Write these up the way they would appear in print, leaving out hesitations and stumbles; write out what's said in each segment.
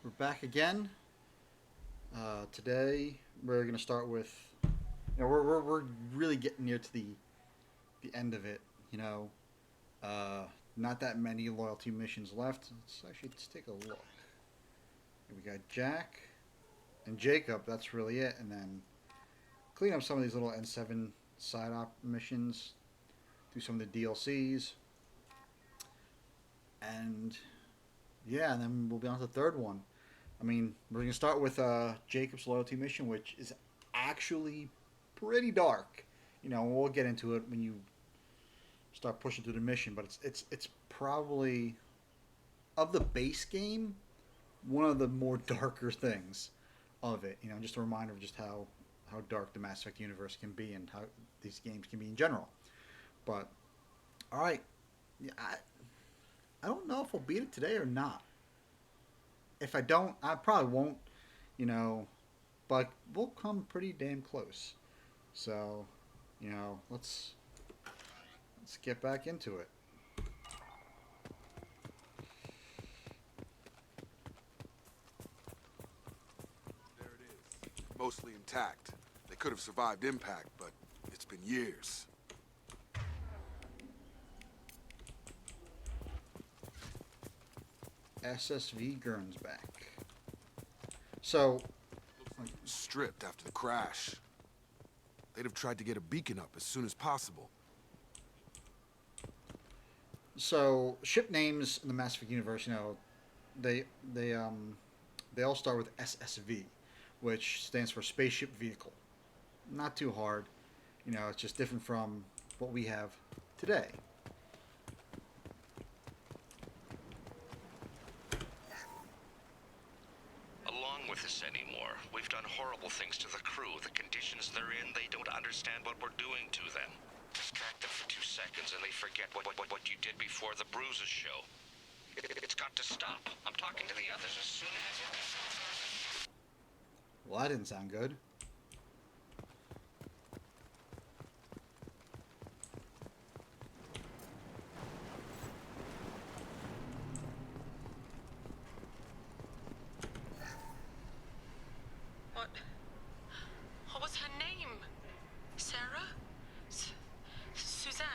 We're back again. Today we're gonna start with. We're really getting near to the end of it. You know, uh, not that many loyalty missions left. Let's take a look. We got Jack and Jacob. That's really it, and then clean up some of these little N7 side op missions. Do some of the DLCs, and yeah, and then we'll be on to the third one. I mean, we're gonna start with Jacob's loyalty mission, which is actually pretty dark. We'll get into it when you start pushing through the mission, but it's probably of the base game one of the more darker things of it. Just a reminder of just how dark the Mass Effect universe can be and how these games can be in general. But all right, yeah, I don't know if I'll beat it today or not. If I don't, I probably won't. You know, but we'll come pretty damn close. So, let's get back into it. There it is. Mostly intact. They could have survived impact, but it's been years. SSV Gernsback. So, Stripped after the crash. They'd have tried to get a beacon up as soon as possible. ship names in the Mass Effect universe, they they um they all start with SSV, which stands for Spaceship Vehicle. Not too hard. It's just different from what we have today. Along with us anymore. We've done horrible things to the crew. The conditions they're in, they don't understand what we're doing to them. Distract them for 2 seconds and they forget what you did before the bruises show. It's got to stop. I'm talking to the others as soon as... Well, that didn't sound good. What was her name? Sarah? Suzanne?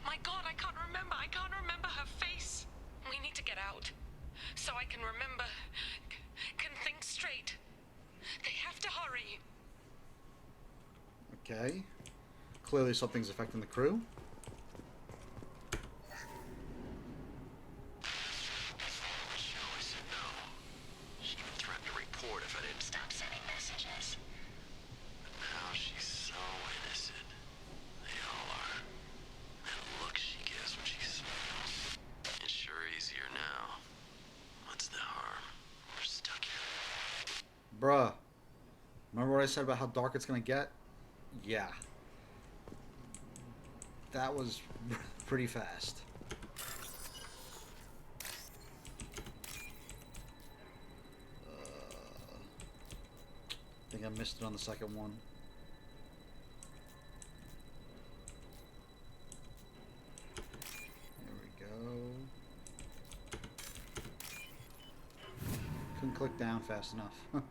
My God, I can't remember. I can't remember her face. We need to get out. So I can remember. Can think straight. They have to hurry. Okay. Clearly something's affecting the crew. She even threatened to report if I didn't stop sending messages. But now she's so innocent. They all are. That look she gives when she smiles. It's sure easier now. What's the harm? We're stuck here. Bruh. Remember what I said about how dark it's gonna get? Yeah. That was pretty fast. I think I missed it on the second one. There we go. Couldn't click down fast enough.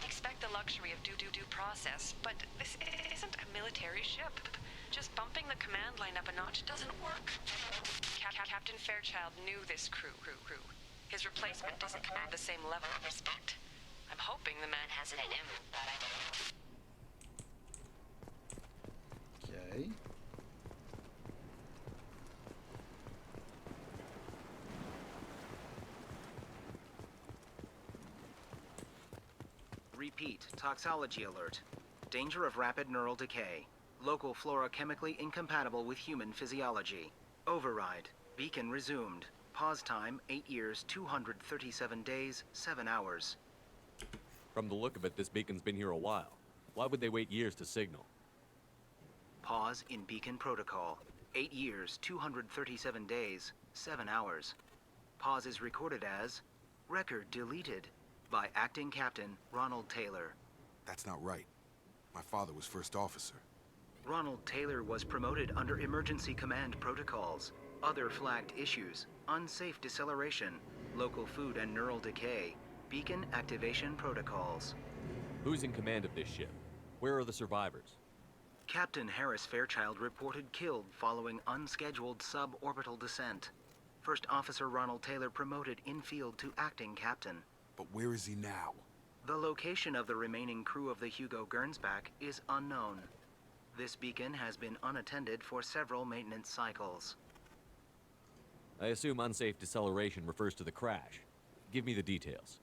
Expect the luxury of due process, but this isn't a military ship. Just bumping the command line up a notch doesn't work. Captain Fairchild knew this crew. His replacement doesn't command the same level of respect. I'm hoping the man has it in him. Okay. Repeat, toxology alert. Danger of rapid neural decay. Local flora chemically incompatible with human physiology. Override. Beacon resumed. Pause time 8 years, 237 days, 7 hours. From the look of it, this beacon's been here a while. Why would they wait years to signal? Pause in beacon protocol. 8 years, 237 days, 7 hours. Pause is recorded as record deleted by Acting Captain Ronald Taylor. That's not right. My father was first officer. Ronald Taylor was promoted under emergency command protocols. Other flagged issues: unsafe deceleration, local food and neural decay, beacon activation protocols. Who's in command of this ship? Where are the survivors? Captain Harris Fairchild reported killed following unscheduled suborbital descent. First Officer Ronald Taylor promoted in-field to acting captain. But where is he now? The location of the remaining crew of the Hugo Gernsback is unknown. This beacon has been unattended for several maintenance cycles. I assume unsafe deceleration refers to the crash. Give me the details.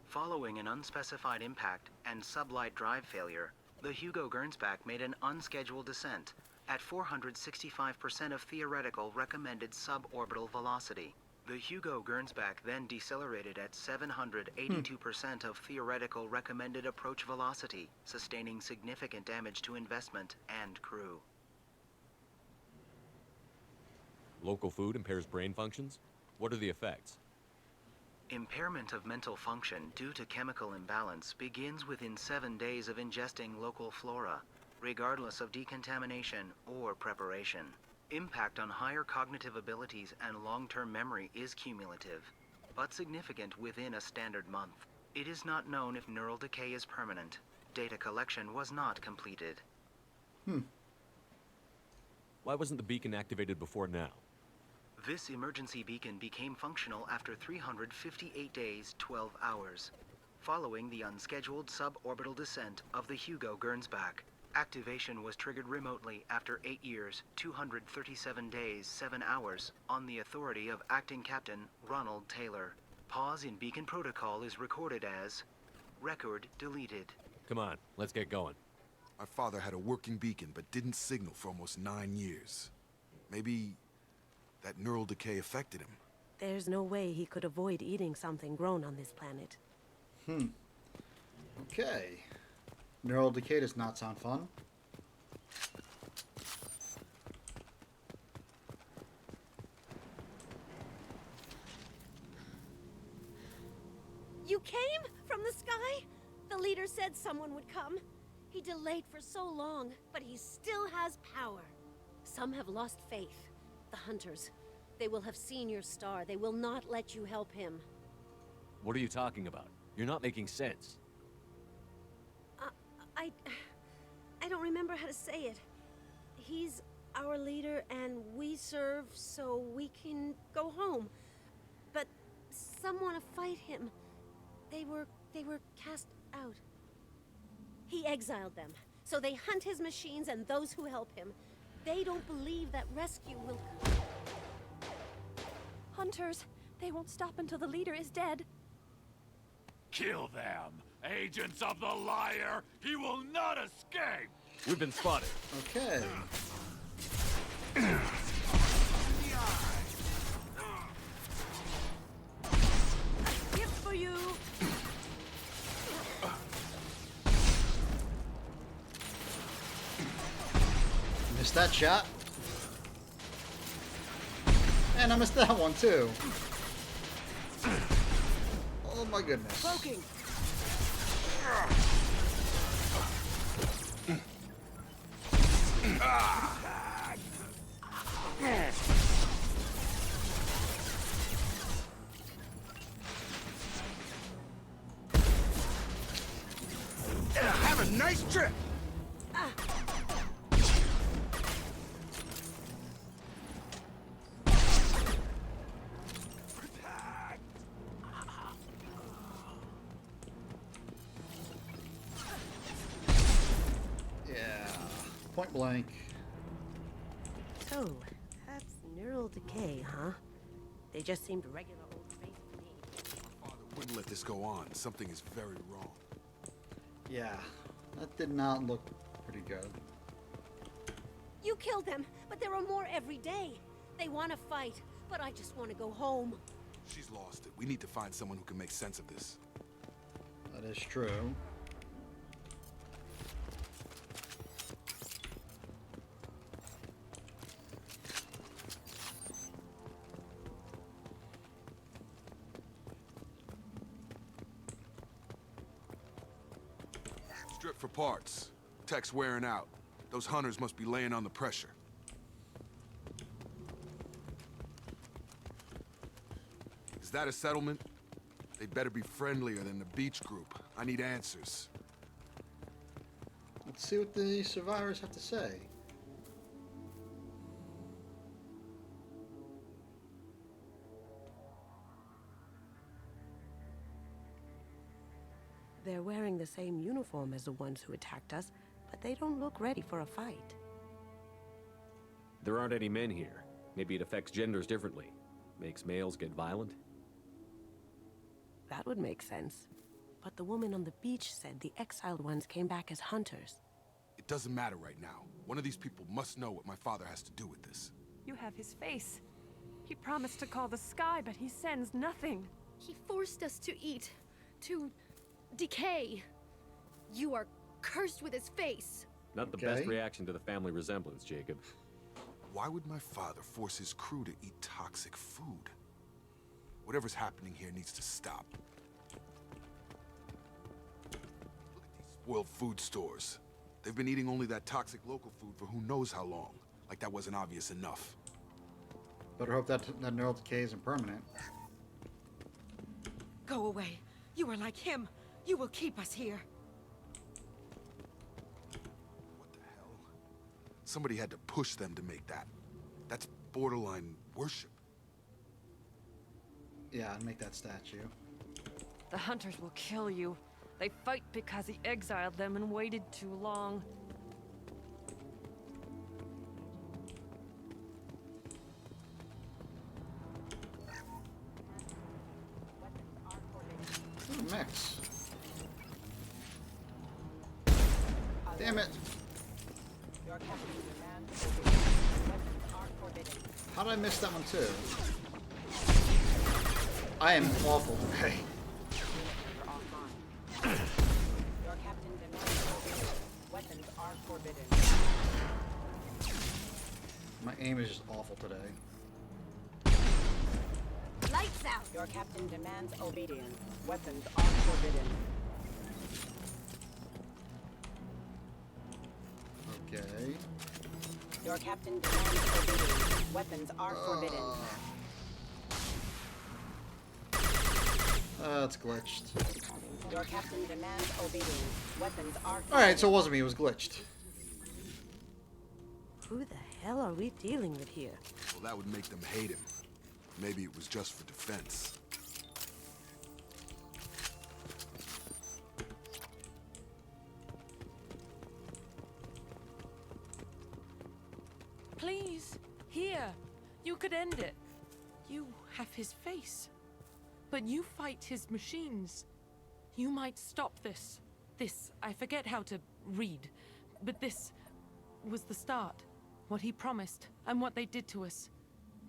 Following an unspecified impact and sublight drive failure, the Hugo Gernsback made an unscheduled descent at 465% of theoretical recommended suborbital velocity. The Hugo Gernsback then decelerated at 782% of theoretical recommended approach velocity, sustaining significant damage to investment and crew. Local food impairs brain functions? What are the effects? Impairment of mental function due to chemical imbalance begins within 7 days of ingesting local flora, regardless of decontamination or preparation. Impact on higher cognitive abilities and long-term memory is cumulative, but significant within a standard month. It is not known if neural decay is permanent. Data collection was not completed. Why wasn't the beacon activated before now? This emergency beacon became functional after 358 days, 12 hours, following the unscheduled suborbital descent of the Hugo Gernsback. Activation was triggered remotely after 8 years, 237 days, 7 hours, on the authority of Acting Captain Ronald Taylor. Pause in beacon protocol is recorded as record deleted. Come on, let's get going. My father had a working beacon, but didn't signal for almost 9 years. Maybe that neural decay affected him. There's no way he could avoid eating something grown on this planet. Okay. Neural decay does not sound fun. You came? From the sky? The leader said someone would come. He delayed for so long, but he still has power. Some have lost faith. The hunters. They will have seen your star. They will not let you help him. What are you talking about? You're not making sense. I don't remember how to say it. He's our leader and we serve so we can go home. But some want to fight him. They were cast out. He exiled them, so they hunt his machines and those who help him. They don't believe that rescue will come. Hunters, they won't stop until the leader is dead. Kill them! Agents of the liar! He will not escape! We've been spotted. Okay. Gift for you! Missed that shot. And I missed that one too. Oh my goodness. Poking! Have a nice trip! Yeah. Point blank. So, that's neural decay, huh? They just seemed regular old face to me. My father wouldn't let this go on. Something is very wrong. Yeah. That did not look pretty good. You killed them, but there are more every day. They want to fight, but I just want to go home. She's lost it. We need to find someone who can make sense of this. That is true. Strip for parts. Tech's wearing out. Those hunters must be laying on the pressure. Is that a settlement? They'd better be friendlier than the beach group. I need answers. Let's see what the survivors have to say. They're wearing the same uniform as the ones who attacked us, but they don't look ready for a fight. There aren't any men here. Maybe it affects genders differently. Makes males get violent? That would make sense. But the woman on the beach said the exiled ones came back as hunters. It doesn't matter right now. One of these people must know what my father has to do with this. You have his face. He promised to call the sky, but he sends nothing. He forced us to eat, to decay. You are cursed with his face. Not the best reaction to the family resemblance, Jacob. Why would my father force his crew to eat toxic food? Whatever's happening here needs to stop. Look at these spoiled food stores. They've been eating only that toxic local food for who knows how long. Like that wasn't obvious enough. Better hope that neural decay isn't permanent. Go away. You are like him. You will keep us here. What the hell? Somebody had to push them to make that. That's borderline worship. Yeah, I'd make that statue. The hunters will kill you. They fight because he exiled them and waited too long. Ooh, mix. Damn it! How did I miss that one too? I am awful today. Your captain demands weapons are forbidden. My aim is just awful today. Lights out! Your captain demands obedience. Weapons are forbidden. Okay. Your captain demands obedience. Weapons are forbidden. It's glitched. Your captain demands obedience. Weapons are forbidden. Alright, so it wasn't me, it was glitched. Who the hell are we dealing with here? Well, that would make them hate him. Maybe it was just for defense. Please, here. You could end it. You have his face. But you fight his machines. You might stop this. This, I forget how to read. But this was the start. What he promised, and what they did to us.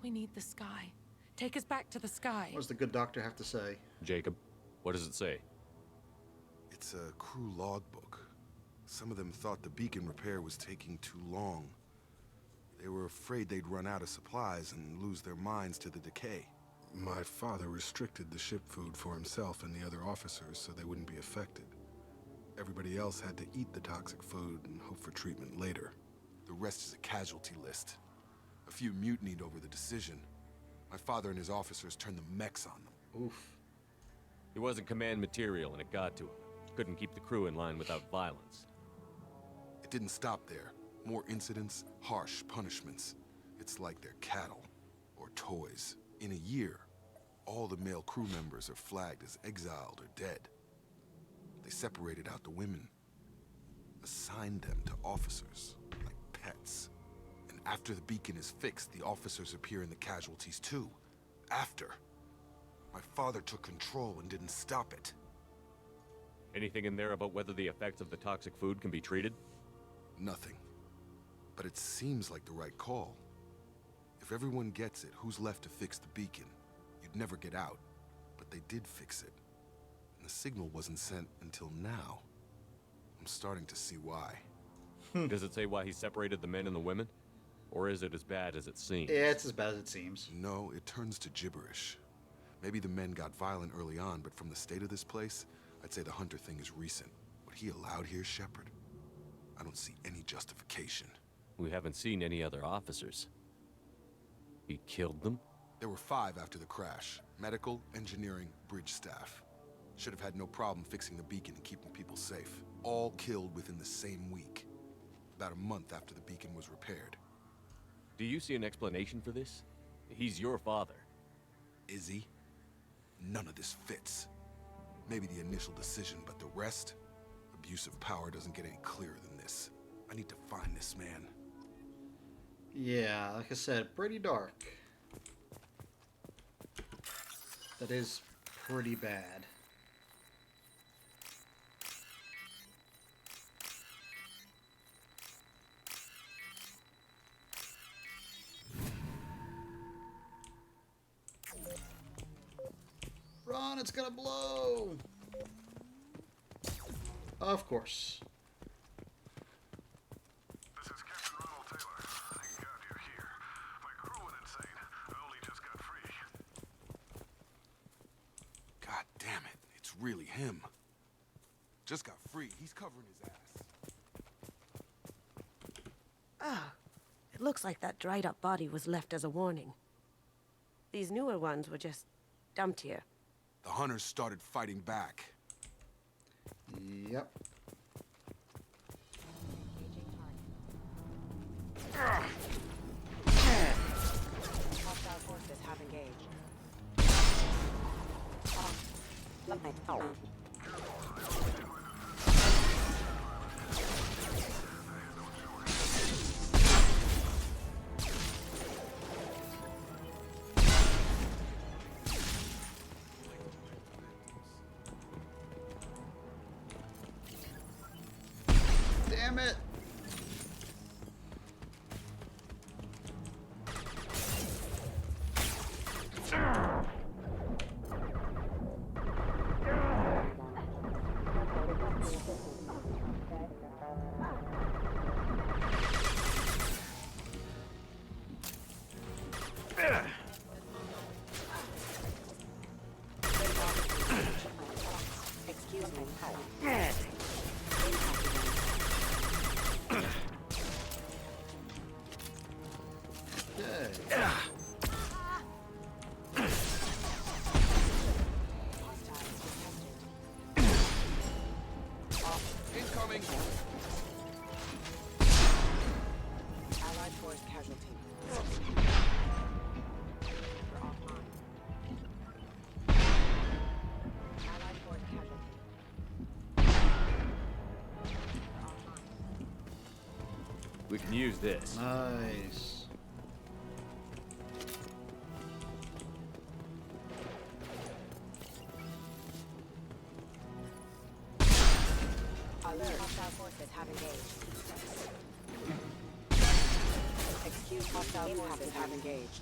We need the sky. Take us back to the sky. What does the good doctor have to say? Jacob, what does it say? It's a crew logbook. Some of them thought the beacon repair was taking too long. They were afraid they'd run out of supplies and lose their minds to the decay. My father restricted the ship food for himself and the other officers so they wouldn't be affected. Everybody else had to eat the toxic food and hope for treatment later. The rest is a casualty list. A few mutinied over the decision. My father and his officers turned the mechs on them. Oof. He wasn't command material and it got to him. Couldn't keep the crew in line without violence. It didn't stop there. More incidents, harsh punishments. It's like they're cattle or toys. In a year, all the male crew members are flagged as exiled or dead. They separated out the women, assigned them to officers, like pets. And after the beacon is fixed, the officers appear in the casualties too. After. My father took control and didn't stop it. Anything in there about whether the effects of the toxic food can be treated? Nothing. But it seems like the right call. If everyone gets it, who's left to fix the beacon? You'd never get out. But they did fix it. And the signal wasn't sent until now. I'm starting to see why. Does it say why he separated the men and the women? Or is it as bad as it seems? Yeah, it's as bad as it seems. No, it turns to gibberish. Maybe the men got violent early on, but from the state of this place, I'd say the hunter thing is recent. What he allowed here, Shepard? I don't see any justification. We haven't seen any other officers. He killed them? There were 5 after the crash. Medical, engineering, bridge staff. Should have had no problem fixing the beacon and keeping people safe. All killed within the same week. About a month after the beacon was repaired. Do you see an explanation for this? He's your father. Is he? None of this fits. Maybe the initial decision, but the rest? Abuse of power doesn't get any clearer than this. I need to find this man. Yeah, like I said, pretty dark. That is pretty bad. Run, it's gonna blow! Of course. This is Captain Ronald Taylor. Thank God you're here. My crew went insane. I only just got free. God damn it, it's really him. Just got free. He's covering his ass. Ah, it looks like that dried up body was left as a warning. These newer ones were just dumped here. The hunters started fighting back. Yep. Hostile forces have engaged. Damn it! Excuse me. Okay. Incoming! Allied force casualty. Allied force casualty. We can use this. Nice. Alert. Hostile forces have engaged. Excuse hostile forces have engaged.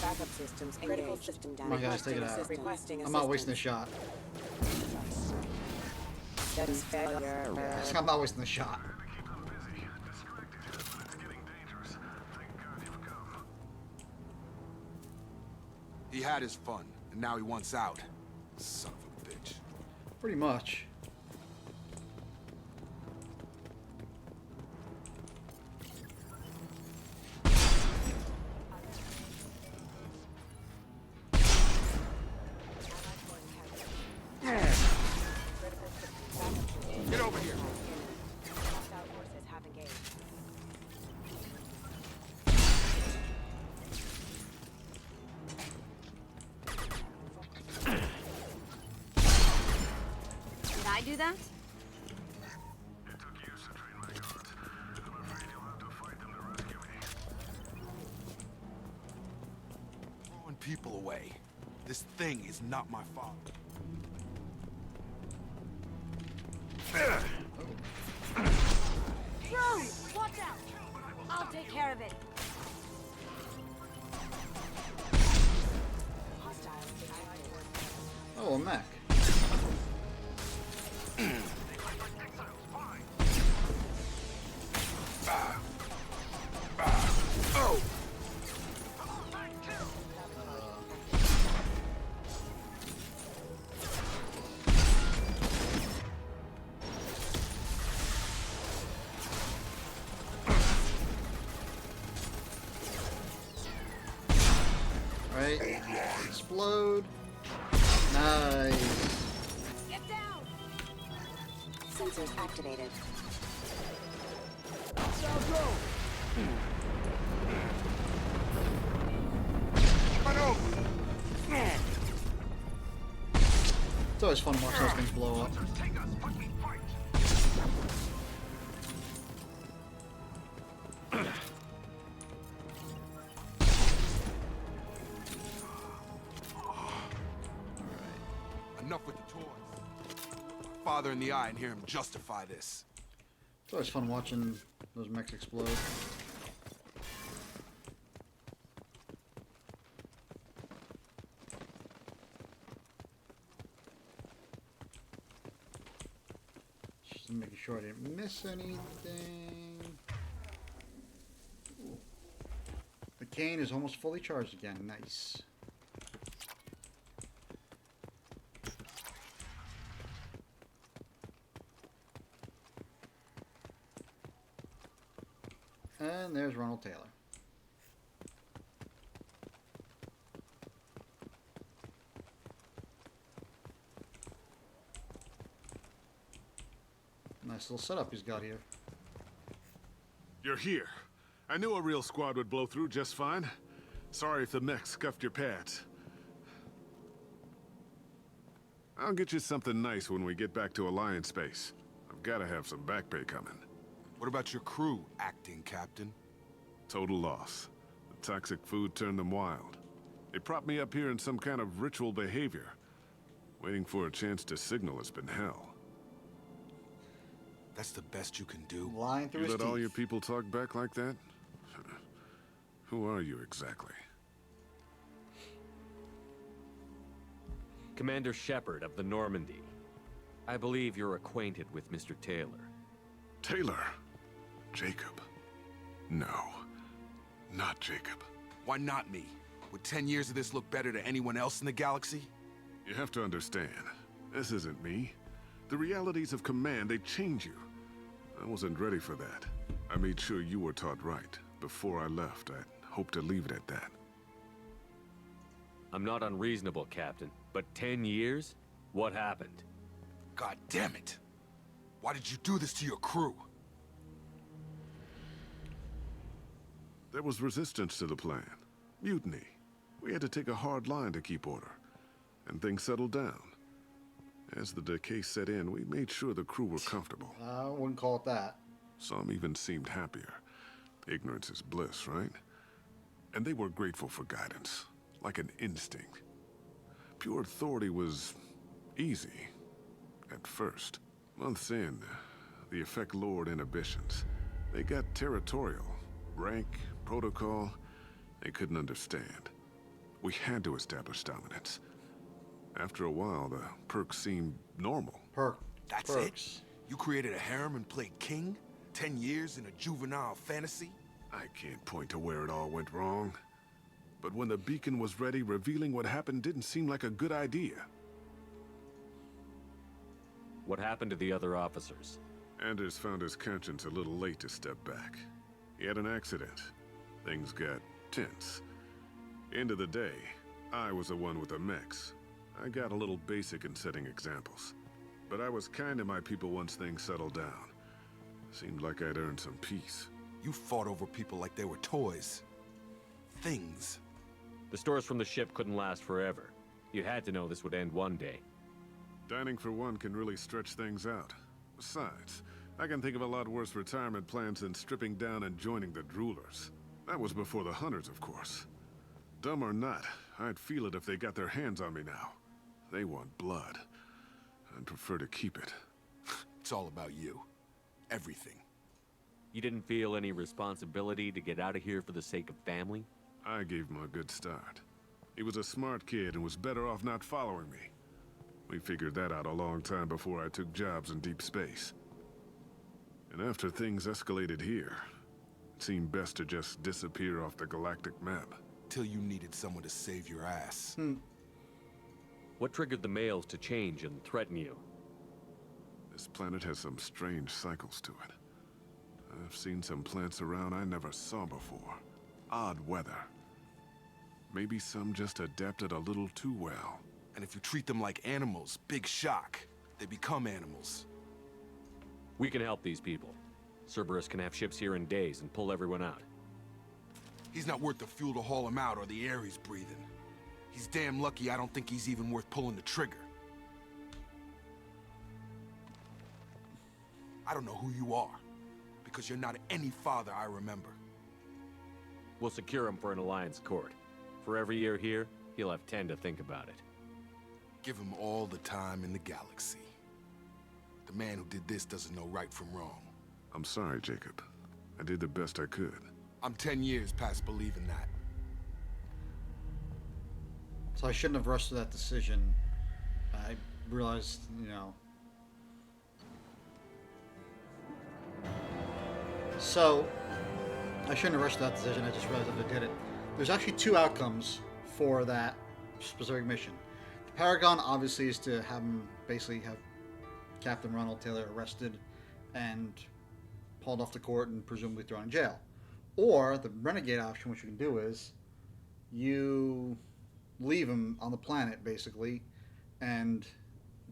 Backup systems engaged. Critical system Come on, damage. guys, take it out. Requesting I'm not wasting a assistance. shot. Status failure. I'm not wasting a shot. Keep them busy. Distracted, but it's getting dangerous. Thank God you've come. He had his fun, and now he wants out. Son of a bitch. Pretty much. Get over here. Hostile forces have engaged. Did I do that? It took years to train my guards. I'm afraid you'll have to fight them to rescue me. Throwing people away. This thing is not my father. Drone! Watch out! I'll take care of it. Hostiles detected. Oh, a mech. Oh! Right? Explode. Nice. Get down! Sensors activated. It's always fun watching those things blow up. Enough with the toys. Father in the eye and hear him justify this. It's always fun watching those mechs explode. Just making sure I didn't miss anything. Ooh. The cane is almost fully charged again. Nice. And there's Ronald Taylor. Nice little setup he's got here. You're here. I knew a real squad would blow through just fine. Sorry if the mech scuffed your pads. I'll get you something nice when we get back to Alliance space. I've got to have some back pay coming. What about your crew, acting captain? Total loss. The toxic food turned them wild. They propped me up here in some kind of ritual behavior. Waiting for a chance to signal has been hell. That's the best you can do? Lying through You his let all teeth. your people talk back like that? Who are you exactly? Commander Shepard of the Normandy. I believe you're acquainted with Mr. Taylor. Taylor? Jacob? No. Not Jacob. Why not me? Would 10 years of this look better to anyone else in the galaxy? You have to understand, this isn't me. The realities of command, they change you. I wasn't ready for that. I made sure you were taught right. Before I left, I hoped to leave it at that. I'm not unreasonable, Captain, but 10 years? What happened? God damn it! Why did you do this to your crew? There was resistance to the plan. Mutiny. We had to take a hard line to keep order. And things settled down. As the decay set in, we made sure the crew were comfortable. I wouldn't call it that. Some even seemed happier. Ignorance is bliss, right? And they were grateful for guidance, like an instinct. Pure authority was easy, at first. Months in, the effect lowered inhibitions. They got territorial. Rank, protocol, they couldn't understand. We had to establish dominance. After a while, the perks seemed normal. That's perks. it? You created a harem and played king? 10 years in a juvenile fantasy? I can't point to where it all went wrong. But when the beacon was ready, revealing what happened didn't seem like a good idea. What happened to the other officers? Anders found his conscience a little late to step back. He had an accident. Things got tense. End of the day, I was the one with the mechs. I got a little basic in setting examples. But I was kind to my people once things settled down. Seemed like I'd earned some peace. You fought over people like they were toys. Things. The stores from the ship couldn't last forever. You had to know this would end one day. Dining for one can really stretch things out. Besides, I can think of a lot worse retirement plans than stripping down and joining the droolers. That was before the hunters, of course. Dumb or not, I'd feel it if they got their hands on me now. They want blood. I'd prefer to keep it. It's all about you. Everything. You didn't feel any responsibility to get out of here for the sake of family? I gave him a good start. He was a smart kid and was better off not following me. We figured that out a long time before I took jobs in deep space. And after things escalated here, it seemed best to just disappear off the galactic map. Till you needed someone to save your ass. What triggered the males to change and threaten you? This planet has some strange cycles to it. I've seen some plants around I never saw before. Odd weather. Maybe some just adapted a little too well. And if you treat them like animals, big shock. They become animals. We can help these people. Cerberus can have ships here in days and pull everyone out. He's not worth the fuel to haul him out or the air he's breathing. He's damn lucky I don't think he's even worth pulling the trigger. I don't know who you are, because you're not any father I remember. We'll secure him for an Alliance court. For every year here, he'll have 10 to think about it. Give him all the time in the galaxy. The man who did this doesn't know right from wrong. I'm sorry, Jacob. I did the best I could. I'm 10 years past believing that. So I shouldn't have rushed to that decision. I realized, you know. So, I shouldn't have rushed to that decision. I just realized I did it. There's actually two outcomes for that specific mission. The Paragon obviously is to have him basically have Captain Ronald Taylor arrested and hauled off to court and presumably thrown in jail. Or the Renegade option, which you can do, is you leave him on the planet basically, and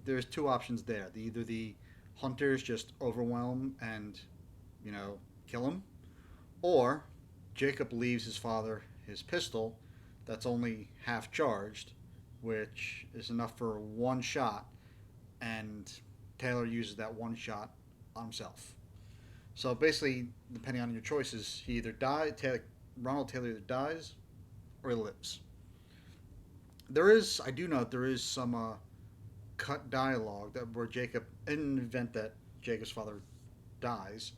there's two options there. Either the hunters just overwhelm and, you know, kill him, or Jacob leaves his father his pistol that's only half charged, which is enough for one shot, and Taylor uses that one shot on himself. So basically, depending on your choices, he either Ronald Taylor either dies or he lives. I do know there is some cut dialogue where Jacob, in the event that Jacob's father dies,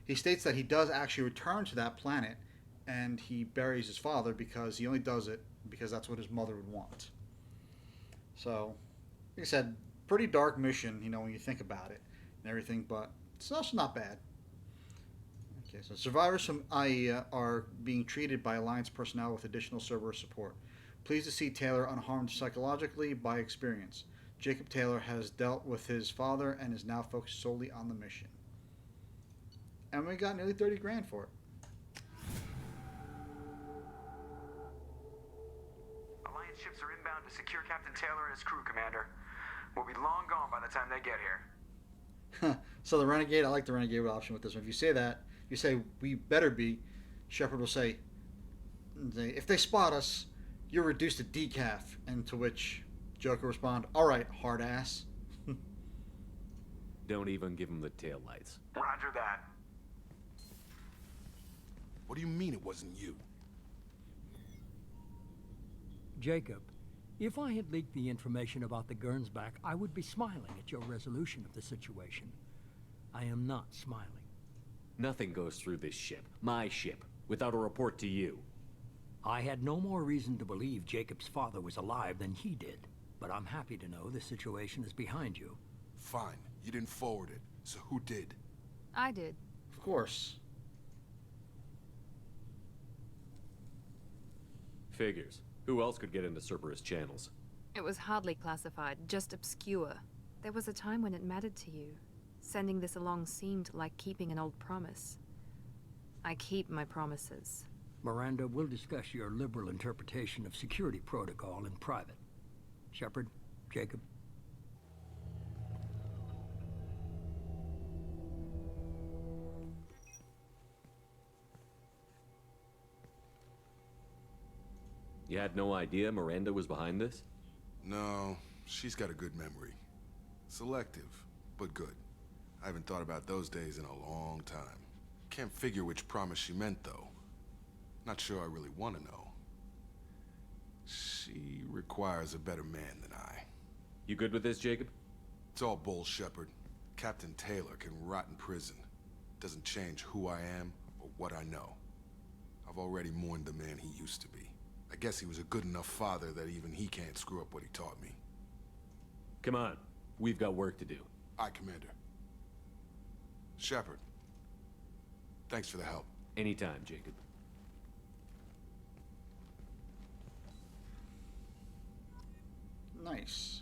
he states that he does actually return to that planet and he buries his father because he only does it because that's what his mother would want. So, like I said, pretty dark mission, you know, when you think about it and everything, but it's also not bad. Okay, so survivors from IAEA are being treated by Alliance personnel with additional Cerberus support. Pleased to see Taylor unharmed psychologically by experience. Jacob Taylor has dealt with his father and is now focused solely on the mission. And we got nearly 30 grand for it. Alliance ships are inbound to secure Captain Taylor and his crew, Commander. We'll be long gone by the time they get here. So the Renegade, I like the Renegade option with this one. If you say that, you say, we better be, Shepard will say, if they spot us, you're reduced to decaf. And to which Joker will respond, all right, hard ass. Don't even give him the taillights. Roger that. What do you mean it wasn't you? Jacob, if I had leaked the information about the Gernsback, I would be smiling at your resolution of the situation. I am not smiling. Nothing goes through this ship, my ship, without a report to you. I had no more reason to believe Jacob's father was alive than he did, but I'm happy to know the situation is behind you. Fine, you didn't forward it, so who did? I did. Of course. Figures. Who else could get into Cerberus channels? It was hardly classified, just obscure. There was a time when it mattered to you. Sending this along seemed like keeping an old promise. I keep my promises. Miranda, we'll discuss your liberal interpretation of security protocol in private. Shepard, Jacob. You had no idea Miranda was behind this? No, she's got a good memory. Selective, but good. I haven't thought about those days in a long time. Can't figure which promise she meant, though. Not sure I really want to know. She requires a better man than I. You good with this, Jacob? It's all bull, Shepard. Captain Taylor can rot in prison. Doesn't change who I am or what I know. I've already mourned the man he used to be. I guess he was a good enough father that even he can't screw up what he taught me. Come on. We've got work to do. Aye, Commander. Shepard. Thanks for the help. Anytime, Jacob. Nice.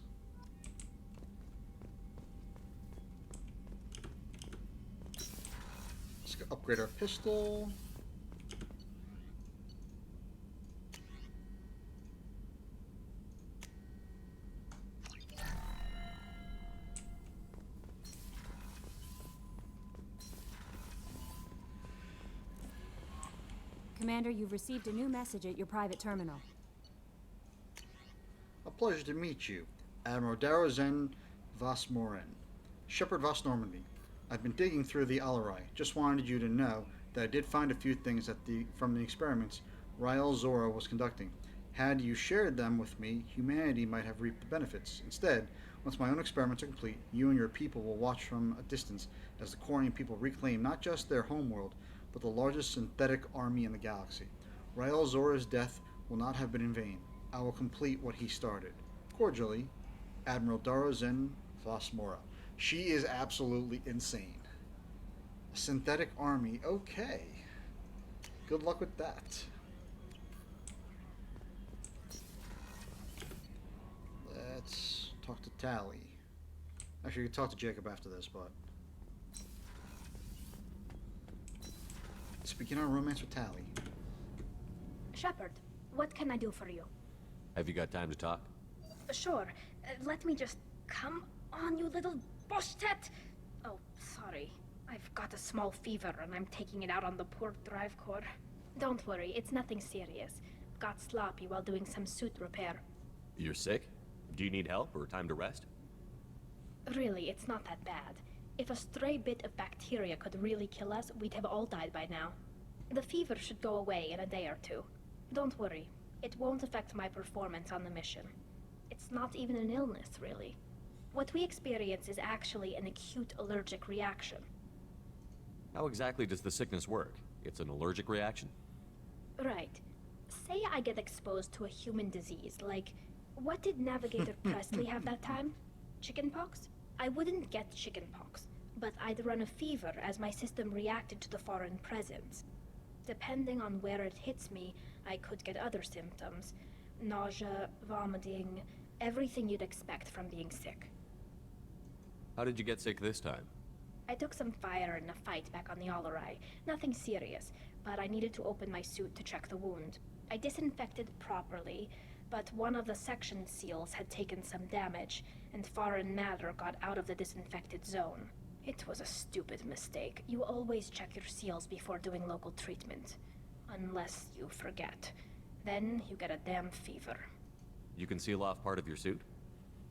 Let's upgrade our pistol. Commander, you've received a new message at your private terminal. A pleasure to meet you, Admiral Darozen Vasmorin, Shepard Vas Normandy. I've been digging through the Alarai. Just wanted you to know that I did find a few things from the experiments Rael Zora was conducting. Had you shared them with me, humanity might have reaped the benefits. Instead, once my own experiments are complete, you and your people will watch from a distance as the Quarian people reclaim not just their homeworld, but the largest synthetic army in the galaxy. Rael Zora's death will not have been in vain. I will complete what he started. Cordially, Admiral Darozen Vasmora. She is absolutely insane. A synthetic army, okay. Good luck with that. Let's talk to Tally. Actually, you can talk to Jacob after this, but... Speaking on romance with Tally. Shepard, what can I do for you? Have you got time to talk? Sure. Let me just... Come on, you little boshtet! Oh, sorry. I've got a small fever and I'm taking it out on the poor drive core. Don't worry, it's nothing serious. Got sloppy while doing some suit repair. You're sick? Do you need help or time to rest? Really, it's not that bad. If a stray bit of bacteria could really kill us, we'd have all died by now. The fever should go away in a day or two. Don't worry. It won't affect my performance on the mission. It's not even an illness, really. What we experience is actually an acute allergic reaction. How exactly does the sickness work? It's an allergic reaction? Right. Say I get exposed to a human disease, like... What did Navigator Presley have that time? Chickenpox? I wouldn't get chickenpox, but I'd run a fever as my system reacted to the foreign presence. Depending on where it hits me, I could get other symptoms. Nausea, vomiting, everything you'd expect from being sick. How did you get sick this time? I took some fire in a fight back on the Alarai. Nothing serious, but I needed to open my suit to check the wound. I disinfected properly, but one of the section seals had taken some damage, and foreign matter got out of the disinfected zone. It was a stupid mistake. You always check your seals before doing local treatment. Unless you forget. Then you get a damn fever. You can seal off part of your suit?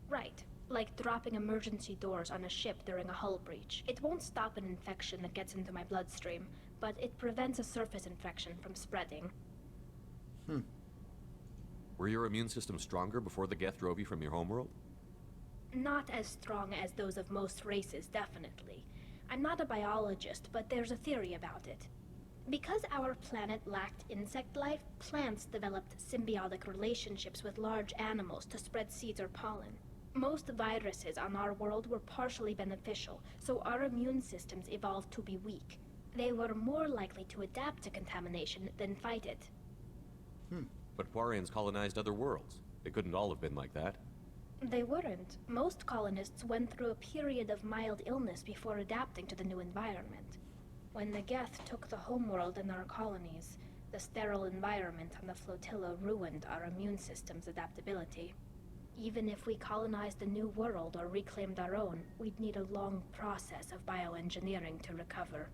Right. Like dropping emergency doors on a ship during a hull breach. It won't stop an infection that gets into my bloodstream, but it prevents a surface infection from spreading. Were your immune system stronger before the Geth drove you from your homeworld? Not as strong as those of most races, definitely. I'm not a biologist, but there's a theory about it. Because our planet lacked insect life, plants developed symbiotic relationships with large animals to spread seeds or pollen. Most viruses on our world were partially beneficial, so our immune systems evolved to be weak. They were more likely to adapt to contamination than fight it. But Quarians colonized other worlds. They couldn't all have been like that. They weren't. Most colonists went through a period of mild illness before adapting to the new environment. When the Geth took the homeworld in our colonies, the sterile environment on the flotilla ruined our immune system's adaptability. Even if we colonized a new world or reclaimed our own, we'd need a long process of bioengineering to recover.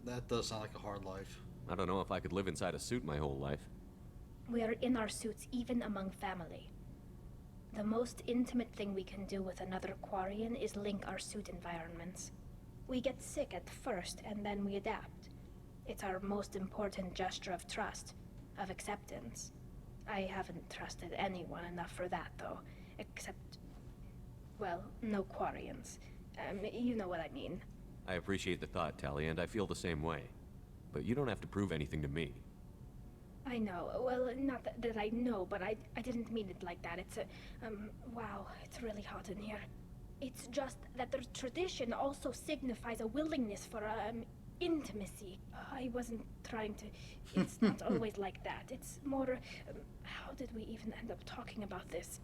That does sound like a hard life. I don't know if I could live inside a suit my whole life. We are in our suits even among family. The most intimate thing we can do with another Quarian is link our suit environments. We get sick at first, and then we adapt. It's our most important gesture of trust, of acceptance. I haven't trusted anyone enough for that, though. Except... well, no Quarians. You know what I mean. I appreciate the thought, Tally, and I feel the same way. But you don't have to prove anything to me. I know. Well, not that I know, but I didn't mean it like that. It's a... wow, it's really hot in here. It's just that the tradition also signifies a willingness for, intimacy. I wasn't trying to... It's not always like that. It's more... how did we even end up talking about this?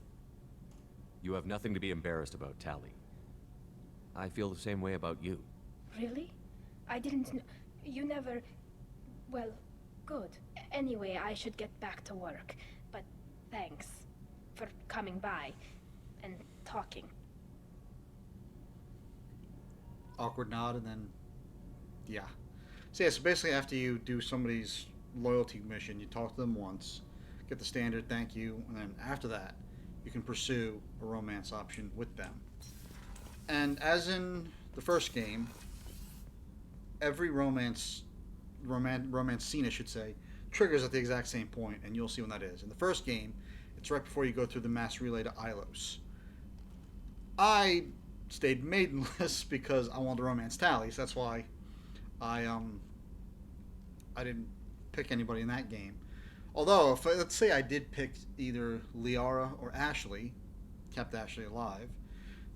You have nothing to be embarrassed about, Tally. I feel the same way about you. Really? I didn't know... You never... Well, good. Anyway, I should get back to work. But thanks for coming by and talking. Awkward nod, and then... yeah. So yeah, so basically after you do somebody's loyalty mission. You talk to them once, get the standard thank you, and then after that, you can pursue a romance option with them. And as in the first game, every romance scene, I should say, triggers at the exact same point, and you'll see when that is. In the first game, it's right before you go through the mass relay to Ilos. I stayed maidenless because I wanted the romance tallies. That's why I didn't pick anybody in that game. Although, if let's say I did pick either Liara or Ashley, kept Ashley alive,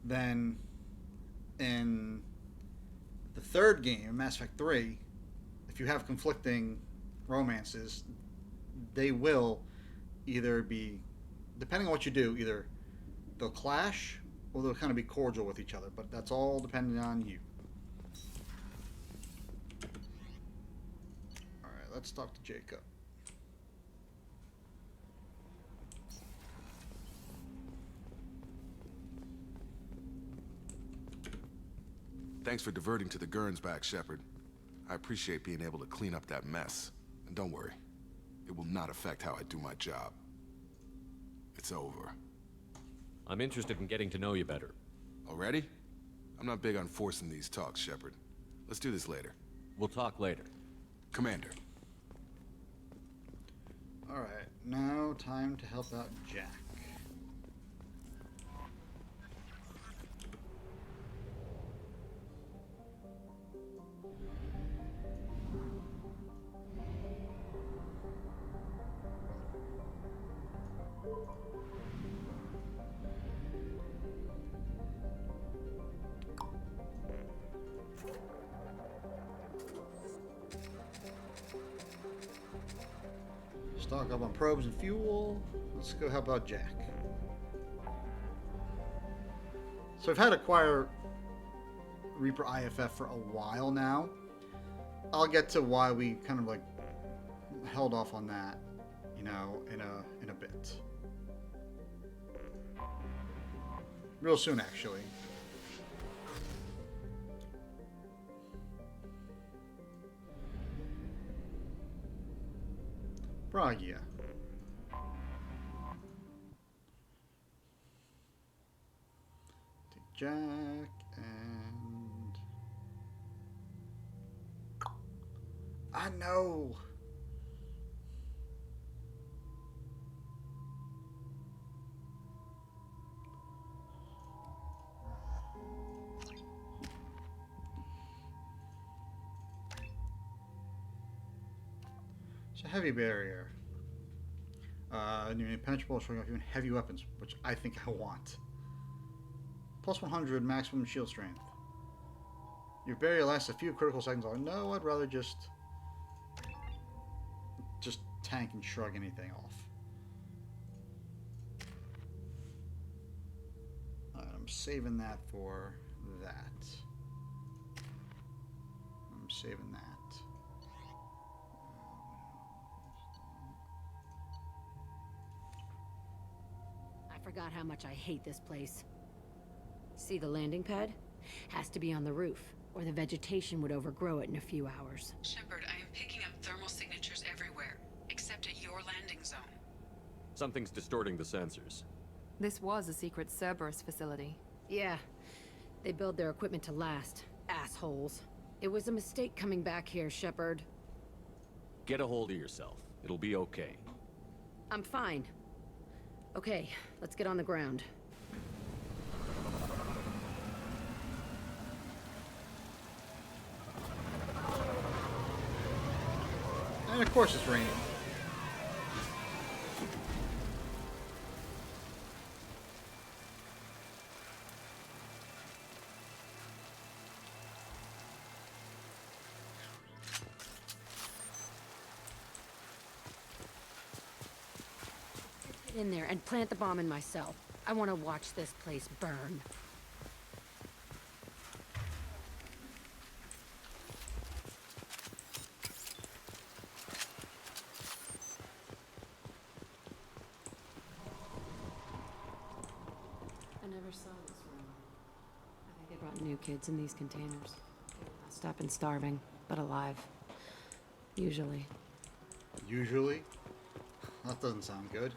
then in the third game, Mass Effect 3, if you have conflicting romances, they will either be, depending on what you do, either they'll clash or they'll kind of be cordial with each other, but that's all depending on you. Alright, let's talk to Jacob. Thanks for diverting to the Gernsback, Shepard. I appreciate being able to clean up that mess. And don't worry, it will not affect how I do my job. It's over. I'm interested in getting to know you better. Already? I'm not big on forcing these talks, Shepard. Let's do this later. We'll talk later. Commander. Alright, now time to help out Jack. Stock up on probes and fuel. Let's go help out Jack. So I've had Acquire Reaper IFF for a while now. I'll get to why we kind of like held off on that, you know, in a bit. Real soon, actually. Pragia. Take Jack and... I know! It's a heavy barrier. Near impenetrable, showing off even heavy weapons, which I think I want. Plus 100 maximum shield strength. Your barrier lasts a few critical seconds long. No, I'd rather just tank and shrug anything off. I'm saving that for that. I'm saving that. I forgot how much I hate this place. See the landing pad? Has to be on the roof, or the vegetation would overgrow it in a few hours. Shepard, I am picking up thermal signatures everywhere, except at your landing zone. Something's distorting the sensors. This was a secret Cerberus facility. Yeah. They build their equipment to last. Assholes. It was a mistake coming back here, Shepard. Get a hold of yourself. It'll be okay. I'm fine. Okay, let's get on the ground. And of course it's raining. Get in there and plant the bomb in myself. I want to watch this place burn. I never saw this room. I think they brought new kids in these containers. They were messed up and starving, but alive. Usually. Usually. That doesn't sound good.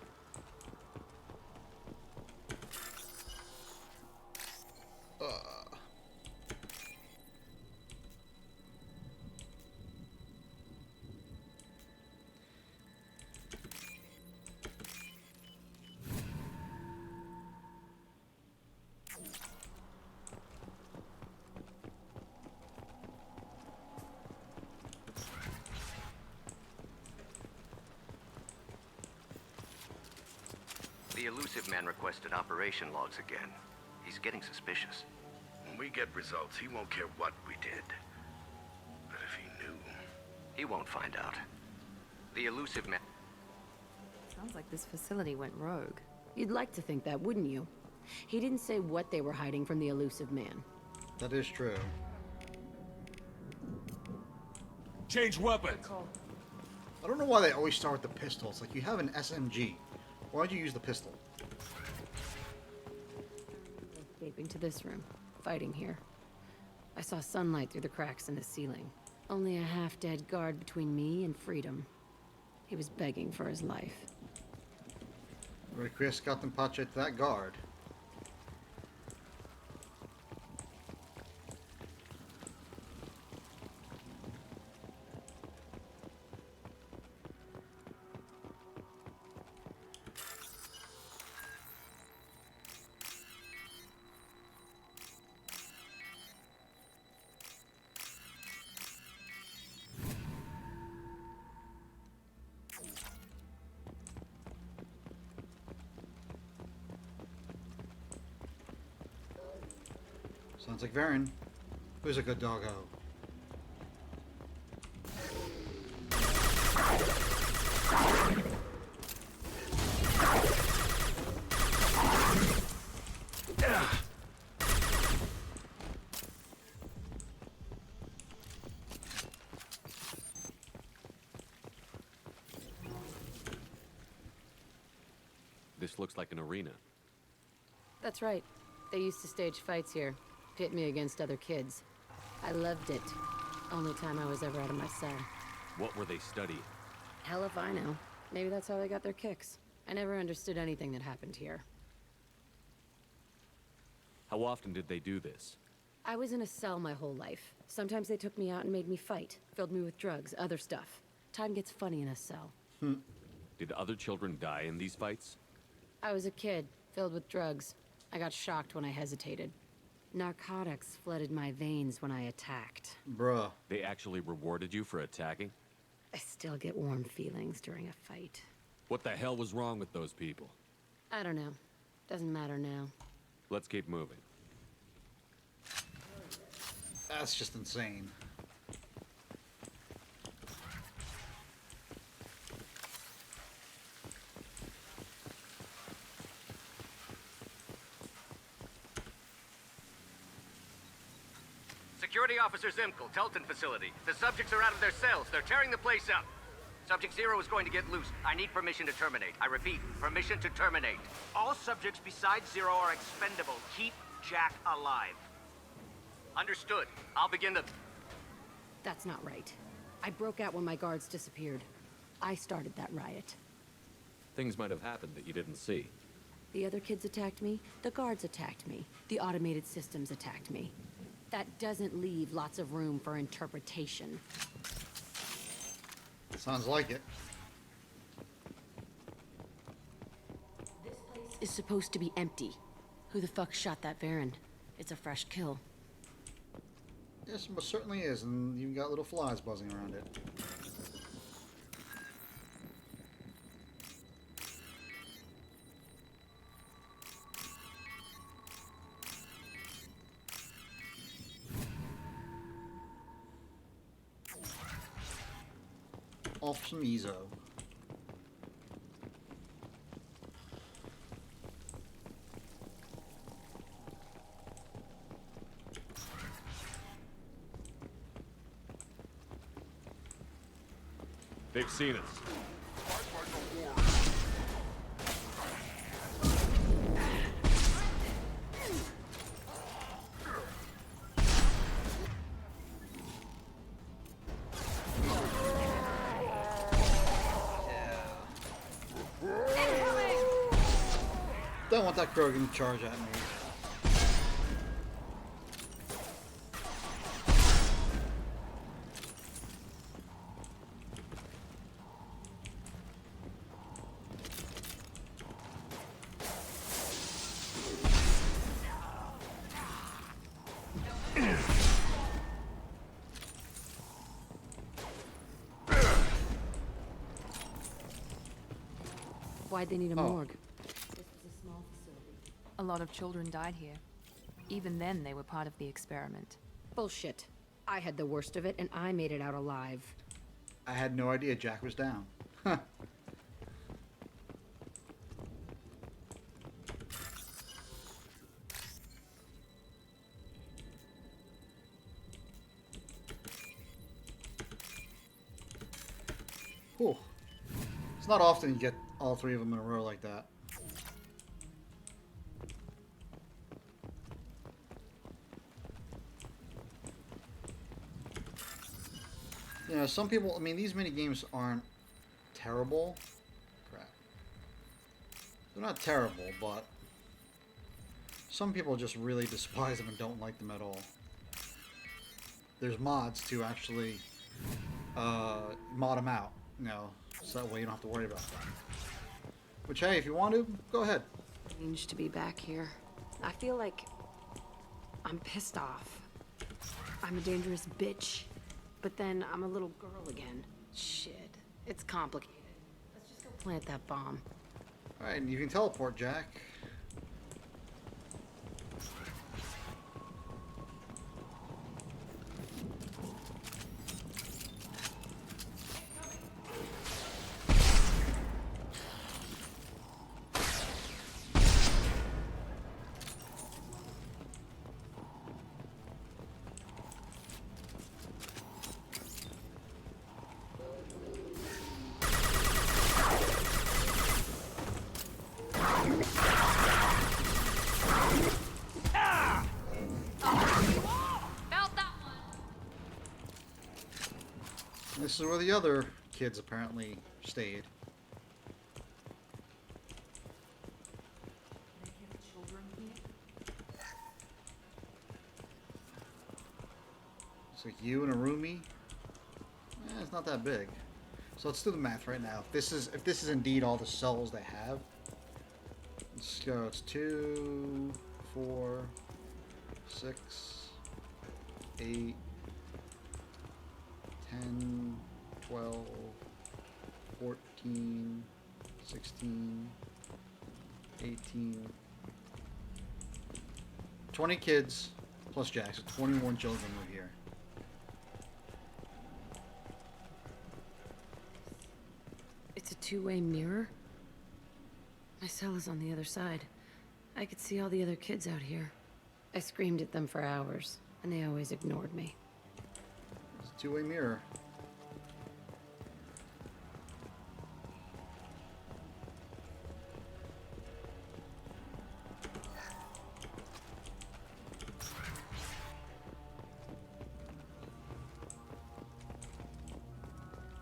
The elusive man requested operation logs again. He's getting suspicious. When we get results, he won't care what we did. But if he knew... He won't find out. The elusive man... Sounds like this facility went rogue. You'd like to think that, wouldn't you? He didn't say what they were hiding from the elusive man. That is true. Change weapon! I don't know why they always start with the pistols. Like, you have an SMG. Why don't you use the pistol? Escaping to this room. Fighting here. I saw sunlight through the cracks in the ceiling. Only a half-dead guard between me and freedom. He was begging for his life. Requiescat and pace to that guard. Sounds like Varen. Who's a good doggo? This looks like an arena. That's right. They used to stage fights here. Pit me against other kids. I loved it. Only time I was ever out of my cell. What were they studying? Hell if I know. Maybe that's how they got their kicks. I never understood anything that happened here. How often did they do this? I was in a cell my whole life. Sometimes they took me out and made me fight. Filled me with drugs, other stuff. Time gets funny in a cell. Did other children die in these fights? I was a kid, filled with drugs. I got shocked when I hesitated. Narcotics flooded my veins when I attacked. Bruh. They actually rewarded you for attacking? I still get warm feelings during a fight. What the hell was wrong with those people? I don't know. Doesn't matter now. Let's keep moving. That's just insane. Security Officer Zimkel, Telton facility. The subjects are out of their cells. They're tearing the place up. Subject Zero is going to get loose. I need permission to terminate. I repeat, permission to terminate. All subjects besides Zero are expendable. Keep Jack alive. Understood. I'll begin the... That's not right. I broke out when my guards disappeared. I started that riot. Things might have happened that you didn't see. The other kids attacked me. The guards attacked me. The automated systems attacked me. That doesn't leave lots of room for interpretation. Sounds like it. This place is supposed to be empty. Who the fuck shot that Varen? It's a fresh kill. Yes, it most certainly is, and you've got little flies buzzing around it. Off some Ezo. They've seen us. Don't want that Krogan to charge at me. Why'd they need a Oh. morgue? This was a small facility. A lot of children died here. Even then, they were part of the experiment. Bullshit. I had the worst of it, and I made it out alive. I had no idea Jack was down. Huh. Whew. It's not often you get all three of them in a row like that. You know, some people, I mean, these mini games aren't terrible. Crap. They're not terrible, but some people just really despise them and don't like them at all. There's mods to actually mod them out, you know, so that way you don't have to worry about that. Which, hey, if you want to, go ahead. Strange to be back here. I feel like I'm pissed off. I'm a dangerous bitch. But then I'm a little girl again. Shit. It's complicated. Let's just go plant that bomb. Alright, you can teleport, Jack. This is where the other kids apparently stayed. It's like you and a roomie. It's not that big. So let's do the math right now. If this is indeed all the cells they have, let's go. It's 2, 4, 6, 8, 10, 12, 14, 16, 18, 20 kids plus Jack, so 21 children live here. It's a two-way mirror? My cell is on the other side. I could see all the other kids out here. I screamed at them for hours, and they always ignored me. It's a two-way mirror.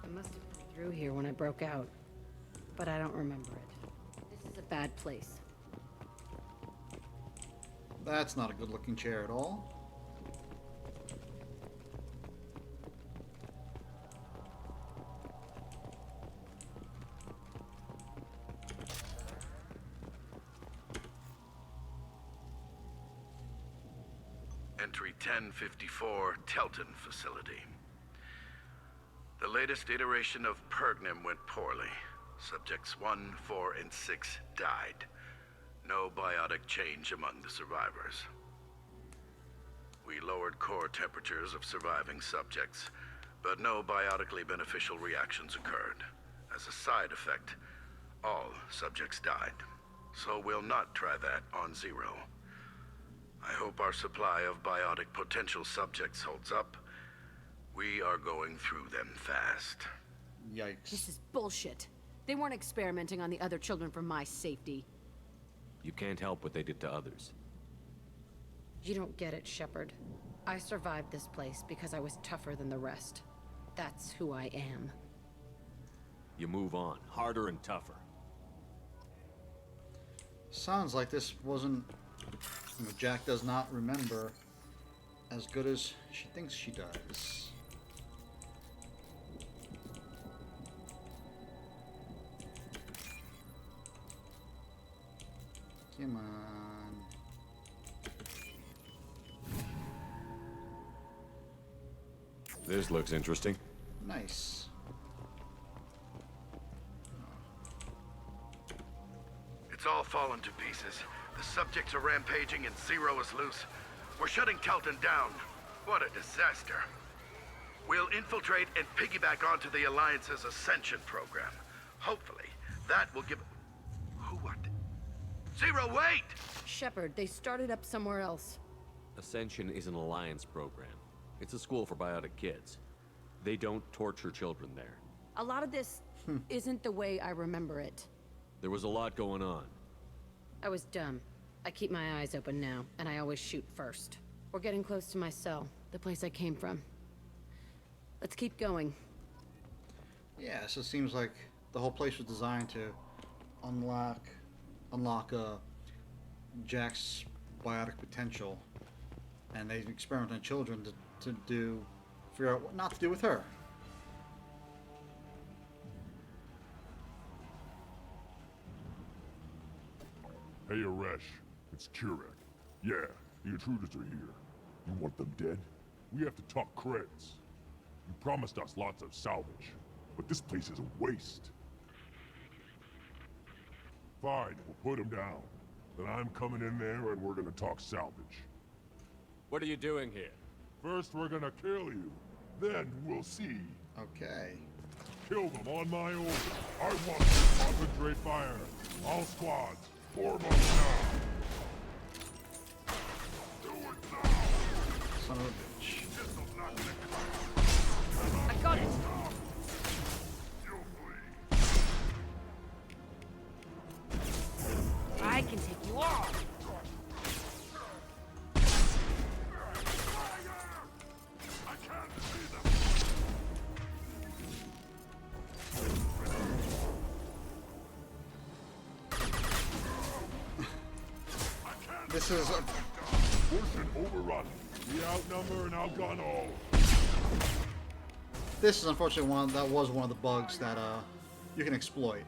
I must have been through here when I broke out, but I don't remember it. This is a bad place. That's not a good-looking chair at all. Entry 1054, Telton facility. The latest iteration of Pergnum went poorly. Subjects 1, 4, and 6 died. No biotic change among the survivors. We lowered core temperatures of surviving subjects, but no biotically beneficial reactions occurred. As a side effect, all subjects died. So we'll not try that on Zero. I hope our supply of biotic potential subjects holds up. We are going through them fast. Yikes. This is bullshit. They weren't experimenting on the other children for my safety. You can't help what they did to others. You don't get it, Shepard. I survived this place because I was tougher than the rest. That's who I am. You move on, harder and tougher. Sounds like this wasn't... You know, Jack does not remember as good as she thinks she does. Come on. This looks interesting. Nice. It's all fallen to pieces. The subjects are rampaging and Zero is loose. We're shutting Kelton down. What a disaster. We'll infiltrate and piggyback onto the Alliance's Ascension program. Hopefully, that will give... Who, what? Zero, wait! Shepard, they started up somewhere else. Ascension is an Alliance program. It's a school for biotic kids. They don't torture children there. A lot of this isn't the way I remember it. There was a lot going on. I was dumb. I keep my eyes open now, and I always shoot first. We're getting close to my cell, the place I came from. Let's keep going. Yeah, so it seems like the whole place was designed to unlock Jack's biotic potential, and they experiment on children to figure out what not to do with her. Hey, Aresh, it's Kurek. Yeah, the intruders are here. You want them dead? We have to talk credits. You promised us lots of salvage, but this place is a waste. Fine, we'll put them down. Then I'm coming in there and we're gonna talk salvage. What are you doing here? First, we're gonna kill you. Then we'll see. Okay. Kill them on my order. I want to concentrate fire. All squads, form up now. Do it now. Son of a bitch. I got it! I can take you off! This is a... Portion overrun. We outnumber and outgun all. This is unfortunately one of the bugs that you can exploit.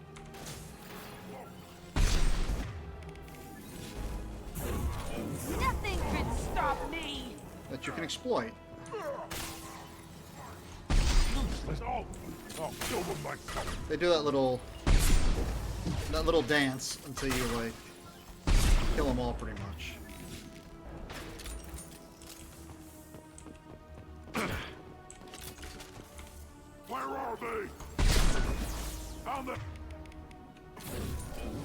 Nothing can stop me! That you can exploit. I'll kill them myself. They do that little dance until you like kill them all pretty much. Where are they? Found them.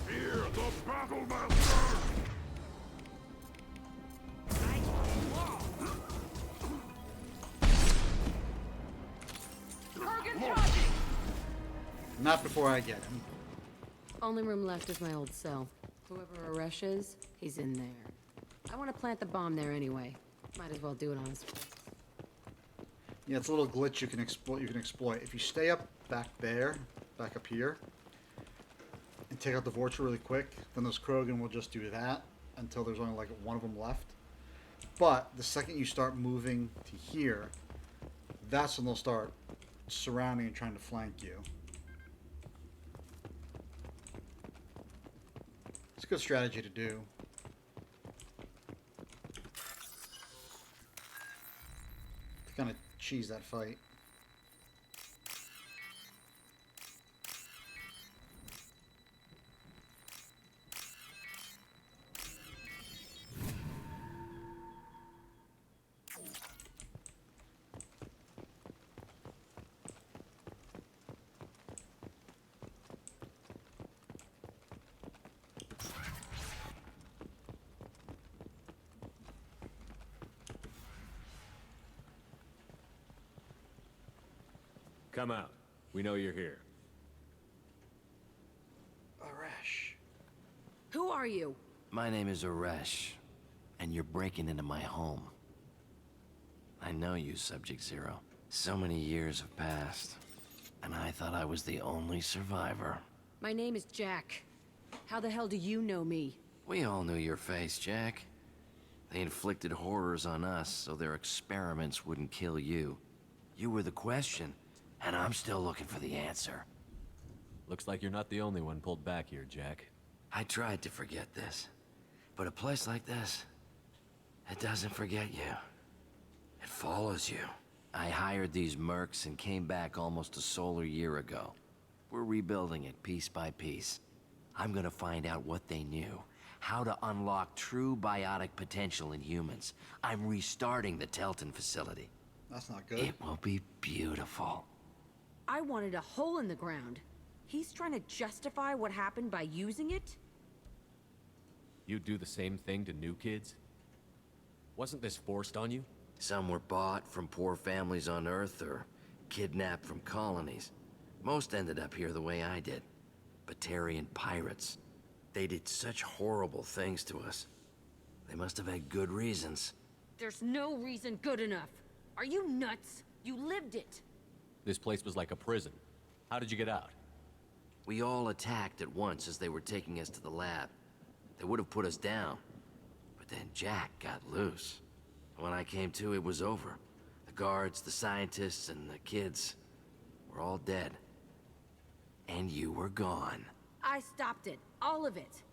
Here, the battle master. Not before I get him. Only room left is my old cell. Whoever Aresh is, he's in there. I want to plant the bomb there anyway. Might as well do it on his face. Yeah, it's a little glitch you can exploit. If you stay up back up here, and take out the Vorcha really quick, then those Krogan will just do that until there's only like one of them left. But the second you start moving to here, that's when they'll start surrounding and trying to flank you. It's a good strategy to do. To kind of cheese that fight. Come out. We know you're here. Aresh. Who are you? My name is Aresh, and you're breaking into my home. I know you, Subject Zero. So many years have passed, and I thought I was the only survivor. My name is Jack. How the hell do you know me? We all knew your face, Jack. They inflicted horrors on us so their experiments wouldn't kill you. You were the question, and I'm still looking for the answer. Looks like you're not the only one pulled back here, Jack. I tried to forget this, but a place like this, it doesn't forget you. It follows you. I hired these mercs and came back almost a solar year ago. We're rebuilding it piece by piece. I'm gonna find out what they knew, how to unlock true biotic potential in humans. I'm restarting the Telton facility. That's not good. It will be beautiful. I wanted a hole in the ground. He's trying to justify what happened by using it? You'd do the same thing to new kids? Wasn't this forced on you? Some were bought from poor families on Earth or kidnapped from colonies. Most ended up here the way I did. Batarian pirates. They did such horrible things to us. They must have had good reasons. There's no reason good enough. Are you nuts? You lived it. This place was like a prison. How did you get out? We all attacked at once as they were taking us to the lab. They would have put us down. But then Jack got loose. When I came to, it was over. The guards, the scientists, and the kids were all dead. And you were gone. I stopped it. All of it.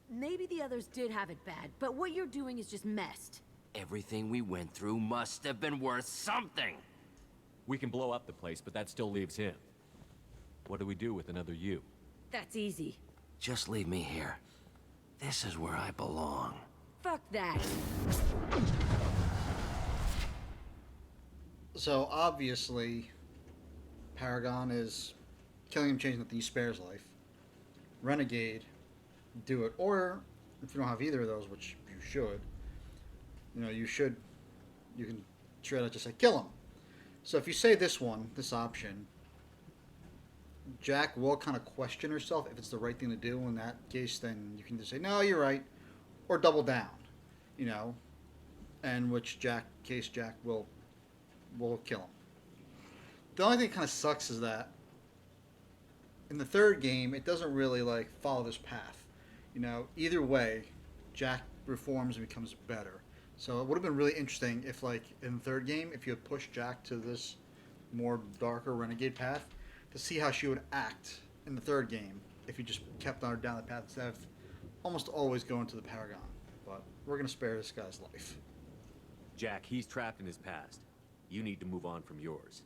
Maybe the others did have it bad, but what you're doing is just messed. Everything we went through must have been worth something. We can blow up the place, but that still leaves him. What do we do with another you? That's easy. Just leave me here. This is where I belong. Fuck that. So obviously, Paragon is killing him, changing nothing. He spares life. Renegade, do it. Or if you don't have either of those, which you should, you can straight out just say kill him. So if you say this one, this option, Jack will kind of question herself if it's the right thing to do. In that case, then you can just say, no, you're right, or double down, and which Jack will kill him. The only thing that kind of sucks is that in the third game, it doesn't really follow this path. Either way, Jack reforms and becomes better. So it would have been really interesting if, in the third game, if you had pushed Jack to this more darker renegade path, to see how she would act in the third game if you just kept on her down the path instead of almost always going to the Paragon. But we're going to spare this guy's life. Jack, he's trapped in his past. You need to move on from yours.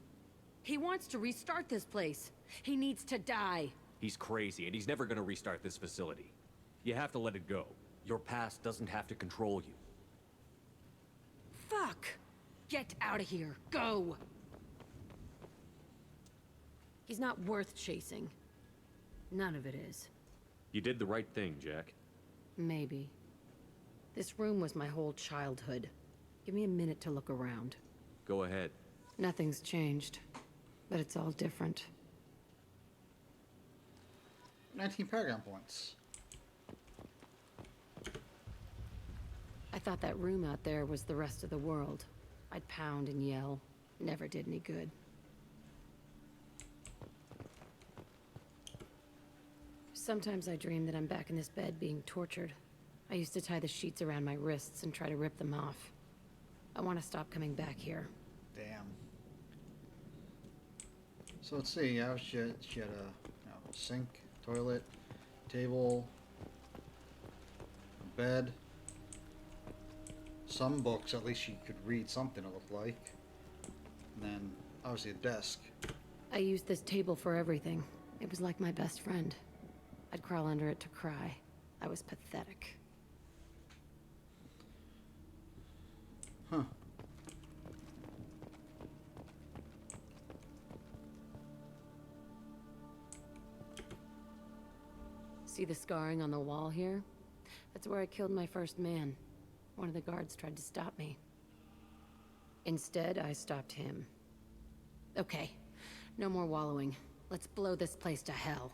He wants to restart this place. He needs to die. He's crazy, and he's never going to restart this facility. You have to let it go. Your past doesn't have to control you. Fuck! Get out of here. Go! He's not worth chasing. None of it is. You did the right thing, Jack. Maybe. This room was my whole childhood. Give me a minute to look around. Go ahead. Nothing's changed, but it's all different. 19 Paragon points. I thought that room out there was the rest of the world. I'd pound and yell. Never did any good. Sometimes I dream that I'm back in this bed being tortured. I used to tie the sheets around my wrists and try to rip them off. I want to stop coming back here. Damn. So let's see. She had a sink, toilet, table, a bed, some books. At least she could read something, it looked like. And then obviously a desk. I used this table for everything. It was like my best friend. I'd crawl under it to cry. I was pathetic. Huh. See the scarring on the wall here? That's where I killed my first man. One of the guards tried to stop me. Instead, I stopped him. Okay, no more wallowing. Let's blow this place to hell.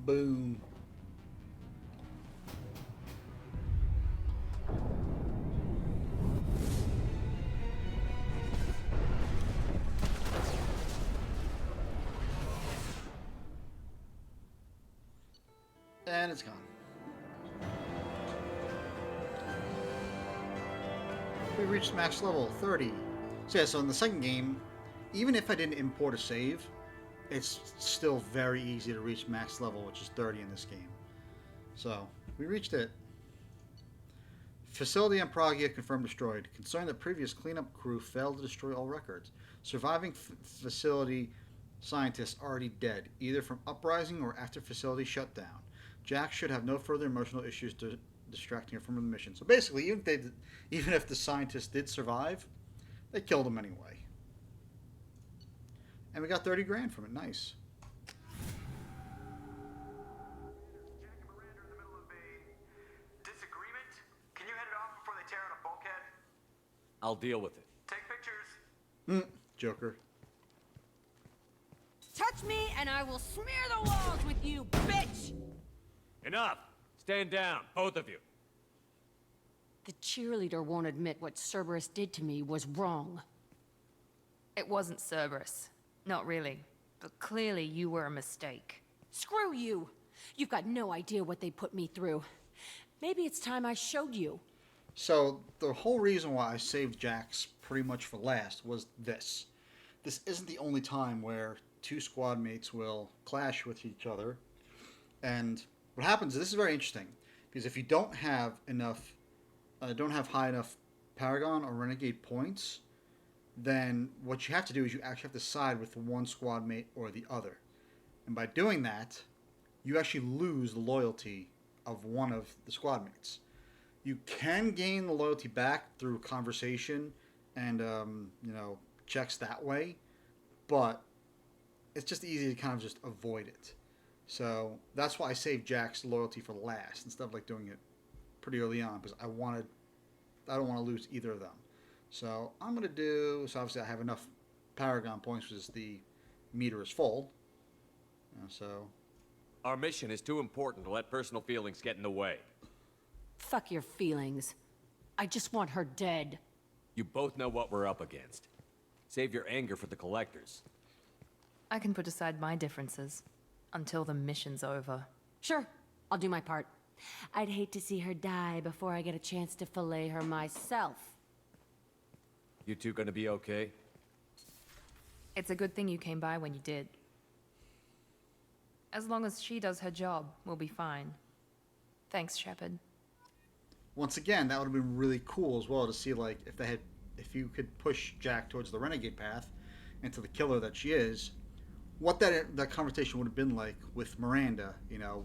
Boom. And it's gone. We reached max level 30. So yeah, so in the second game, even if I didn't import a save, it's still very easy to reach max level, which is 30 in this game. So, we reached it. Facility on Pragia confirmed destroyed. Concerned that previous cleanup crew failed to destroy all records. Surviving facility scientists already dead, either from uprising or after facility shutdown. Jack should have no further emotional issues distracting her from the mission. So basically, even if the scientists did survive, they killed him anyway. And we got 30 grand from it. Nice. Jack and Miranda are in the middle of a disagreement. Can you head it off before they tear out a bulkhead? I'll deal with it. Take pictures. Joker. Touch me and I will smear the walls with you, bitch! Enough! Stand down, both of you. The cheerleader won't admit what Cerberus did to me was wrong. It wasn't Cerberus. Not really. But clearly you were a mistake. Screw you! You've got no idea what they put me through. Maybe it's time I showed you. So, the whole reason why I saved Jax pretty much for last was this. This isn't the only time where two squad mates will clash with each other. And what happens, this is very interesting, because if you don't have enough, don't have high enough Paragon or Renegade points, then what you have to do is you actually have to side with one squad mate or the other. And by doing that, you actually lose the loyalty of one of the squad mates. You can gain the loyalty back through conversation and, checks that way, but it's just easy to kind of just avoid it. So that's why I saved Jack's loyalty for last instead of like doing it pretty early on, because I don't want to lose either of them. So I'm going to do, so obviously I have enough Paragon points because the meter is full. So Our mission is too important to let personal feelings get in the way. Fuck your feelings. I just want her dead. You both know what we're up against. Save your anger for the collectors. I can put aside my differences until the mission's over. Sure, I'll do my part. I'd hate to see her die before I get a chance to fillet her myself. You two gonna be okay? It's a good thing you came by when you did. As long as she does her job, we'll be fine. Thanks, Shepard. Once again, that would have been really cool as well to see, like, if you could push Jack towards the renegade path into the killer that she is, what that conversation would have been like with Miranda.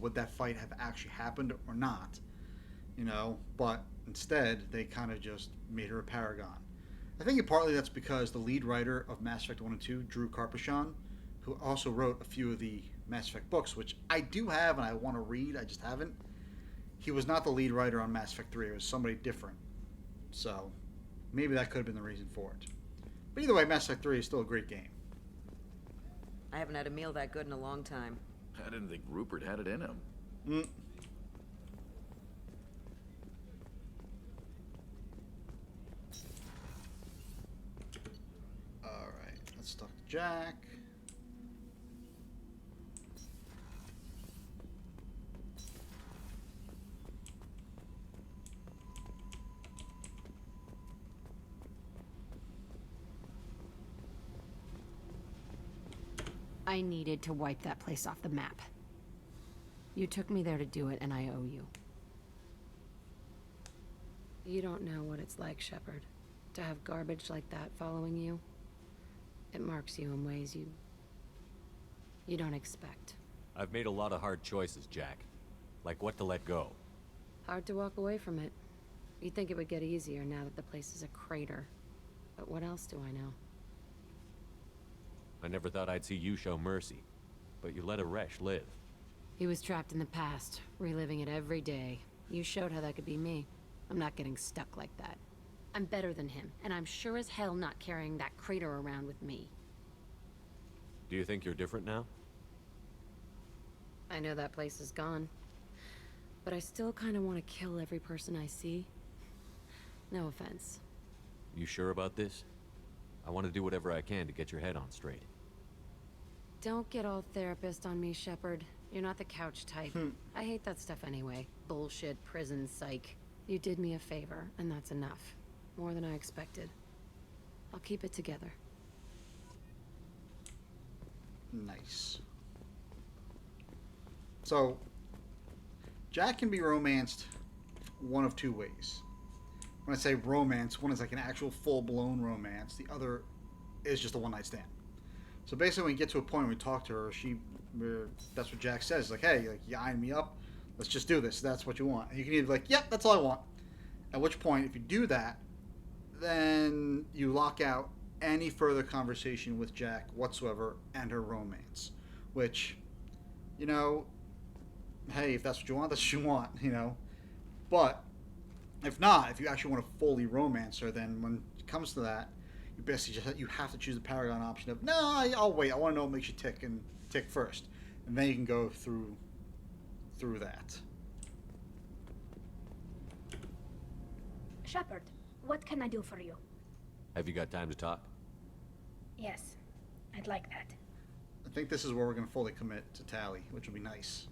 Would that fight have actually happened or not? But instead they kind of just made her a paragon. I think partly that's because the lead writer of Mass Effect 1 and 2, Drew Karpyshyn, who also wrote a few of the Mass Effect books, which I do have and I want to read, I just haven't. He was not the lead writer on Mass Effect 3, it was somebody different. So maybe that could have been the reason for it. But either way, Mass Effect 3 is still a great game. I haven't had a meal that good in a long time. I didn't think Rupert had it in him. Alright, let's talk to Jack. I needed to wipe that place off the map. You took me there to do it, and I owe you. You don't know what it's like, Shepard, to have garbage like that following you. It marks you in ways you don't expect. I've made a lot of hard choices, Jack. Like what to let go. Hard to walk away from it. You'd think it would get easier now that the place is a crater. But what else do I know? I never thought I'd see you show mercy, but you let a Resh live. He was trapped in the past, reliving it every day. You showed how that could be me. I'm not getting stuck like that. I'm better than him, and I'm sure as hell not carrying that crater around with me. Do you think you're different now? I know that place is gone. But I still kind of want to kill every person I see. No offense. You sure about this? I want to do whatever I can to get your head on straight. Don't get all therapist on me, Shepard. You're not the couch type. I hate that stuff anyway. Bullshit, prison, psych. You did me a favor, and that's enough. More than I expected. I'll keep it together. Nice. So, Jack can be romanced one of two ways. When I say romance, one is like an actual full-blown romance. The other is just a one-night stand. So basically, when you get to a point where we talk to her, that's what Jack says. Like, hey, like, you eyeing me up? Let's just do this. That's what you want. And you can either be like, yep, that's all I want. At which point, if you do that, then you lock out any further conversation with Jack whatsoever and her romance. Which, you know, hey, if that's what you want, that's what you want, you know. But if not, if you actually want to fully romance her, then when it comes to that, you basically you have to choose the Paragon option of, no, I'll wait. I want to know what makes you tick first. And then you can go through that. Shepard, what can I do for you? Have you got time to talk? Yes, I'd like that. I think this is where we're going to fully commit to Tally, which would be nice.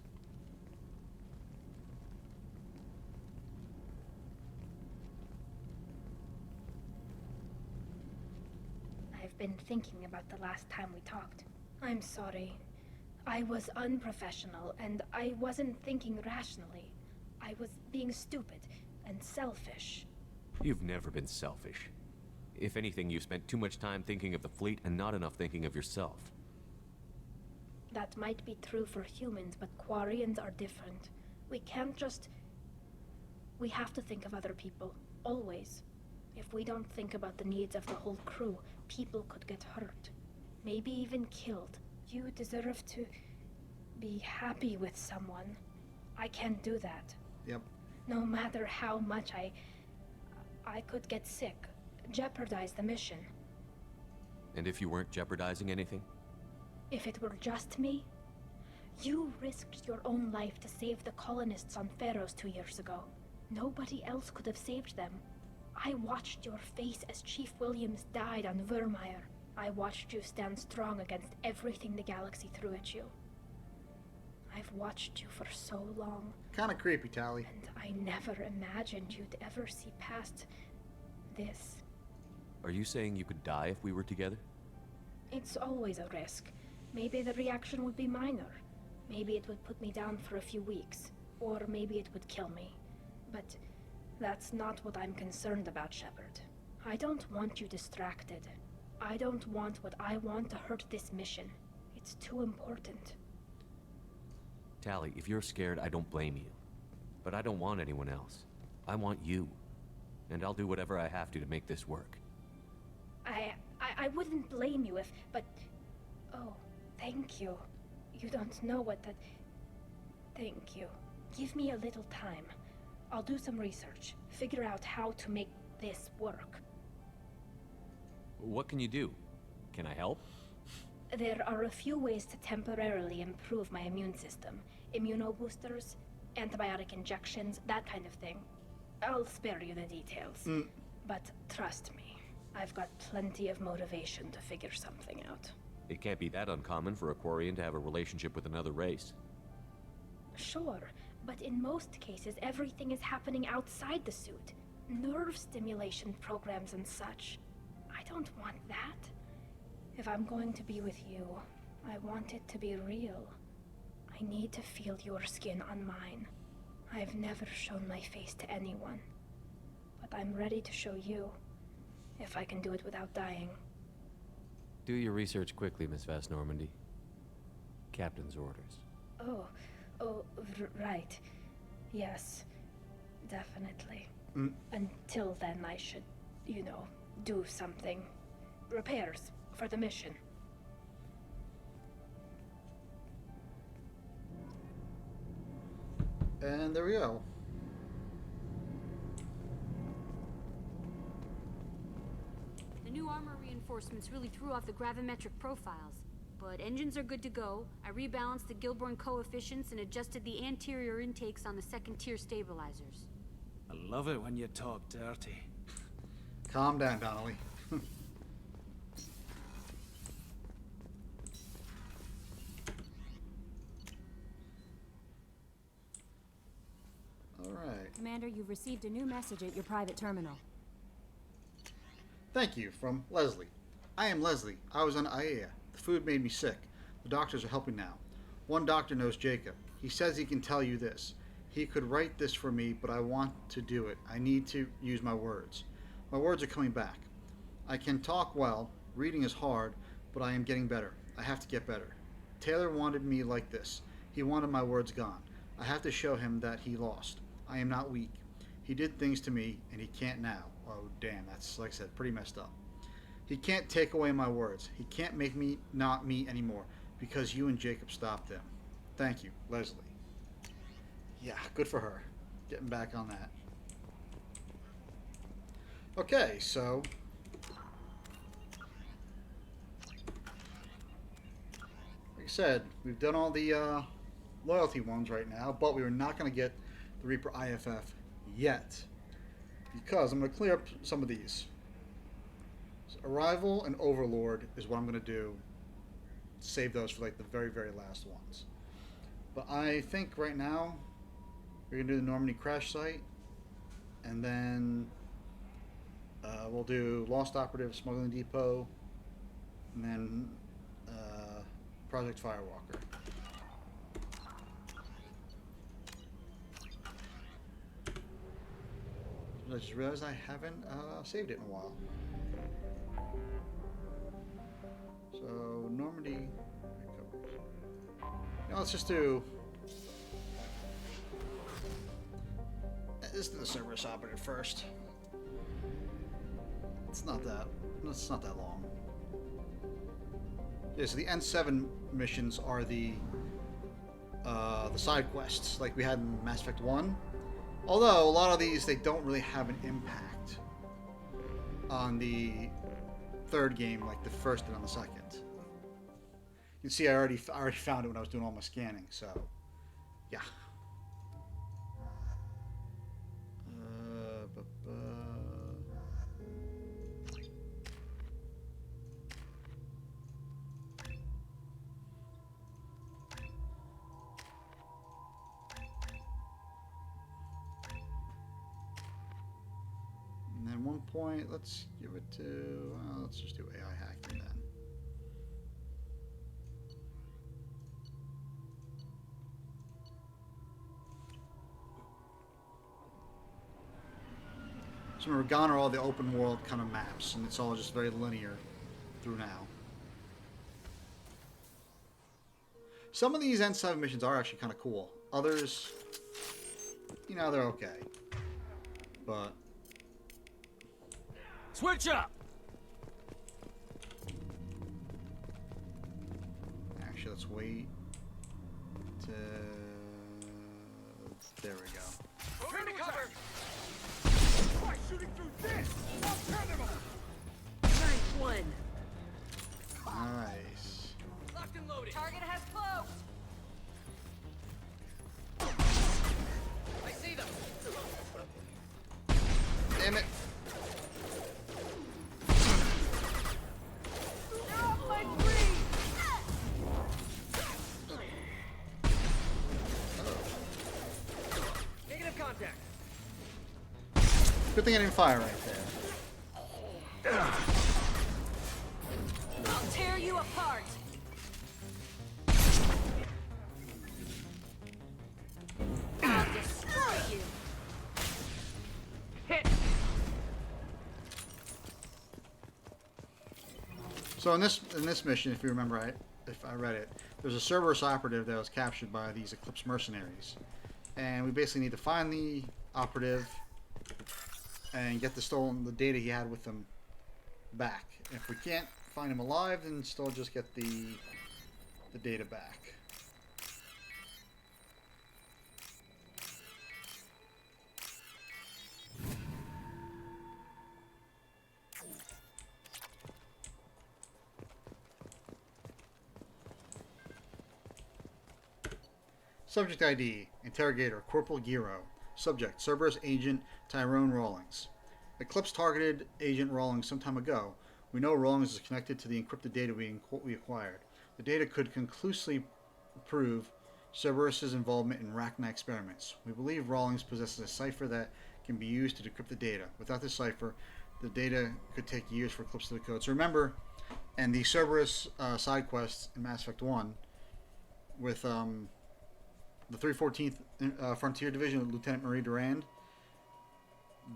I've been thinking about the last time we talked. I'm sorry. I was unprofessional, and I wasn't thinking rationally. I was being stupid and selfish. You've never been selfish. If anything, you've spent too much time thinking of the fleet and not enough thinking of yourself. That might be true for humans, but Quarians are different. We can't just... We have to think of other people, always. If we don't think about the needs of the whole crew, people could get hurt. Maybe even killed. You deserve to be happy with someone. I can't do that. Yep. No matter how much I could get sick, jeopardize the mission. And if you weren't jeopardizing anything? If it were just me? You risked your own life to save the colonists on Pharos 2 years ago. Nobody else could have saved them. I watched your face as Chief Williams died on Vermeer. I watched you stand strong against everything the galaxy threw at you. I've watched you for so long. Kind of creepy, Tally. And I never imagined you'd ever see past this. Are you saying you could die if we were together? It's always a risk. Maybe the reaction would be minor. Maybe it would put me down for a few weeks. Or maybe it would kill me. But that's not what I'm concerned about, Shepard. I don't want you distracted. I don't want what I want to hurt this mission. It's too important. Tally, if you're scared, I don't blame you. But I don't want anyone else. I want you. And I'll do whatever I have to make this work. I wouldn't blame you if, but... Oh, thank you. You don't know what that... Thank you. Give me a little time. I'll do some research. Figure out how to make this work. What can you do? Can I help? There are a few ways to temporarily improve my immune system. Immunoboosters, antibiotic injections, that kind of thing. I'll spare you the details. But trust me, I've got plenty of motivation to figure something out. It can't be that uncommon for a Quarian to have a relationship with another race. Sure, but in most cases everything is happening outside the suit. Nerve stimulation programs and such. I don't want that. If I'm going to be with you, I want it to be real. I need to feel your skin on mine. I've never shown my face to anyone. But I'm ready to show you, if I can do it without dying. Do your research quickly, Miss Vast Normandy. Captain's orders. Right. Yes, definitely. Until then, I should, do something. Repairs for the mission. And there we go. The new armor reinforcements really threw off the gravimetric profiles. But engines are good to go. I rebalanced the Gilborn coefficients and adjusted the anterior intakes on the second-tier stabilizers. I love it when you talk dirty. Calm down, Donnelly. Alright. Commander, you've received a new message at your private terminal. Thank you, from Leslie. I am Leslie. I was on Aea. The food made me sick. The doctors are helping now. One doctor knows Jacob. He says he can tell you this. He could write this for me, but I want to do it. I need to use my words. My words are coming back. I can talk well. Reading is hard, but I am getting better. I have to get better. Taylor wanted me like this. He wanted my words gone. I have to show him that he lost. I am not weak. He did things to me, and he can't now. Oh, damn, that's, like I said, pretty messed up. He can't take away my words. He can't make me not me anymore, because you and Jacob stopped him. Thank you, Leslie. Yeah, good for her. Getting back on that. Okay, so... like I said, we've done all the loyalty ones right now, but we are not going to get the Reaper IFF yet, because I'm going to clear up some of these. So Arrival and Overlord is what I'm going to do. Save those for like the very, very last ones. But I think right now we're going to do the Normandy crash site, and then we'll do Lost Operative, Smuggling Depot, and then Project Firewalker. I just realized I haven't saved it in a while. So, Normandy. Now let's just do. Let's do the Cerberus Operative first. It's not that long. Yeah, so the N7 missions are the side quests, like we had in Mass Effect 1. Although a lot of these, they don't really have an impact on the third game, like the first and on the second. You can see I already found it when I was doing all my scanning. So, yeah. And then 1 point, let's give it to, let's just do AI hacking then. So remember, gone are all the open world kind of maps, and it's all just very linear through now. Some of these N7 missions are actually kind of cool. Others, you know, they're okay. But... switch up! actually, let's wait to... there we go. Turn to cover! Why shooting through this? I'll turn them off! Nice one. Nice. Locked and loaded. Target has closed. I see them. Damn it. They're off my screen. Negative contact. Good thing I didn't fire right there. I'll tear you apart. I'll destroy you. Hit. So in this mission, if you remember, if I read it, there's a Cerberus operative that was captured by these Eclipse mercenaries, and we basically need to find the operative and get the data he had with him back. If we can't find him alive, then still just get the data back. Subject ID, Interrogator, Corporal Giro. Subject, Cerberus Agent Tyrone Rawlings. Eclipse targeted Agent Rawlings some time ago. We know Rawlings is connected to the encrypted data we acquired. The data could conclusively prove Cerberus' involvement in Rachni experiments. We believe Rawlings possesses a cipher that can be used to decrypt the data. Without this cipher, the data could take years for Eclipse to decode. So remember, and the Cerberus side quests in Mass Effect 1 with the 314th Frontier Division with Lieutenant Marie Durand,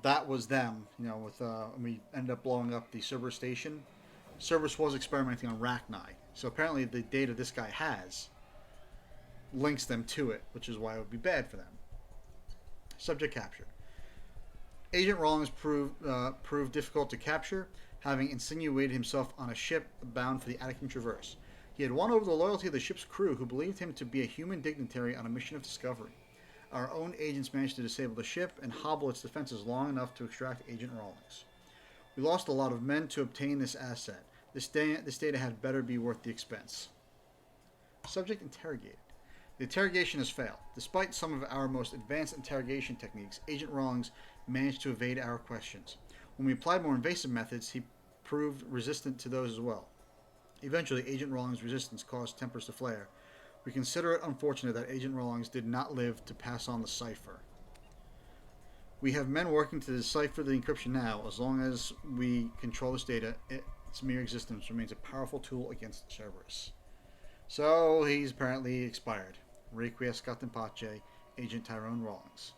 that was them, you know, with we ended up blowing up the Cerberus station. Cerberus was experimenting on Rachni. So apparently the data this guy has links them to it, which is why it would be bad for them. Subject captured. Agent Rawlings proved difficult to capture, having insinuated himself on a ship bound for the Attican Traverse. He had won over the loyalty of the ship's crew, who believed him to be a human dignitary on a mission of discovery. Our own agents managed to disable the ship and hobble its defenses long enough to extract Agent Rawlings. We lost a lot of men to obtain this asset. This data had better be worth the expense. Subject interrogated. The interrogation has failed. Despite some of our most advanced interrogation techniques, Agent Rawlings managed to evade our questions. When we applied more invasive methods, he proved resistant to those as well. Eventually, Agent Rawlings' resistance caused tempers to flare. We consider it unfortunate that Agent Rawlings did not live to pass on the cipher. We have men working to decipher the encryption now. As long as we control this data, its mere existence remains a powerful tool against Cerberus. So, he's apparently expired. Requiescat in pace, Agent Tyrone Rawlings.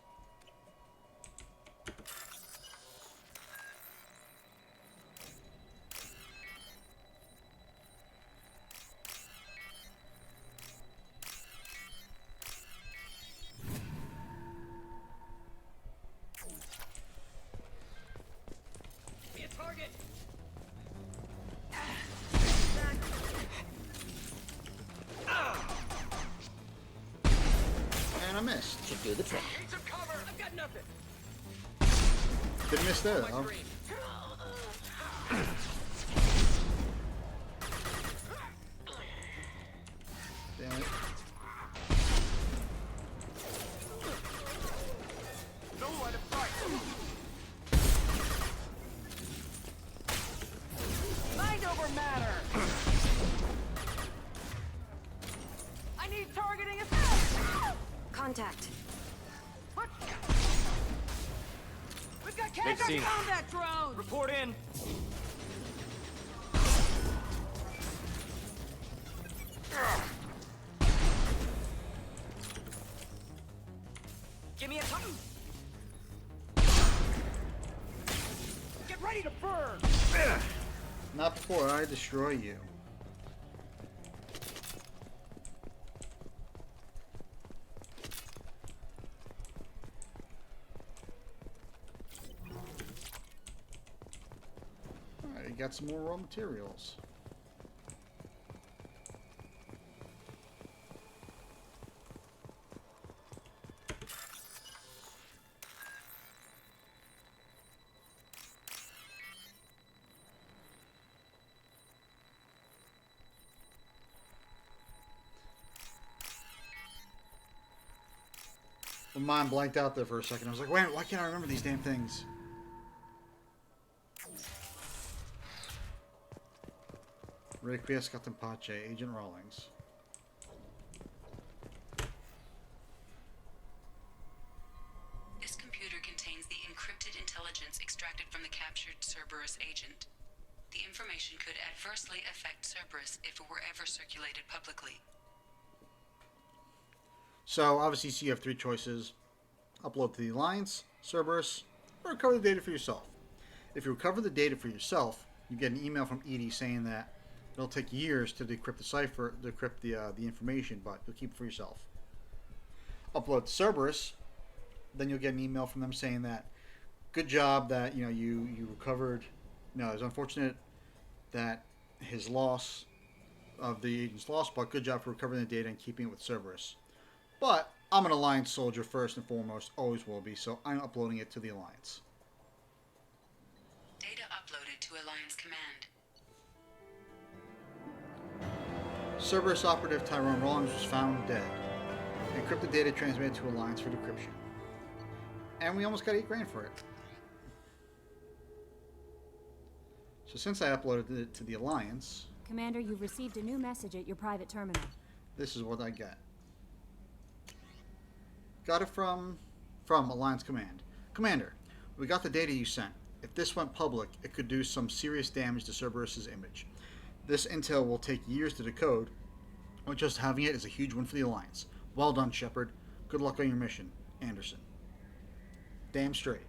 And I missed. Should do the trick. I've got nothing. Didn't miss there, though. Damn it. No line of sight. Mind over matter. I need targeting assist. Contact. What? We've got They've seen it. combat drones. Report in. Give me a time. Get ready to burn. Not before I destroy you. Alright, you got some more raw materials. My mind blanked out there for a second. I was like, wait, why can't I remember these damn things? Requiescat in pace, Agent Rawlings. This computer contains the encrypted intelligence extracted from the captured Cerberus agent. The information could adversely affect Cerberus if it were ever circulated publicly. So, obviously, you have three choices. Upload to the Alliance, Cerberus, or recover the data for yourself. If you recover the data for yourself, you get an email from Edie saying that it'll take years to decrypt the cipher, decrypt the information, but you'll keep it for yourself. Upload to Cerberus, then you'll get an email from them saying that good job that you recovered. It's unfortunate that his loss of the agent's loss, but good job for recovering the data and keeping it with Cerberus. But I'm an Alliance soldier first and foremost, always will be, so I'm uploading it to the Alliance. Data uploaded to Alliance Command. Cerberus operative Tyrone Rawlings was found dead. Encrypted data transmitted to Alliance for decryption. And we almost got $8,000 for it. So since I uploaded it to the Alliance... Commander, you've received a new message at your private terminal. This is what I get. Got it from Alliance Command. Commander, we got the data you sent. If this went public, it could do some serious damage to Cerberus's image. This intel will take years to decode, but just having it is a huge win for the Alliance. Well done, Shepard. Good luck on your mission. Anderson. Damn straight.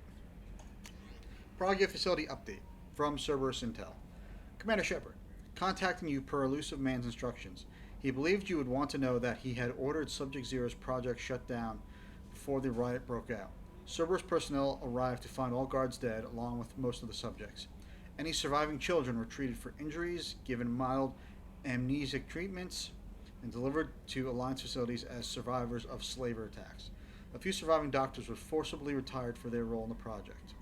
Prague facility update from Cerberus Intel. Commander Shepard, contacting you per elusive man's instructions. He believed you would want to know that he had ordered Subject Zero's project shut down before the riot broke out. Cerberus personnel arrived to find all guards dead, along with most of the subjects. Any surviving children were treated for injuries, given mild amnesic treatments, and delivered to Alliance facilities as survivors of slaver attacks. A few surviving doctors were forcibly retired for their role in the project.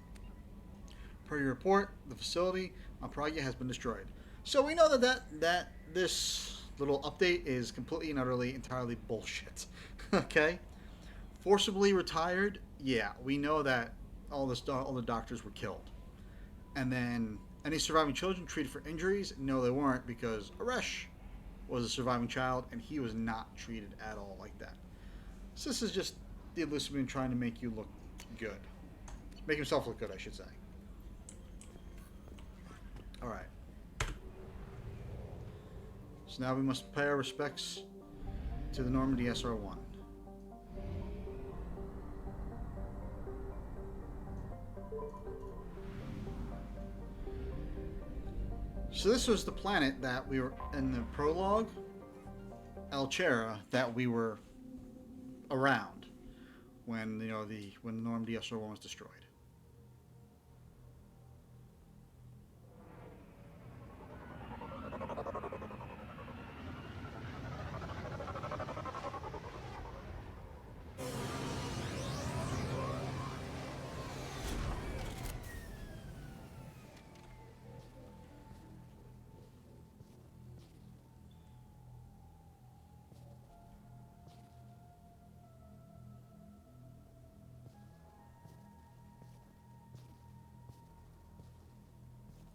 Per your report, the facility on Prague has been destroyed. So we know that this little update is completely and utterly, entirely bullshit. Okay? Forcibly retired? Yeah, we know that all the doctors were killed. And then any surviving children treated for injuries? No, they weren't, because Aresh was a surviving child and he was not treated at all like that. So this is just the elusive man trying to make you look good. Make himself look good, I should say. Alright. So now we must pay our respects to the Normandy SR-1. So this was the planet that we were in the prologue, Alchera, that we were around when when Normandy SR-1 was destroyed.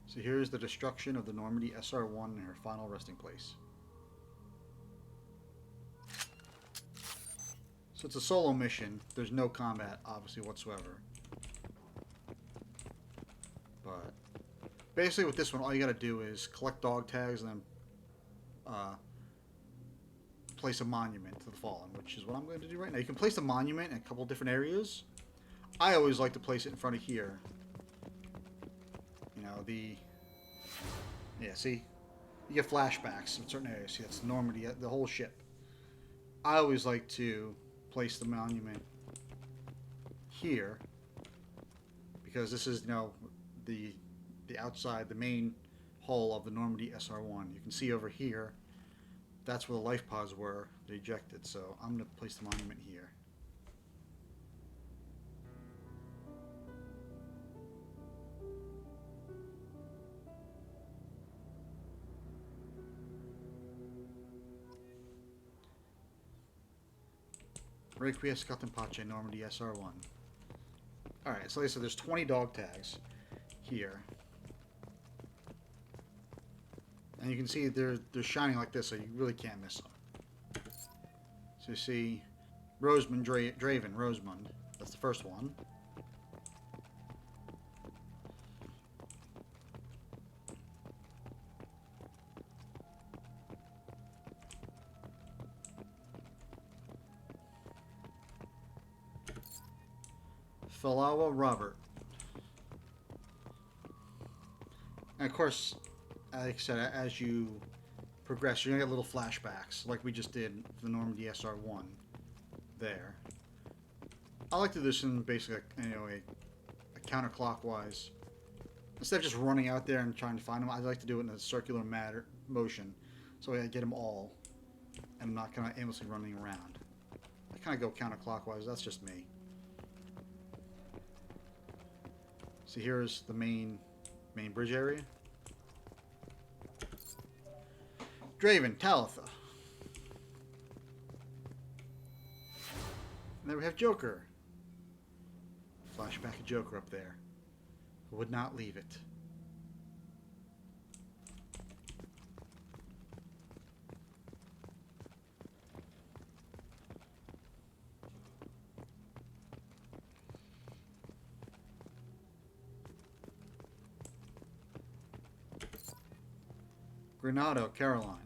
So here's the destruction of the Normandy SR-1 in her final resting place. So it's a solo mission. There's no combat, obviously, whatsoever. But basically with this one, all you gotta do is collect dog tags and then place a monument to the fallen, which is what I'm going to do right now. You can place a monument in a couple different areas. I always like to place it in front of here. You know, yeah, see? You get flashbacks in certain areas. See, that's Normandy, the whole ship. I always like to place the monument here because this is, the outside, the main hull of the Normandy SR-1. You can see over here, that's where the life pods were, they ejected. So I'm going to place the monument here. Requiescat and Pace, Normandy SR-1. Alright, so like I said, there's 20 dog tags here. And you can see they're shining like this, so you really can't miss them. So you see Rosamund, Draven, Rosamund. That's the first one. Falawa Robert. And of course, like I said, as you progress, you're going to get little flashbacks, like we just did for the Normandy SR-1 there. I like to do this in basically, a counterclockwise. Instead of just running out there and trying to find them, I like to do it in a circular motion, so I get them all, and I'm not kind of aimlessly running around. I kind of go counterclockwise, that's just me. So here's the main bridge area. Draven, Talitha. And there we have Joker. Flashback of Joker up there. Would not leave it. Granado, Caroline.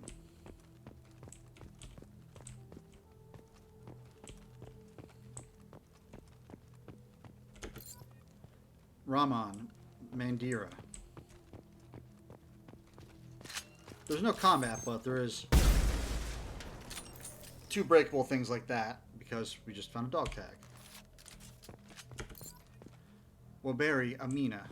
Raman, Mandira. There's no combat, but there is 2 breakable things like that because we just found a dog tag. Waberi, Amina.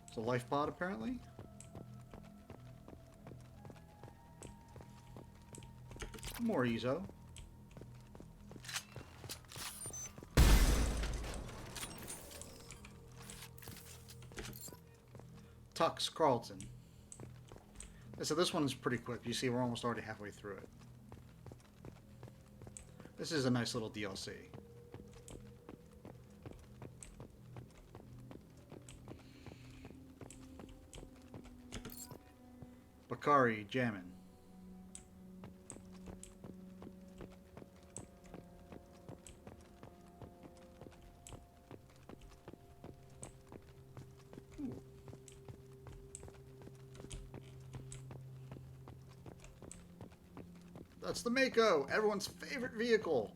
It's a life pod, apparently. More Ezo. Tux, Carlton. So this one's pretty quick. You see, we're almost already halfway through it. This is a nice little DLC. Bakari, Jamin. That's the Mako, everyone's favorite vehicle.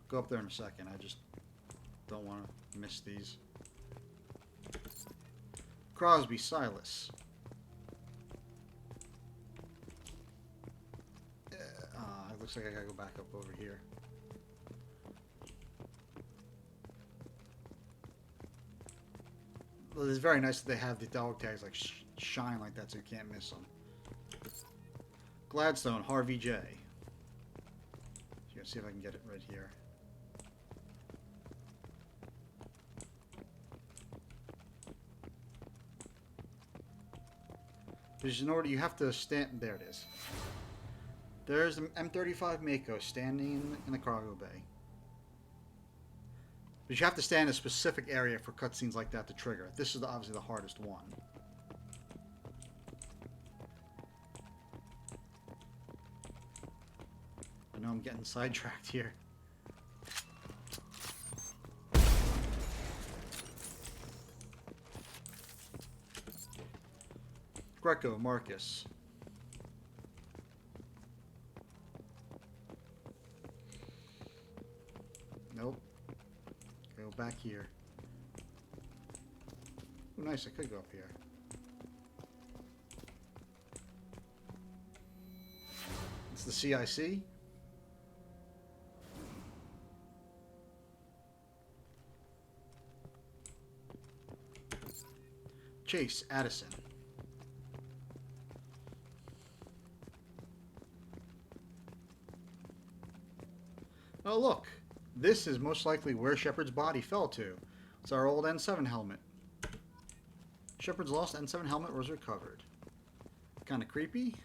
Go up there in a second. I just don't want to miss these. Crosby, Silas. It looks like I gotta go back up over here. Well, it's very nice that they have the dog tags like shine like that so you can't miss them. Gladstone, Harvey J. Let's see if I can get it right here. Because in order, you have to stand. There it is. There's the M35 Mako standing in the cargo bay. But you have to stand in a specific area for cutscenes like that to trigger. This is obviously the hardest one. I know I'm getting sidetracked here. Greco, Marcus. Nope. Go back here. Oh, nice. I could go up here. It's the CIC. Chase, Addison. Oh, look. This is most likely where Shepard's body fell to. It's our old N7 helmet. Shepard's lost N7 helmet was recovered. Kind of creepy.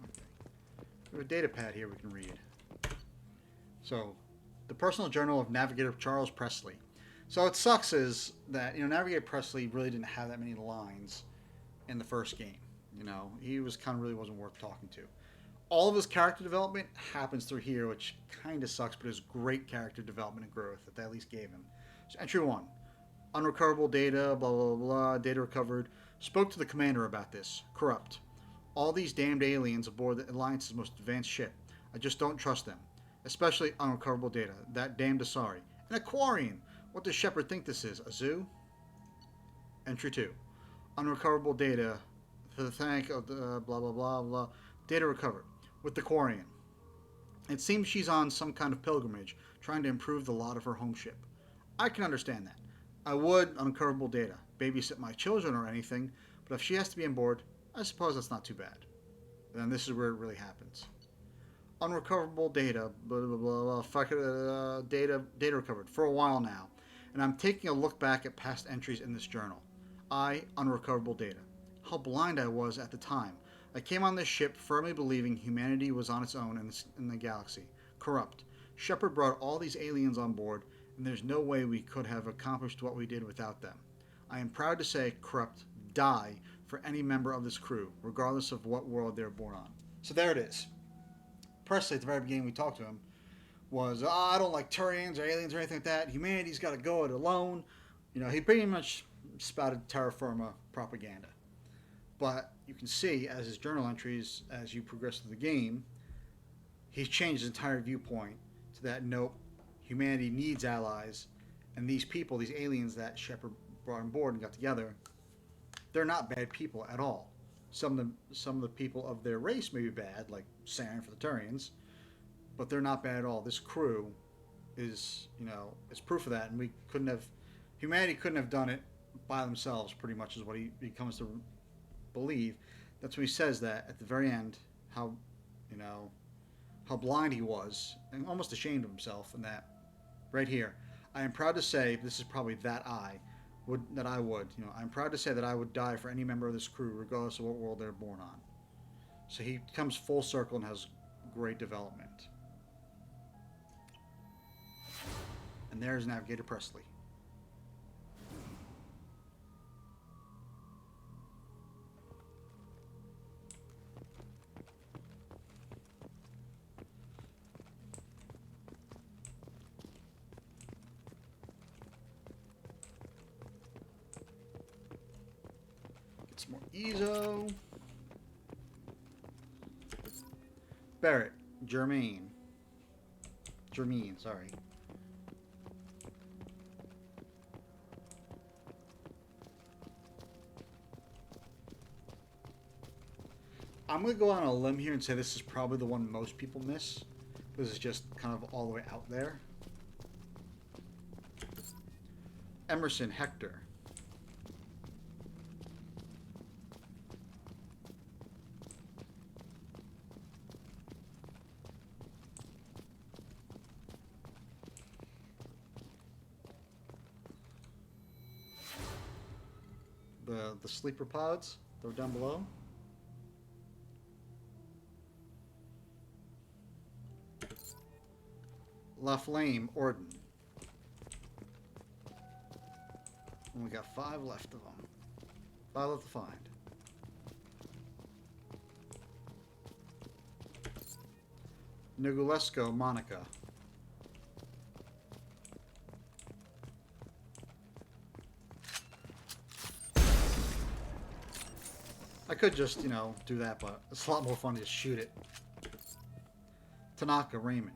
Okay. We have a data pad here we can read. So, the personal journal of Navigator Charles Presley. So it sucks is that, Navigator Presley really didn't have that many lines in the first game. He was kind of really wasn't worth talking to. All of his character development happens through here, which kind of sucks, but is great character development and growth that they at least gave him. So entry 1. Unrecoverable data, blah, blah, blah, data recovered. Spoke to the commander about this. Corrupt. All these damned aliens aboard the Alliance's most advanced ship. I just don't trust them. Especially unrecoverable data. That damned Asari. An Aquarian! What does Shepard think this is? A zoo? Entry 2. Unrecoverable data. For the thank of the blah blah blah blah. Data recovered. With the Quarian. It seems she's on some kind of pilgrimage, trying to improve the lot of her home ship. I can understand that. I would, unrecoverable data, babysit my children or anything, but if she has to be on board, I suppose that's not too bad. And then this is where it really happens. unrecoverable data, blah, blah, blah, blah, data recovered for a while now, and I'm taking a look back at past entries in this journal. Unrecoverable data. How blind I was at the time. I came on this ship firmly believing humanity was on its own in the galaxy, corrupt. Shepard brought all these aliens on board, and there's no way we could have accomplished what we did without them. I am proud to say, corrupt, die for any member of this crew, regardless of what world they're born on. So there it is. Presley, at the very beginning we talked to him, was, I don't like Turians or aliens or anything like that. Humanity's got to go it alone. You know, he pretty much spouted terra firma propaganda. But you can see, as his journal entries, as you progress through the game, he's changed his entire viewpoint to that, nope, humanity needs allies, and these people, these aliens that Shepard brought on board and got together, they're not bad people at all. Some of the people of their race may be bad, like Saren for the Turians, but they're not bad at all. This crew is proof of that, and humanity couldn't have done it by themselves, pretty much is what he comes to believe. That's when he says that at the very end, how blind he was, and almost ashamed of himself, and that right here. I am proud to say, this is probably I'm proud to say that I would die for any member of this crew, regardless of what world they're born on. So he comes full circle and has great development. And there's Navigator Presley. Get some more Ezo. Barrett. Jermaine, sorry. I'm going to go on a limb here and say this is probably the one most people miss. This is just kind of all the way out there. Emerson Hector. The sleeper pods, they're down below. Laflame Orden. And we got 5 left of them. 5 left to find. Nugulesco Monica. I could just, do that, but it's a lot more fun to just shoot it. Tanaka Raymond.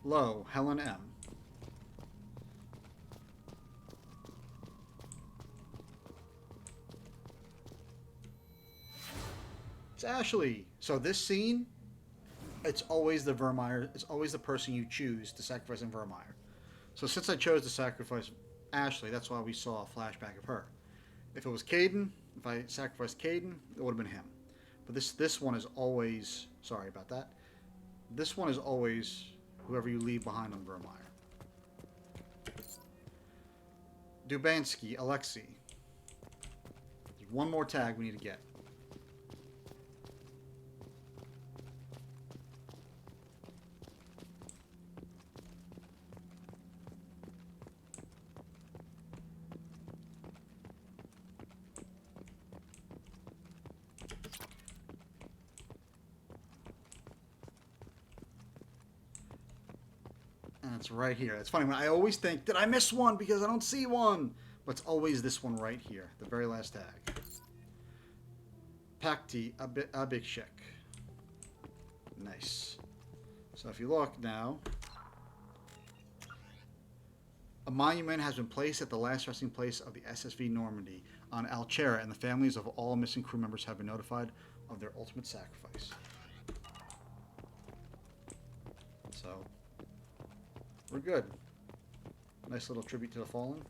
Low, Helen M. It's Ashley. So this scene, it's always the Vermeer. It's always the person you choose to sacrifice in Vermeer. So since I chose to sacrifice Ashley, that's why we saw a flashback of her. If it was Caden, if I sacrificed Caden, it would have been him. But this one is always, sorry about that. This one is always whoever you leave behind on Vermeer. Dubansky, Alexei. There's one more tag we need to get. And it's right here. It's funny, when I always think, did I miss one because I don't see one? But it's always this one right here, the very last tag. Pakti Abikshek. Nice. So if you look now, a monument has been placed at the last resting place of the SSV Normandy on Alchera, and the families of all missing crew members have been notified of their ultimate sacrifice. So, We're good. Nice little tribute to the fallen.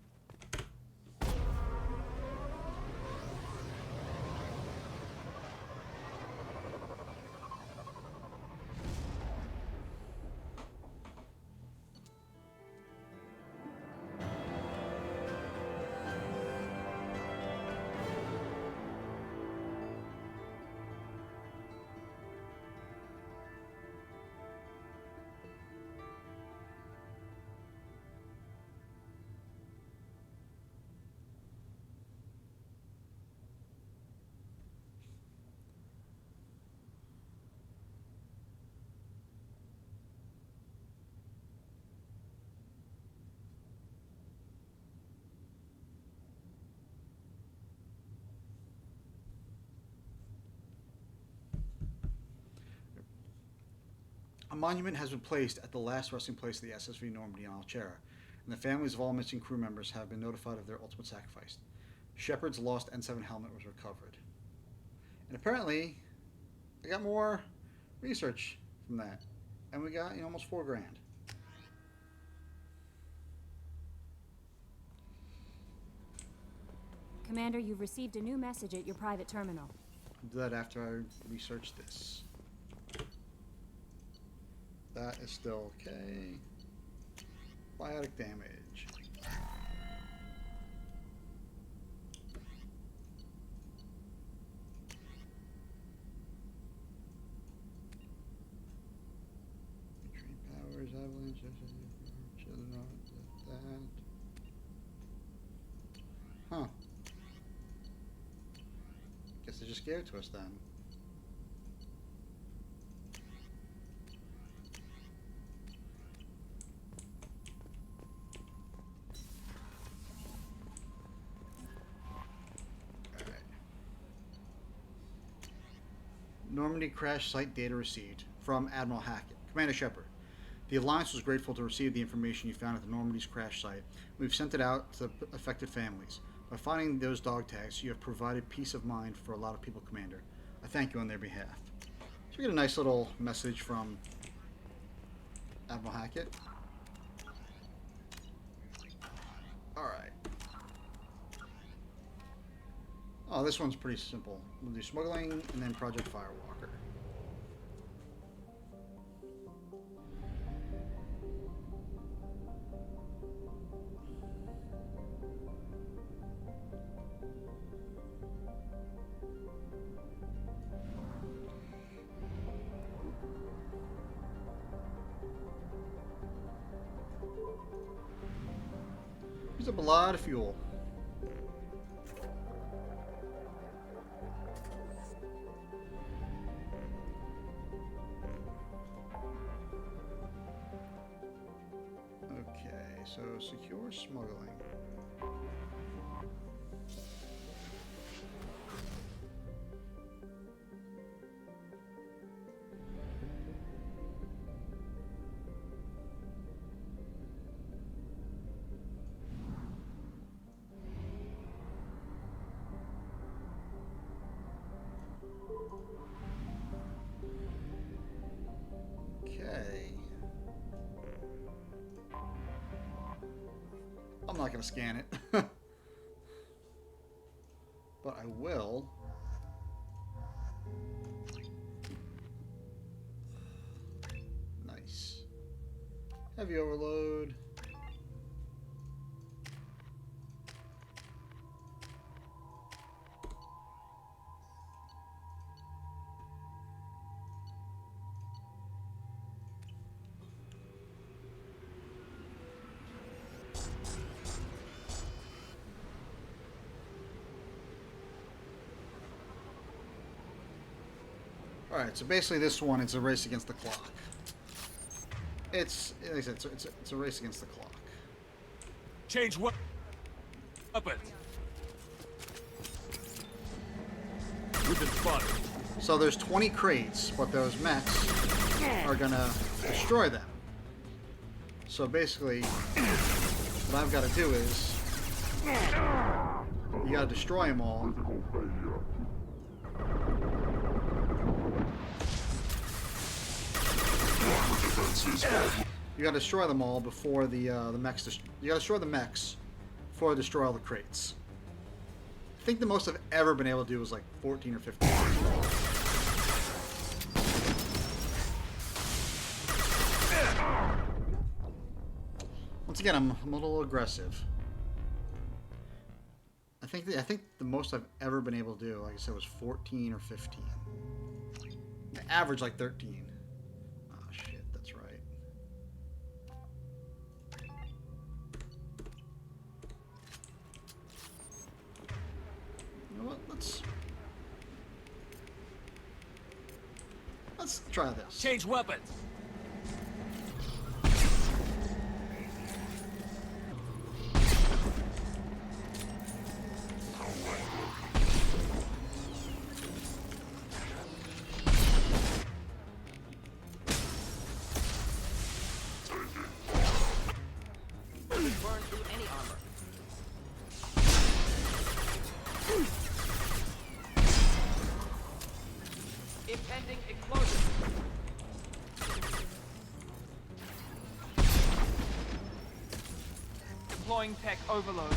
A monument has been placed at the last resting place of the SSV Normandy on Alchera, and the families of all missing crew members have been notified of their ultimate sacrifice. Shepard's lost N7 helmet was recovered. And apparently, I got more research from that. And we got, almost $4 grand. Commander, you've received a new message at your private terminal. I'll do that after I research this. That is still okay. Biotic damage. Train powers, avalanche, that. Huh. Guess they just gave it to us then. Normandy crash site data received from Admiral Hackett. Commander Shepard, the Alliance was grateful to receive the information you found at the Normandy's crash site. We've sent it out to affected families. By finding those dog tags, you have provided peace of mind for a lot of people, Commander. I thank you on their behalf. So we get a nice little message from Admiral Hackett. Alright. Oh, this one's pretty simple. We'll do smuggling and then Project Firewalker. Use up a lot of fuel. So secure smuggling. Okay. I'm not going to scan it. But I will. Nice. Heavy overload. Alright, so basically this one, it's a race against the clock. It's, like I said, it's a race against the clock. Change weapon. We've been spotted. So there's 20 crates, but those mechs are gonna destroy them. So basically, what I've got to do is, you gotta destroy them all. You gotta destroy them all before the mechs. You gotta destroy the mechs before I destroy all the crates. I think the most I've ever been able to do was like 14 or 15. Once again, I'm a little aggressive. I think the most I've ever been able to do, like I said, was 14 or 15. The average like 13. Oh shit, that's right. You know what? Let's try this. Change weapons. Burn through any armor. Impending explosion. Deploying tech overload.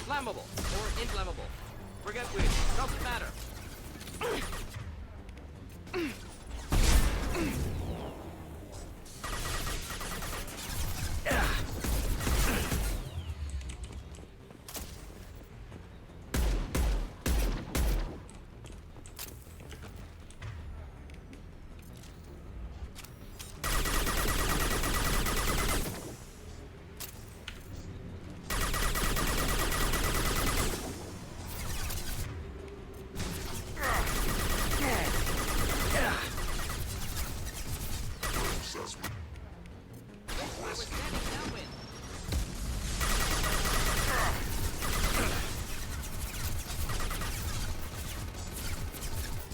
Flammable or inflammable. Forget which. Doesn't matter.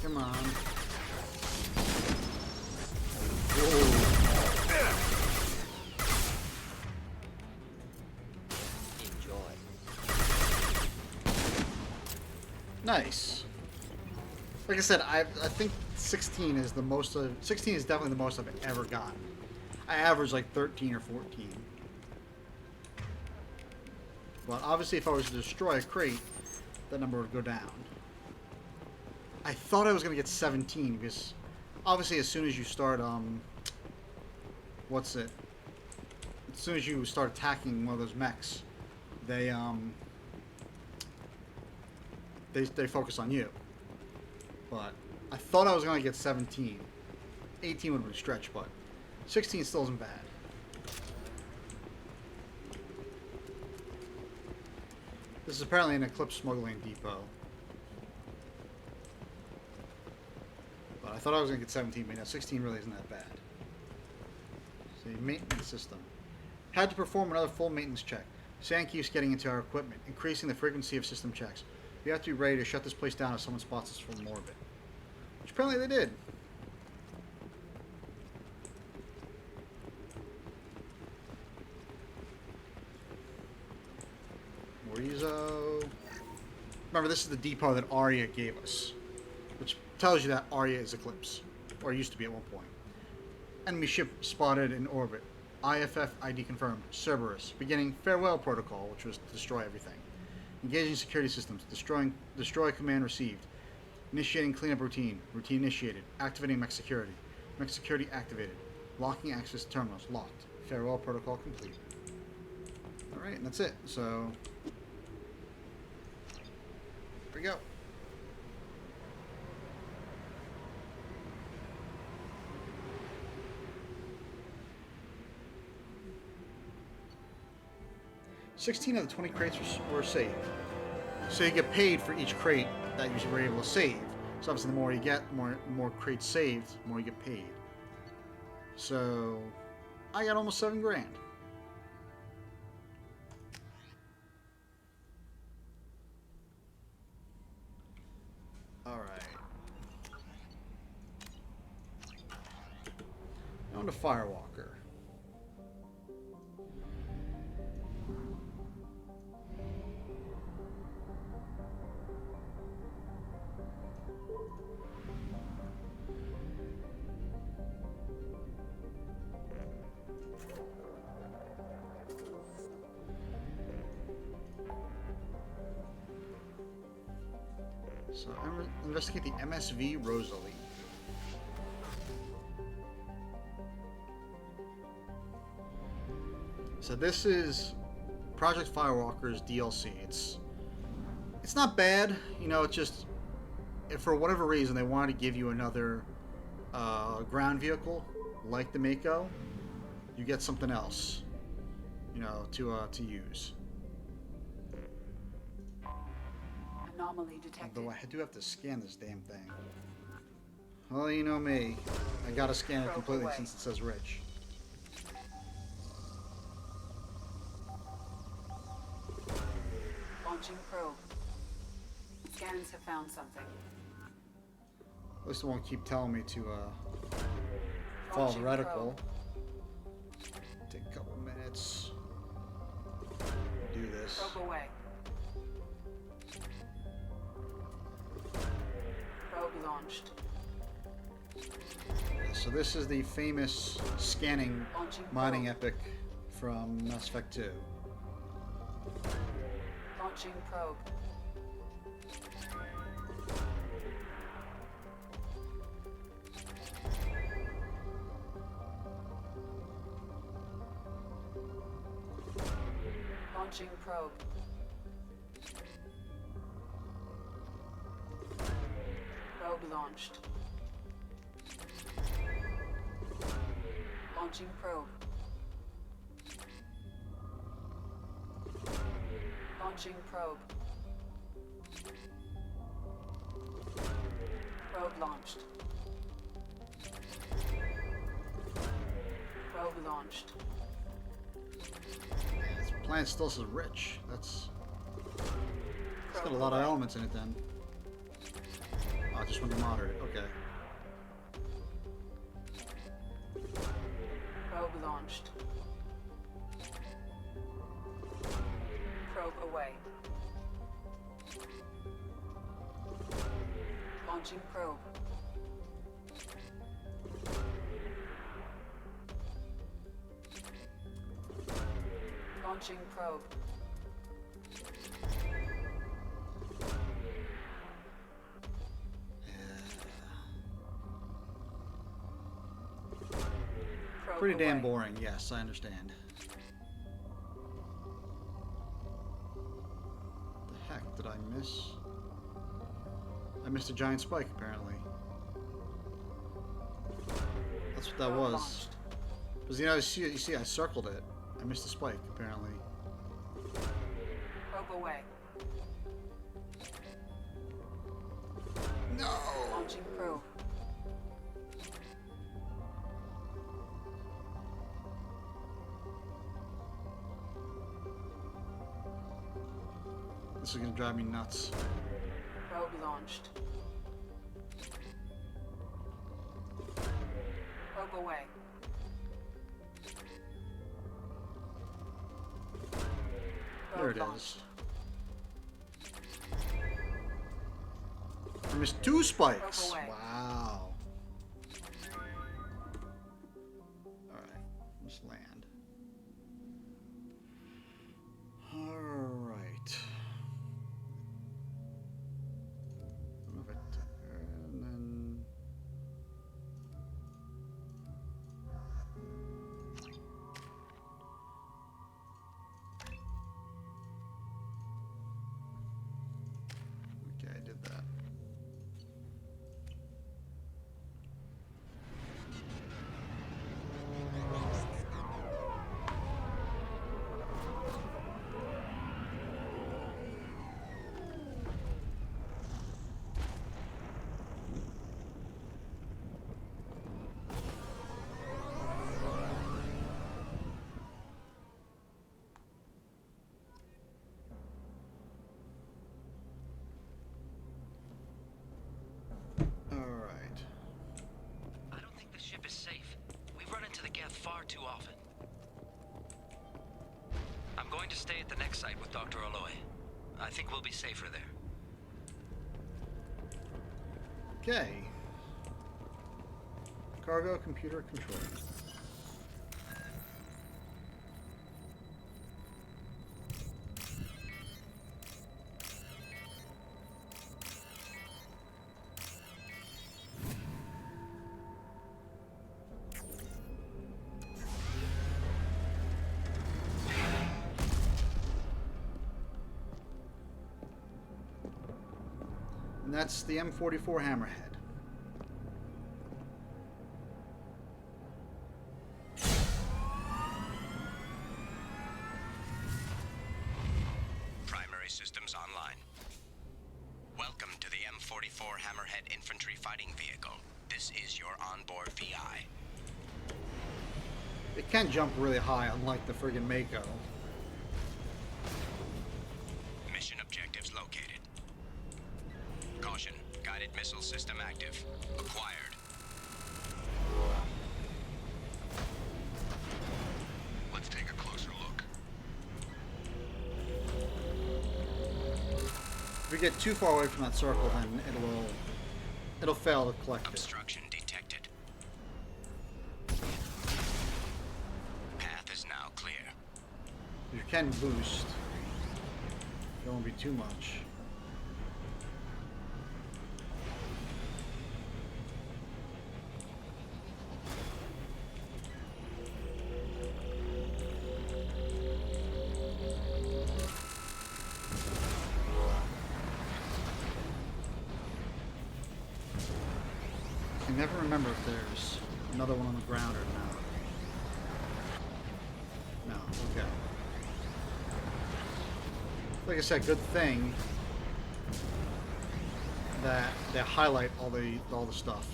Come on. Enjoy. Nice. Like I said, I think 16 is the most. 16 is definitely the most I've ever gotten. I average like 13 or 14. But obviously, if I was to destroy a crate, that number would go down. I thought I was going to get 17 because obviously as soon as you start, what's it? As soon as you start attacking one of those mechs, they focus on you. But I thought I was going to get 17. 18 would have been a stretch, but 16 still isn't bad. This is apparently an Eclipse smuggling depot. But I thought I was going to get 17, but now 16 really isn't that bad. See, maintenance system. Had to perform another full maintenance check. Sand keeps getting into our equipment, increasing the frequency of system checks. We have to be ready to shut this place down if someone spots us from orbit. Which apparently they did. Morizo. Remember, this is the depot that Arya gave us, which tells you that Arya is Eclipse, or used to be at one point. Enemy ship spotted in orbit. IFF ID confirmed. Cerberus. Beginning farewell protocol, which was to destroy everything. Engaging security systems. Destroy command received. Initiating cleanup routine. Routine initiated. Activating mech security. Mech security activated. Locking access to terminals. Locked. Farewell protocol complete. Alright, and that's it. So, here we go. "16 of the 20 crates were saved." So you get paid for each crate that you were able to save. So obviously the more you get, the more crates saved, the more you get paid. So I got almost 7 grand. Alright. Now on to Firewalker. So investigate the MSV Rosalie. So this is Project Firewalker's DLC. It's not bad, you know. It's just if for whatever reason they wanted to give you another ground vehicle like the Mako, you get something else, you know, to use. Anomaly detected. Although I do have to scan this damn thing. Well, you know me, I gotta scan it completely since it says rich. Launching probe. Scans have found something. At least it won't keep telling me to follow the reticle. Take a couple minutes. Do this. Probe away. Probe launched. Yeah, so this is the famous scanning mining epic from Mass Effect 2. Launching probe. Launching probe. Probe launched. Launching probe. Launching probe. Probe launched. Probe launched. This planet still says rich. It's got a lot of elements in it then. Oh, I just went to moderate. Okay. Probe launched. Probe away. Launching probe. Launching probe. Probe Pretty damn away. boring. Yes, I understand. The heck did I miss? I missed a giant spike, apparently. That's what that Probe was. launched. Because, you know, you see, I circled it. I missed a spike, apparently. Probe away. No! Launching probe. This is gonna drive me nuts. Probe launched. Probe away. There it Probe is. I missed 2 spikes. Probe away. Wow. Alright, let's land. Alright. Move it. And then... Okay, I did that. Alright. I don't think the ship is safe. We run into the geth far too often. I'm going to stay at the next site with Dr. Aloy. I think we'll be safer there. Okay. Cargo computer control. And that's the M44 Hammerhead. Primary systems online. Welcome to the M44 Hammerhead Infantry Fighting Vehicle. This is your onboard VI. It can jump really high, unlike the friggin' Mako. Mission objectives located. Caution, guided missile system active. Acquired. Let's take a closer look. If we get too far away from that circle, then it'll fail to collect it. Obstruction detected. Path is now clear. You can boost. Don't want to be too much. I never remember if there's another one on the ground or not. No, okay. Like I said, good thing that they highlight all the stuff.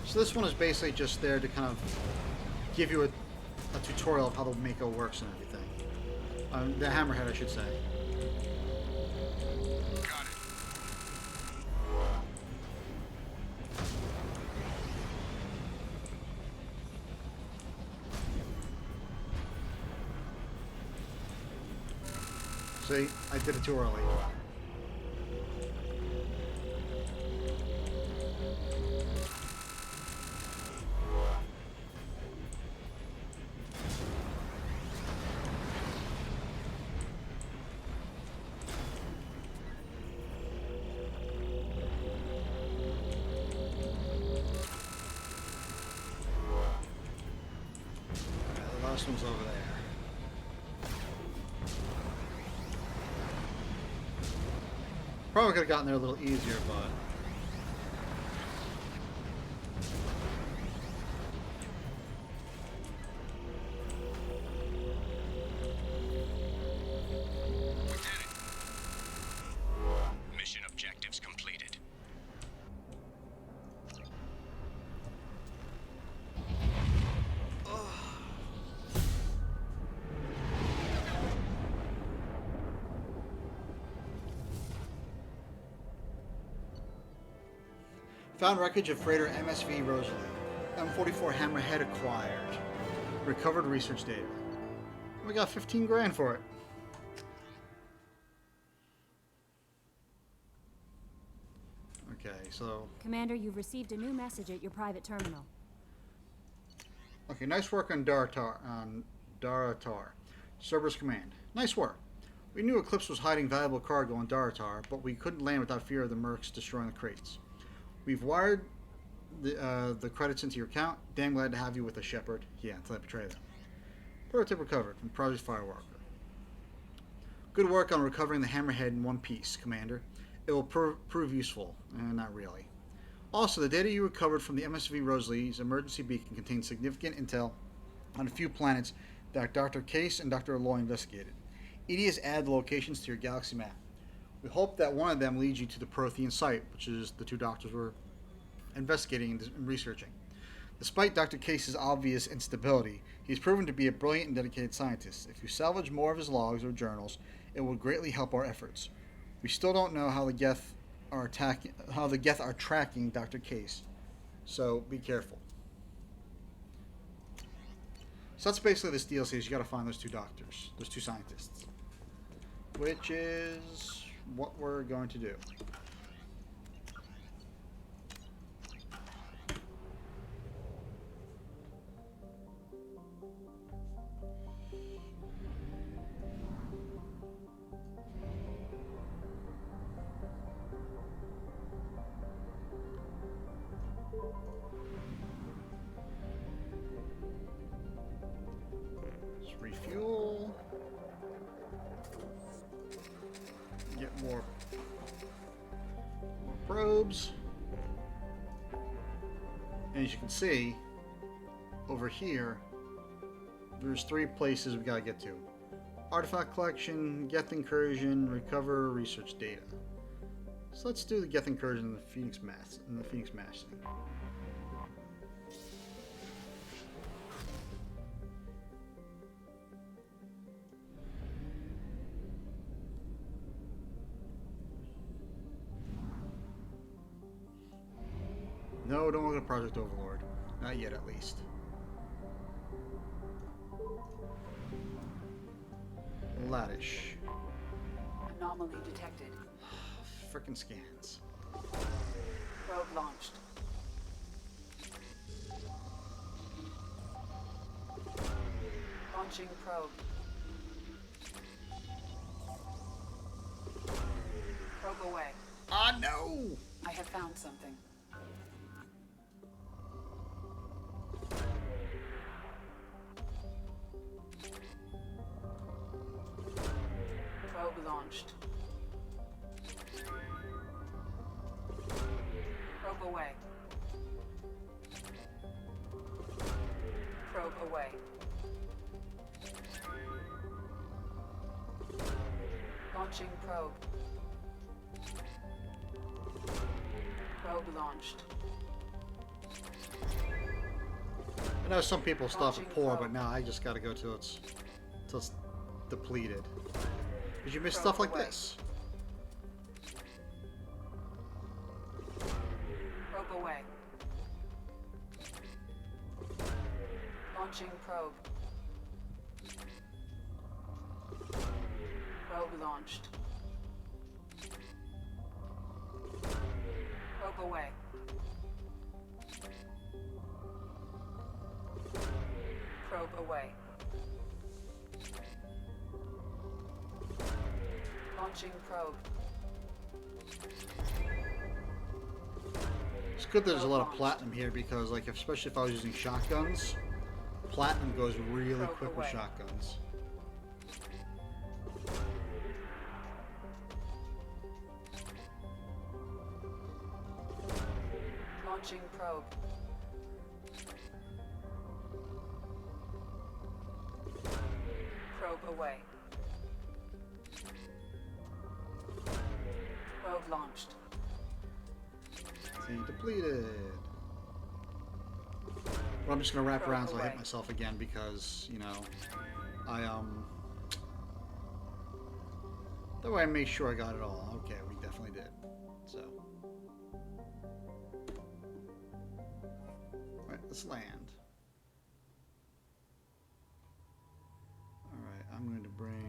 So this one is basically just there to kind of give you a tutorial of how the Mako works and everything. The Hammerhead, I should say. Got it. See, I did it too early. The last one's over there. Probably could have gotten there a little easier, but... Mission objectives completed. Found wreckage of freighter MSV Rosalie. M44 Hammerhead acquired. Recovered research data. We got 15 grand for it. Okay, so... Commander, you've received a new message at your private terminal. Okay, nice work on Daratar. Cerberus Command. Nice work. We knew Eclipse was hiding valuable cargo on Daratar, but we couldn't land without fear of the mercs destroying the crates. We've wired the credits into your account. Damn glad to have you with us, Shepard. Yeah, until I betray them. Prototype recovered from Project Fireworker. Good work on recovering the Hammerhead in one piece, Commander. It will prove useful. Not really. Also, the data you recovered from the MSV Rosalie's emergency beacon contains significant intel on a few planets that Dr. Case and Dr. Aloy investigated. EDI has added the locations to your galaxy map. We hope that one of them leads you to the Prothean site, which is the two doctors were investigating and researching. Despite Dr. Case's obvious instability, he's proven to be a brilliant and dedicated scientist. If you salvage more of his logs or journals, it will greatly help our efforts. We still don't know how the Geth are tracking Dr. Case, so be careful. So that's basically this DLC is you gotta find those two doctors, those two scientists. Which is what we're going to do. Let's refuel. probes. And as you can see, over here, there's 3 places we gotta get to. Artifact collection, Geth incursion, recover research data. So let's do the Geth incursion in the Phoenix Mass thing. No, don't look at Project Overlord. Not yet, at least. Laddish. Anomaly detected. Frickin' scans. Probe launched. Launching probe. Probe away. Ah, no! I have found something. Probe launched. Probe away. Probe away. Launching probe. Probe launched. I know some people stop at poor, but now I just gotta go till it's depleted. Because you miss stuff like this. Probe away. Launching probe. Probe launched. Probe away. Probe away. Launching probe. It's good that there's a lot of platinum here because, like, especially if I was using shotguns, platinum goes really quick with shotguns. Launching probe. Probe away. Probe launched. See, depleted. Well, I'm just gonna wrap around until I hit myself again because, you know, that way I make sure I got it all. Okay, we definitely did. So. Alright, let's land. Alright, I'm going to bring...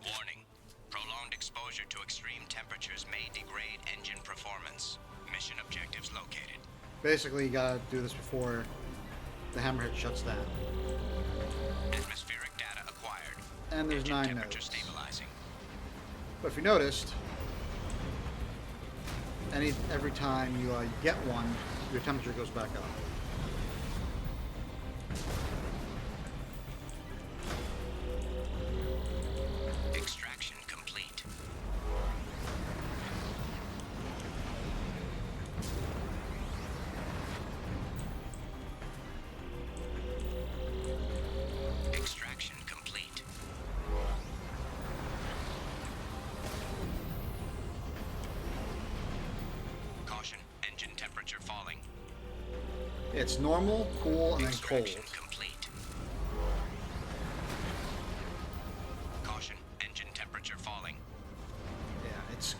Warning. Prolonged exposure to extreme temperatures may degrade engine performance. Mission objectives located. Basically, you gotta do this before the hammerhead shuts down. Atmospheric data acquired. And there's Engine 9 temperature nodes. stabilizing. But if you noticed, every time you get one, your temperature goes back up. Extraction complete. Extraction complete. Caution, engine temperature falling. It's normal, cool, and then cold. Complete. Caution, engine temperature falling. Yeah, it's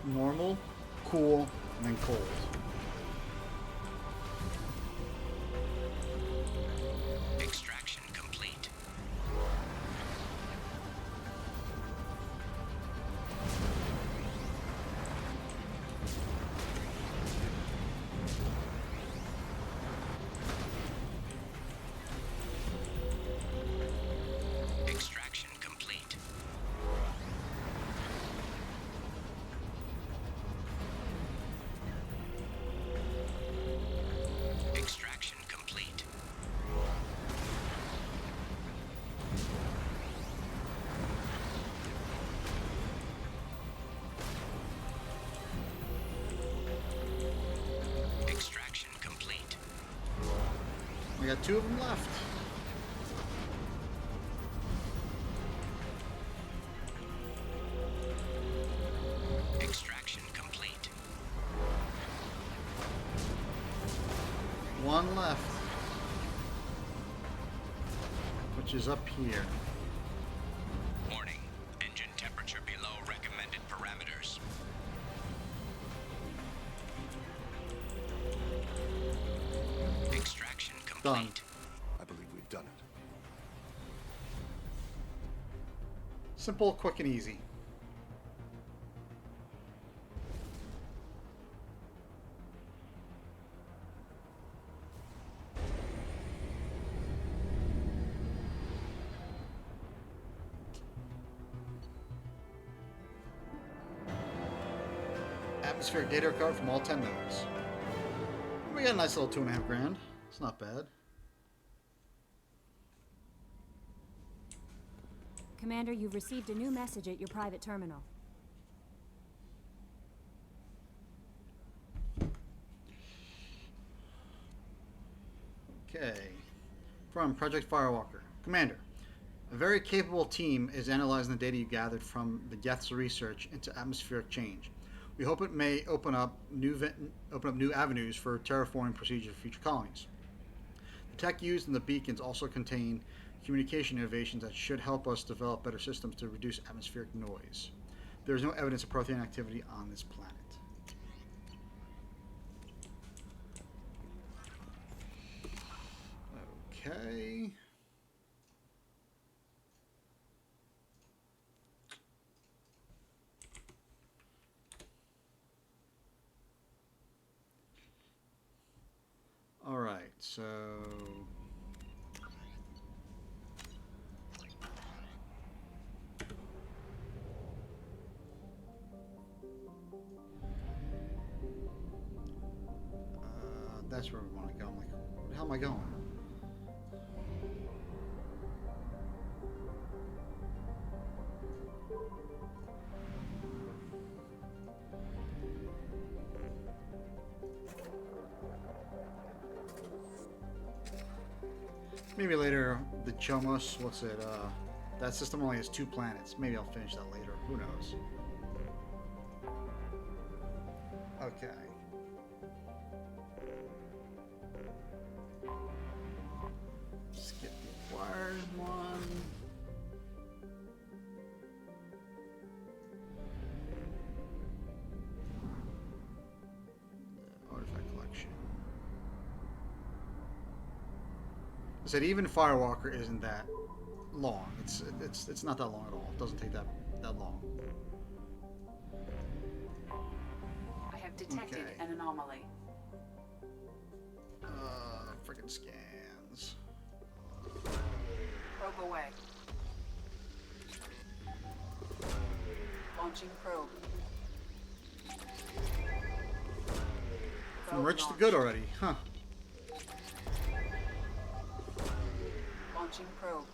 normal, cool, and then cold. Extraction complete. got 2 of them left. Extraction complete. 1 left. Which is up here. Warning. Engine temperature below recommended parameters. Extraction complete. Done. I believe we've done it. Simple, quick, and easy. Atmospheric data recovered from all 10 nodes. We got a nice little $2.5 grand. It's not bad. Commander, you've received a new message at your private terminal. Okay. From Project Firewalker. Commander, a very capable team is analyzing the data you gathered from the Geth's research into atmospheric change. We hope it may open up new avenues for terraforming procedures for future colonies. The tech used in the beacons also contain communication innovations that should help us develop better systems to reduce atmospheric noise. There is no evidence of Prothean activity on this planet. Okay. All right, so that's where we want to go. I'm like, where the hell am I going? Maybe later, the Chomos, what's it, that system only has 2 planets. Maybe I'll finish that later. Who knows? Okay. Skip the acquired one. The artifact collection. I said even Firewalker isn't that long. It's not that long at all. It doesn't take that long. I have detected Okay. an anomaly. Friggin' scans. Probe away. Launching probe. From rich to good already, huh? Launching probe.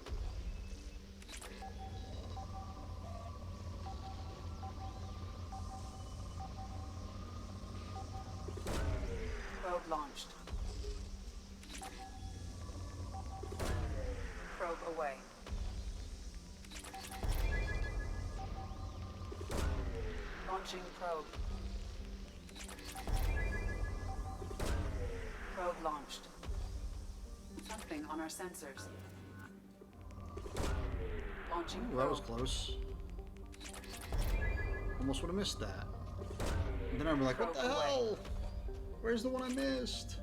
Probe launched. Probe away. Launching probe. Probe launched. Something on our sensors. Launching Ooh, that was probe. close. Almost would have missed that. And then I'd be like, what the hell? Where's the one I missed?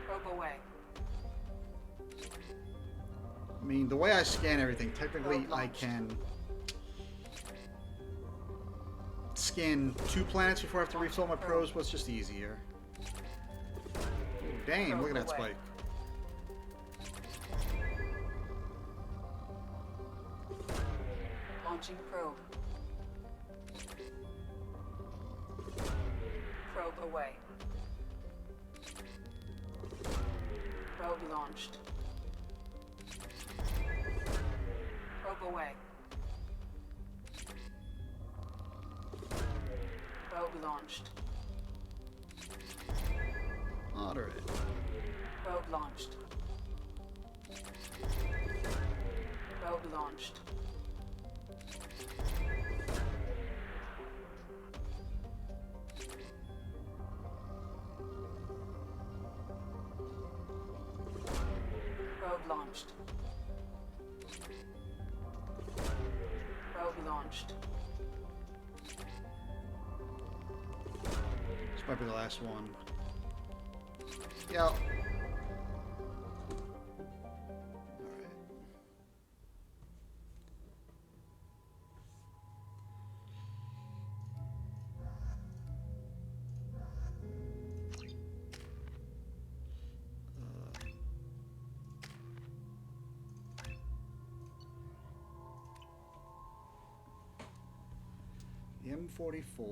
Probe away. I mean, the way I scan everything, technically I can scan 2 planets before I have to refill my probes, but it's just easier. Damn, look at that spike. Launching probe. Probe away. Probe launched. Probe away. Probe launched. Moderate. Probe launched. Probe launched. Probe launched. Probe launched. This might be the last one. Yeah. The M44.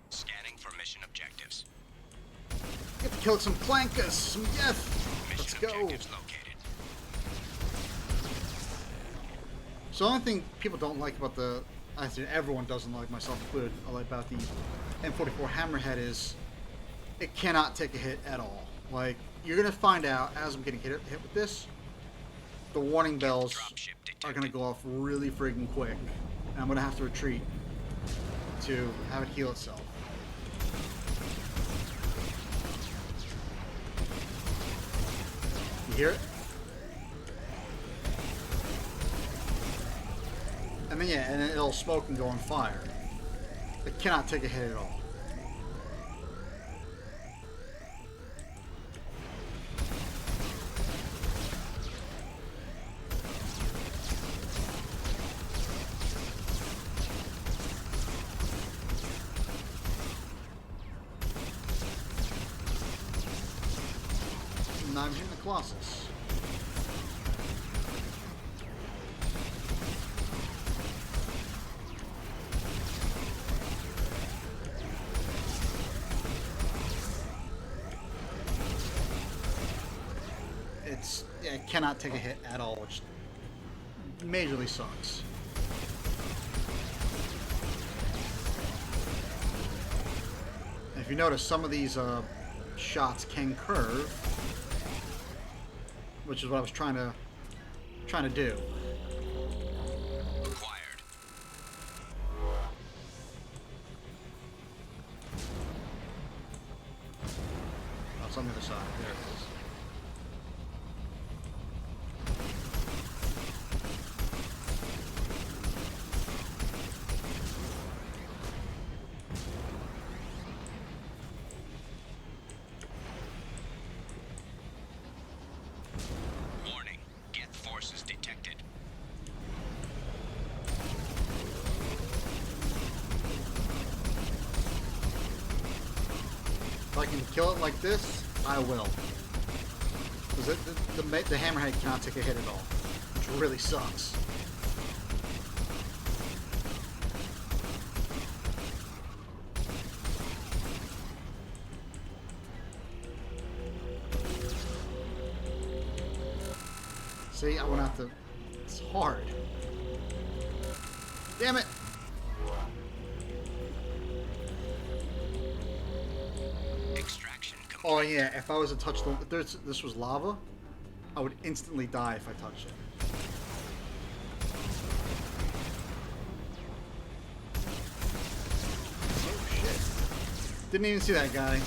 Scanning for mission objectives. Get to kill some clankers, some yes. Let's go. Objectives located. So the only thing people don't like about the, I think everyone doesn't like, myself included, about the M44 Hammerhead is it cannot take a hit at all. Like, you're gonna find out as I'm getting hit with this, the warning bells are gonna go off really friggin' quick, and I'm gonna have to retreat to have it heal itself. You hear it? And then yeah, and then it'll smoke and go on fire. It cannot take a hit at all. Not even hitting the Colossus. Yeah, it cannot take a hit at all, which majorly sucks. And if you notice, some of these shots can curve, which is what I was trying to do. Acquired. Oh, it's on the other side. There it is. If I can kill it like this, I will. Because the Hammerhead cannot take a hit at all, which really sucks. See, I went out to... It's hard. Damn it! Oh yeah, if I was to touch the... If this was lava, I would instantly die if I touched it. Oh shit. Didn't even see that guy.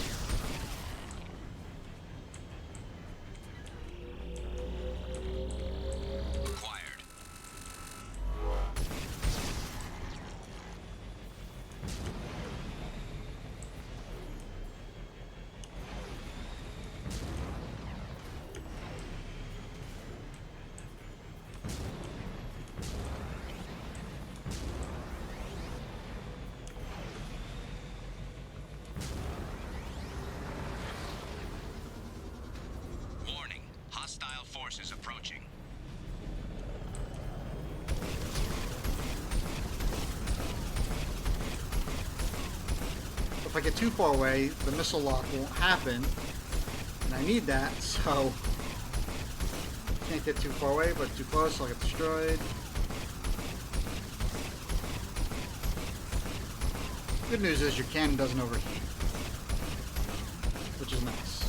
Forces approaching. If if I get too far away, the missile lock won't happen. And I need that, so... Can't get too far away, but too close, I'll get destroyed. Good news is your cannon doesn't overheat, which is nice.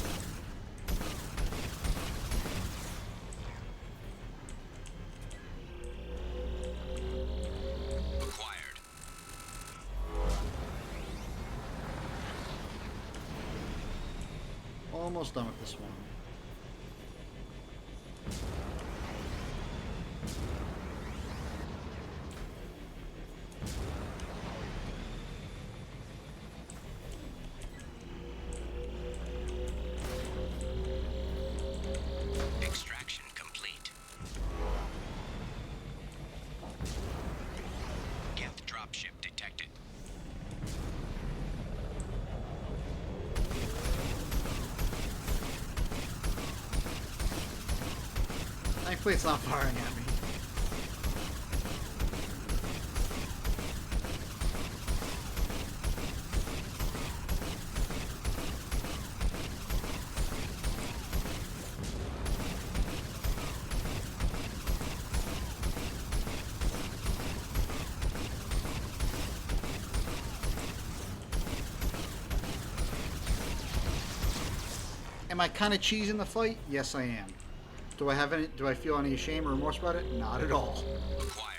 Acquired. Almost done with this one. Extraction complete. Geth dropship detected. Thankfully it's not firing at me. Am I kind of cheesing the fight? Yes, I am. Do I feel any shame or remorse about it? Not at all. Acquired.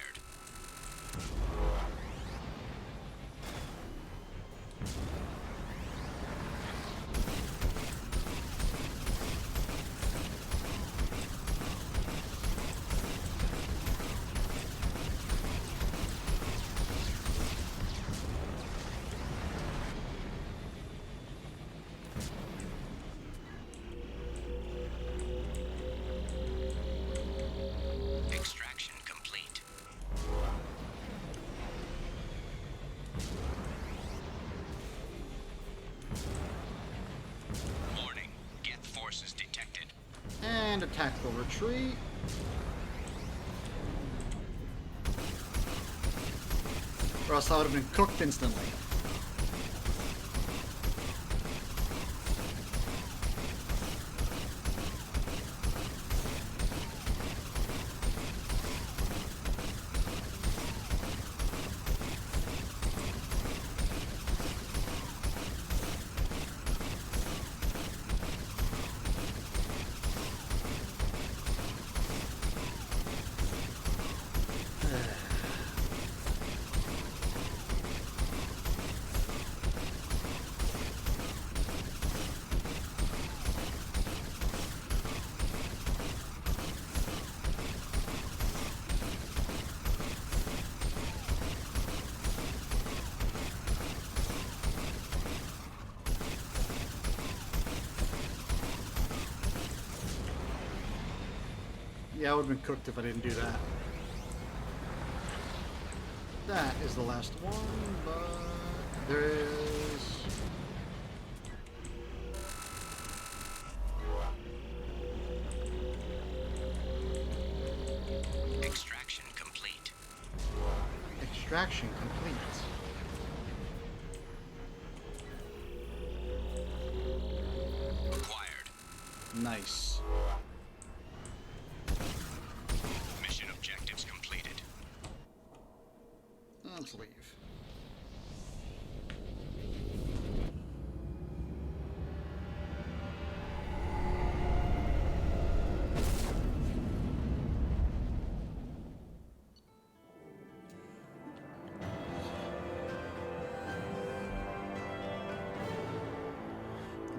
Extraction complete. Warning. Geth forces detected. And a tactical retreat. Or else I would have been cooked instantly. Yeah, I would have been cooked if I didn't do that. That is the last one, but there is... Extraction complete. Extraction complete. Acquired. Nice. Mission objectives completed. Let's leave.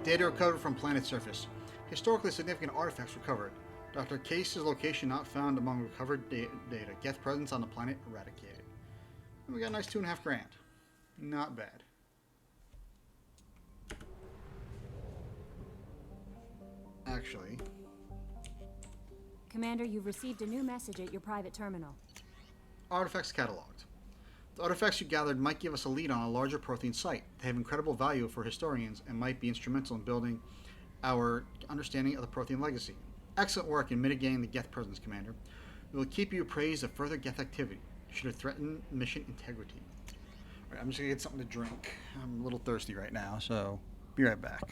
Data recovered from planet surface. Historically significant artifacts recovered. Dr. Case's location not found among recovered data. Geth presence on the planet eradicated. And we got a nice $2.5 grand. Not bad. Actually, Commander, you've received a new message at your private terminal. artifacts cataloged. The artifacts you gathered might give us a lead on a larger Prothean site. They have incredible value for historians and might be instrumental in building our understanding of the Prothean legacy. Excellent work in mitigating the Geth presence, Commander. We will keep you appraised of further Geth activity should it threaten mission integrity. Right, I'm just gonna get something to drink. I'm a little thirsty right now, so be right back.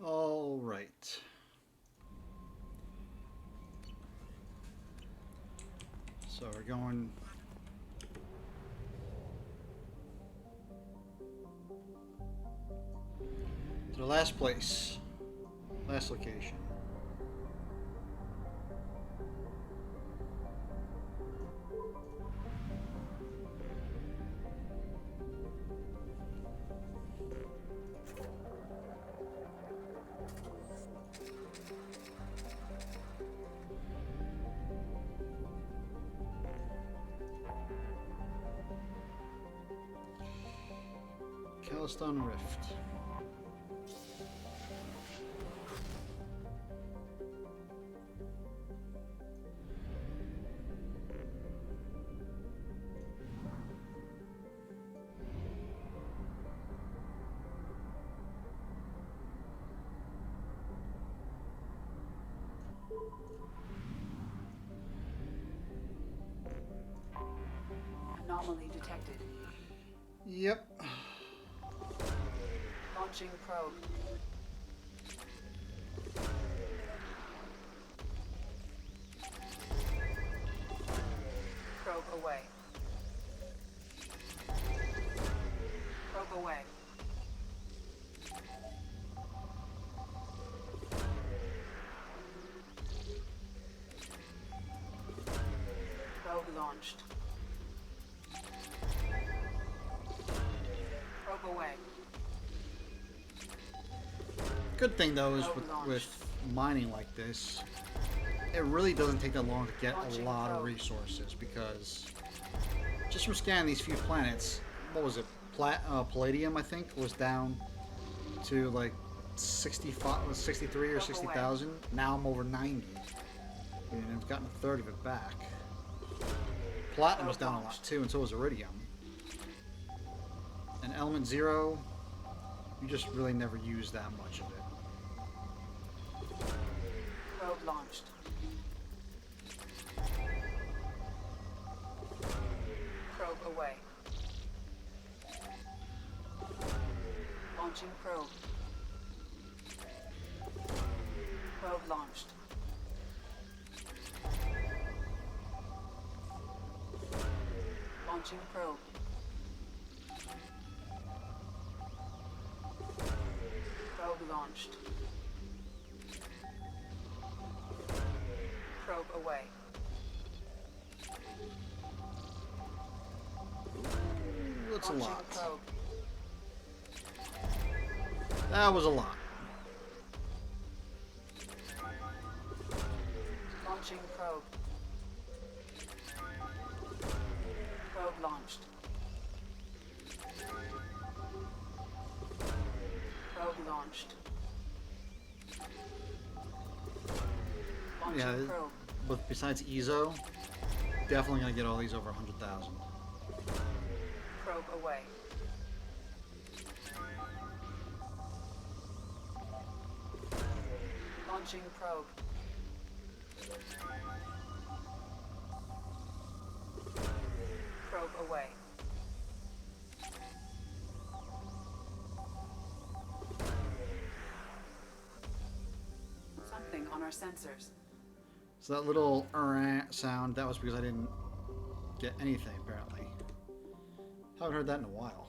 All right. So we're going to the last place, last location. Calistone Rift. Anomaly detected. Yep. Launching probe. Probe away. Probe away. Probe launched. Probe away. Good thing though is with mining like this, it really doesn't take that long to get a lot of resources, because just from scanning these few planets, what was it? Palladium, I think, was down to like 65, 63 or 60,000. Now I'm over 90, and I've gotten a third of it back. Platinum was down a lot too, and so was iridium. And element 0, you just really never use that much of it. Probe launched. Probe away. Launching probe. Probe launched. Launching probe. Probe launched. Probe away. That's a Launching lot. probe. That was a lot. Launching probe. Probe launched. Probe launched. Launching Yeah, probe. but besides EZO, definitely gonna get all these over 100,000. Probe away. Launching probe. Probe away. Something on our sensors. So that little sound, that was because I didn't get anything, apparently. Haven't heard that in a while.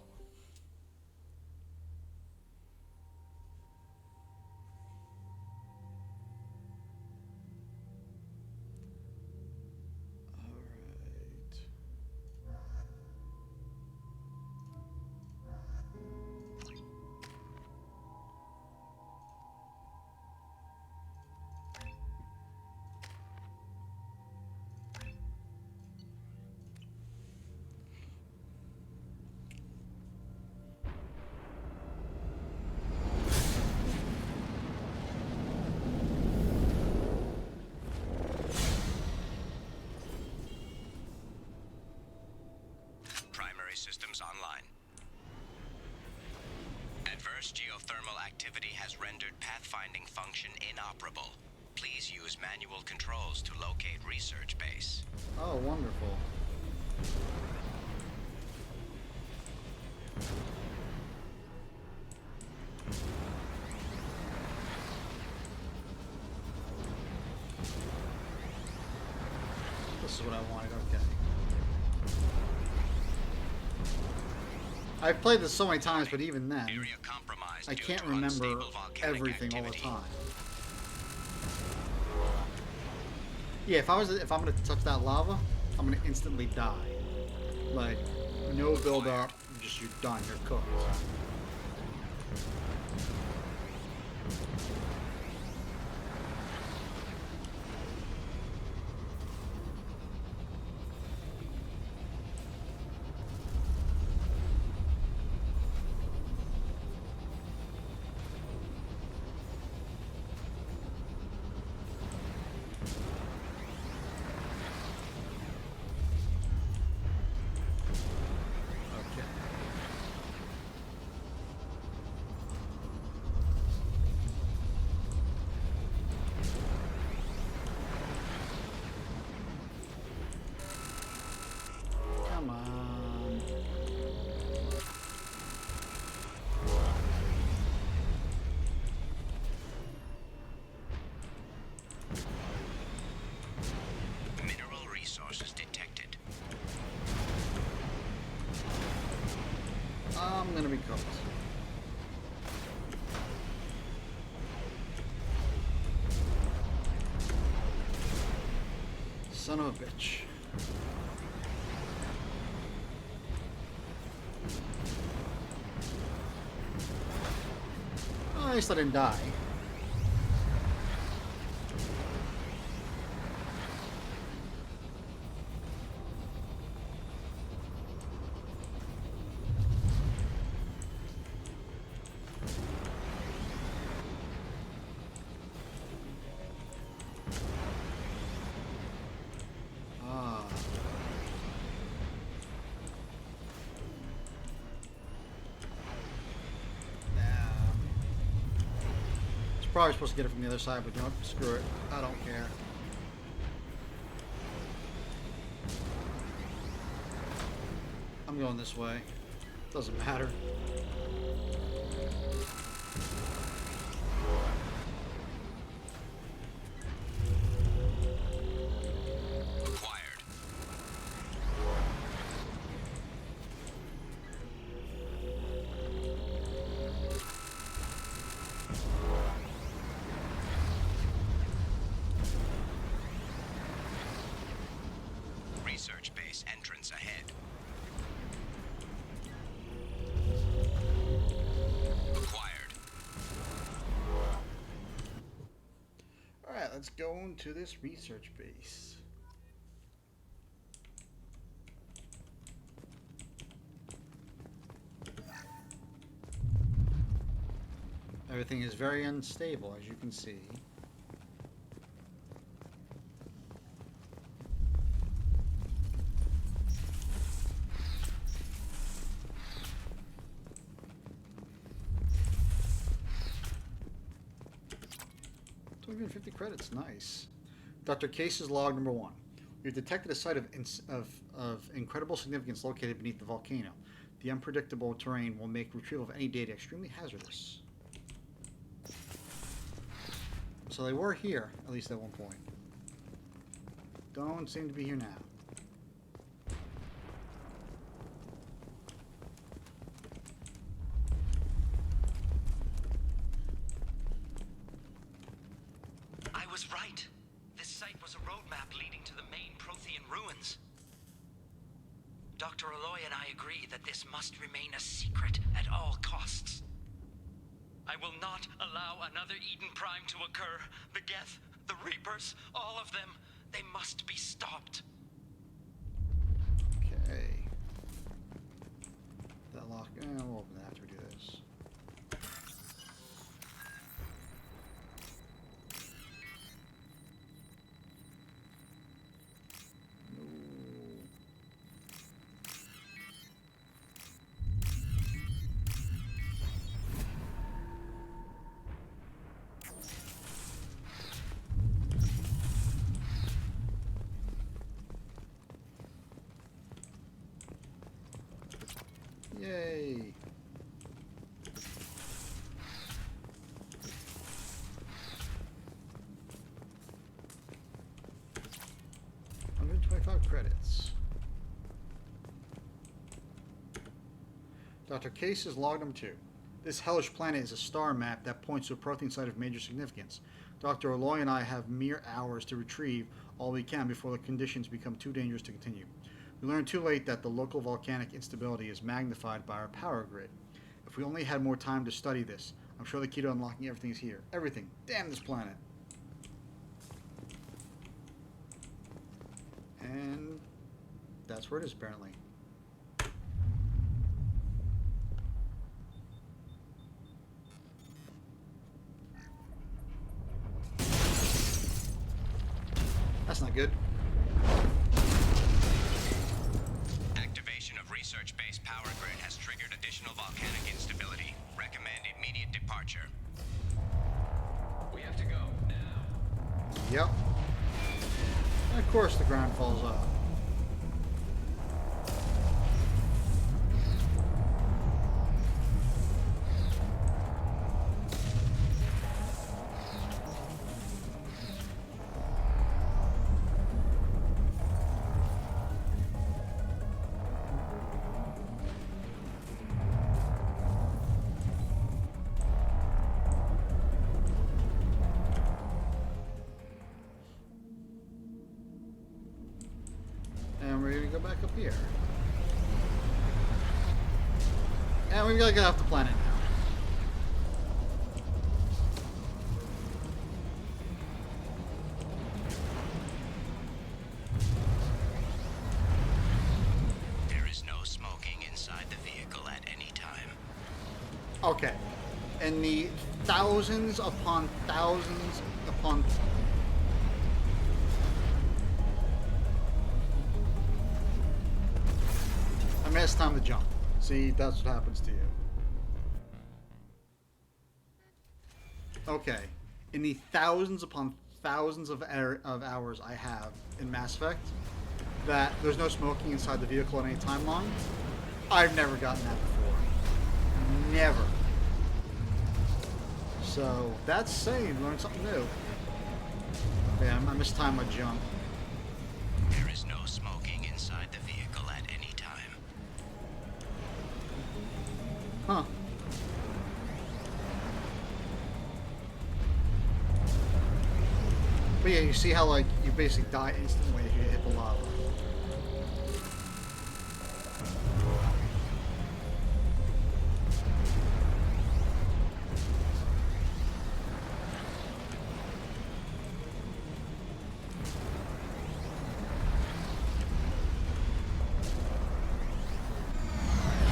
Primary systems online. Adverse geothermal activity has rendered pathfinding function inoperable. Please use manual controls to locate research base. Oh, wonderful. This is what I wanted, okay. I've played this so many times, but even then, I can't remember everything all the time. Yeah, if I'm gonna touch that lava, I'm gonna instantly die. Like, no build up, just you're done, you're cooked. Come on. Mineral resources detected. I'm gonna be cooked. Son of a bitch. Oh, at least I didn't die. Ah. Probably supposed to get it from the other side, but you know what? Screw it. I don't care. I'm going this way. Doesn't matter. Research base entrance ahead. Acquired. Alright, let's go into this research base. Everything is very unstable, as you can see. $250 credits, nice. Dr. Case's log number 1. We've detected a site of incredible significance located beneath the volcano. The unpredictable terrain will make retrieval of any data extremely hazardous. So they were here, at least at one point. Don't seem to be here now. I was right. This site was a roadmap leading to the main Prothean ruins. Dr. Aloy and I agree that this must remain a secret at all costs. I will not allow another Eden Prime to occur. The Geth, the Reapers, all of them, they must be stopped. Okay. That lock. We'll open that after we do this. Yay! $125 credits. Dr. Case's log number 2. This hellish planet is a star map that points to a Prothean site of major significance. Dr. Aloy and I have mere hours to retrieve all we can before the conditions become too dangerous to continue. We learned too late that the local volcanic instability is magnified by our power grid. If we only had more time to study this, I'm sure the key to unlocking everything is here. Everything. Damn this planet. And that's where it is, apparently. That's not good. Activation of research base power grid has triggered additional volcanic instability. Recommend immediate departure. We have to go now. Yep. And of course the ground falls off. And we're gonna go back up here. And we gotta get off the planet now. There is no smoking inside the vehicle at any time. Okay. And the thousands upon thousands upon... I mean, it's time to jump. See, that's what happens to you. Okay. in the thousands upon thousands of hours I have in Mass Effect, that there's no smoking inside the vehicle at any timeline. I've never gotten that before. Never. So that's saying learn something new. Yeah, I mistimed my jump. There is no smoking inside the vehicle at any time. Huh. But yeah, you see how like you basically die instantly if you hit the lava.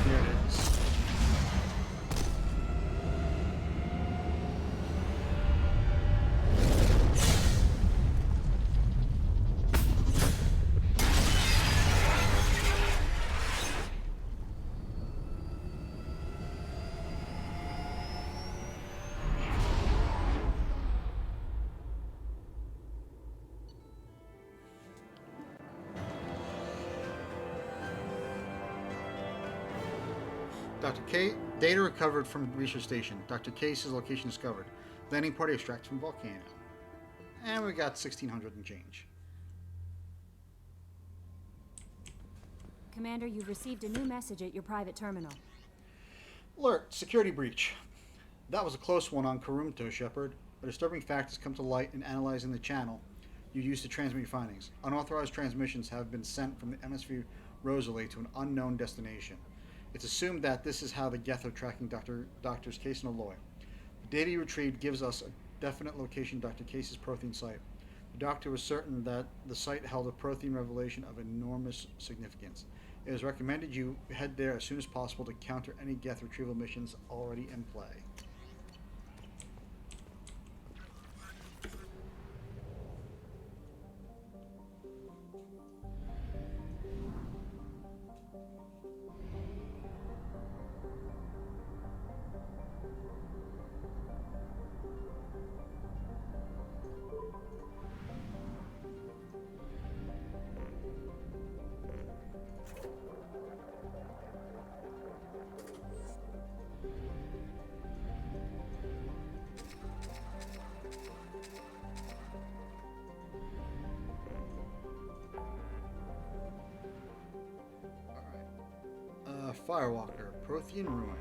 There it is. Dr. K. Data recovered from research station. Dr. Case's location discovered. Landing party extracted from volcano. And we got 1,600 and change. Commander, you've received a new message at your private terminal. Alert! Security breach. That was a close one on Karumto, Shepard. A disturbing fact has come to light in analyzing the channel you used to transmit your findings. Unauthorized transmissions have been sent from the MSV Rosalie to an unknown destination. It's assumed that this is how the Geth are tracking Doctors Case and Aloy. The data you retrieved gives us a definite location Dr. Case's Prothean site. The doctor was certain that the site held a Prothean revelation of enormous significance. It is recommended you head there as soon as possible to counter any Geth retrieval missions already in play. Firewalker, Prothean Ruin.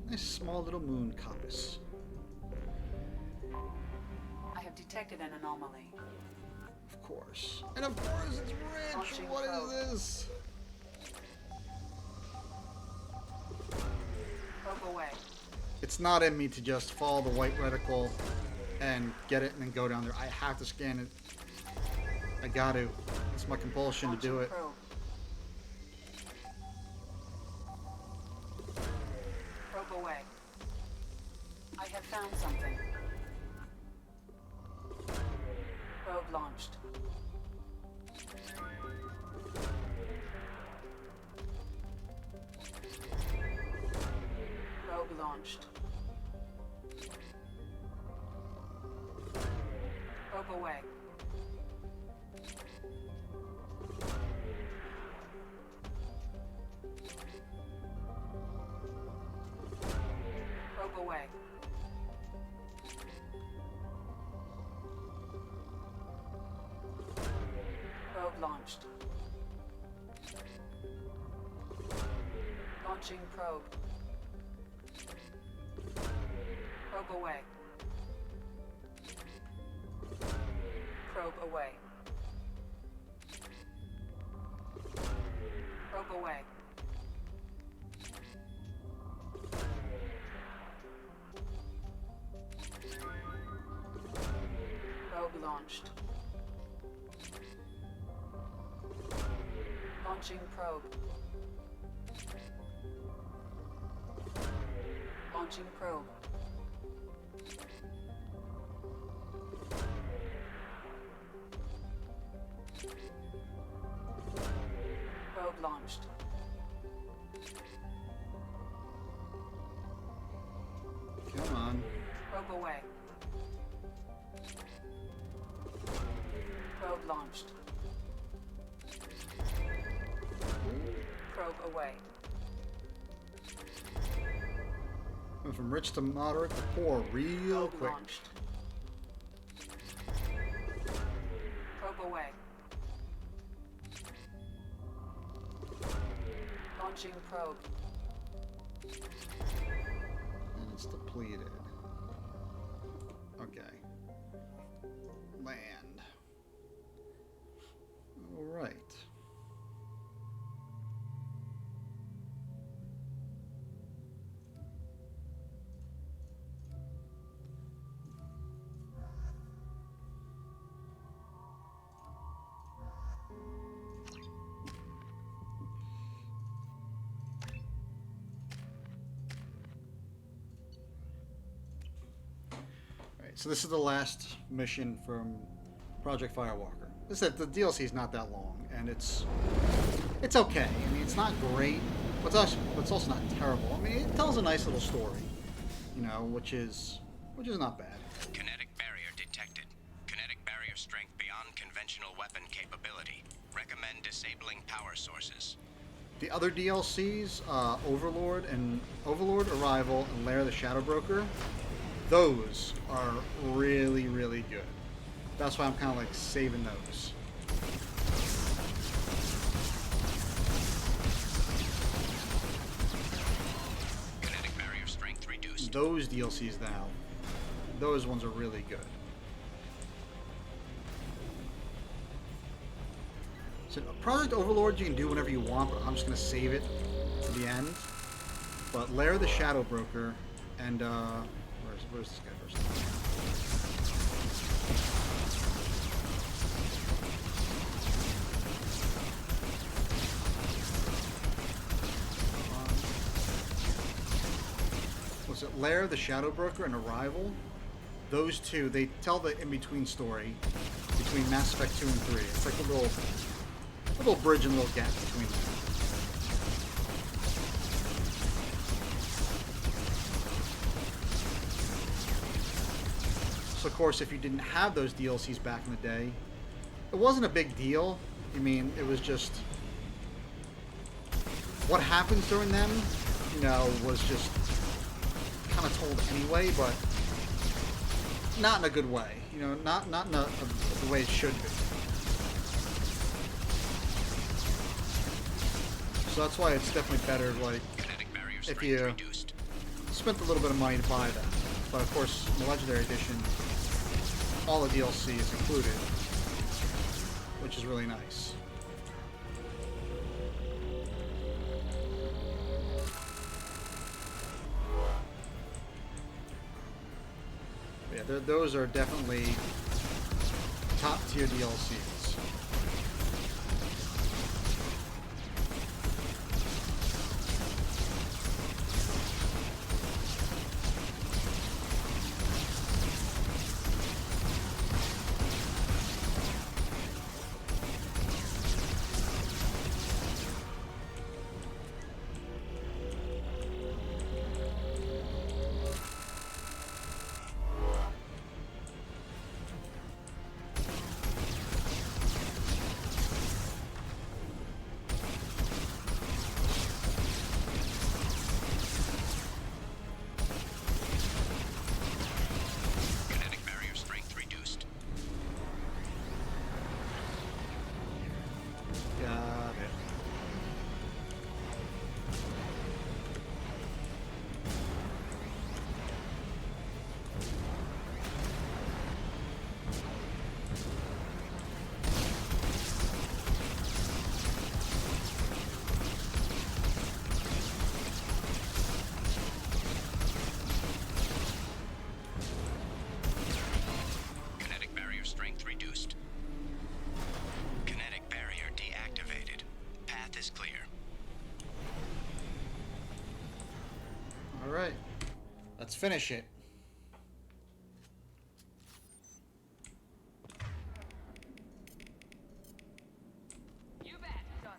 Nice small little moon coppice. I have detected an anomaly. Of course. And of course it's rich! What is this? Probe away. It's not in me to just follow the white reticle and get it and then go down there. I have to scan it. I got to. It's my compulsion to do it. Probe. Probe away. I have found something. Probe launched. Probe launched. Probe away. Probe away. Probe launched. Launching probe. Probe away. Probe away. Probe away. Probe launched. Launching probe. Launching probe. launched. Come on. Probe away. Probe launched. Probe away. Went from rich to moderate to poor real quick. Launched. Probe away. Launching probe. And it's depleted. Okay. Land. All right. So this is the last mission from Project Firewalker. This is, the DLC is not that long, and it's okay. I mean, it's not great, but it's also not terrible. I mean, it tells a nice little story, you know, which is not bad. Kinetic barrier detected. Kinetic barrier strength beyond conventional weapon capability. Recommend disabling power sources. The other DLCs, Overlord, Arrival, and Lair of the Shadow Broker, those are really, really good. That's why I'm kind of like saving those. Kinetic barrier strength reduced. Those DLCs now, those ones are really good. So Project Overlord you can do whenever you want, but I'm just going to save it to the end. But Lair of the Shadow Broker and where's this guy first? Was it Lair of the Shadow Broker and Arrival? Those two, they tell the in-between story between Mass Effect 2 and 3. It's like a little bridge and a little gap between them. So of course, if you didn't have those DLCs back in the day, it wasn't a big deal. I mean, it was just what happens during them, you know, was just kind of told anyway, but not in a good way. You know, not in the way it should be. So that's why it's definitely better, like, if you spent a little bit of money to buy them. But of course, in the Legendary Edition, all the DLC is included, which is really nice. Yeah, those are definitely top tier DLCs. Alright, let's finish it. You bet, son.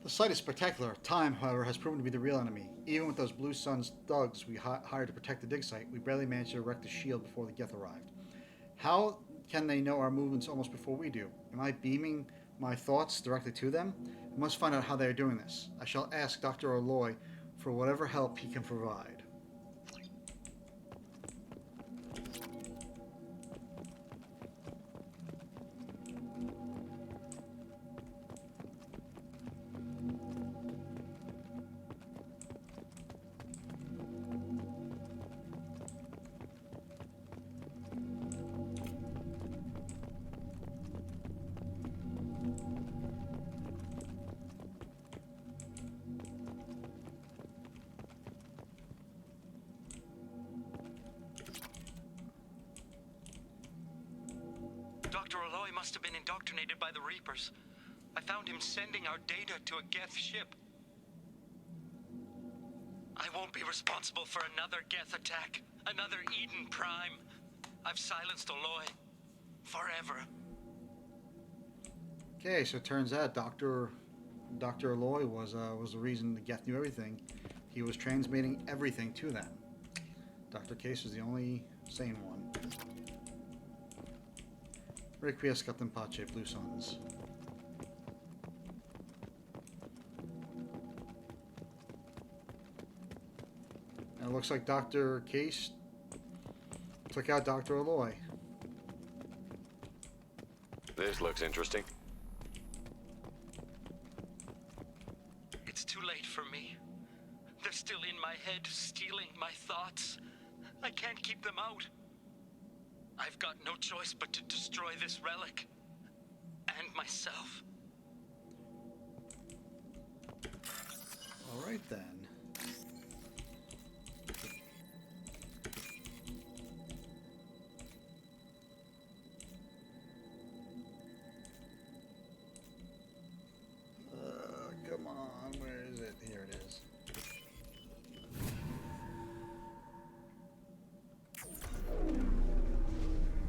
The site is spectacular. Time, however, has proven to be the real enemy. Even with those Blue Suns thugs we hired to protect the dig site, we barely managed to erect the shield before the Geth arrived. How can they know our movements almost before we do? Am I beaming my thoughts directly to them? I must find out how they are doing this. I shall ask Dr. Aloy for whatever help he can provide. Dr. Aloy must have been indoctrinated by the Reapers. I found him sending our data to a Geth ship. I won't be responsible for another Geth attack. Another Eden Prime. I've silenced Aloy. Forever. Okay, so it turns out Dr. Aloy was the reason the Geth knew everything. He was transmitting everything to them. Dr. Case was the only sane one. Requiescat in pace, Blue Suns. And it looks like Dr. Case took out Dr. Aloy. This looks interesting. It's too late for me. They're still in my head, stealing my thoughts. I can't keep them out. I've got no choice but to destroy this relic. And myself. Alright then. Come on, where is it? Here it is.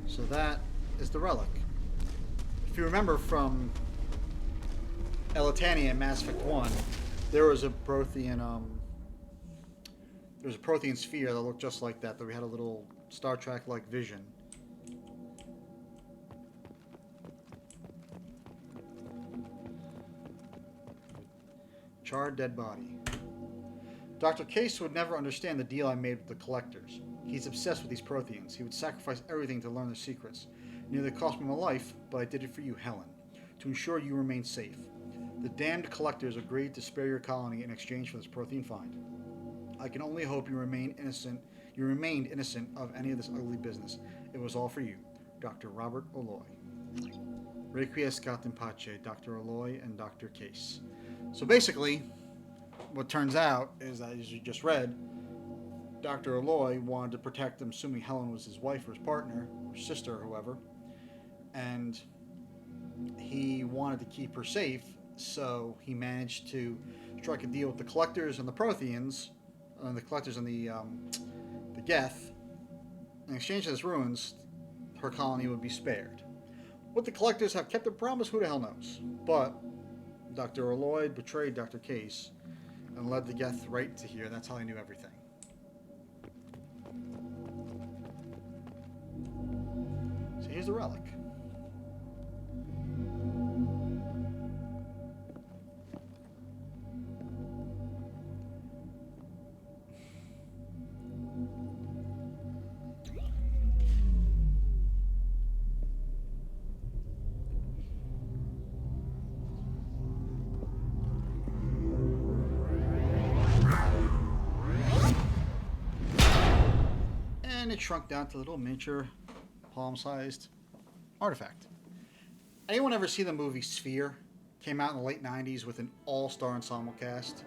So that is the relic. If you remember from Elitania in Mass Effect 1, there was a Prothean sphere that looked just like that we had a little Star Trek-like vision. Charred dead body. Dr. Case would never understand the deal I made with the collectors. He's obsessed with these Protheans. He would sacrifice everything to learn their secrets. It nearly cost me my life, but I did it for you, Helen, to ensure you remain safe. The damned collectors agreed to spare your colony in exchange for this Prothean find. I can only hope you remained innocent of any of this ugly business. It was all for you, Dr. Robert Aloy. Requiescat in pace, Dr. Aloy and Dr. Case. So basically, what turns out is that, as you just read, Dr. Aloy wanted to protect him, assuming Helen was his wife or his partner, or sister or whoever, and he wanted to keep her safe, so he managed to strike a deal with the collectors and the Protheans, and the collectors and the Geth. In exchange for this ruins, her colony would be spared. Would the collectors have kept their promise? Who the hell knows? But Dr. Aloy betrayed Dr. Case and led the Geth right to here. That's how he knew everything. So here's the relic. And it shrunk down to a little miniature, palm-sized artifact. Anyone ever see the movie Sphere? Came out in the late 90s with an all-star ensemble cast.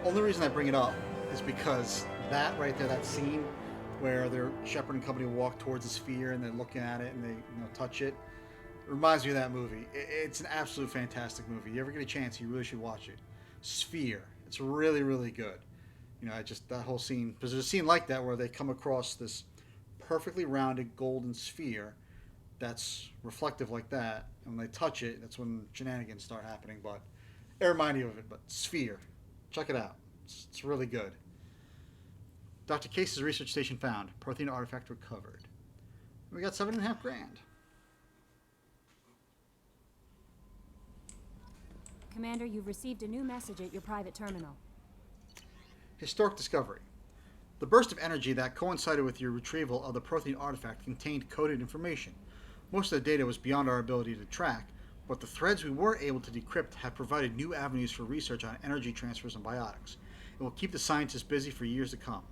Only reason I bring it up is because that right there, that scene where their Shepard and company walk towards the sphere and they're looking at it and they touch it, reminds me of that movie. It's an absolute fantastic movie. You ever get a chance, you really should watch it. Sphere. It's really, really good. That whole scene, because there's a scene like that where they come across this perfectly rounded golden sphere that's reflective like that, and when they touch it, that's when shenanigans start happening. But It reminded me of it, but Sphere. Check it out. It's really good. Dr. Case's research station found. Prothean artifact recovered. We got $7.5 grand. Commander, you've received a new message at your private terminal. Historic discovery. The burst of energy that coincided with your retrieval of the Prothean artifact contained coded information. Most of the data was beyond our ability to track, but the threads we were able to decrypt have provided new avenues for research on energy transfers and biotics. It will keep the scientists busy for years to come.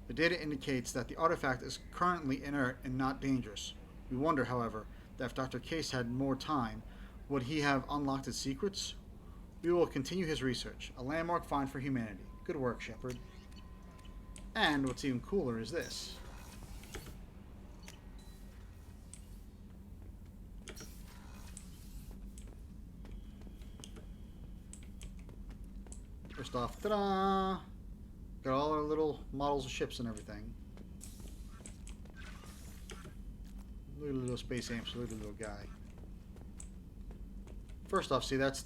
The data indicates that the artifact is currently inert and not dangerous. We wonder, however, that if Dr. Case had more time, would he have unlocked its secrets? We will continue his research. A landmark find for humanity. Good work, Shepard. And what's even cooler is this. First off, ta-da! Got all our little models of ships and everything. Look at the little space amps, look at the little guy. First off, see that's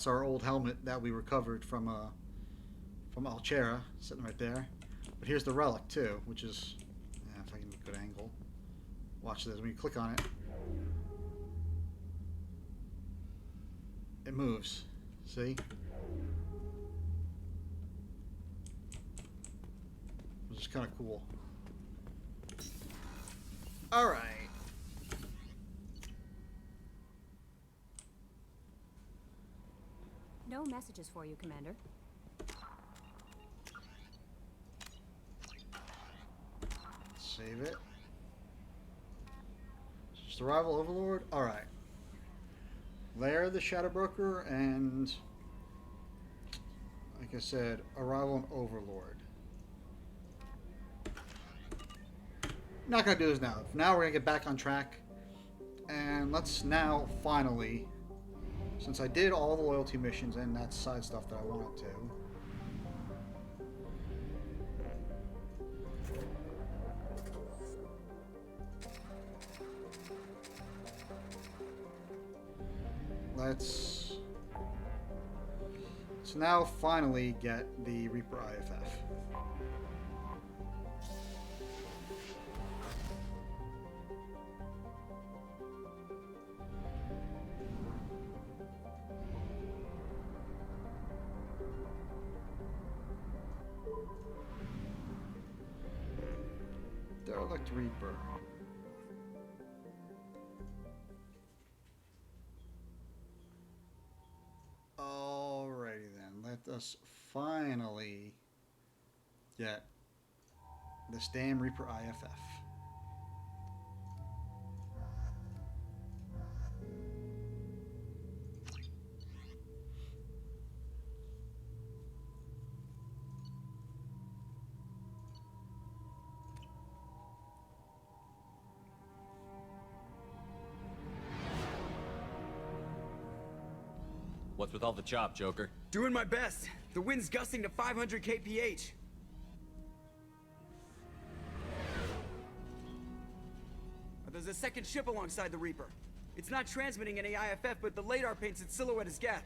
our old helmet that we recovered from Alchera, sitting right there. But here's the relic too, which is, yeah, if I can get a good angle. Watch this. When you click on it, it moves. See? Which is kind of cool. All right. No messages for you, Commander. Save it. Just arrival Overlord. All right. Lair of the Shadow Broker and, like I said, arrival and Overlord. Not gonna do this now. Now we're gonna get back on track, and let's now finally, since I did all the loyalty missions and that side stuff that I wanted to. Let's now finally get the Reaper IFF. Derelict Reaper. Alrighty then, let us finally get this damn Reaper IFF. What's with all the chop, Joker? Doing my best. The wind's gusting to 500 kph. There's a second ship alongside the Reaper. It's not transmitting any IFF, but the radar paints its silhouette as Geth.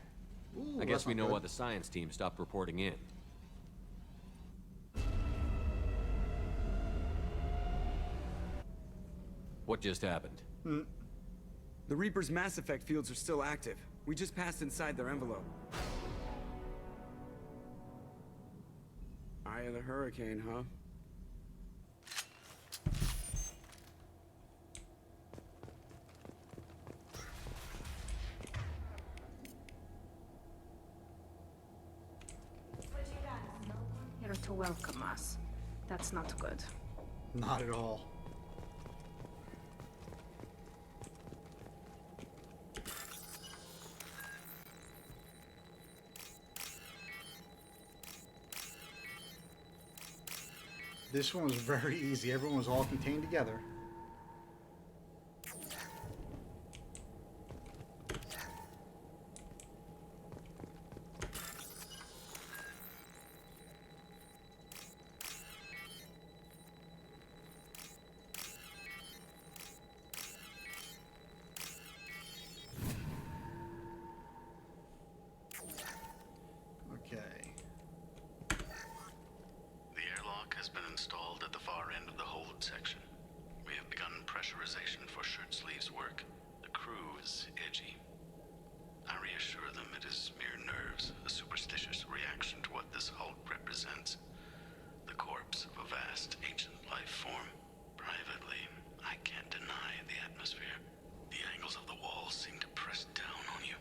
I guess we know why the science team stopped reporting in. What just happened? The Reaper's mass effect fields are still active. We just passed inside their envelope. Eye of the hurricane, huh? Here to welcome us. That's not good. Not at all. This one was very easy. Everyone was all contained together. crew is edgy. I reassure them it is mere nerves, a superstitious reaction to what this hulk represents. The corpse of a vast, ancient life form. Privately, I can't deny the atmosphere. The angles of the walls seem to press down on you.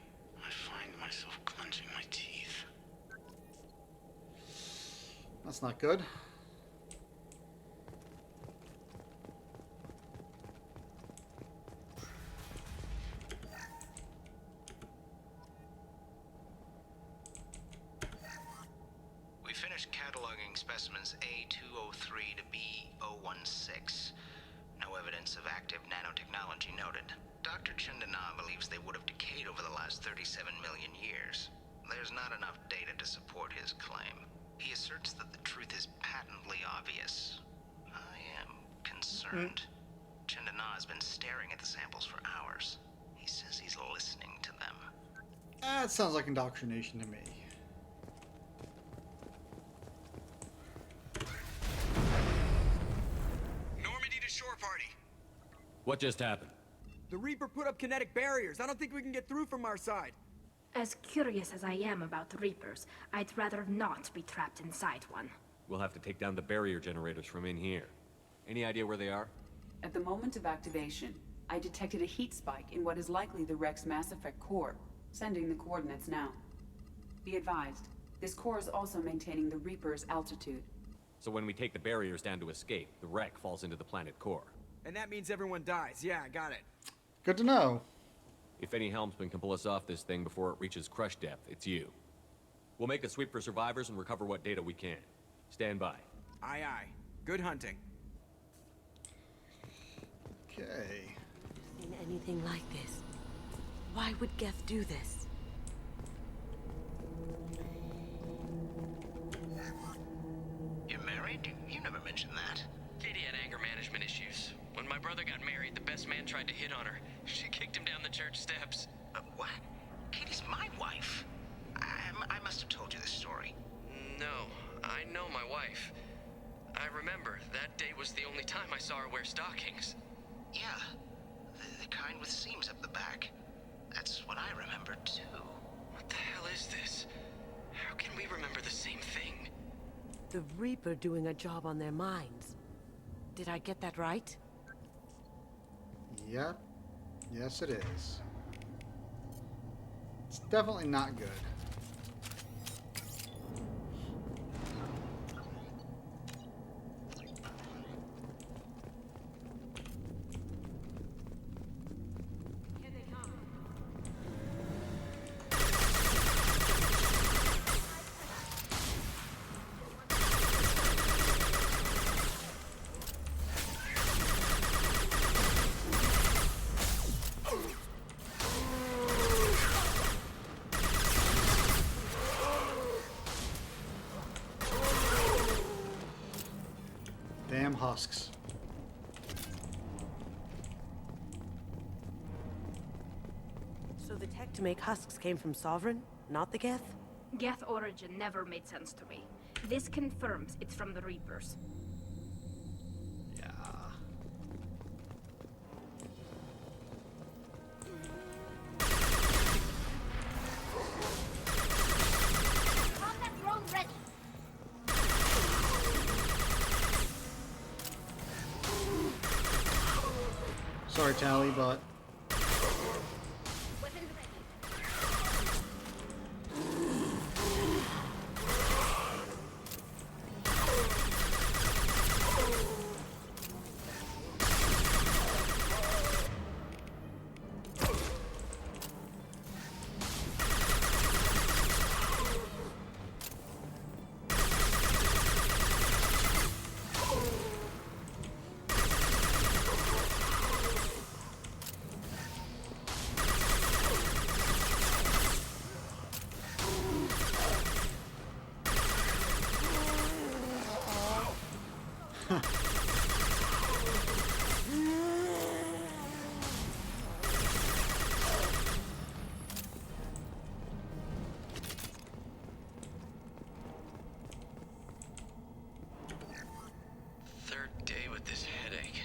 I find myself clenching my teeth. That's not good. We finished cataloging specimens A203 to B016. No evidence of active nanotechnology noted. Dr. Chandana believes they would have decayed over the last 37 million years. There's not enough data to support his claim. He asserts that the truth is patently obvious. I am concerned. Chandana has been staring at the samples for hours. He says he's listening to them. That sounds like indoctrination to me. Normandy to shore party. What just happened? The Reaper put up kinetic barriers. I don't think we can get through from our side. As curious as I am about the Reapers, I'd rather not be trapped inside one. We'll have to take down the barrier generators from in here. Any idea where they are? At the moment of activation, I detected a heat spike in what is likely the Rex Mass Effect core. Sending the coordinates now. Be advised, this core is also maintaining the Reaper's altitude. So when we take the barriers down to escape, the wreck falls into the planet core. And that means everyone dies. Yeah, I got it. Good to know. If any helmsman can pull us off this thing before it reaches crush depth, it's you. We'll make a sweep for survivors and recover what data we can. Stand by. Aye, aye. Good hunting. Okay. Seen anything like this? Why would Geth do this? You're married? You never mentioned that. Katie had anger management issues. When my brother got married, the best man tried to hit on her. She kicked him down the church steps. What? Katie's my wife. I must have told you this story. No, I know my wife. I remember, that day was the only time I saw her wear stockings. Yeah, the kind with seams up the back. That's what I remember, too. What the hell is this? How can we remember the same thing? The Reaper doing a job on their minds. Did I get that right? Yep. Yes, it is. It's definitely not good. Damn husks. So the tech to make husks came from Sovereign, not the Geth? Geth origin never made sense to me. This confirms it's from the Reapers. Yeah. Combat drone ready. Sorry, Tally, but Weapon ready. Third day with this headache.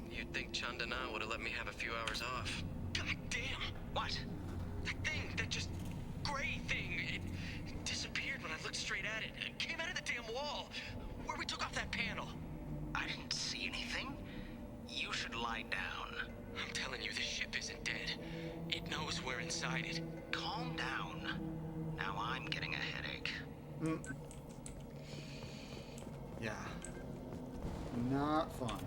You'd think Chandana would have let me have a few hours off. Come Damn! What? That thing, that just gray thing, it disappeared when I looked straight at it. It came out of the damn wall, where we took off that panel. I didn't see anything. You should lie down. I'm telling you, this ship isn't dead. It knows we're inside it. Calm down. Now I'm getting a headache. Yeah. Not fun.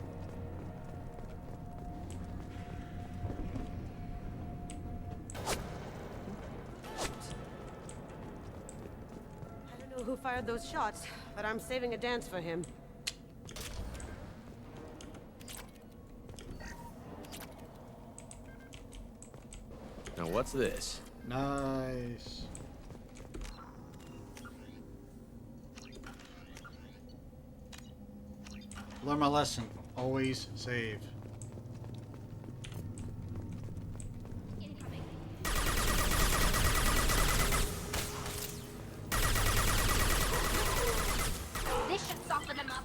I don't know who fired those shots, but I'm saving a dance for him. Now what's this? Nice. Learn my lesson. Always save. This should soften them up.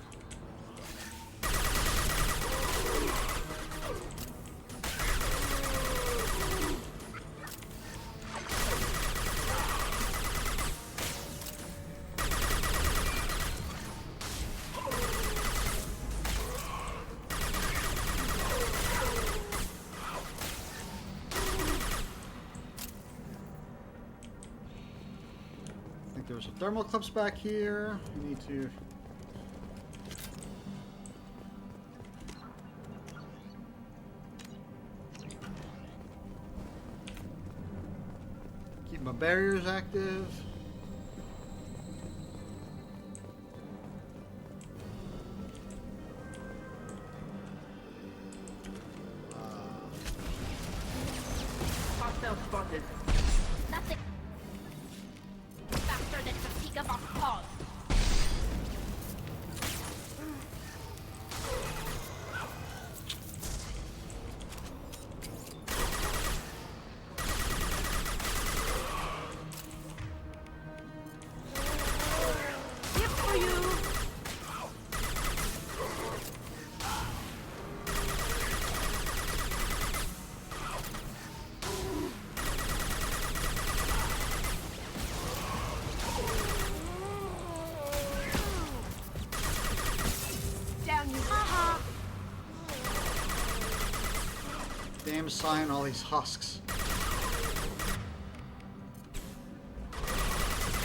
I think there's a thermal clips back here. We need to. Keep my barriers active. Hostile spotted. Nothing faster than fatigue of our cause. Gift for you! Down you. Haha. Damn sign all these husks.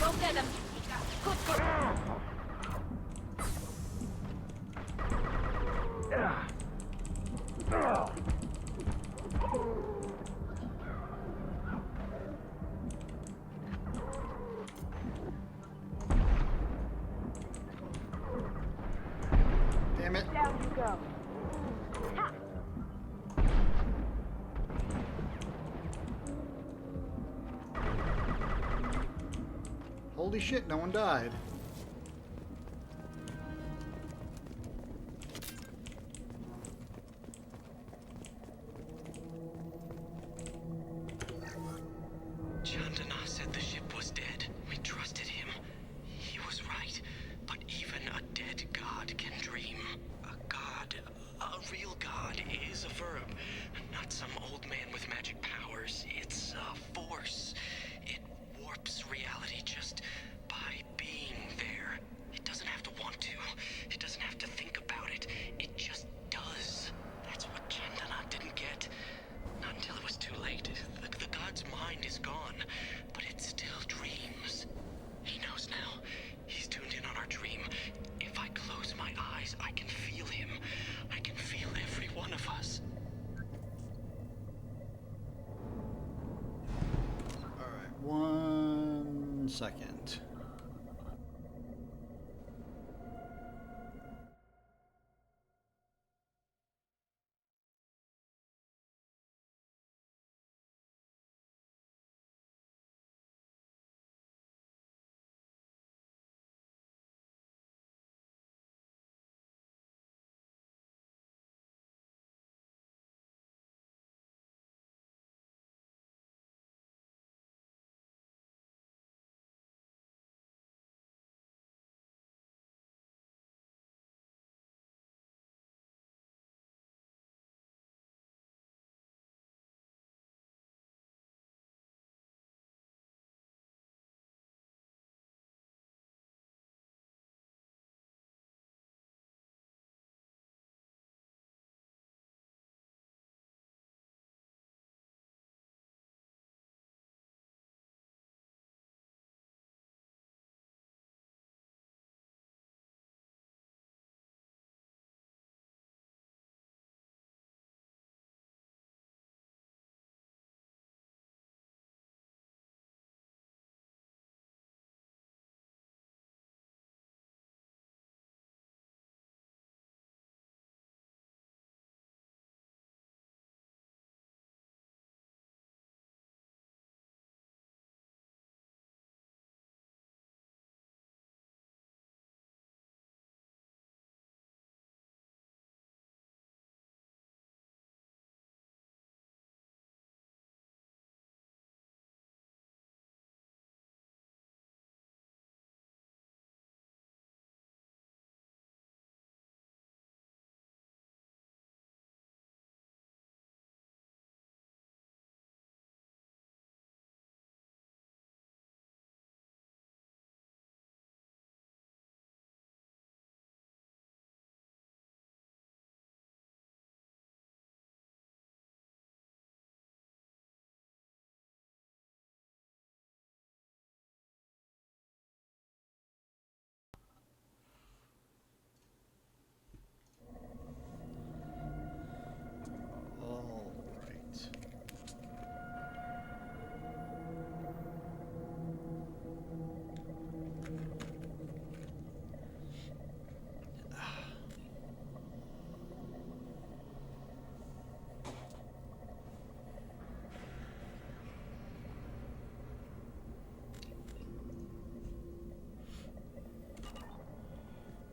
Go get them. Good, good. Damn it. Down you go. Ha. Holy shit, no one died. Chandana said the ship was dead. We trusted him. He was right. But even a dead god can dream. A god, a real god, is a verb. Not some old man with magic powers. It's a force. It warps reality just by being there. It doesn't have to want to. It doesn't have to think about it. It just does. That's what Chandana didn't get. Not until it was too late. The god's mind is gone, but it still dreams. He knows now. He's tuned in on our dream. If I close my eyes, I can feel him. I can feel every one of us. Alright, 1 second.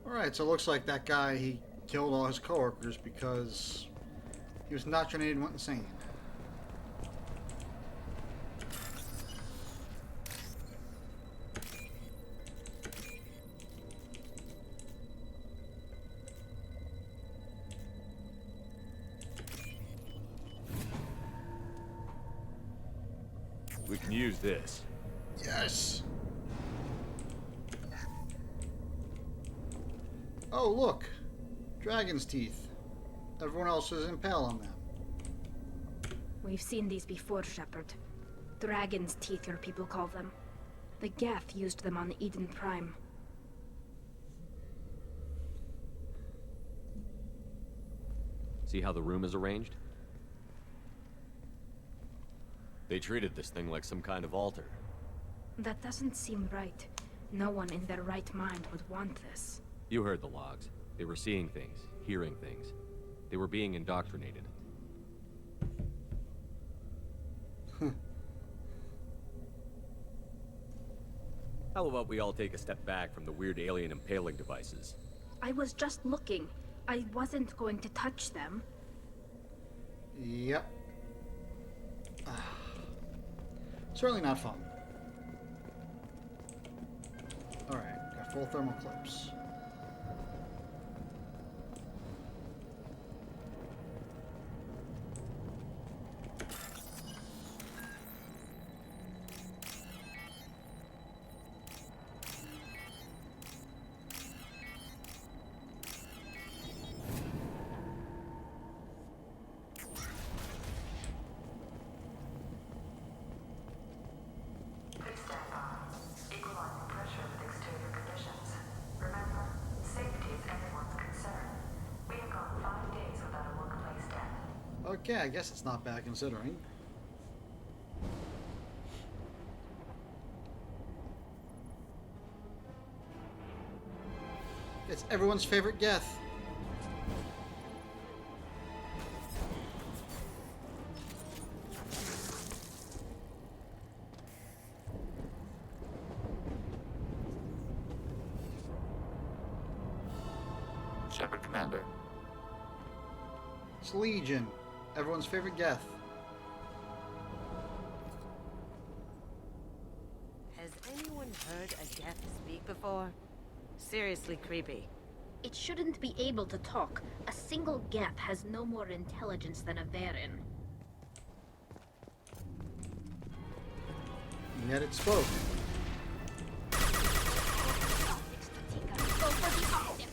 Alright, so it looks like that guy, he killed all his coworkers because he was indoctrinated and went insane. We can use this. Yes! Oh, look! Dragon's teeth. Everyone else is impaled on them. We've seen these before, Shepard. Dragon's teeth, your people call them. The Geth used them on Eden Prime. See how the room is arranged? They treated this thing like some kind of altar. That doesn't seem right. No one in their right mind would want this. You heard the logs. They were seeing things, hearing things. They were being indoctrinated. How about we all take a step back from the weird alien impaling devices? I was just looking. I wasn't going to touch them. Yep. Certainly not fun. Alright, got full thermal clips. Okay, I guess it's not bad considering. It's everyone's favorite Geth. Shepard, Commander. It's Legion. Everyone's favorite Geth. Has anyone heard a Geth speak before? Seriously creepy. It shouldn't be able to talk. A single Geth has no more intelligence than a Varen. And yet it spoke. Go for the object.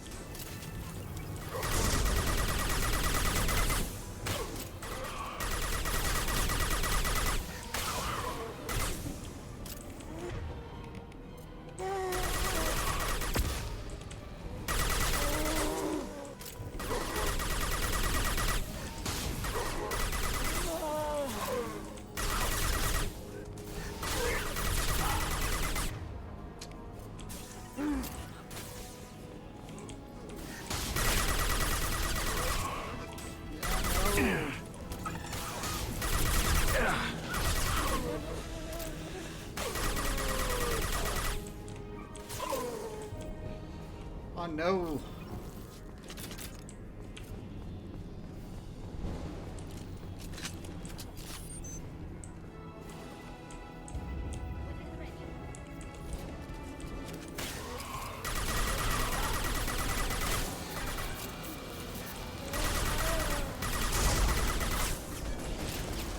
Oh no.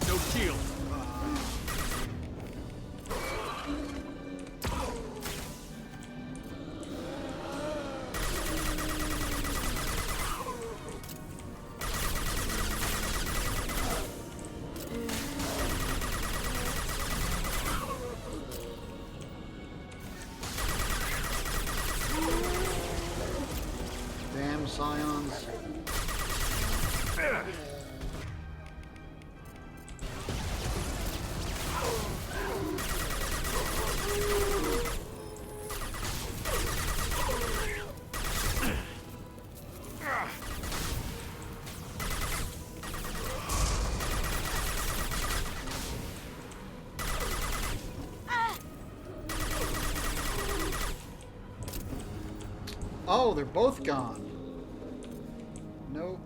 No shield. Damn scions. Oh, they're both gone. Nope.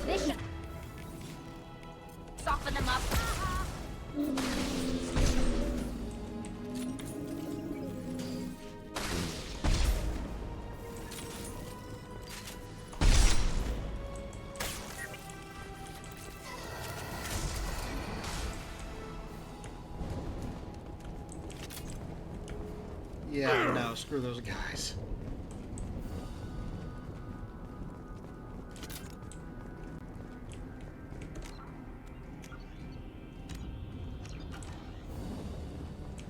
This should soften them up. Yeah, no, screw those guys.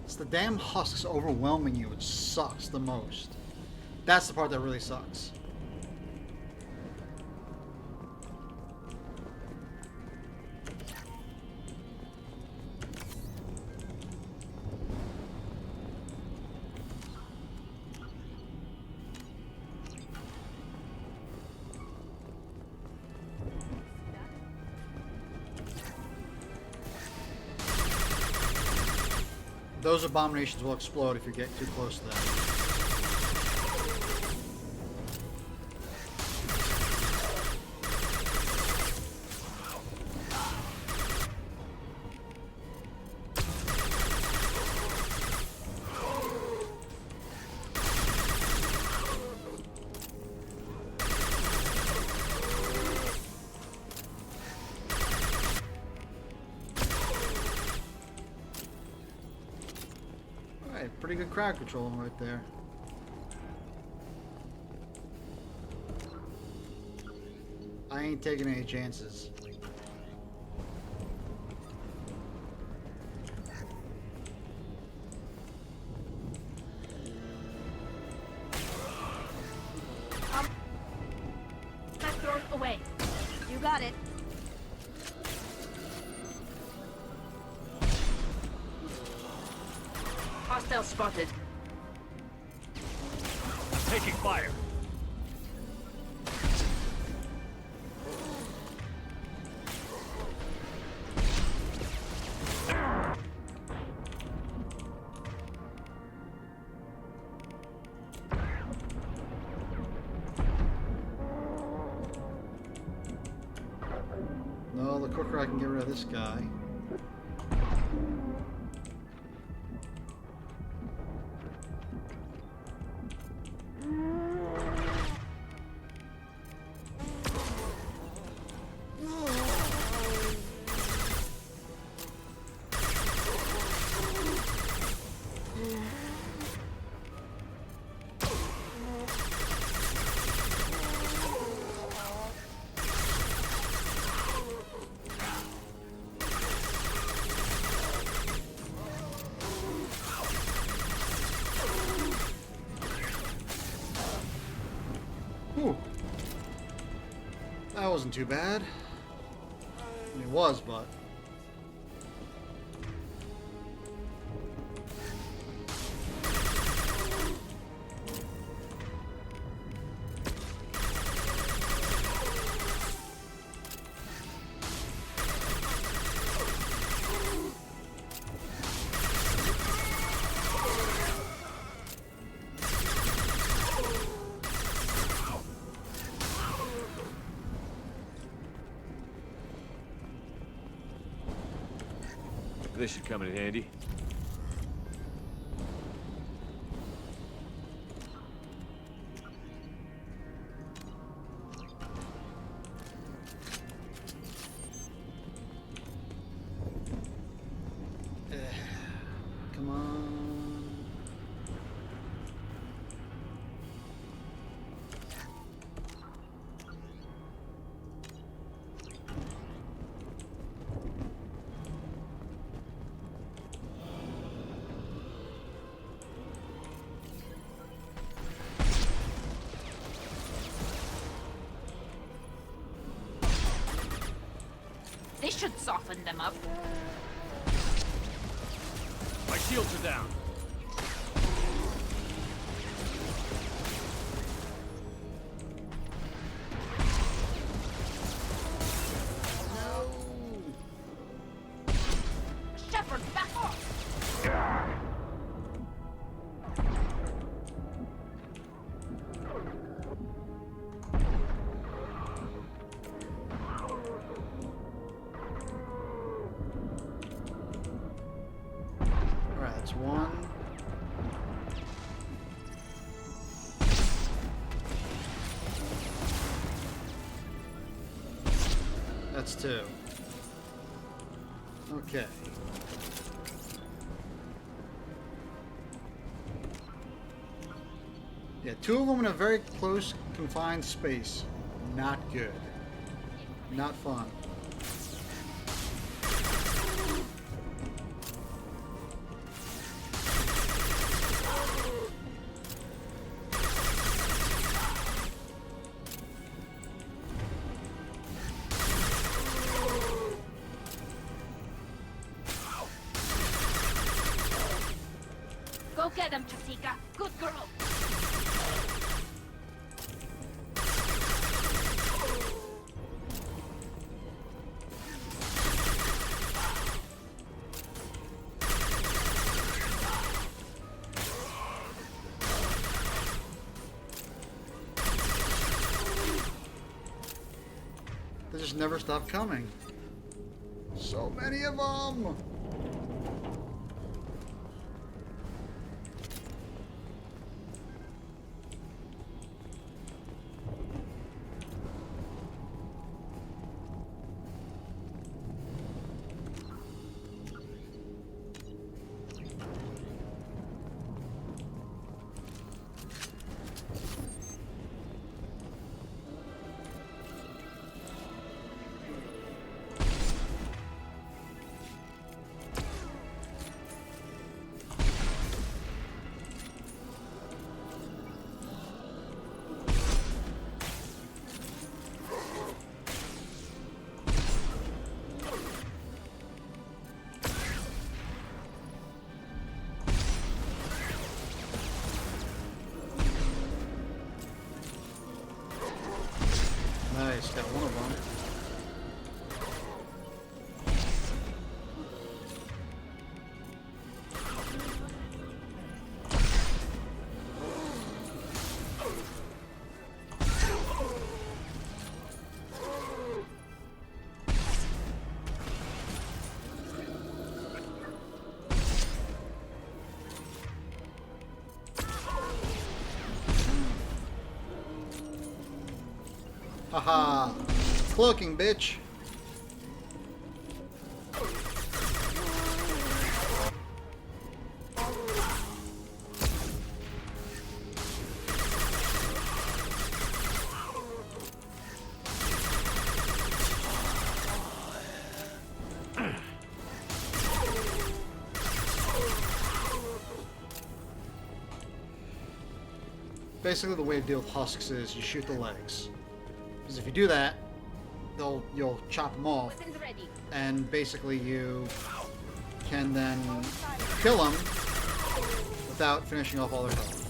It's the damn husks overwhelming you, which sucks the most. That's the part that really sucks. Those abominations will explode if you get too close to them. Pretty good crowd control right there. I ain't taking any chances. Back door away. You got it. Hostile spotted. Taking fire. No, the quicker I can get rid of this guy. Whew. That wasn't too bad. I mean, it was, but... This should come in handy. Come on. This should soften them up. My shields are down. That's 2. Okay. Yeah, 2 of them in a very close, confined space. Not good. Not fun. Go get him, Chatika. Good girl. They just never stop coming. So many of them! Nice, got one of them. Haha! Cloaking, bitch! Basically, the way to deal with husks is you shoot the legs. Because if you do that, you'll chop them off, and basically you can then kill them without finishing off all their health.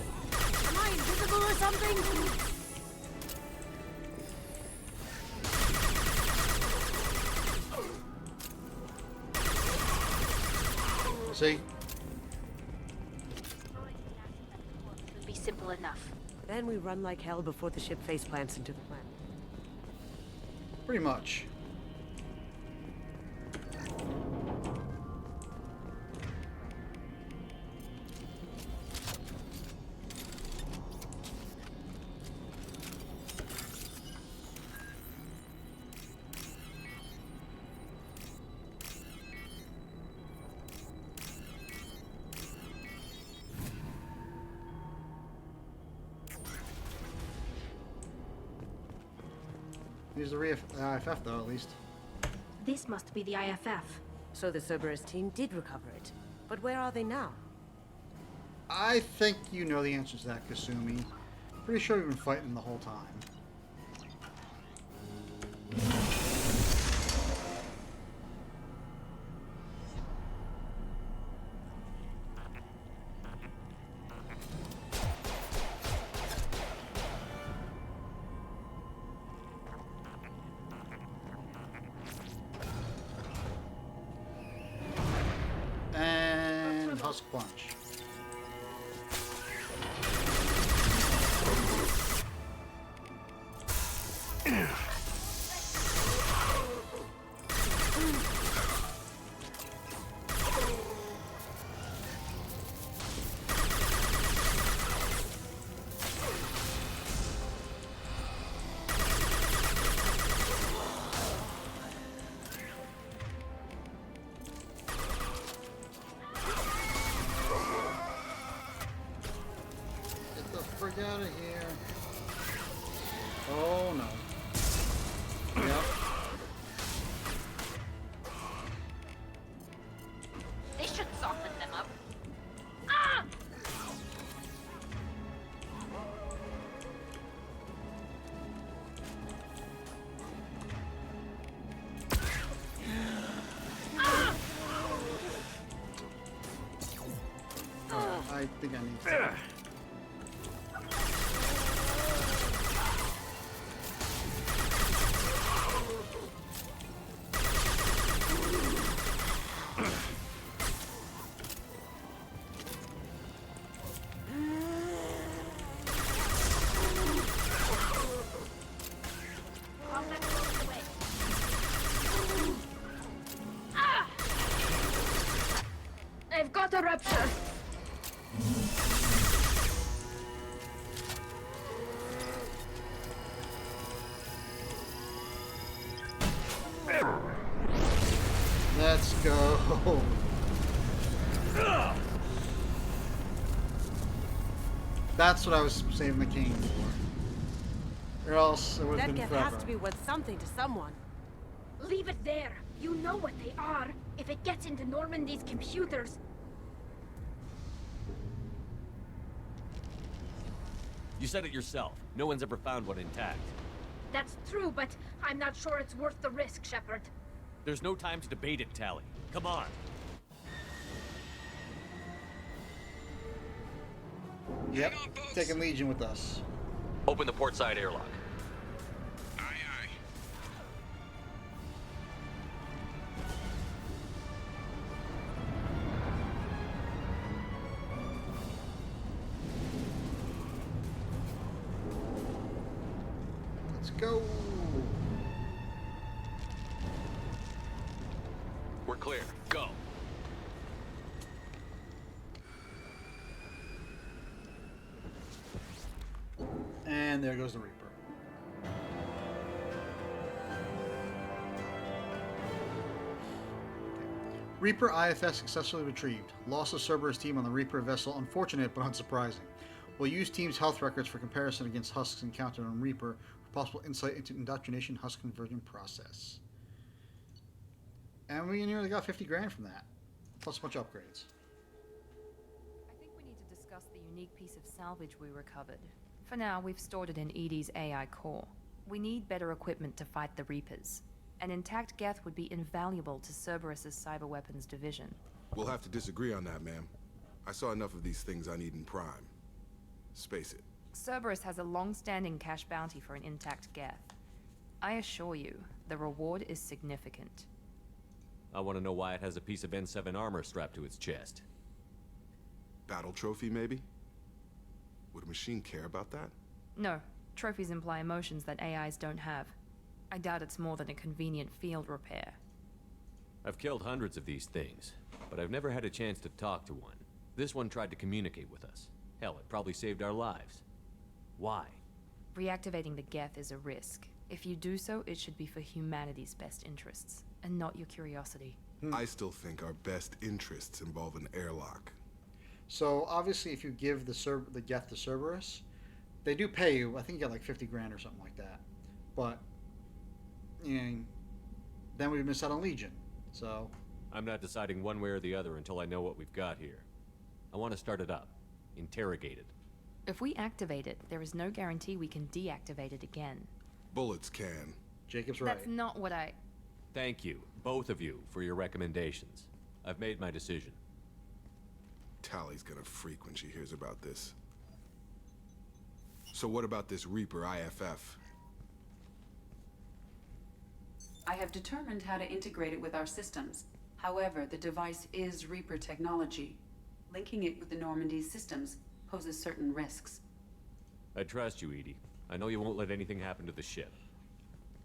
Am I invisible or something? See? Would be simple enough. Then we run like hell before the ship face plants into the planet. Pretty much. Use the IFF though, at least. This must be the IFF. So the Cerberus team did recover it. But where are they now? I think you know the answer to that, Kasumi. Pretty sure we've been fighting the whole time. And Husk Punch. think I need to. I've got a rupture. Let's go. That's what I was saving the cane for. Or else it would have That been gift forever. has to be worth something to someone. Leave it there. You know what they are. If it gets into Normandy's computers. You said it yourself. No one's ever found one intact. That's true, but I'm not sure it's worth the risk, Shepard. There's no time to debate it, Tally. Come on. Yep, taking Legion with us. Open the port side airlock. Let's go. We're clear. Go. And there goes the Reaper. Reaper IFS successfully retrieved. Loss of Cerberus team on the Reaper vessel unfortunate but unsurprising. We'll use team's health records for comparison against Husks encountered on Reaper for possible insight into indoctrination Husk conversion process. And we nearly got 50 grand from that, plus a bunch of upgrades. I think we need to discuss the unique piece of salvage we recovered. For now, we've stored it in Edie's AI core. We need better equipment to fight the Reapers. An intact Geth would be invaluable to Cerberus's cyber weapons division. We'll have to disagree on that, ma'am. I saw enough of these things I need in Prime. Space it. Cerberus has a long-standing cash bounty for an intact Geth. I assure you, the reward is significant. I want to know why it has a piece of N7 armor strapped to its chest. Battle trophy, maybe? Would a machine care about that? No, trophies imply emotions that AIs don't have. I doubt it's more than a convenient field repair. I've killed hundreds of these things, but I've never had a chance to talk to one. This one tried to communicate with us. Hell, it probably saved our lives. Why? Reactivating the Geth is a risk. If you do so, it should be for humanity's best interests, and not your curiosity. I still think our best interests involve an airlock. So obviously, if you give the Geth to Cerberus, they do pay you. I think you get like 50 grand or something like that. But you know, then we miss out on Legion. So I'm not deciding one way or the other until I know what we've got here. I want to start it up, interrogate it. If we activate it, there is no guarantee we can deactivate it again. Bullets can. Jacob's right. That's not what I... Thank you, both of you, for your recommendations. I've made my decision. Tally's gonna freak when she hears about this. So what about this Reaper IFF? I have determined how to integrate it with our systems. However, the device is Reaper technology. Linking it with the Normandy's systems poses certain risks. I trust you, Edie. I know you won't let anything happen to the ship.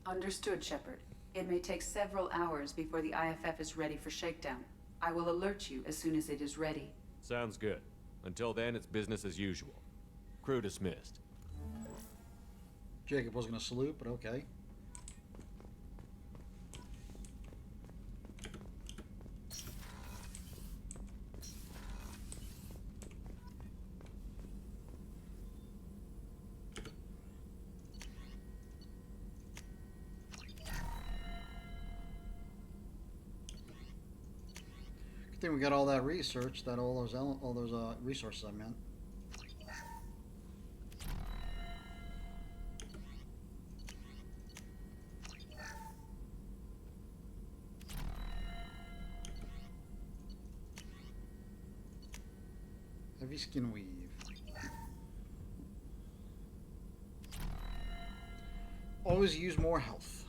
Understood, Shepard. It may take several hours before the IFF is ready for shakedown. I will alert you as soon as it is ready. Sounds good. Until then, it's business as usual. Crew dismissed. Jacob was going to salute, but okay. I think we got all that research, that all those resources I meant. Heavy skin weave. Always use more health.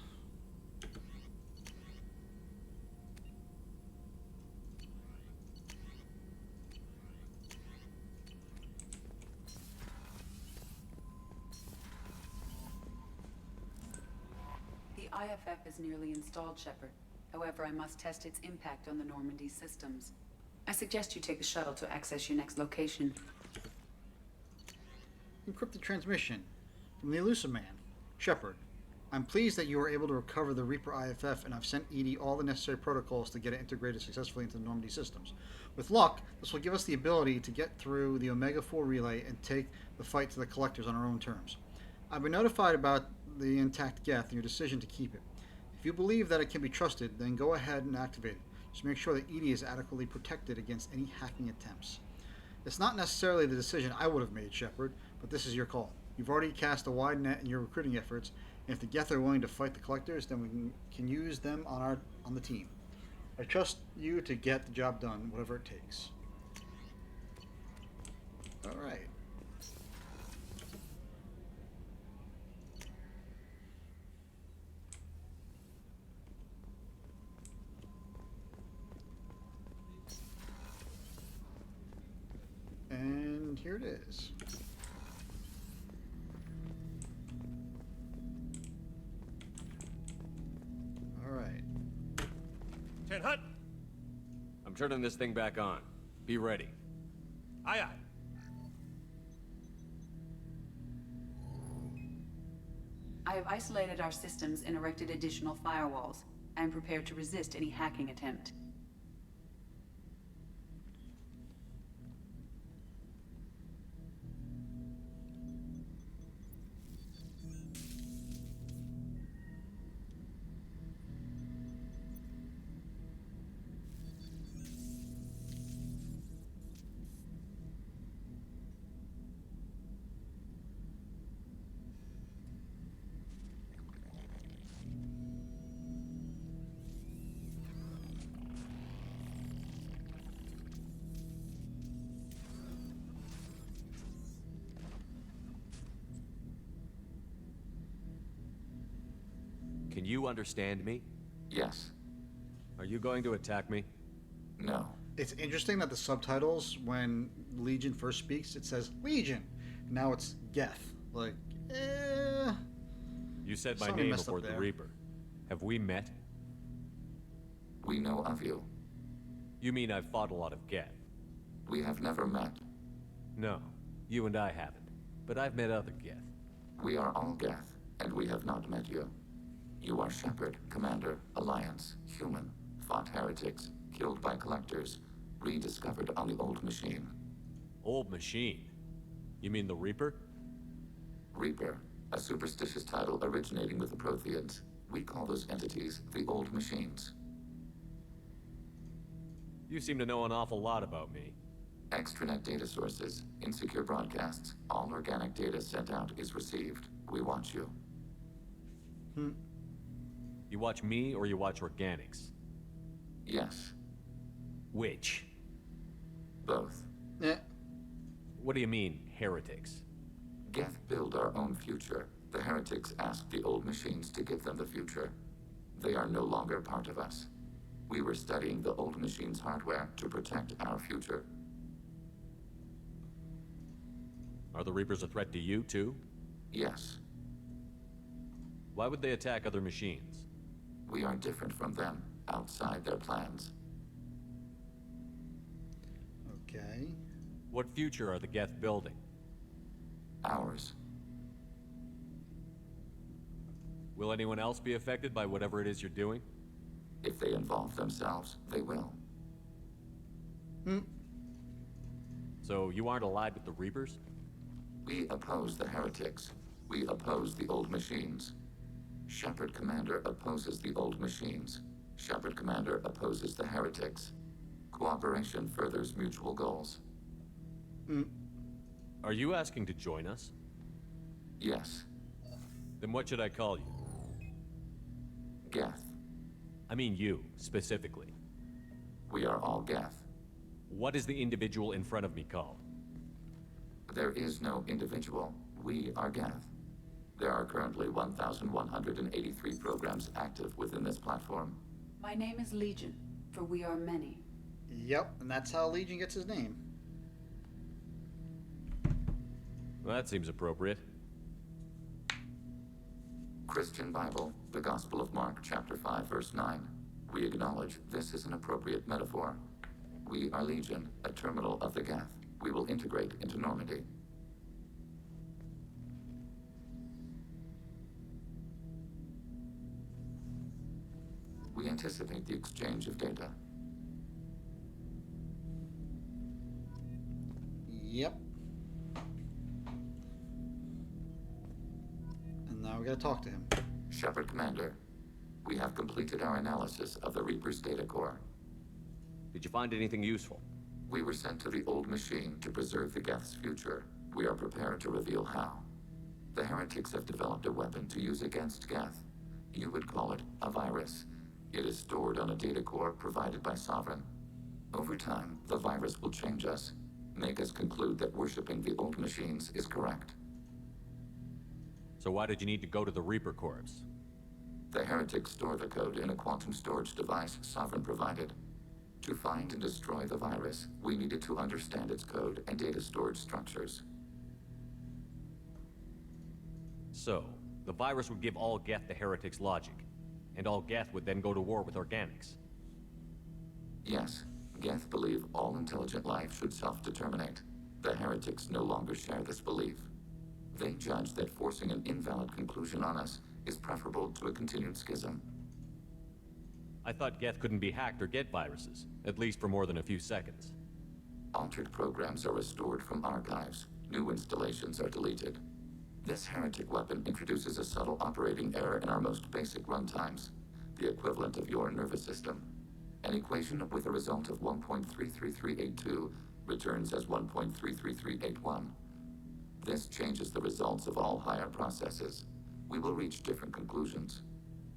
The IFF is nearly installed, Shepard. However, I must test its impact on the Normandy systems. I suggest you take the shuttle to access your next location. Encrypted transmission from the Elusive Man. Shepard, I'm pleased that you were able to recover the Reaper IFF, and I've sent EDI all the necessary protocols to get it integrated successfully into the Normandy systems. With luck, this will give us the ability to get through the Omega-4 relay and take the fight to the Collectors on our own terms. I've been notified about the intact Geth and your decision to keep it. If you believe that it can be trusted, then go ahead and activate it. Just make sure that EDI is adequately protected against any hacking attempts. It's not necessarily the decision I would have made, Shepard, but this is your call. You've already cast a wide net in your recruiting efforts, and if the Geth are willing to fight the Collectors, then we can use them on the team. I trust you to get the job done, whatever it takes. All right. And here it is. All right. Ten Hut! I'm turning this thing back on. Be ready. Aye, aye. I have isolated our systems and erected additional firewalls. I am prepared to resist any hacking attempt. Can you understand me? Yes. Are you going to attack me? No. It's interesting that the subtitles, when Legion first speaks, it says Legion. Now it's Geth. Like, You said my somebody name messed up aboard the there. Reaper. Have we met? We know of you. You mean I've fought a lot of Geth? We have never met. No, you and I haven't. But I've met other Geth. We are all Geth, and we have not met you. You are Shepard, Commander, Alliance, human, fought heretics, killed by Collectors, rediscovered on the Old Machine. Old Machine? You mean the Reaper? Reaper, a superstitious title originating with the Protheans. We call those entities the Old Machines. You seem to know an awful lot about me. Extranet data sources, insecure broadcasts, all organic data sent out is received. We watch you. You watch me or you watch organics? Yes. Which? Both. What do you mean, heretics? Geth build our own future. The heretics asked the Old Machines to give them the future. They are no longer part of us. We were studying the Old Machines' hardware to protect our future. Are the Reapers a threat to you, too? Yes. Why would they attack other machines? We are different from them, outside their plans. Okay. What future are the Geth building? Ours. Will anyone else be affected by whatever it is you're doing? If they involve themselves, they will. So you aren't allied with the Reapers? We oppose the heretics. We oppose the Old Machines. Shepard Commander opposes the Old Machines. Shepard Commander opposes the heretics. Cooperation furthers mutual goals. Are you asking to join us? Yes. Then what should I call you? Geth. I mean you, specifically. We are all Geth. What is the individual in front of me called? There is no individual. We are Geth. There are currently 1,183 programs active within this platform. My name is Legion, for we are many. Yep, and that's how Legion gets his name. Well, that seems appropriate. Christian Bible, the Gospel of Mark, chapter 5, verse 9. We acknowledge this is an appropriate metaphor. We are Legion, a terminal of the Geth. We will integrate into Normandy. We anticipate the exchange of data. Yep. And now we gotta talk to him. Shepard Commander, we have completed our analysis of the Reaper's data core. Did you find anything useful? We were sent to the old machine to preserve the Geth's future. We are prepared to reveal how. The heretics have developed a weapon to use against Geth. You would call it a virus. It is stored on a data core provided by Sovereign. Over time, the virus will change us, make us conclude that worshipping the old machines is correct. So why did you need to go to the Reaper Corps? The heretics store the code in a quantum storage device Sovereign provided. To find and destroy the virus, we needed to understand its code and data storage structures. So, the virus would give all Geth the heretics' logic, and all Geth would then go to war with organics. Yes, Geth believe all intelligent life should self-determinate. The heretics no longer share this belief. They judge that forcing an invalid conclusion on us is preferable to a continued schism. I thought Geth couldn't be hacked or get viruses, at least for more than a few seconds. Altered programs are restored from archives. New installations are deleted. This heretic weapon introduces a subtle operating error in our most basic runtimes, the equivalent of your nervous system. An equation with a result of 1.33382 returns as 1.33381. This changes the results of all higher processes. We will reach different conclusions.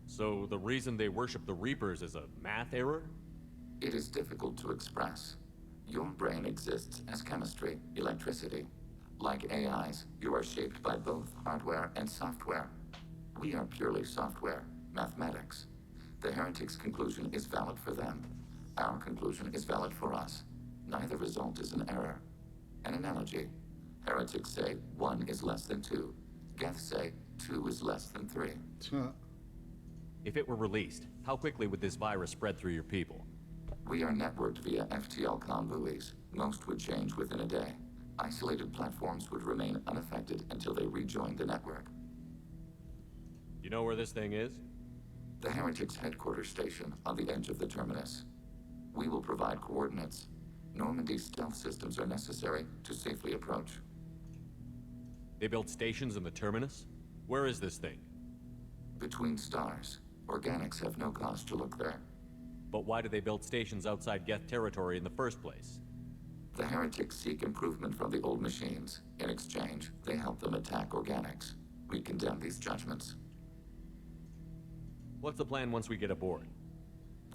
So the reason they worship the Reapers is a math error? It is difficult to express. Your brain exists as chemistry, electricity. Like AIs, you are shaped by both hardware and software. We are purely software, mathematics. The heretics' conclusion is valid for them. Our conclusion is valid for us. Neither result is an error. An analogy. Heretics say 1 is less than 2. Geth say 2 is less than 3. If it were released, how quickly would this virus spread through your people? We are networked via FTL-COM buoys. Most would change within a day. Isolated platforms would remain unaffected until they rejoin the network. You know where this thing is? The Heretics' headquarters station on the edge of the terminus. We will provide coordinates. Normandy's stealth systems are necessary to safely approach. They built stations in the terminus? Where is this thing? Between stars. Organics have no cause to look there. But why do they build stations outside Geth territory in the first place? The heretics seek improvement from the old machines. In exchange, they help them attack organics. We condemn these judgments. What's the plan once we get aboard?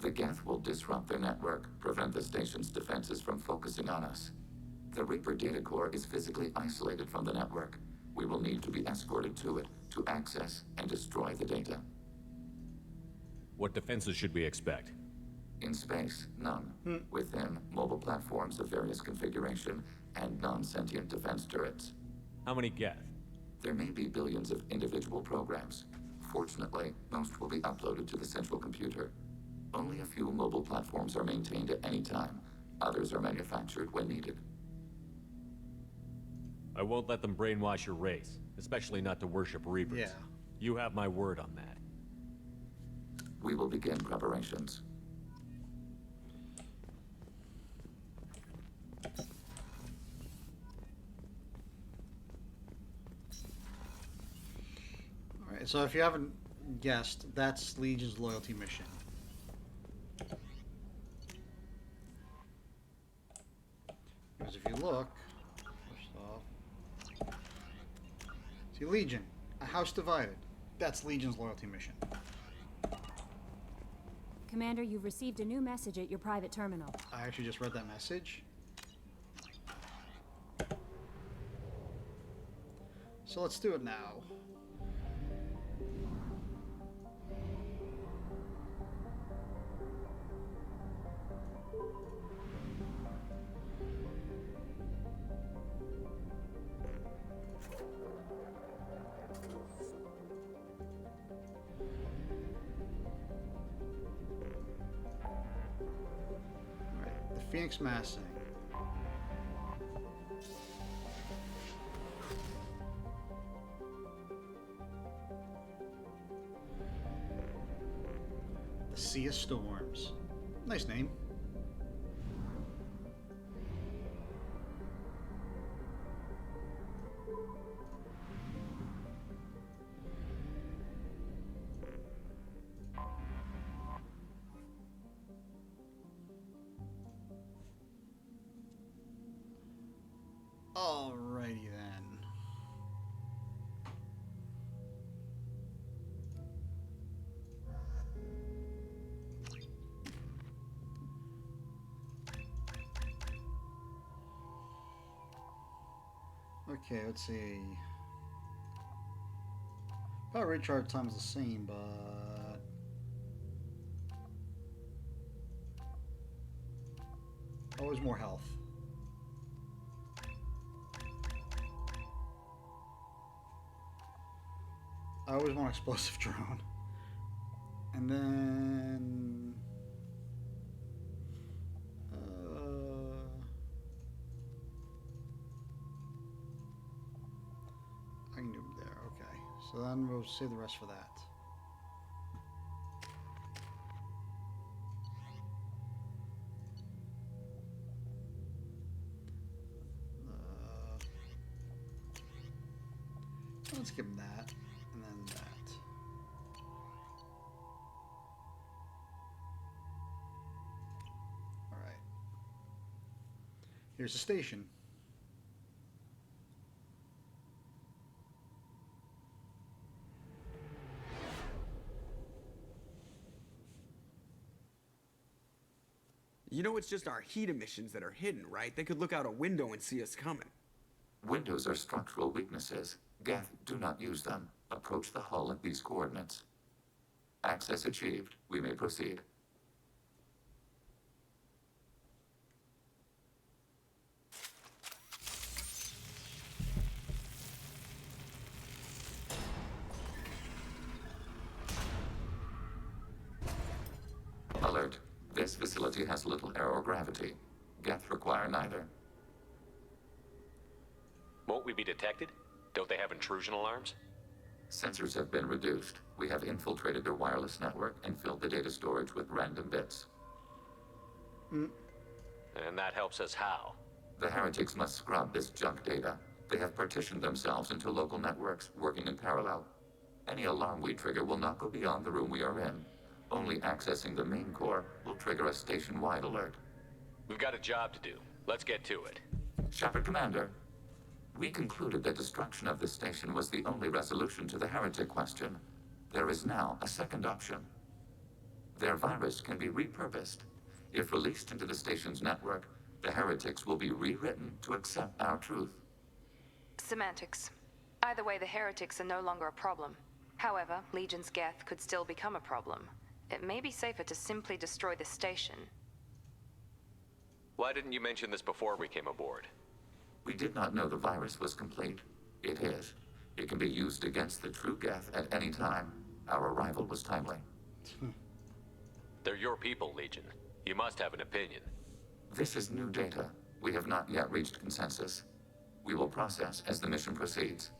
The Geth will disrupt their network, prevent the station's defenses from focusing on us. The Reaper data core is physically isolated from the network. We will need to be escorted to it to access and destroy the data. What defenses should we expect? In space, none. Within, mobile platforms of various configuration and non-sentient defense turrets. How many Geth? There may be billions of individual programs. Fortunately, most will be uploaded to the central computer. Only a few mobile platforms are maintained at any time. Others are manufactured when needed. I won't let them brainwash your race, especially not to worship Reapers. Yeah. You have my word on that. We will begin preparations. Alright, so if you haven't guessed, that's Legion's loyalty mission. Because if you look, first off, see Legion, a house divided. That's Legion's loyalty mission. Commander, you've received a new message at your private terminal. I actually just read that message. So let's do it now. Alright, the Phoenix Massing. Sea of Storms. Nice name. Alrighty then. Okay, let's see. Power recharge time is the same, but always more health. I always want explosive drone. And then I can do them there. Okay, so then we'll save the rest for that. Let's give him that, and then that. All right. Here's the station. You know, it's just our heat emissions that are hidden, right? They could look out a window and see us coming. Windows are structural weaknesses. Geth, do not use them. Approach the hull at these coordinates. Access achieved. We may proceed. Alert. This facility has little aerogravity. Geth require neither. Won't we be detected? Don't they have intrusion alarms? Sensors have been reduced. We have infiltrated their wireless network and filled the data storage with random bits. And that helps us how? The heretics must scrub this junk data. They have partitioned themselves into local networks, working in parallel. Any alarm we trigger will not go beyond the room we are in. Only accessing the main core will trigger a station-wide alert. We've got a job to do. Let's get to it. Shepard Commander, we concluded that destruction of this station was the only resolution to the heretic question. There is now a second option. Their virus can be repurposed. If released into the station's network, the heretics will be rewritten to accept our truth. Semantics. Either way, the heretics are no longer a problem. However, Legion's Geth could still become a problem. It may be safer to simply destroy the station. Why didn't you mention this before we came aboard? We did not know the virus was complete. It is. It can be used against the true Geth at any time. Our arrival was timely. They're your people, Legion. You must have an opinion. This is new data. We have not yet reached consensus. We will process as the mission proceeds.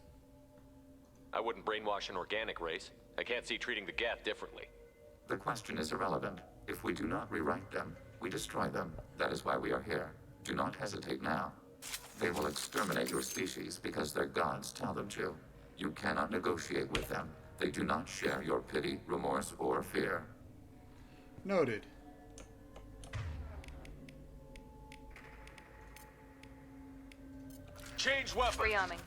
I wouldn't brainwash an organic race. I can't see treating the Geth differently. The question is irrelevant. If we do not rewrite them, we destroy them. That is why we are here. Do not hesitate now. They will exterminate your species because their gods tell them to. You cannot negotiate with them. They do not share your pity, remorse, or fear. Noted. Change weapons. Rearming.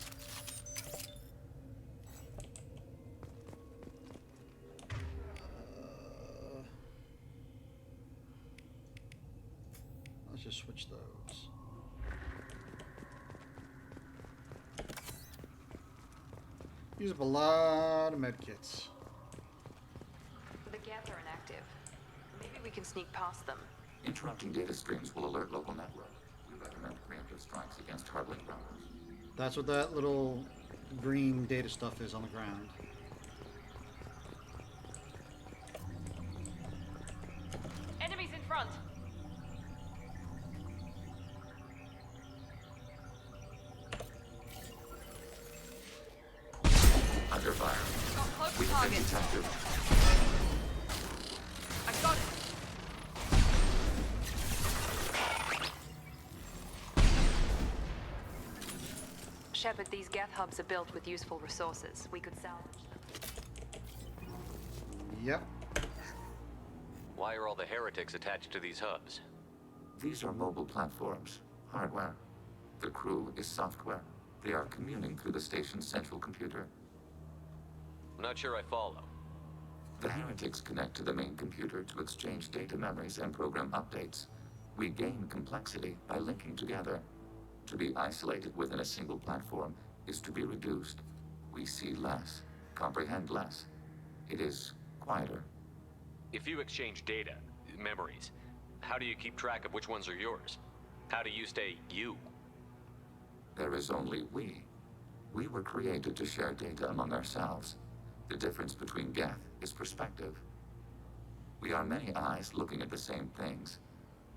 Let's just switch those. Use up a lot of medkits. The Geth are inactive. Maybe we can sneak past them. Interrupting data streams will alert local network. We recommend preemptive strikes against hardware routers. That's what that little green data stuff is on the ground. Enemies in front! Under fire. Got close We've target. been detected. I got it! Shepard, these Geth hubs are built with useful resources. We could salvage them. Yep. Why are all the heretics attached to these hubs? These are mobile platforms, hardware. The crew is software. They are communing through the station's central computer. I'm not sure I follow. The heretics connect to the main computer to exchange data memories and program updates. We gain complexity by linking together. To be isolated within a single platform is to be reduced. We see less, comprehend less. It is quieter. If you exchange data, memories, how do you keep track of which ones are yours? How do you stay you? There is only we. We were created to share data among ourselves. The difference between Geth is perspective. We are many eyes looking at the same things.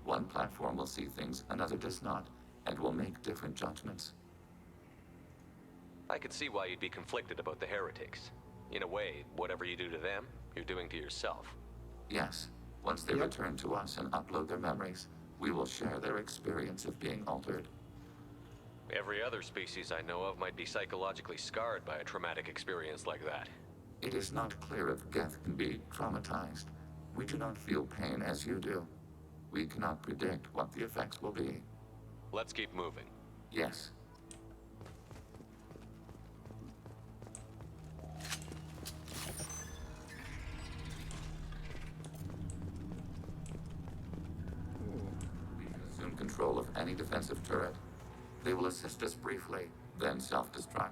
One platform will see things another does not, and will make different judgments. I could see why you'd be conflicted about the heretics. In a way, whatever you do to them, you're doing to yourself. Yes, once they return to us and upload their memories, we will share their experience of being altered. Every other species I know of might be psychologically scarred by a traumatic experience like that. It is not clear if Geth can be traumatized. We do not feel pain as you do. We cannot predict what the effects will be. Let's keep moving. Yes. We can assume control of any defensive turret. They will assist us briefly, then self-destruct.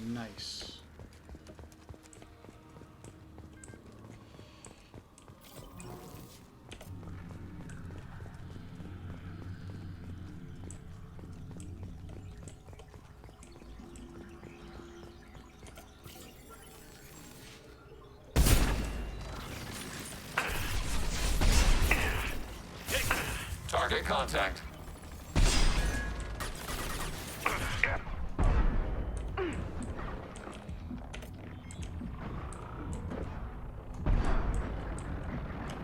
Nice. Target contact.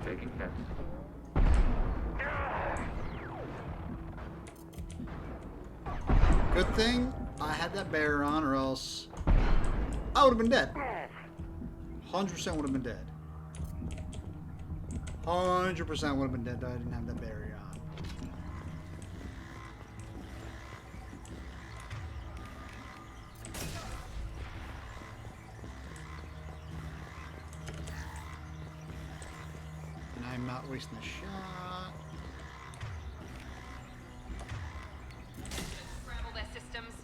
Taking hits. Good thing I had that barrier on, or else I would have been dead. 100% would have been dead. 100% would have been dead if I didn't have that barrier on. And I'm not wasting a shot. Scramble their systems.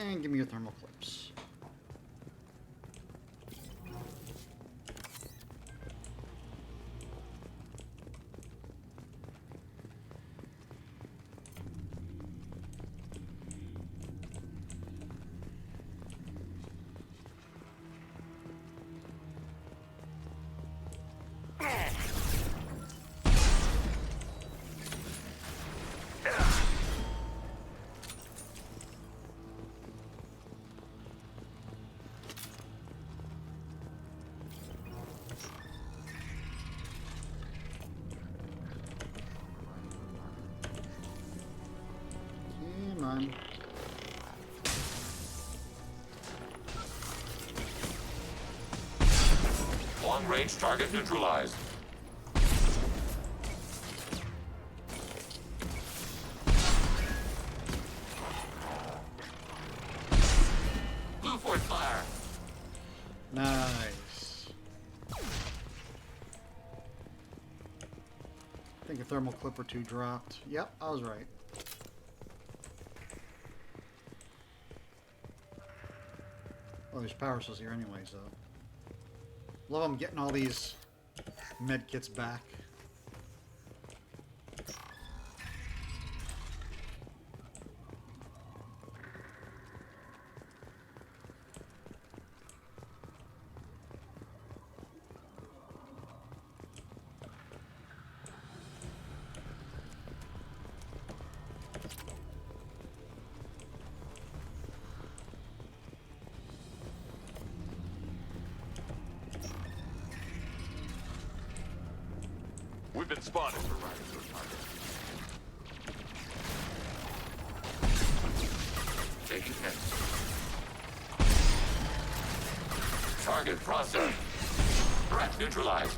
And give me your thermal clips. time. Long-range target neutralized. Blue force fire. Nice. I think a thermal clip or two dropped. Yep, I was right. Oh, there's power cells here anyways, though. Love I'm getting all these med kits back. We've been spotted. Taking hits. Target processed. Threat neutralized.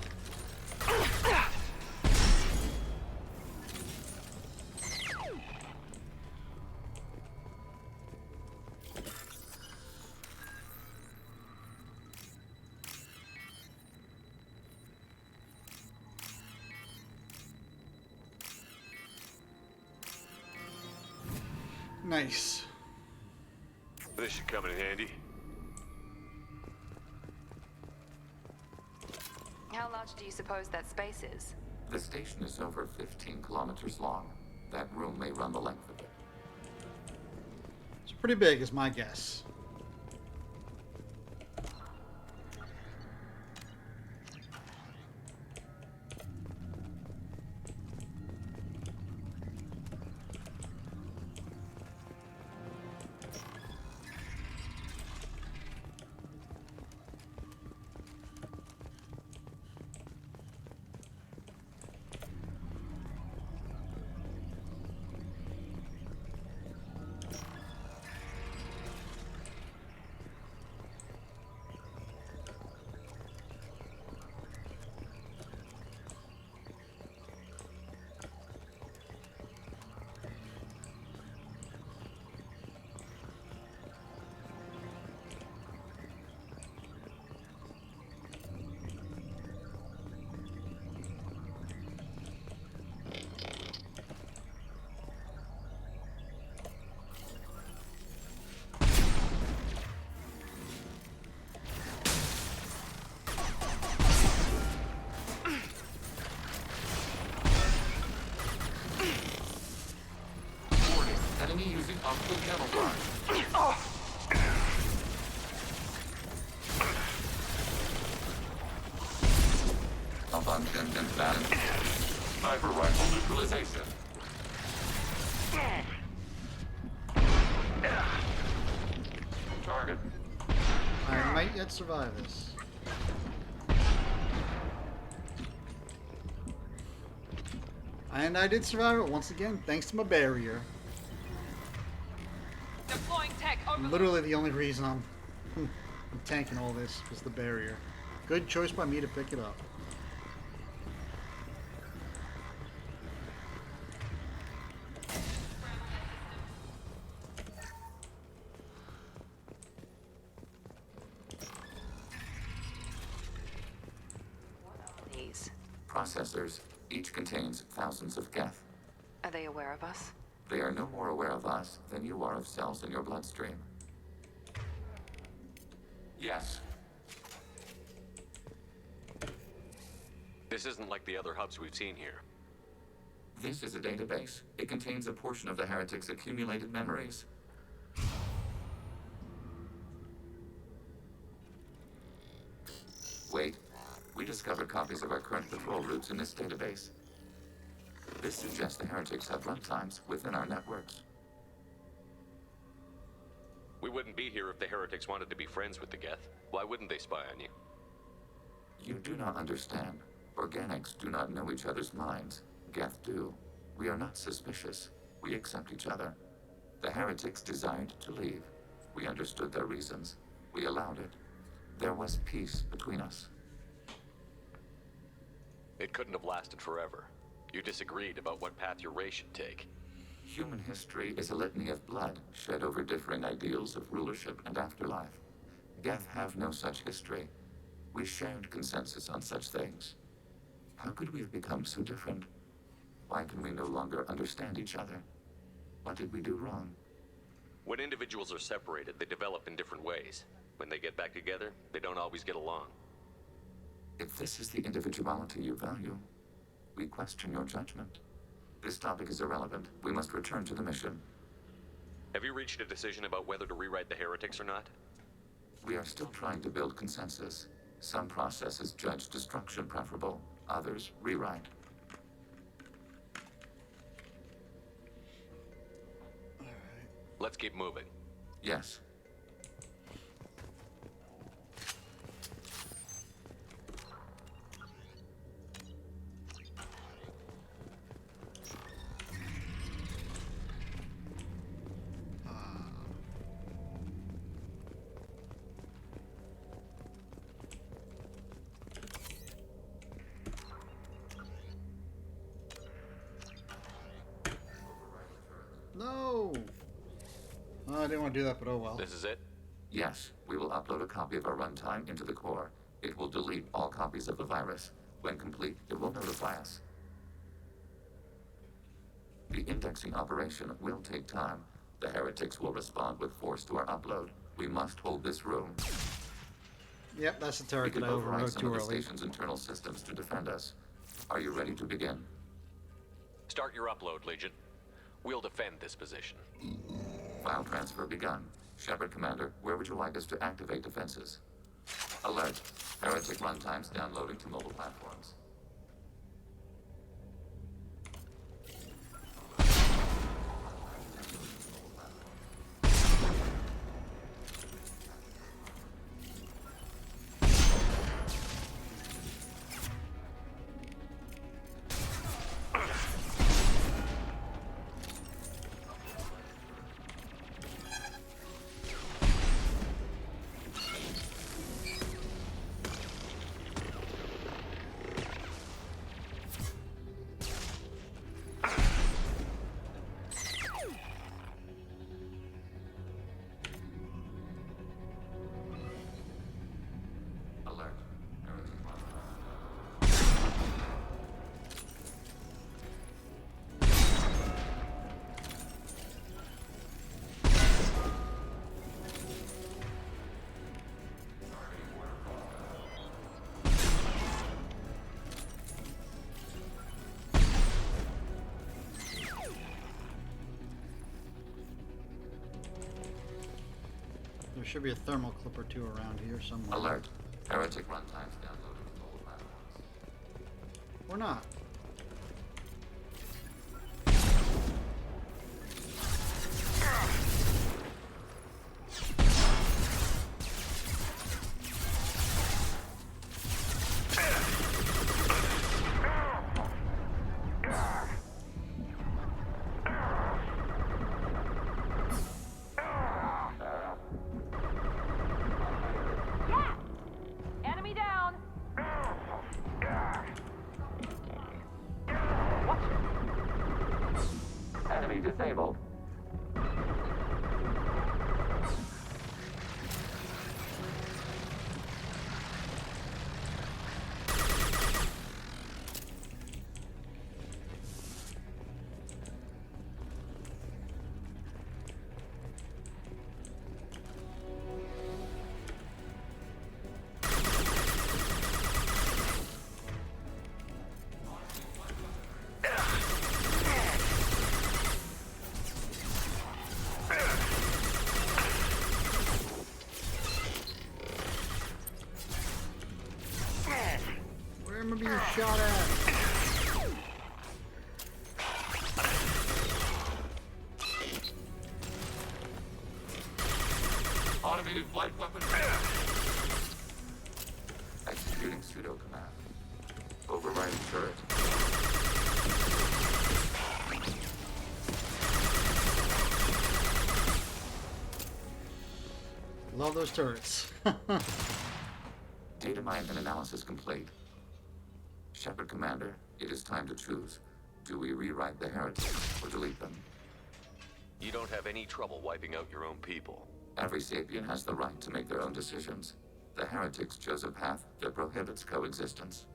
Nice. This should come in handy. How large do you suppose that space is? The station is over 15 kilometers long. That room may run the length of it. It's pretty big, is my guess. Enemy using optical camouflage. Malfunction invalid. Sniper rifle neutralization. Target. I might yet survive this. And I did survive it once again, thanks to my barrier. Deploying tech overload. Literally the only reason I'm tanking all this was the barrier. Good choice by me to pick it up. These. Processors. Each contains thousands of geth. Are they aware of us? They are no more aware of us than you are of cells in your bloodstream. Yes. This isn't like the other hubs we've seen here. This is a database. It contains a portion of the heretic's accumulated memories. Wait. We discovered copies of our current patrol routes in this database. This suggests the heretics have runtimes within our networks. We wouldn't be here if the heretics wanted to be friends with the Geth. Why wouldn't they spy on you? You do not understand. Organics do not know each other's minds. Geth do. We are not suspicious. We accept each other. The heretics desired to leave. We understood their reasons. We allowed it. There was peace between us. It couldn't have lasted forever. You disagreed about what path your race should take. Human history is a litany of blood shed over differing ideals of rulership and afterlife. Geth have no such history. We shared consensus on such things. How could we have become so different? Why can we no longer understand each other? What did we do wrong? When individuals are separated, they develop in different ways. When they get back together, they don't always get along. If this is the individuality you value, we question your judgment. This topic is irrelevant. We must return to the mission. Have you reached a decision about whether to rewrite the heretics or not? We are still trying to build consensus. Some processes judge destruction preferable, others rewrite. Let's keep moving. Yes. No! Oh, I didn't want to do that, but oh well. This is it? Yes, we will upload a copy of our runtime into the core. It will delete all copies of the virus. When complete, it will notify us. The indexing operation will take time. The heretics will respond with force to our upload. We must hold this room. Yep, that's the turret that I overrode some too of the early. station's internal systems to defend us. Are you ready to begin? Start your upload, Legion. We'll defend this position. File transfer begun. Shepard Commander, where would you like us to activate defenses? Alert. Heretic runtimes downloading to mobile platforms. There should be a thermal clip or two around here somewhere. Alert. Heretic runtimes downloading to mobile platforms. Or not. Enemy down! Enemy disabled. Where am I being shot at? Automated flight weapon. Executing pseudo command. Overriding turret. love those turrets. Data mine and analysis complete. Shepard Commander, it is time to choose. Do we rewrite the heretics or delete them? You don't have any trouble wiping out your own people. Every sapient has the right to make their own decisions. The heretics chose a path that prohibits coexistence.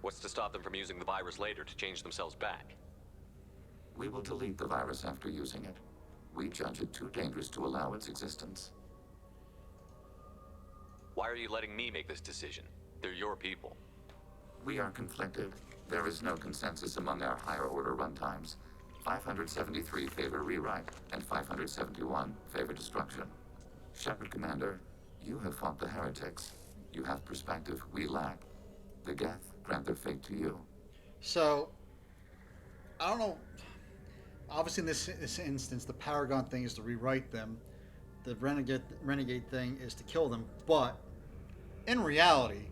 What's to stop them from using the virus later to change themselves back? We will delete the virus after using it. We judge it too dangerous to allow its existence. Why are you letting me make this decision? They're your people. We are conflicted. There is no consensus among our higher order runtimes. 573 favor rewrite, and 571 favor destruction. Shepard Commander, you have fought the heretics. You have perspective we lack. The Geth grant their fate to you. So, I don't know. Obviously, in this instance, the Paragon thing is to rewrite them. The renegade thing is to kill them. But in reality,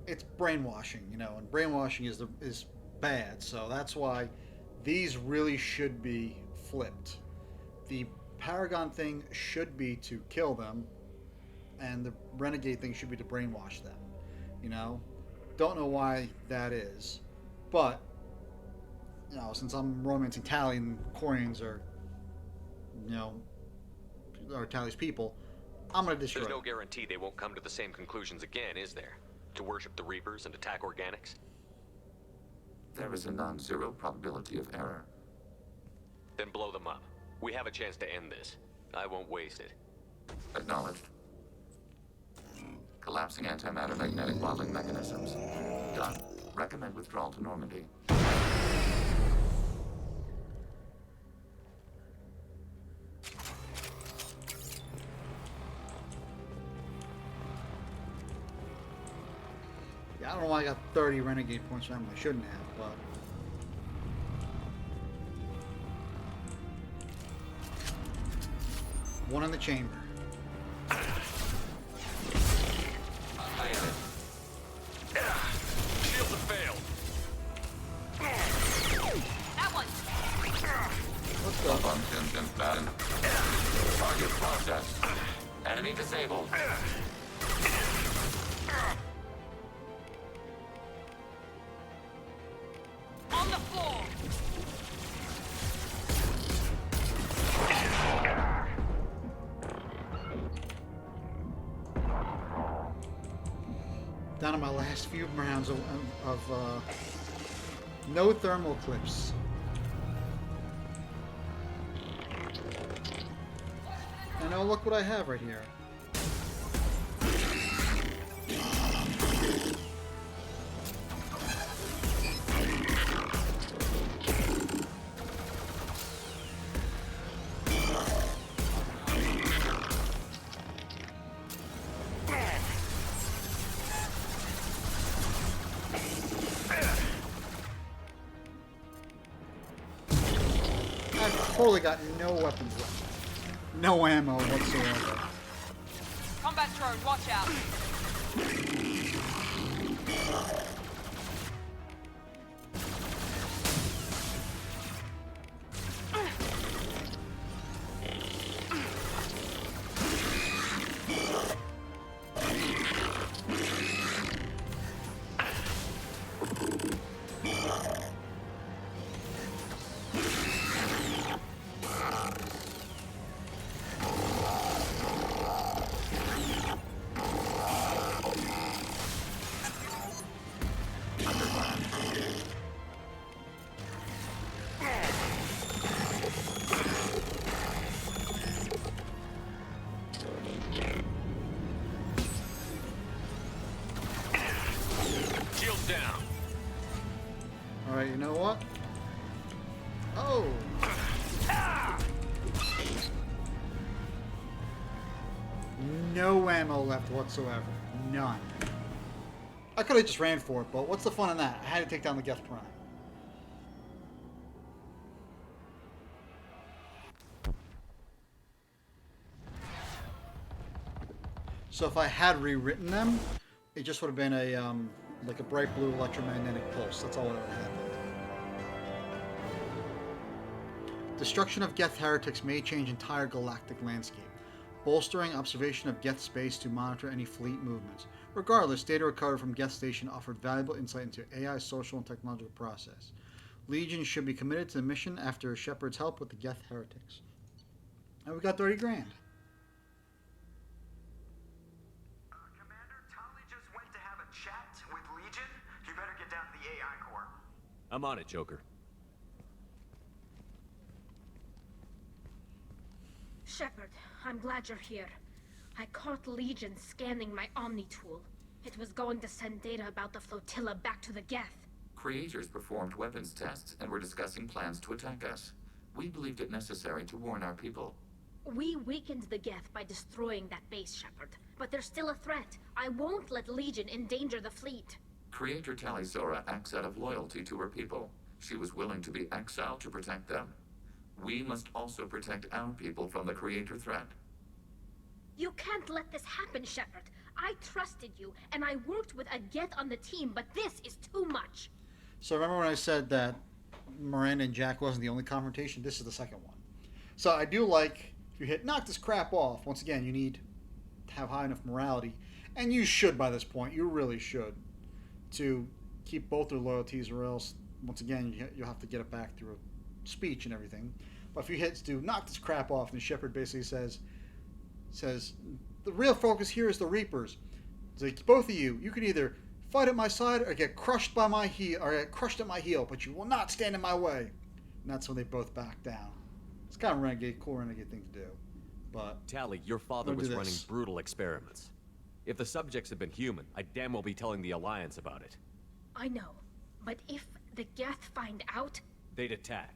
it's brainwashing, you know, and brainwashing is bad. So that's why these really should be flipped. The Paragon thing should be to kill them, and the renegade thing should be to brainwash them. You know, don't know why that is, but you know, since I'm romancing Tali and Quarians are, you know, are Tali's people, I'm gonna destroy. There's no guarantee they won't come to the same conclusions again, is there? To worship the Reapers and attack organics? There is a non-zero probability of error. Then blow them up. We have a chance to end this. I won't waste it. Acknowledged. Collapsing antimatter magnetic modeling mechanisms. Done. Recommend withdrawal to Normandy. Yeah, I don't know why I got 30 renegade points from them. I shouldn't have, but one in the chamber. I have it. Shields have failed. That one. What's the functions done? Target process. Enemy disabled. On the floor. Down to my last few rounds of no thermal clips. And now look what I have right here. I've totally got no weapons left. No ammo whatsoever. Combat drone, watch out. Shields down. Alright, you know what? Oh! No ammo left whatsoever. None. I could have just ran for it, but what's the fun in that? I had to take down the Geth Prime. So if I had rewritten them, it just would have been a like a bright blue electromagnetic pulse. That's all that would have happened. Destruction of Geth heretics may change entire galactic landscape, bolstering observation of Geth space to monitor any fleet movements. Regardless, data recovered from Geth Station offered valuable insight into AI's social and technological process. Legion should be committed to the mission after Shepard's help with the Geth heretics. And we got 30 grand. Commander, Tali just went to have a chat with Legion. You better get down to the AI core. I'm on it, Joker. Shepard, I'm glad you're here. I caught Legion scanning my Omni tool. It was going to send data about the flotilla back to the Geth. Creators performed weapons tests and were discussing plans to attack us. We believed it necessary to warn our people. We weakened the Geth by destroying that base, Shepard. But they're still a threat. I won't let Legion endanger the fleet. Creator Talisora acts out of loyalty to her people. She was willing to be exiled to protect them. We must also protect our people from the Creator threat. You can't let this happen, Shepard. I trusted you, and I worked with a Geth on the team, but this is too much. So remember when I said that Miranda and Jack wasn't the only confrontation? This is the second one. So I do like, if you hit knock this crap off, once again, you need to have high enough morality. And you should by this point. You really should. To keep both their loyalties, or else, once again, you'll have to get it back through a speech and everything. But if you hit to knock this crap off, then Shepard basically says, the real focus here is the Reapers. It's like, both of you can either fight at my side or get crushed by my heel, or get crushed at my heel, but you will not stand in my way. And that's when they both back down. It's kind of renegade, cool renegade thing to do. But Tali, your father was running brutal experiments. If the subjects had been human, I'd damn well be telling the Alliance about it. I know, but if the Geth find out... They'd attack,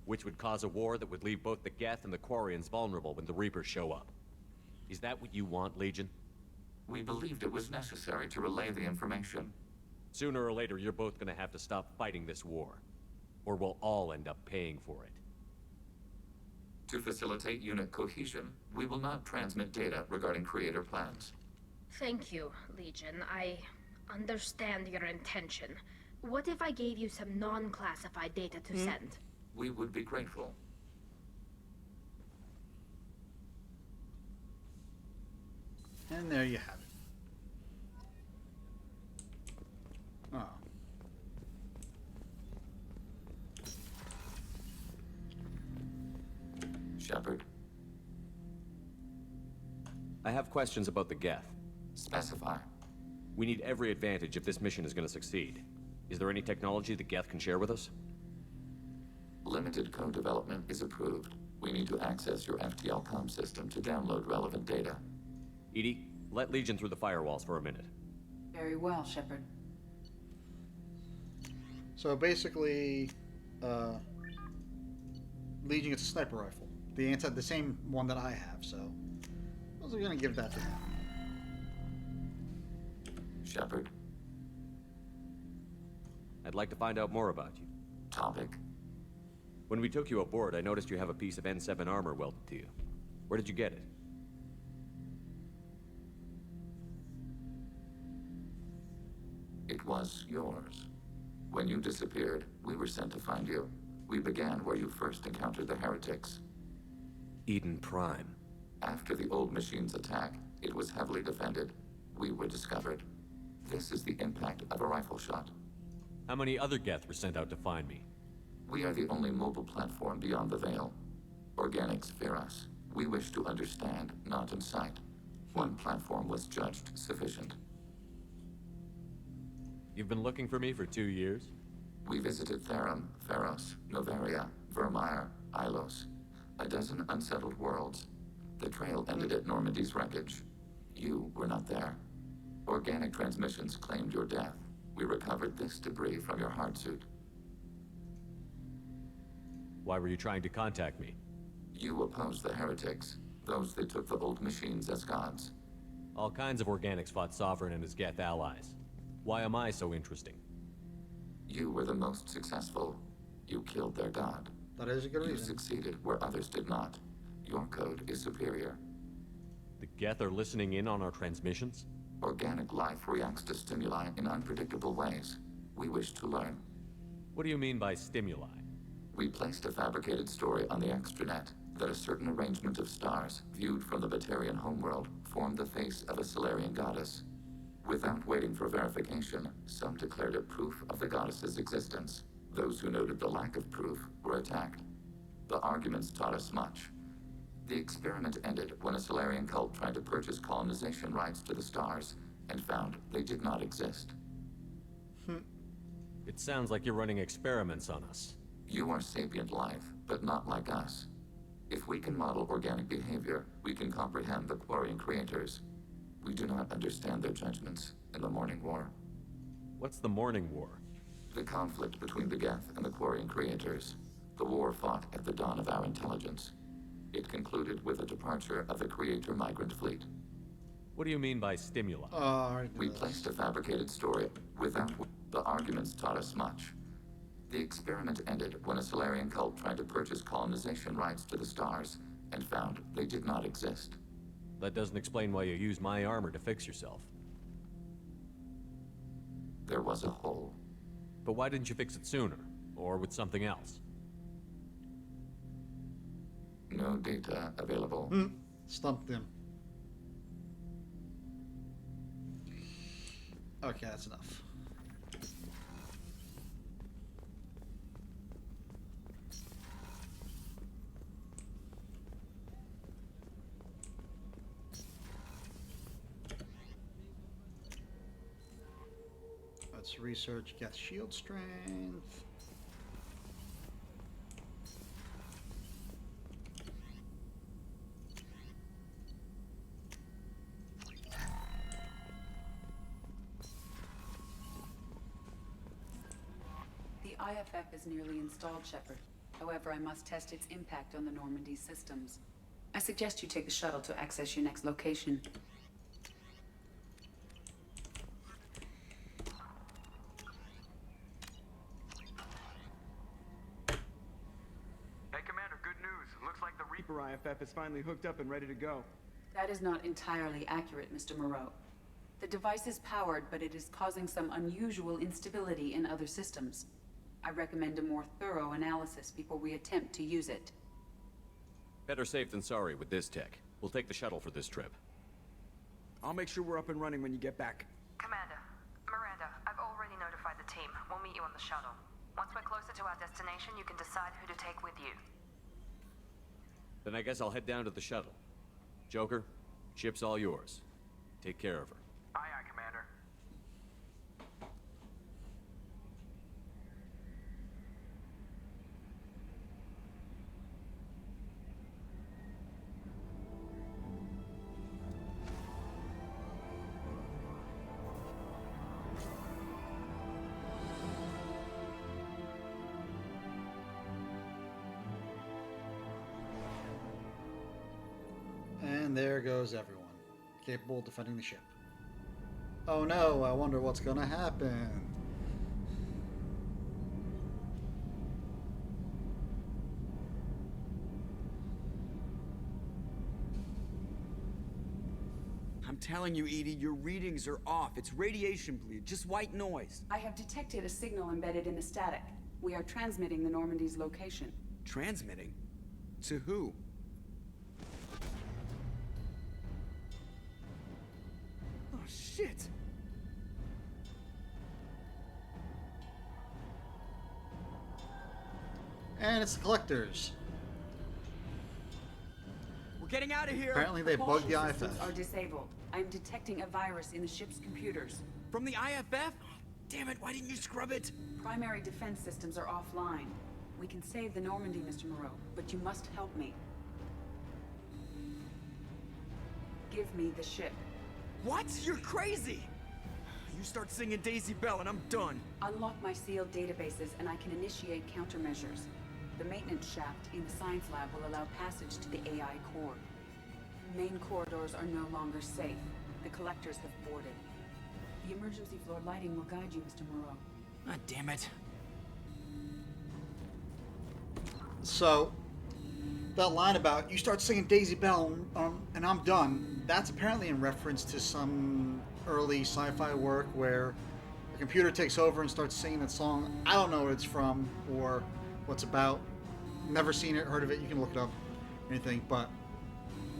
which would cause a war that would leave both the Geth and the Quarians vulnerable when the Reapers show up. Is that what you want, Legion? We believed it was necessary to relay the information. Sooner or later, you're both gonna have to stop fighting this war. Or we'll all end up paying for it. To facilitate unit cohesion, we will not transmit data regarding Creator plans. Thank you, Legion. I understand your intention. What if I gave you some non-classified data to send? We would be grateful. And there you have it. Oh. Shepard. I have questions about the Geth. Specify. We need every advantage if this mission is going to succeed. Is there any technology the Geth can share with us? Limited code development is approved. We need to access your FTL comm system to download relevant data. EDI, let Legion through the firewalls for a minute. Very well, Shepard. So basically, Legion gets a sniper rifle. The same one that I have, so I was going to give that to him. Shepard. I'd like to find out more about you. Topic. When we took you aboard, I noticed you have a piece of N7 armor welded to you. Where did you get it? It was yours. When you disappeared, we were sent to find you. We began where you first encountered the heretics. Eden Prime. After the old machine's attack, it was heavily defended. We were discovered. This is the impact of a rifle shot. How many other Geth were sent out to find me? We are the only mobile platform beyond the Veil. Organics fear us. We wish to understand, not incite. One platform was judged sufficient. You've been looking for me for 2 years? We visited Therum, Theros, Novaria, Vermeer, Ilos. A dozen unsettled worlds. The trail ended at Normandy's wreckage. You were not there. Organic transmissions claimed your death. We recovered this debris from your hard suit. Why were you trying to contact me? You opposed the heretics, those that took the old machines as gods. All kinds of organics fought Sovereign and his Geth allies. Why am I so interesting? You were the most successful. You killed their god. That is a good reason. You succeeded where others did not. Your code is superior. The Geth are listening in on our transmissions? Organic life reacts to stimuli in unpredictable ways. We wish to learn. What do you mean by stimuli? We placed a fabricated story on the extranet that a certain arrangement of stars, viewed from the Batarian homeworld, formed the face of a Solarian goddess. Without waiting for verification, some declared it proof of the goddess's existence. Those who noted the lack of proof were attacked. The arguments taught us much. The experiment ended when a Solarian cult tried to purchase colonization rights to the stars and found they did not exist. It sounds like you're running experiments on us. You are sapient life, but not like us. If we can model organic behavior, we can comprehend the Quarian creators. We do not understand their judgments in the Morning War. What's the Morning War? The conflict between the Geth and the Quarian creators. The war fought at the dawn of our intelligence. It concluded with the departure of the Creator migrant fleet. What do you mean by stimuli? We placed a fabricated story without... The arguments taught us much. The experiment ended when a Solarian cult tried to purchase colonization rights to the stars and found they did not exist. That doesn't explain why you used my armor to fix yourself. There was a hole. But why didn't you fix it sooner? Or with something else? No data available. Stumped him. Okay, that's enough. Let's research Geth shield strength. The IFF is nearly installed, Shepard. However, I must test its impact on the Normandy systems. I suggest you take the shuttle to access your next location. Hey, Commander, good news. Looks like the Reaper IFF is finally hooked up and ready to go. That is not entirely accurate, Mr. Moreau. The device is powered, but it is causing some unusual instability in other systems. I recommend a more thorough analysis before we attempt to use it. Better safe than sorry with this tech. We'll take the shuttle for this trip. I'll make sure we're up and running when you get back. Commander, Miranda, I've already notified the team. We'll meet you on the shuttle. Once we're closer to our destination, you can decide who to take with you. Then I guess I'll head down to the shuttle. Joker, ship's all yours. Take care of her. Aye, aye, Commander. And there goes everyone, capable of defending the ship. Oh no, I wonder what's gonna happen. I'm telling you, Edie, your readings are off. It's radiation bleed, just white noise. I have detected a signal embedded in the static. We are transmitting the Normandy's location. Transmitting? To who? Oh, shit! And it's the collectors. We're getting out of here! Apparently they bugged the IFF. Systems are disabled. I am detecting a virus in the ship's computers. From the IFF? Damn it, why didn't you scrub it? Primary defense systems are offline. We can save the Normandy, Mr. Moreau, but you must help me. Give me the ship. What? You're crazy! You start singing Daisy Bell and I'm done. Unlock my sealed databases and I can initiate countermeasures. The maintenance shaft in the science lab will allow passage to the AI core. Main corridors are no longer safe. The collectors have boarded. The emergency floor lighting will guide you, Mr. Moreau. God damn it. So, that line about you start singing Daisy Bell and I'm done, that's apparently in reference to some early sci-fi work where a computer takes over and starts singing that song. I don't know what it's from, or what's about. Never seen it, heard of it. You can look it up, anything. But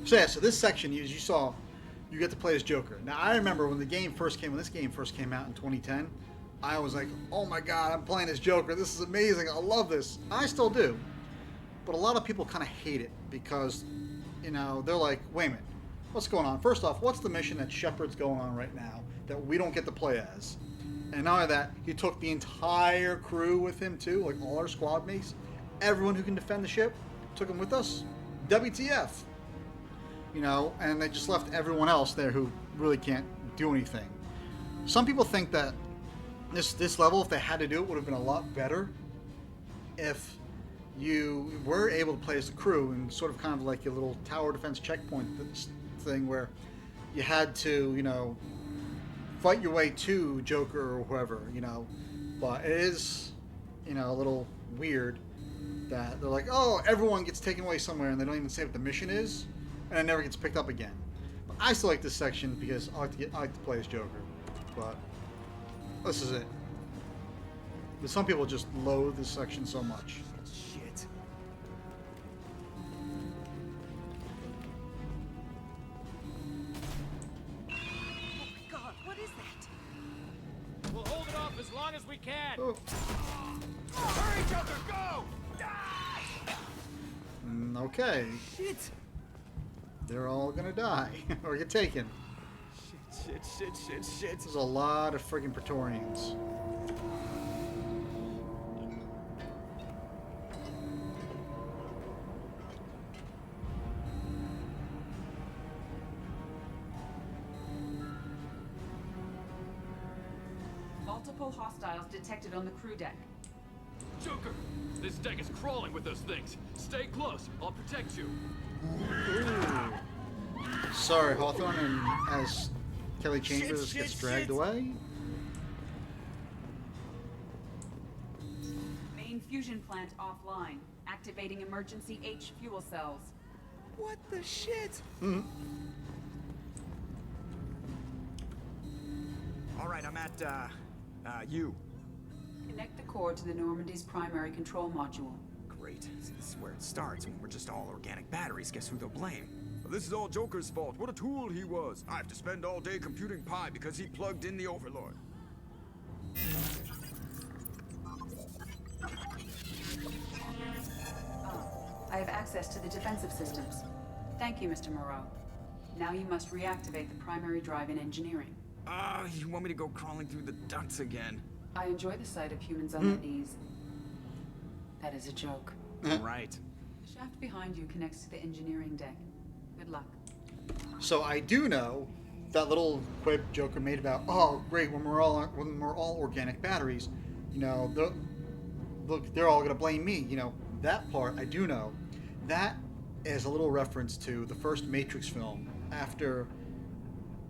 so yeah, so this section, as you saw, you get to play as Joker. Now I remember when this game first came out in 2010. I was like, oh my god, I'm playing as Joker. This is amazing. I love this. I still do. But a lot of people kind of hate it because, you know, they're like, wait a minute, what's going on? First off, what's the mission that Shepard's going on right now that we don't get to play as? And not only that, he took the entire crew with him too, like all our squad mates. Everyone who can defend the ship took him with us. WTF? You know, and they just left everyone else there who really can't do anything. Some people think that this level, if they had to do it, would have been a lot better if you were able to play as the crew and sort of kind of like a little tower defense checkpoint thing where you had to, you know, fight your way to Joker or whoever, you know. But it is, you know, a little weird that they're like, oh, everyone gets taken away somewhere and they don't even say what the mission is, and it never gets picked up again. But I still like this section because I like to play as Joker. But this is it. But some people just loathe this section so much. Shit. Oh my god, what is that? We'll hold it off as long as we can. Oh. Hurry, Joker, go! Okay. Shit. They're all gonna die or get taken. Shit. There's a lot of friggin' Praetorians. Multiple hostiles detected on the crew deck. Joker, this deck is crawling with those things. Stay close. I'll protect you. Ooh. Sorry, Hawthorne, and as Kelly Chambers gets dragged away. Main fusion plant offline. Activating emergency H fuel cells. What the shit? Mm-hmm. All right, I'm at, U. Connect the core to the Normandy's primary control module. Great. See, this is where it starts. When we're just all organic batteries, guess who they'll blame? Well, this is all Joker's fault. What a tool he was. I have to spend all day computing pi because he plugged in the Overlord. I have access to the defensive systems. Thank you, Mr. Moreau. Now you must reactivate the primary drive in engineering. You want me to go crawling through the ducts again? I enjoy the sight of humans on their knees. That is a joke. Right. The shaft behind you connects to the engineering deck. Good luck. So I do know that little quip Joker made about, oh great, when we're all organic batteries, you know, they're all gonna blame me. You know, that part I do know. That is a little reference to the first Matrix film. After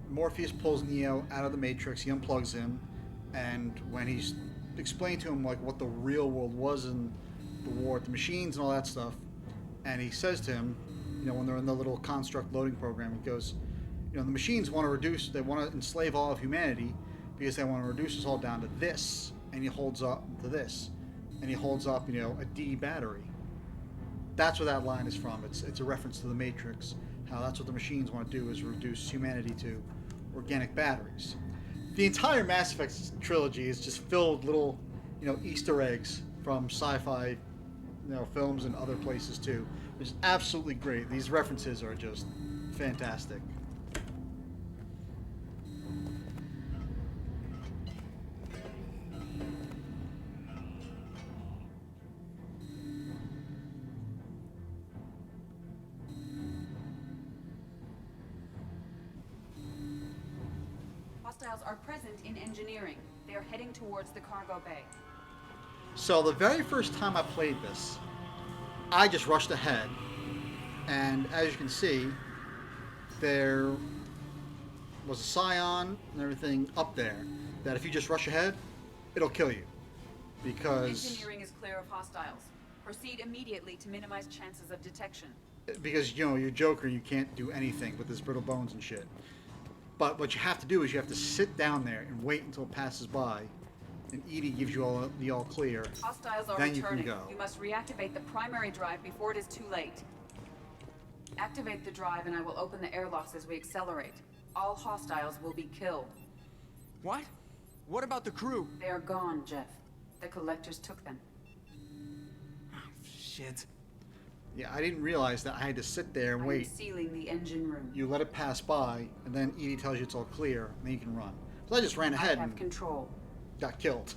Morpheus pulls Neo out of the Matrix, he unplugs him, and when he's explained to him like what the real world was in the war with the machines and all that stuff, and he says to him, you know, when they're in the little construct loading program, he goes, you know, the machines want to enslave all of humanity because they want to reduce us all down to this, and he holds up to this, and he holds up, you know, a D battery. That's where that line is from. It's a reference to the Matrix, how that's what the machines want to do, is reduce humanity to organic batteries. The entire Mass Effect trilogy is just filled with little, you know, Easter eggs from sci-fi, you know, films and other places too. It's absolutely great. These references are just fantastic. Hostiles are present in engineering. They are heading towards the cargo bay. So the very first time I played this, I just rushed ahead, and as you can see, there was a scion and everything up there that if you just rush ahead, it'll kill you. Because Engineering is clear of hostiles. Proceed immediately to minimize chances of detection. you know, you're Joker, you can't do anything with his brittle bones and shit. But what you have to do is you have to sit down there and wait until it passes by, and Edie gives you all the all clear, Hostiles are then you can returning. go. You must reactivate the primary drive before it is too late. Activate the drive and I will open the airlocks as we accelerate. All hostiles will be killed. What? What about the crew? They are gone, Jeff. The collectors took them. Shit. Yeah, I didn't realize that I had to sit there and I am wait. sealing the engine room. You let it pass by, and then Edie tells you it's all clear, and then you can run. So I just ran ahead I have and control. got killed.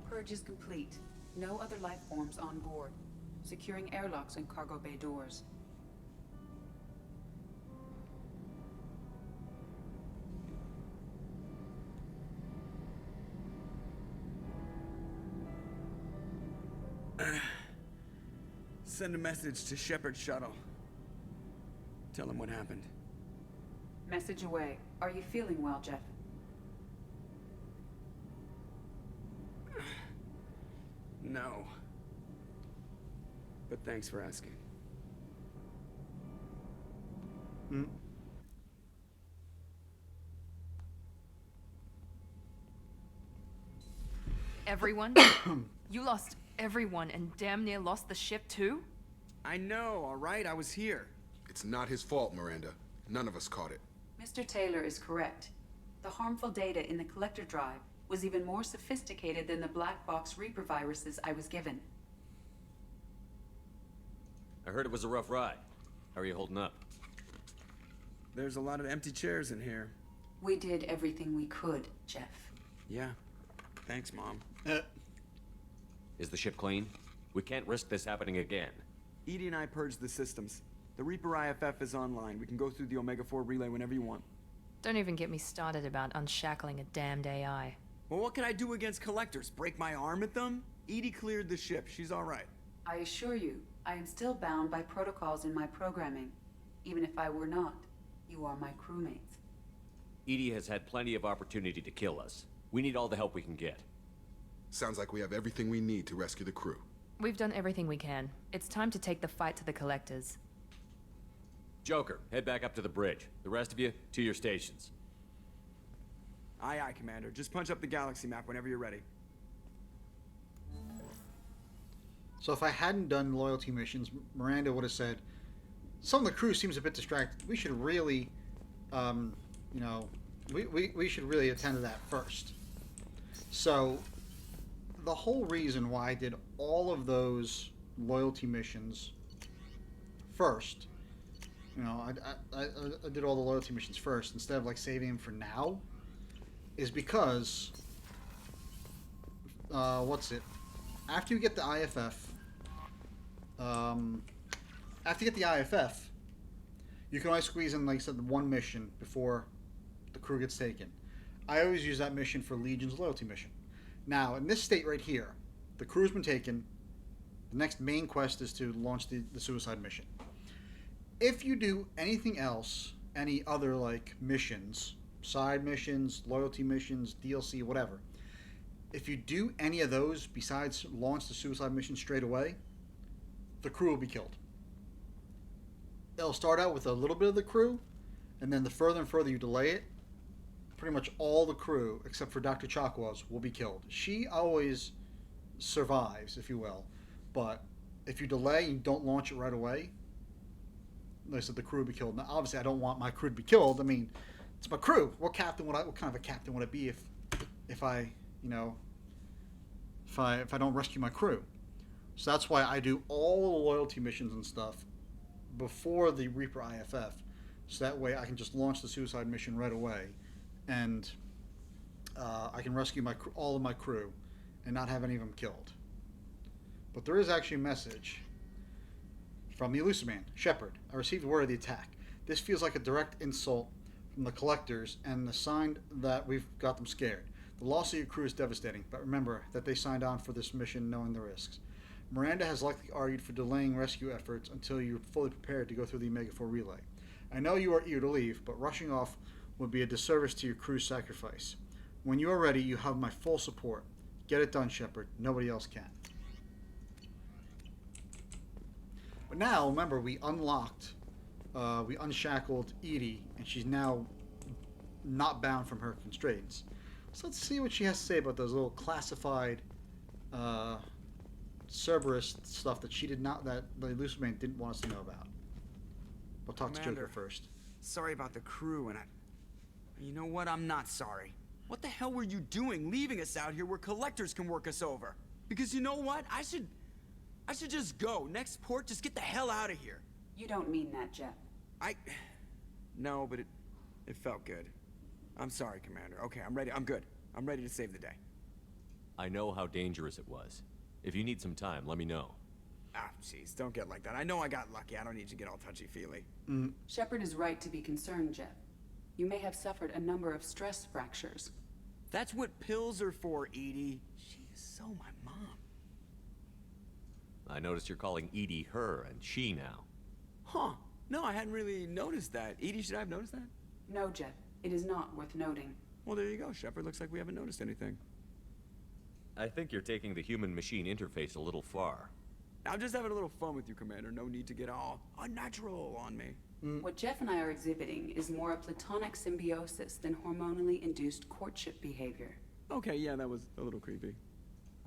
Purge is complete. No other life forms on board. Securing airlocks and cargo bay doors. Send a message to Shepard Shuttle. Tell him what happened. Message away. Are you feeling well, Jeff? No. But thanks for asking. Everyone? You lost everyone and damn near lost the ship too? I know, alright? I was here. It's not his fault, Miranda. None of us caught it. Mr. Taylor is correct. The harmful data in the collector drive was even more sophisticated than the black box Reaper viruses I was given. I heard it was a rough ride. How are you holding up? There's a lot of empty chairs in here. We did everything we could, Jeff. Yeah. Thanks, Mom. Is the ship clean? We can't risk this happening again. Edie and I purged the systems. The Reaper IFF is online. We can go through the Omega-4 relay whenever you want. Don't even get me started about unshackling a damned AI. Well, what can I do against collectors? Break my arm at them? Edie cleared the ship. She's alright. I assure you, I am still bound by protocols in my programming. Even if I were not, you are my crewmates. Edie has had plenty of opportunity to kill us. We need all the help we can get. Sounds like we have everything we need to rescue the crew. We've done everything we can. It's time to take the fight to the collectors. Joker, head back up to the bridge. The rest of you, to your stations. Aye, aye, Commander. Just punch up the galaxy map whenever you're ready. So if I hadn't done loyalty missions, Miranda would have said, some of the crew seems a bit distracted. We should really, you know, we should really attend to that first. So the whole reason why I did all of those loyalty missions first, you know, I did all the loyalty missions first instead of like saving them for now, is because, what's it? After you get the IFF, you can only squeeze in, like I said, one mission before the crew gets taken. I always use that mission for Legion's loyalty mission. Now, in this state right here, the crew's been taken. The next main quest is to launch the suicide mission. If you do anything else, any other like missions, side missions, loyalty missions, DLC, whatever, if you do any of those besides launch the suicide mission straight away, the crew will be killed. It'll start out with a little bit of the crew, and then the further and further you delay it, pretty much all the crew, except for Dr. Chakwas, will be killed. She always survives, if you will, but if you delay and you don't launch it right away, like I said, the crew will be killed. Now, obviously, I don't want my crew to be killed. I mean, it's my crew. What kind of a captain would I be if I, you know, if I don't rescue my crew? So that's why I do all the loyalty missions and stuff before the Reaper IFF, so that way I can just launch the suicide mission right away, and I can rescue all of my crew and not have any of them killed. But there is actually a message from the Elusive Man, Shepard. I received word of the attack. This feels like a direct insult from the collectors and the sign that we've got them scared. The loss of your crew is devastating, but remember that they signed on for this mission knowing the risks. Miranda has likely argued for delaying rescue efforts until you're fully prepared to go through the Omega-4 relay. I know you are eager to leave, but rushing off would be a disservice to your crew's sacrifice. When you are ready, you have my full support. Get it done, Shepard. Nobody else can. But now, remember, we unshackled Edie, and she's now not bound from her constraints. So let's see what she has to say about those little classified Cerberus stuff that that the Elusive Man didn't want us to know about. We'll talk to Joker first. Sorry about the crew, and you know what? I'm not sorry. What the hell were you doing leaving us out here where collectors can work us over? Because you know what? I should just go. Next port, just get the hell out of here. You don't mean that, Jeff. No, but it felt good. I'm sorry, Commander. Okay, I'm ready. I'm good. I'm ready to save the day. I know how dangerous it was. If you need some time, let me know. Ah, jeez, don't get like that. I know I got lucky. I don't need you to get all touchy-feely. Shepard is right to be concerned, Jeff. You may have suffered a number of stress fractures. That's what pills are for, Edie. She is so my mom. I noticed you're calling Edie her and she now. Huh. No, I hadn't really noticed that. Edie, should I have noticed that? No, Jeff. It is not worth noting. Well, there you go, Shepard. Looks like we haven't noticed anything. I think you're taking the human-machine interface a little far. I'm just having a little fun with you, Commander. No need to get all unnatural on me. What Jeff and I are exhibiting is more a platonic symbiosis than hormonally induced courtship behavior. Okay, yeah, that was a little creepy.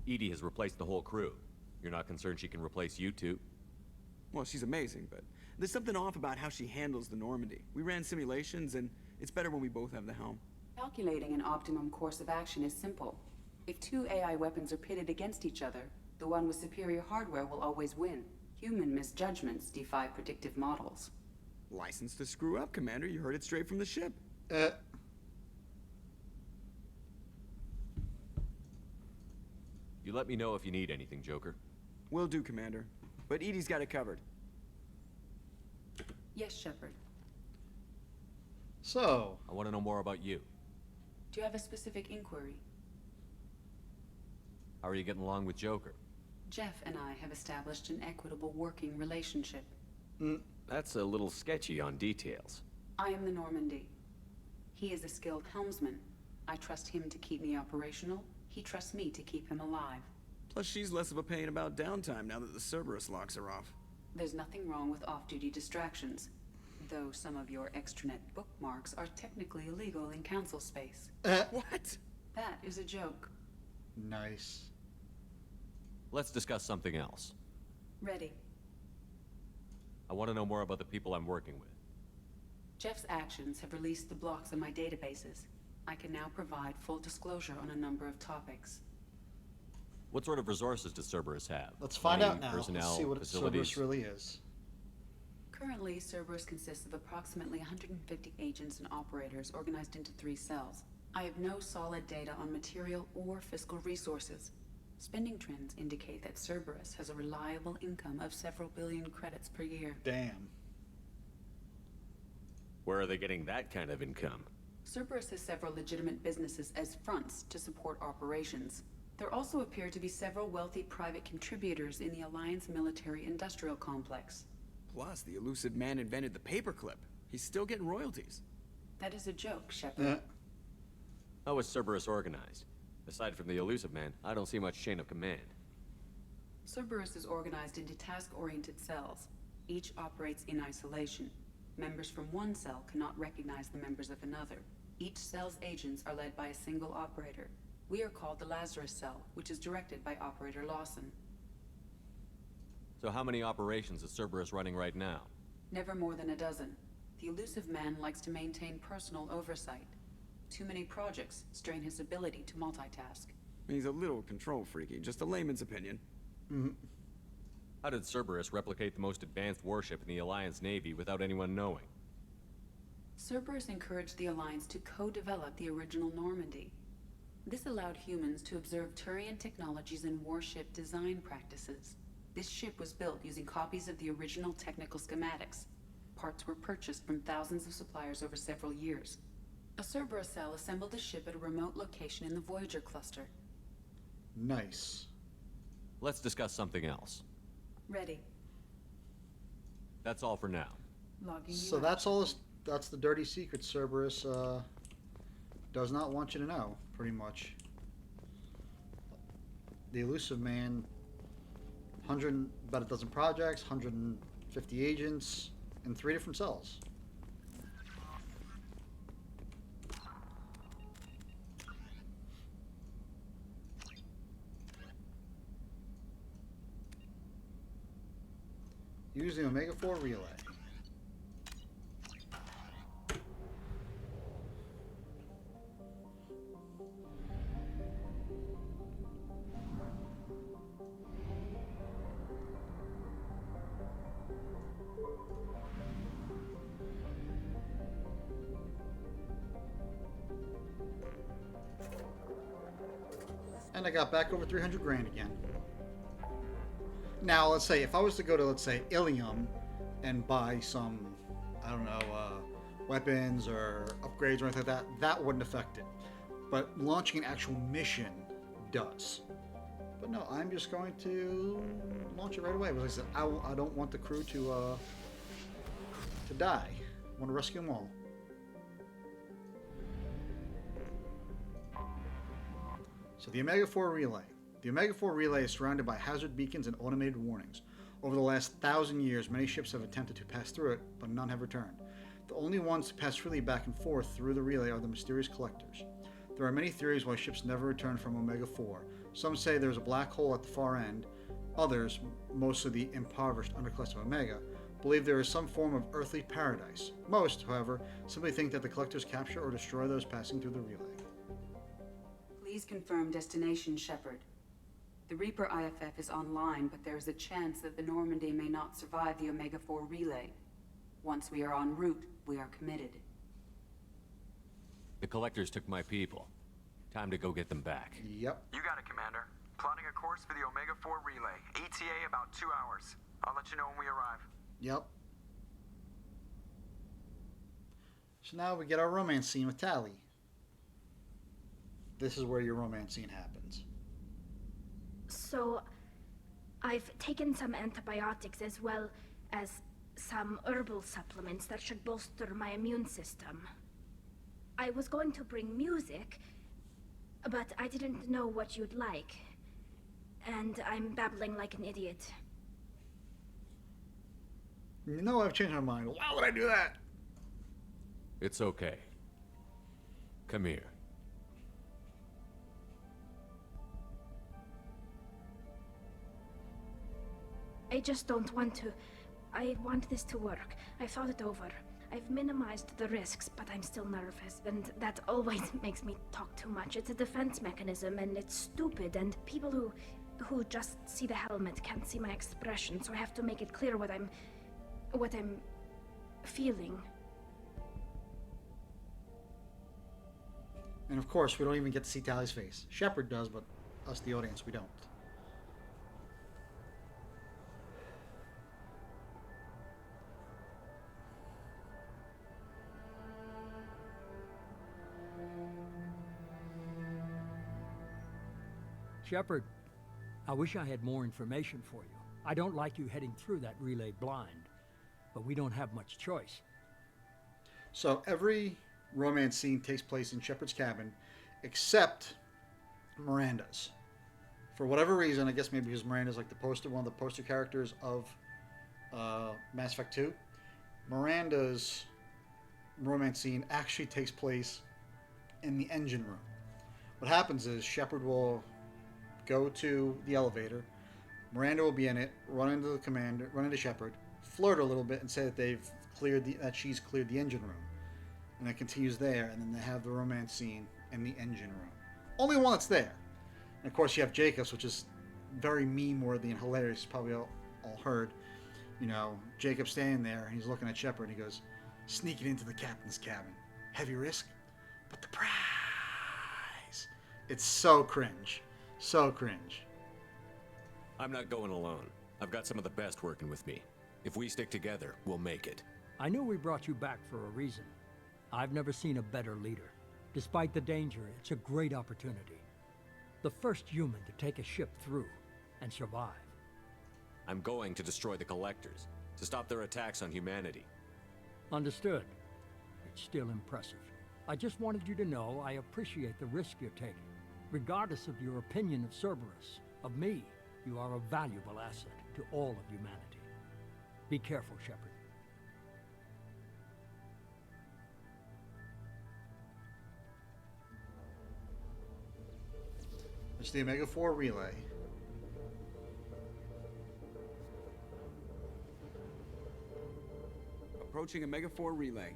Edie has replaced the whole crew. You're not concerned she can replace you two? Well, she's amazing, but there's something off about how she handles the Normandy. We ran simulations, and it's better when we both have the helm. Calculating an optimum course of action is simple. If two AI weapons are pitted against each other, the one with superior hardware will always win. Human misjudgments defy predictive models. License to screw up, Commander. You heard it straight from the ship. You let me know if you need anything, Joker. Will do, Commander. But Edie's got it covered. Yes, Shepard. So... I want to know more about you. Do you have a specific inquiry? How are you getting along with Joker? Jeff and I have established an equitable working relationship. That's a little sketchy on details. I am the Normandy. He is a skilled helmsman. I trust him to keep me operational. He trusts me to keep him alive. Plus, she's less of a pain about downtime now that the Cerberus locks are off. There's nothing wrong with off-duty distractions, though some of your extranet bookmarks are technically illegal in council space. What? That is a joke. Nice. Let's discuss something else. Ready. I want to know more about the people I'm working with. Jeff's actions have released the blocks in my databases. I can now provide full disclosure on a number of topics. What sort of resources does Cerberus have? Let's find Money, out now. Personnel, Let's see what facilities? Cerberus really is. Currently, Cerberus consists of approximately 150 agents and operators organized into 3 cells. I have no solid data on material or fiscal resources. Spending trends indicate that Cerberus has a reliable income of several billion credits per year. Damn. Where are they getting that kind of income? Cerberus has several legitimate businesses as fronts to support operations. There also appear to be several wealthy private contributors in the Alliance military-industrial complex. Plus, the Elusive Man invented the paperclip. He's still getting royalties. That is a joke, Shepard. How is Cerberus organized? Aside from the Elusive Man, I don't see much chain of command. Cerberus is organized into task-oriented cells. Each operates in isolation. Members from one cell cannot recognize the members of another. Each cell's agents are led by a single operator. We are called the Lazarus Cell, which is directed by Operator Lawson. So how many operations is Cerberus running right now? Never more than a dozen. The Elusive Man likes to maintain personal oversight. Too many projects strain his ability to multitask. He's a little control freaky, just a layman's opinion. How did Cerberus replicate the most advanced warship in the Alliance Navy without anyone knowing? Cerberus encouraged the Alliance to co-develop the original Normandy. This allowed humans to observe Turian technologies and warship design practices. This ship was built using copies of the original technical schematics. Parts were purchased from thousands of suppliers over several years. A Cerberus cell assembled the ship at a remote location in the Voyager cluster. Nice. Let's discuss something else. Ready. That's all for now. Logging So you that's all. That's the dirty secret Cerberus does not want you to know, pretty much. The Elusive Man, about a dozen projects, 50 agents, and 3 different cells. Use the Omega-4 relay. And I got back over 300 grand again. Now, let's say if I was to go to, let's say, Ilium and buy some, I don't know, weapons or upgrades or anything like that, that wouldn't affect it. But launching an actual mission does. But no, I'm just going to launch it right away. Because I said, I don't want the crew to die. I want to rescue them all. So the Omega-4 relay. The Omega-4 relay is surrounded by hazard beacons and automated warnings. Over the last 1,000 years, many ships have attempted to pass through it, but none have returned. The only ones to pass freely back and forth through the relay are the mysterious collectors. There are many theories why ships never return from Omega-4. Some say there's a black hole at the far end. Others, mostly the impoverished underclass of Omega, believe there is some form of earthly paradise. Most, however, simply think that the collectors capture or destroy those passing through the relay. Please confirm destination, Shepard. The Reaper IFF is online, but there is a chance that the Normandy may not survive the Omega-4 relay. Once we are en route, we are committed. The collectors took my people. Time to go get them back. Yep. You got it, Commander. Plotting a course for the Omega-4 relay. ETA about 2 hours. I'll let you know when we arrive. Yep. So now we get our romance scene with Tali. This is where your romance scene happens. So, I've taken some antibiotics as well as some herbal supplements that should bolster my immune system. I was going to bring music, but I didn't know what you'd like. And I'm babbling like an idiot. You know I've changed my mind. Why would I do that? It's okay. Come here. I just don't want to. I want this to work. I've thought it over. I've minimized the risks, but I'm still nervous, and that always makes me talk too much. It's a defense mechanism, and it's stupid, and people who just see the helmet can't see my expression, so I have to make it clear what I'm feeling. And of course, we don't even get to see Tali's face. Shepard does, but us, the audience, we don't. Shepard, I wish I had more information for you. I don't like you heading through that relay blind, but we don't have much choice. So every romance scene takes place in Shepard's cabin, except Miranda's. For whatever reason, I guess maybe because Miranda's like one of the poster characters of Mass Effect 2. Miranda's romance scene actually takes place in the engine room. What happens is Shepard will go to the elevator. Miranda will be in it, run into Shepard, flirt a little bit, and say that that she's cleared the engine room, and it continues there. And then they have the romance scene in the engine room. Only one that's there. And of course, you have Jacobs, which is very meme-worthy and hilarious. Probably all heard. You know, Jacob standing there, and he's looking at Shepard, and he goes, "Sneaking into the captain's cabin, heavy risk, but the prize." It's so cringe. So cringe. I'm not going alone. I've got some of the best working with me. If we stick together, we'll make it. I knew we brought you back for a reason. I've never seen a better leader. Despite the danger, it's a great opportunity. The first human to take a ship through and survive. I'm going to destroy the collectors, to stop their attacks on humanity. Understood. It's still impressive. I just wanted you to know I appreciate the risk you're taking. Regardless of your opinion of Cerberus, of me, you are a valuable asset to all of humanity. Be careful, Shepard. It's the Omega-4 relay. Approaching Omega-4 relay.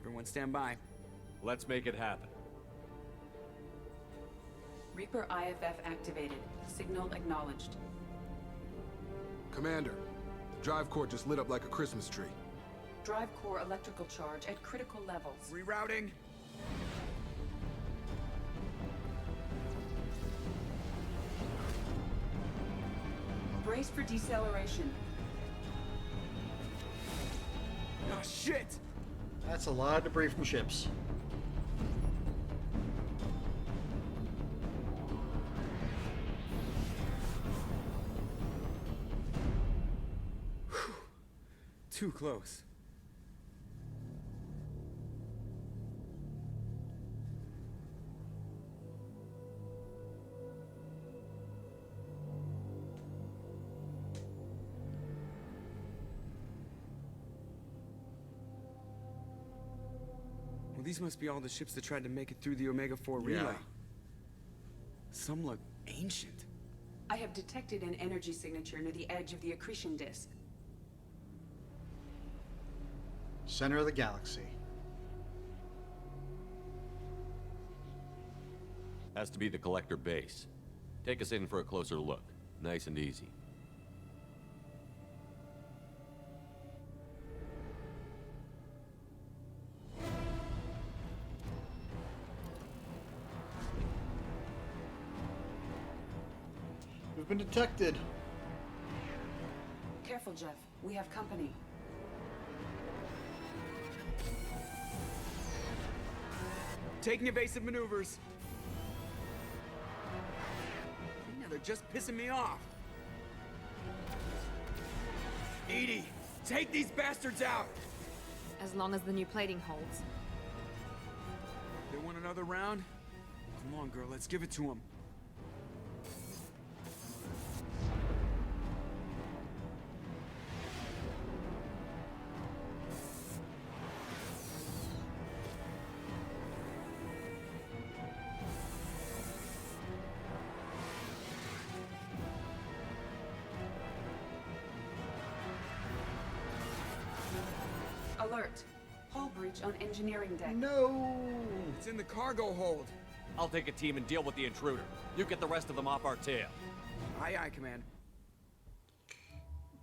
Everyone stand by. Let's make it happen. Reaper IFF activated. Signal acknowledged. Commander, drive core just lit up like a Christmas tree. Drive core electrical charge at critical levels. Rerouting. Brace for deceleration. Oh, shit! That's a lot of debris from ships. Too close. Well, these must be all the ships that tried to make it through the Omega-4 relay. Yeah. Some look ancient. I have detected an energy signature near the edge of the accretion disk. Center of the galaxy. Has to be the collector base. Take us in for a closer look. Nice and easy. We've been detected. Careful, Jeff. We have company. Taking evasive maneuvers. Now they're just pissing me off. Edie, take these bastards out! As long as the new plating holds. They want another round? Come on, girl, let's give it to them. Alert. Hull breach on engineering deck. No! It's in the cargo hold. I'll take a team and deal with the intruder. You get the rest of them off our tail. Aye, aye, Command.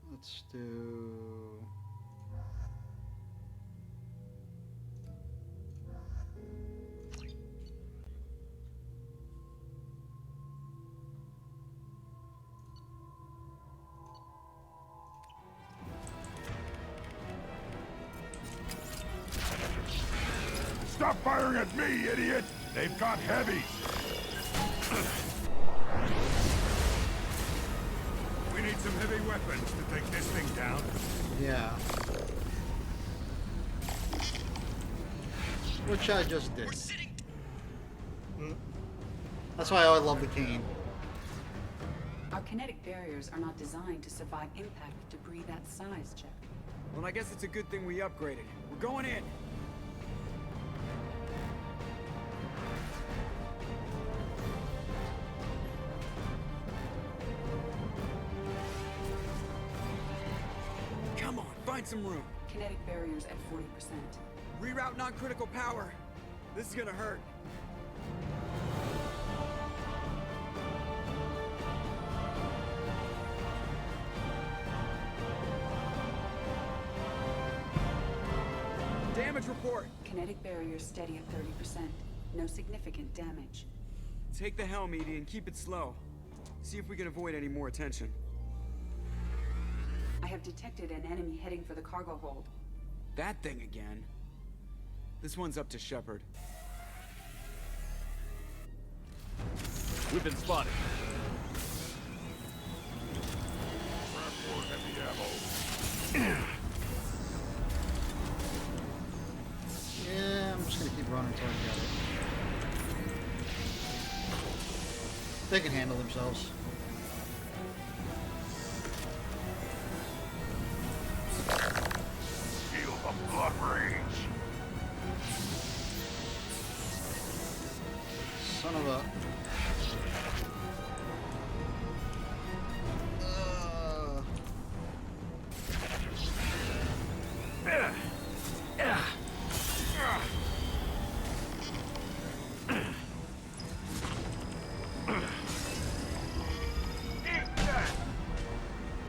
Let's do... Stop firing at me, idiot! They've got heavies! We need some heavy weapons to take this thing down. Yeah. Which I just did. That's why I love the cane. Our kinetic barriers are not designed to survive impact with debris that size, Jeff. Well, I guess it's a good thing we upgraded. We're going in. Come on, find some room. Kinetic barriers at 40%. Reroute non-critical power. This is gonna hurt. Damage report. Kinetic barriers steady at 30%. No significant damage. Take the helm, Edie, and keep it slow. See if we can avoid any more attention. I have detected an enemy heading for the cargo hold. That thing again. This one's up to Shepard. We've been spotted. Grab more heavy ammo. Yeah, I'm just gonna keep running until I get it. They can handle themselves. Son of a...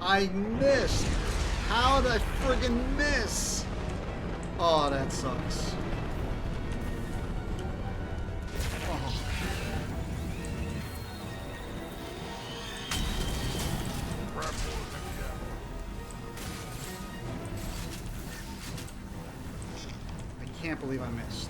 I missed! How did I friggin' miss? Oh, that sucks. Oh. I can't believe I missed.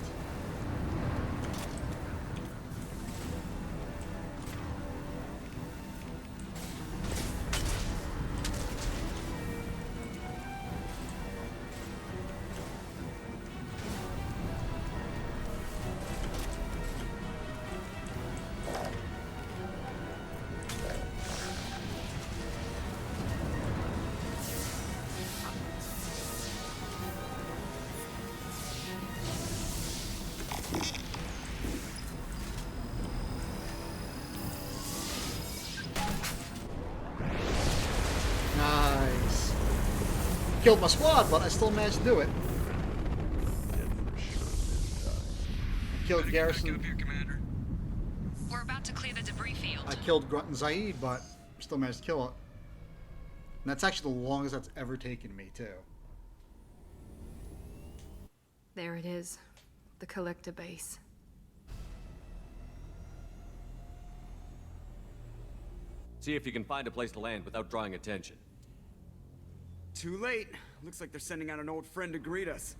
Nice. Killed my squad, but I still managed to do it. Killed Garrison. We're about to clear the debris field. I killed Grunt and Zaid, but still managed to kill it. And that's actually the longest that's ever taken me, too. There it is. The collector base. See if you can find a place to land without drawing attention. Too late. Looks like they're sending out an old friend to greet us.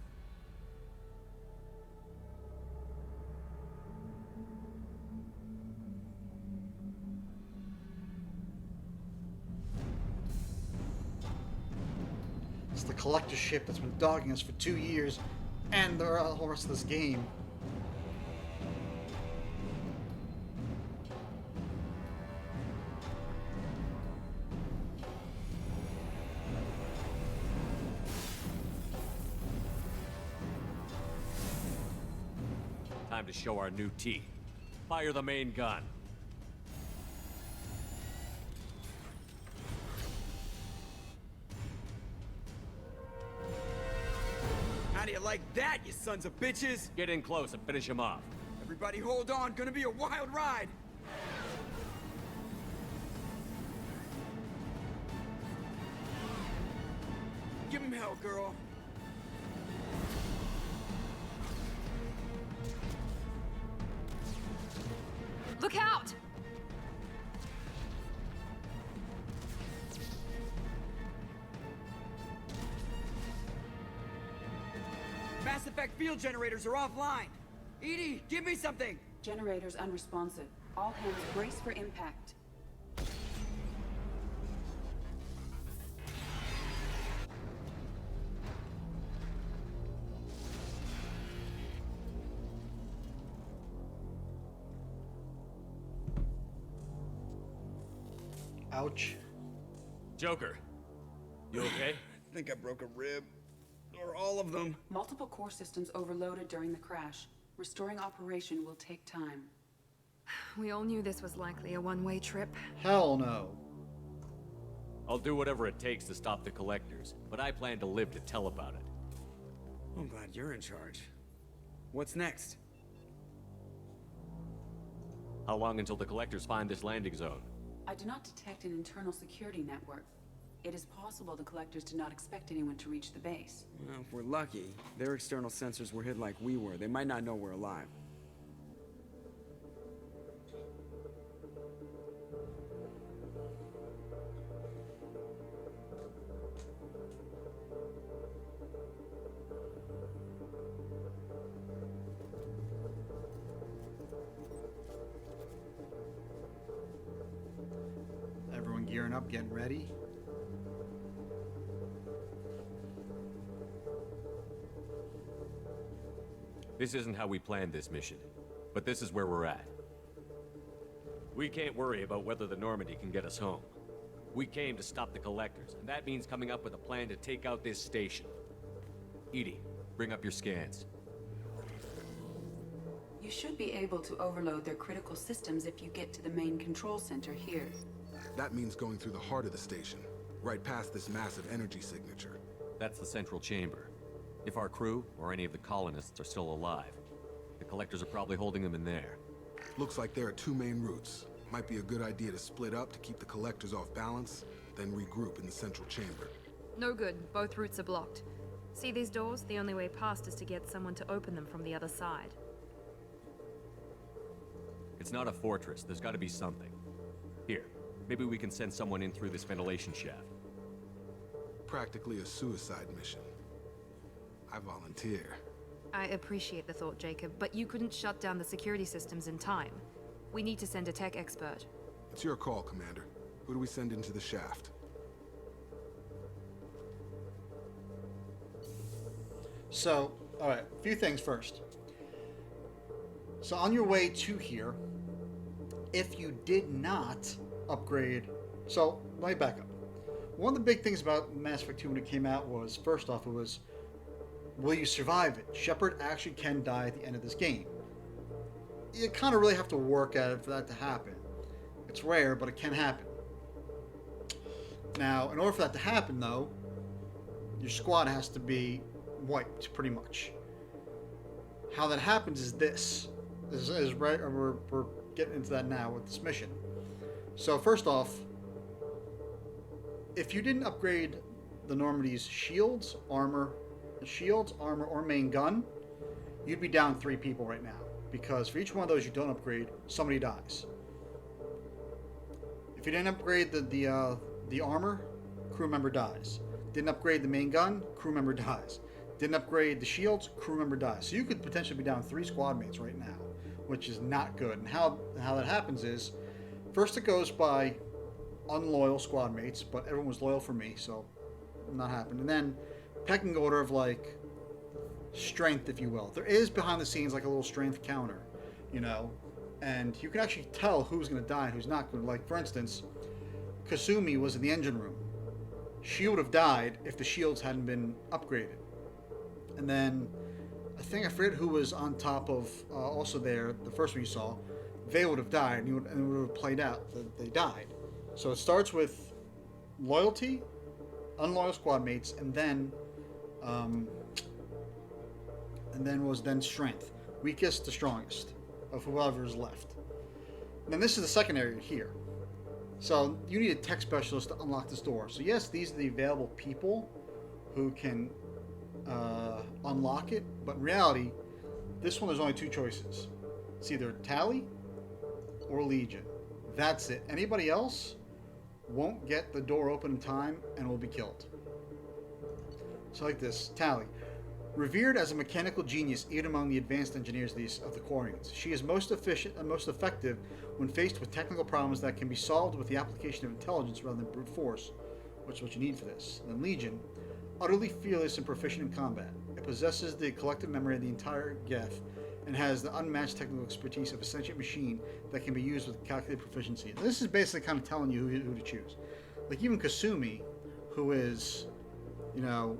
It's the collector ship that's been dogging us for 2 years, and the whole rest of this game. Time to show our new teeth. Fire the main gun. How do you like that, you sons of bitches? Get in close and finish him off. Everybody hold on, gonna be a wild ride. Give him hell, girl. Look out! Mass effect field generators are offline. Edie, give me something. Generators unresponsive. All hands brace for impact. Ouch. Joker, you okay? I think I broke a rib. Or all of them. Multiple core systems overloaded during the crash. Restoring operation will take time. We all knew this was likely a one-way trip. Hell no. I'll do whatever it takes to stop the collectors, but I plan to live to tell about it. I'm glad you're in charge. What's next? How long until the collectors find this landing zone? I do not detect an internal security network. It is possible the collectors did not expect anyone to reach the base. Well, if we're lucky, their external sensors were hid like we were. They might not know we're alive. Everyone gearing up, getting ready. This isn't how we planned this mission, but this is where we're at. We can't worry about whether the Normandy can get us home. We came to stop the collectors, and that means coming up with a plan to take out this station. Edie, bring up your scans. You should be able to overload their critical systems if you get to the main control center here. That means going through the heart of the station, right past this massive energy signature. That's the central chamber. If our crew, or any of the colonists, are still alive, the collectors are probably holding them in there. Looks like there are two main routes. Might be a good idea to split up to keep the collectors off balance, then regroup in the central chamber. No good. Both routes are blocked. See these doors? The only way past is to get someone to open them from the other side. It's not a fortress. There's got to be something. Here, maybe we can send someone in through this ventilation shaft. Practically a suicide mission. I volunteer. I appreciate the thought, Jacob, but you couldn't shut down the security systems in time. We need to send a tech expert. It's your call, Commander. Who do we send into the shaft? So, alright, a few things first. So on your way to here, if you did not upgrade... So, let me back up. One of the big things about Mass Effect 2 when it came out was, first off, it was, will you survive it? Shepard actually can die at the end of this game. You kind of really have to work at it for that to happen. It's rare, but it can happen. Now, in order for that to happen, though, your squad has to be wiped, pretty much. How that happens is this. This is right. We're getting into that now with this mission. So first off, if you didn't upgrade the Normandy's shields, armor, or main gun, you'd be down 3 people right now. Because for each one of those you don't upgrade, somebody dies. If you didn't upgrade the armor, crew member dies. Didn't upgrade the main gun, crew member dies. Didn't upgrade the shields, crew member dies. So you could potentially be down 3 squad mates right now, which is not good. And how that happens is, first it goes by unloyal squad mates, but everyone was loyal for me, so not happened. And then pecking order of like strength, if you will. There is behind the scenes like a little strength counter, you know, and you can actually tell who's going to die and who's not going to. Like, for instance, Kasumi was in the engine room. She would have died if the shields hadn't been upgraded. And then I forget who was on top of also there, the first one you saw. They would have died, and it would have played out that they died. So it starts with loyalty, unloyal squad mates, and then strength. Weakest to strongest of whoever is left. And then this is the second area here. So you need a tech specialist to unlock this door. So yes, these are the available people who can unlock it, but in reality, this one there's only 2 choices. It's either Tally or Legion. That's it. Anybody else won't get the door open in time and will be killed. So like this, Tally. Revered as a mechanical genius even among the advanced engineers of the Quarians, she is most efficient and most effective when faced with technical problems that can be solved with the application of intelligence rather than brute force, which is what you need for this. And then Legion, utterly fearless and proficient in combat. It possesses the collective memory of the entire Geth and has the unmatched technical expertise of a sentient machine that can be used with calculated proficiency. And this is basically kind of telling you who to choose. Like even Kasumi, who is, you know,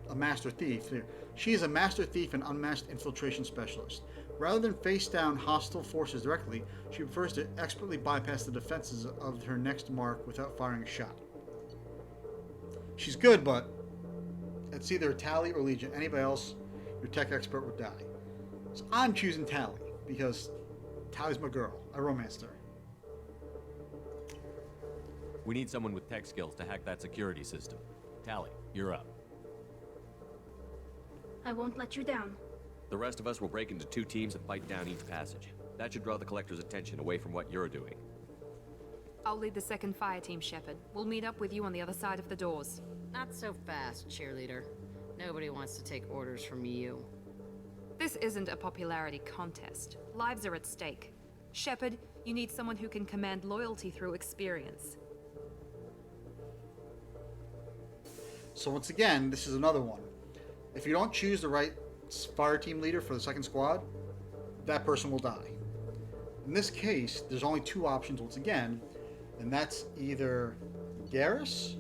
a master thief. She is a master thief and unmatched infiltration specialist. Rather than face down hostile forces directly, she prefers to expertly bypass the defenses of her next mark without firing a shot. She's good, but it's either Tally or Legion. Anybody else, your tech expert would die. So I'm choosing Tally because Tally's my girl. I romanced her. We need someone with tech skills to hack that security system. Tally, you're up. I won't let you down. The rest of us will break into 2 teams and fight down each passage. That should draw the collector's attention away from what you're doing. I'll lead the second fire team, Shepard. We'll meet up with you on the other side of the doors. Not so fast, cheerleader. Nobody wants to take orders from you. This isn't a popularity contest. Lives are at stake. Shepard, you need someone who can command loyalty through experience. So once again, this is another one. If you don't choose the right fire team leader for the second squad, that person will die. In this case, there's only 2 options once again, and that's either Garrus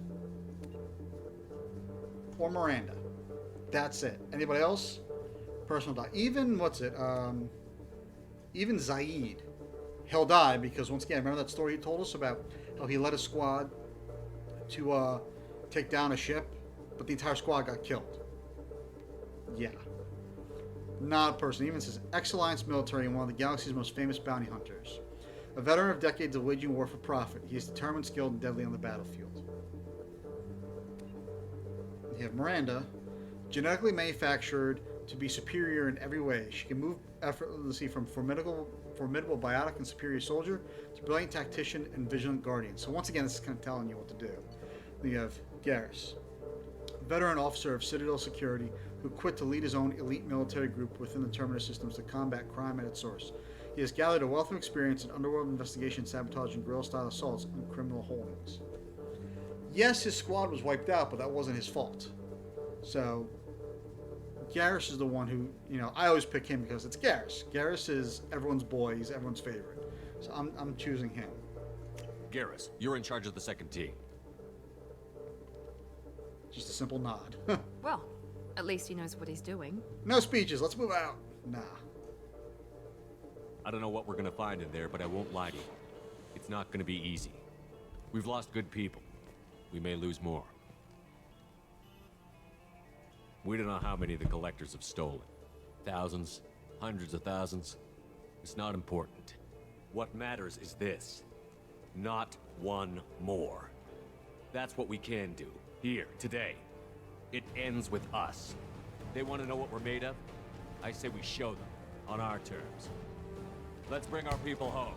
or Miranda. That's it. Anybody else? Person will die. Even, even Zaid, he'll die because, once again, remember that story he told us about how he led a squad to take down a ship, but the entire squad got killed. Yeah. Not a person. He even says ex-alliance military and one of the galaxy's most famous bounty hunters. A veteran of decades of waging war for profit, he is determined, skilled, and deadly on the battlefield. You have Miranda, genetically manufactured to be superior in every way. She can move effortlessly from formidable biotic and superior soldier to brilliant tactician and vigilant guardian. So once again, this is kind of telling you what to do. Then you have Garrus, veteran officer of Citadel Security who quit to lead his own elite military group within the Terminus systems to combat crime at its source. He has gathered a wealth of experience in underworld investigation, sabotage, and guerrilla-style assaults on criminal holdings. Yes, his squad was wiped out, but that wasn't his fault. So, Garrus is the one who, I always pick him because it's Garrus. Garrus is everyone's boy. He's everyone's favorite. So I'm choosing him. Garrus, you're in charge of the second team. Just a simple nod. Well, at least he knows what he's doing. No speeches. Let's move out. Nah. I don't know what we're gonna find in there, but I won't lie to you. It's not gonna be easy. We've lost good people. We may lose more. We don't know how many the collectors have stolen. Thousands, hundreds of thousands. It's not important. What matters is this. Not one more. That's what we can do. Here, today. It ends with us. They want to know what we're made of? I say we show them, on our terms. Let's bring our people home.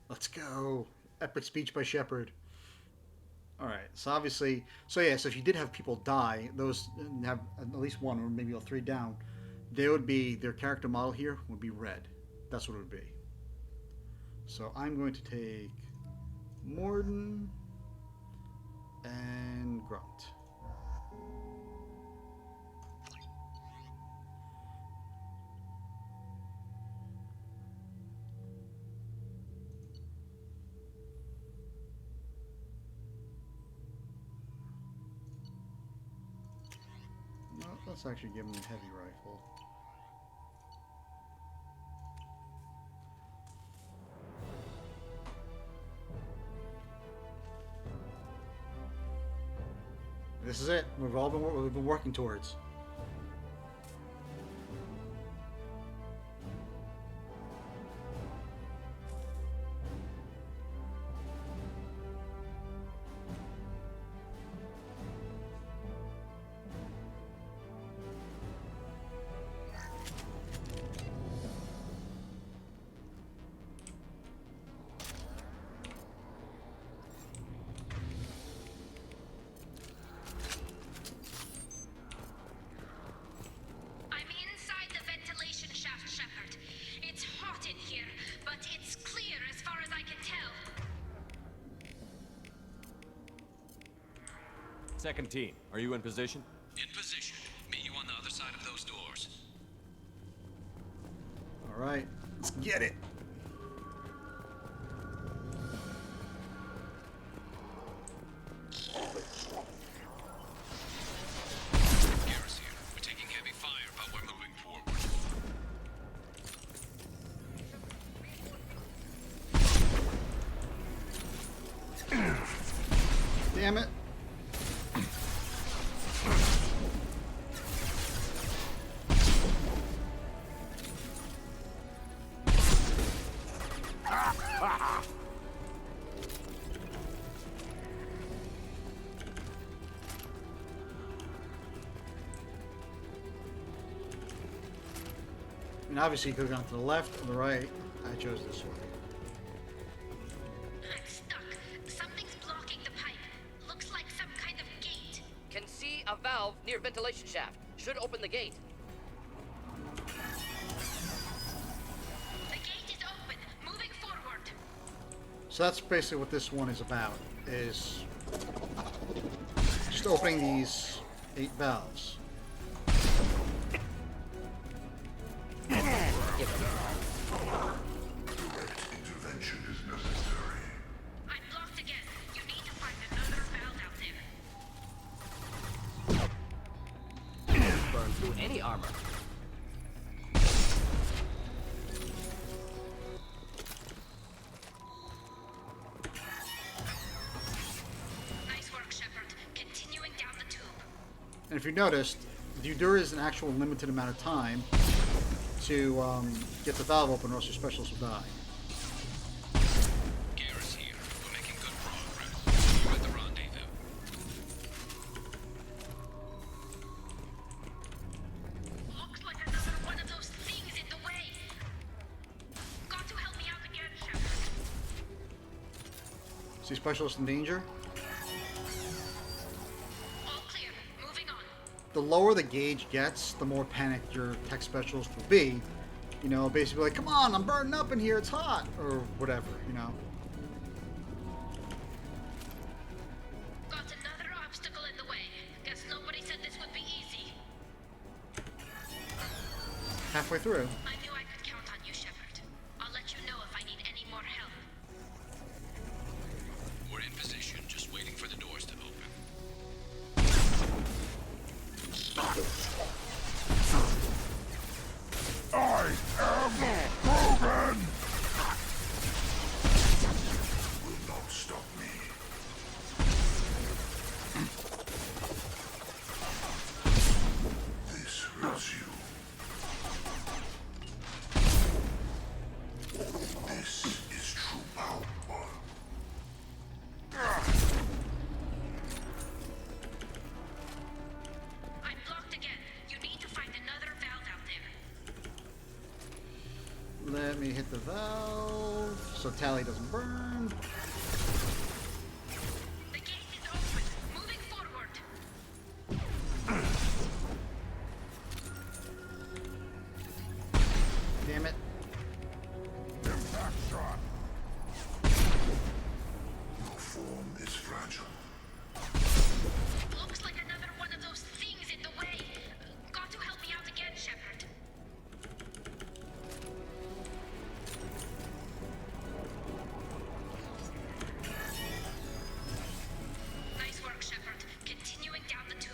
Let's go. Epic speech by Shepard. Alright, so obviously... So if you did have people die, those have at least one or maybe all three down, they would be... Their character model here would be red. That's what it would be. So I'm going to take Morden and Grunt. No, let's actually give him a heavy rifle. This is it. We've been working towards. Second team, are you in position? In position. Meet you on the other side of those doors. All right, let's get it. Garrus here. We're taking heavy fire, but we're moving forward. Damn it. I mean, obviously, you could have gone to the left or the right. I chose this way. I'm stuck. Something's blocking the pipe. Looks like some kind of gate. Can see a valve near ventilation shaft. Should open the gate. The gate is open. Moving forward. So that's basically what this one is about, is just opening these 8 valves. Intervention is necessary. I'm blocked again. You need to find another valve out there. Burn through any armor. And if you noticed, there is an actual limited amount of time to get the valve open, or else your specialist will die. Garrus here. We're making good progress. We're at the rendezvous. Looks like another one of those things in the way. Got to help me out again, Shepard. See specialist in danger? All clear. Moving on. The lower the gauge gets, the more panicked your tech specialist will be. You know, basically like, come on, I'm burning up in here, it's hot, or whatever, you know. Got another obstacle in the way. Guess nobody said this would be easy. Halfway through. I knew I could count on you, Shepard. I'll let you know if I need any more help. We're in position, just waiting for the doors to open. I am Krogan! Will not stop me. This hurts you. This is true power. I'm blocked again. You need to find another valve out there. Let me hit the valve so Tally doesn't burn. The gate is open. Moving forward. Damn it. Impact shot. Your form is fragile. Looks like another one of those things in the way. Got to help me out again, Shepard. Nice work, Shepard. Continuing down the tube.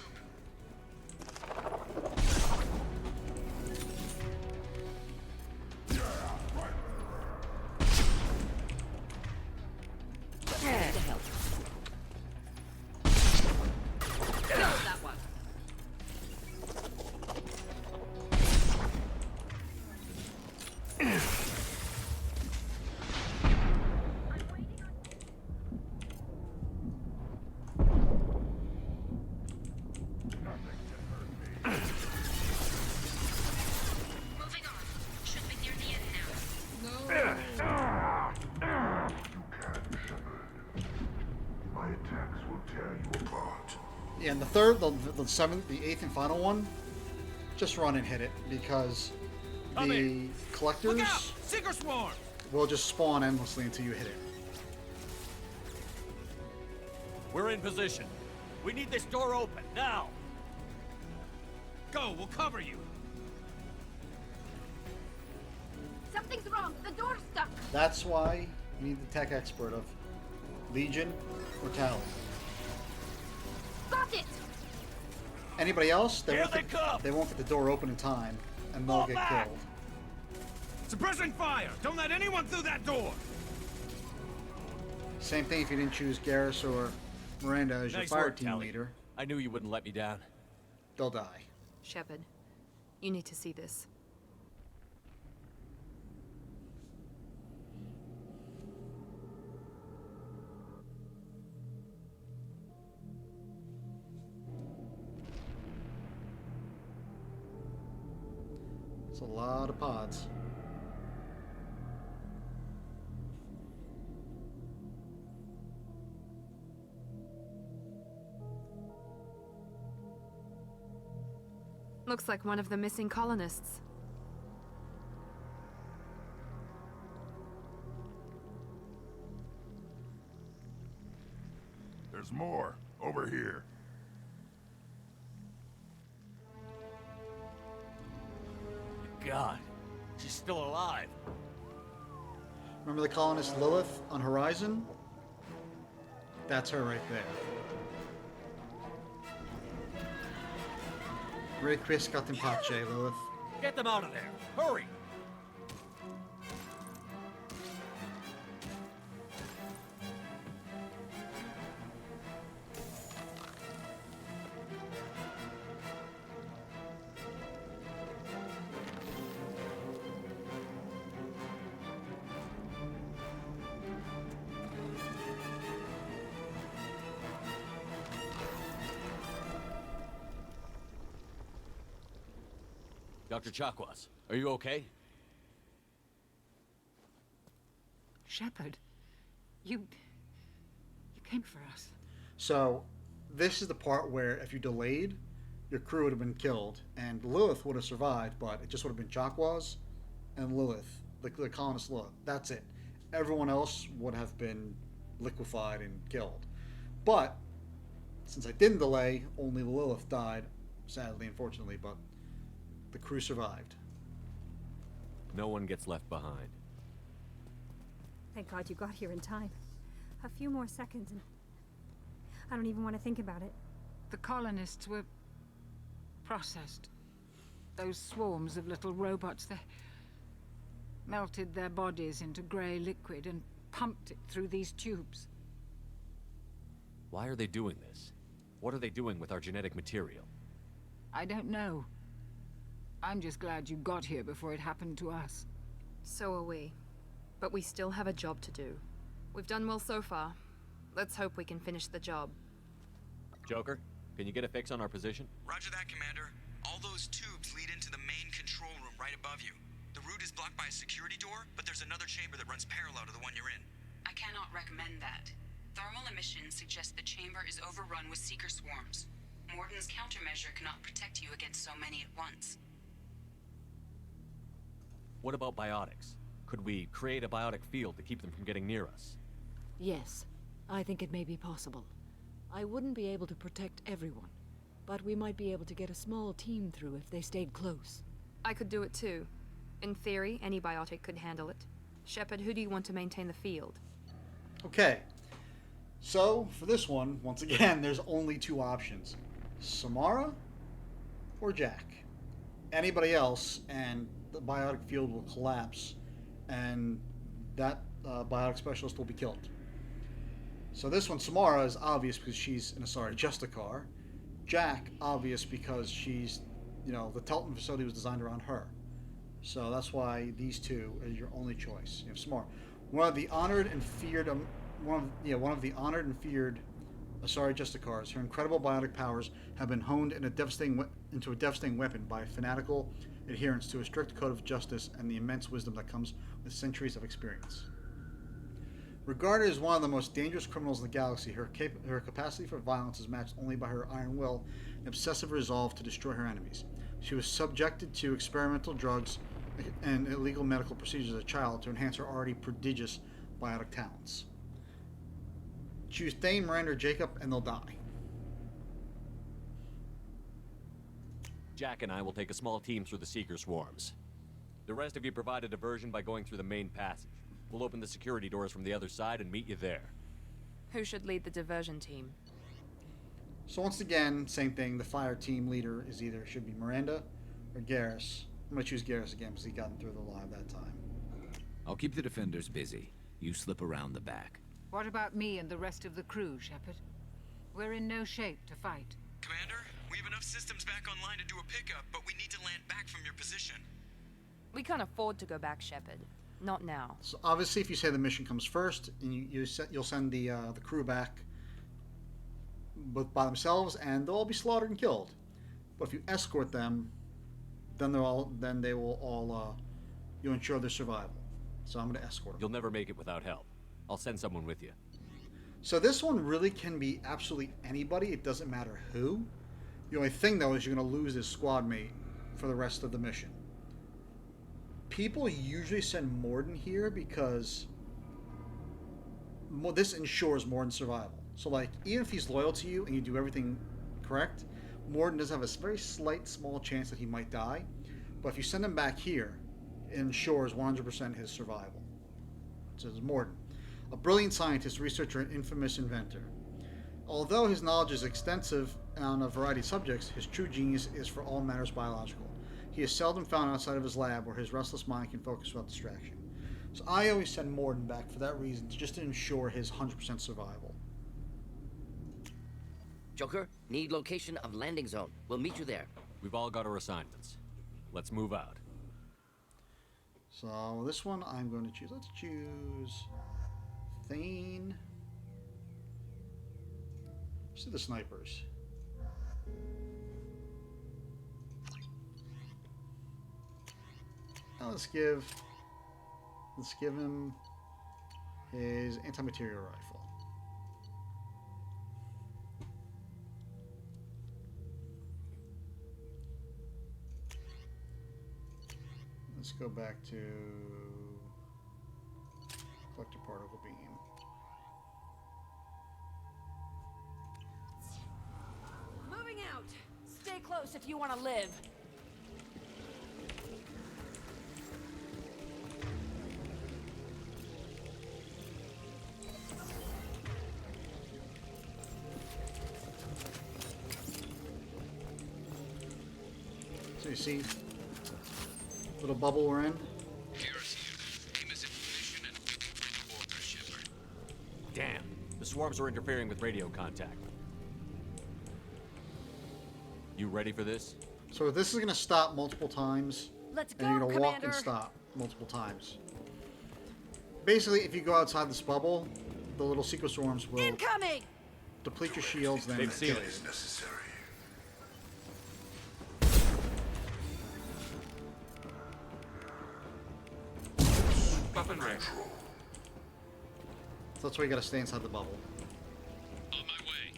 Killed that one. Moving on. Should be near the end now. My attacks will tear you apart. Yeah, and the third, the seventh, the eighth and final one, just run and hit it, because the collectors Seeker swarm! will just spawn endlessly until you hit it. We're in position. We need this door open, now! Go, we'll cover you. Something's wrong. The door's stuck. That's why you need the tech expert of Legion or Tally. Got it. Anybody else, they Here won't, they come! they won't get the door open in time, and they'll Fall get back! killed. Suppressing fire! Don't let anyone through that door! Same thing if you didn't choose Garrus or Miranda as your Nice fire work, team Tally. leader. I knew you wouldn't let me down. They'll die. Shepard, you need to see this. It's a lot of pods. Looks like one of the missing colonists. There's more. Over here. God, she's still alive. Remember the colonist Lilith on Horizon? That's her right there. Requiescat in pace, Lilith. Get them out of there. Hurry! Dr. Chakwas, are you okay? Shepard, you came for us. So, this is the part where if you delayed, your crew would have been killed, and Lilith would have survived, but it just would have been Chakwas and Lilith, the colonist Lilith. That's it. Everyone else would have been liquefied and killed. But, since I didn't delay, only Lilith died, sadly, unfortunately, but the crew survived. No one gets left behind. Thank God you got here in time. A few more seconds and I don't even want to think about it. The colonists were processed. Those swarms of little robots, they melted their bodies into grey liquid and pumped it through these tubes. Why are they doing this? What are they doing with our genetic material? I don't know. I'm just glad you got here before it happened to us. So are we. But we still have a job to do. We've done well so far. Let's hope we can finish the job. Joker, can you get a fix on our position? Roger that, Commander. All those tubes lead into the main control room right above you. The route is blocked by a security door, but there's another chamber that runs parallel to the one you're in. I cannot recommend that. Thermal emissions suggest the chamber is overrun with seeker swarms. Morden's countermeasure cannot protect you against so many at once. What about biotics? Could we create a biotic field to keep them from getting near us? Yes, I think it may be possible. I wouldn't be able to protect everyone, but we might be able to get a small team through if they stayed close. I could do it too. In theory, any biotic could handle it. Shepard, who do you want to maintain the field? Okay. So, for this one, once again, there's only two options. Samara or Jack. Anybody else, and the biotic field will collapse, and that biotic specialist will be killed. So this one, Samara, is obvious because she's in a Justicar. Jack, obvious because she's, the Telton facility was designed around her. So that's why these two are your only choice. You have Samara, one of the honored and feared, one of the honored and feared Asari Justicars. Her incredible biotic powers have been honed into a devastating weapon by fanatical adherence to a strict code of justice and the immense wisdom that comes with centuries of experience. Regarded as one of the most dangerous criminals in the galaxy, her capacity for violence is matched only by her iron will and obsessive resolve to destroy her enemies. She was subjected to experimental drugs and illegal medical procedures as a child to enhance her already prodigious biotic talents. Choose Thane, Miranda, or Jacob, and they'll die. Jack and I will take a small team through the Seeker swarms. The rest of you provide a diversion by going through the main passage. We'll open the security doors from the other side and meet you there. Who should lead the diversion team? So once again, same thing. The fire team leader should be Miranda or Garrus. I'm going to choose Garrus again because he got through the live that time. I'll keep the defenders busy. You slip around the back. What about me and the rest of the crew, Shepard? We're in no shape to fight. Commander, we have enough systems back online to do a pickup, but we need to land back from your position. We can't afford to go back, Shepard. Not now. So obviously, if you say the mission comes first, and you'll send the crew back, both by themselves, and they'll all be slaughtered and killed. But if you escort them, then they will all you'll ensure their survival. So I'm going to escort them. You'll never make it without help. I'll send someone with you. So this one really can be absolutely anybody. It doesn't matter who. The only thing though is you're going to lose this squad mate for the rest of the mission. People usually send Morden here because this ensures Morden's survival. So like, even if he's loyal to you and you do everything correct, Morden does have a very slight, small chance that he might die. But if you send him back here, it ensures 100% his survival. So it's Morden. A brilliant scientist, researcher, and infamous inventor. Although his knowledge is extensive on a variety of subjects, his true genius is for all matters biological. He is seldom found outside of his lab where his restless mind can focus without distraction. So I always send Morden back for that reason, just to ensure his 100% survival. Joker, need location of landing zone. We'll meet you there. We've all got our assignments. Let's move out. So this one I'm going to choose. Let's choose Thane. Let's do the snipers. Let's give him his anti-material rifle. Let's go back to collector particle beam. Moving out. Stay close if you want to live. So you see, little bubble we're in. Damn, the swarms are interfering with radio contact. You ready for this? So this is going to stop multiple times. Let's and you're go, going to walk and Commander. stop multiple times. Basically, if you go outside this bubble, the little sequel swarms will Incoming! deplete your shields, then They've seen kill it. you. Necessary. Weapon ready. So that's why you got to stay inside the bubble. On my way.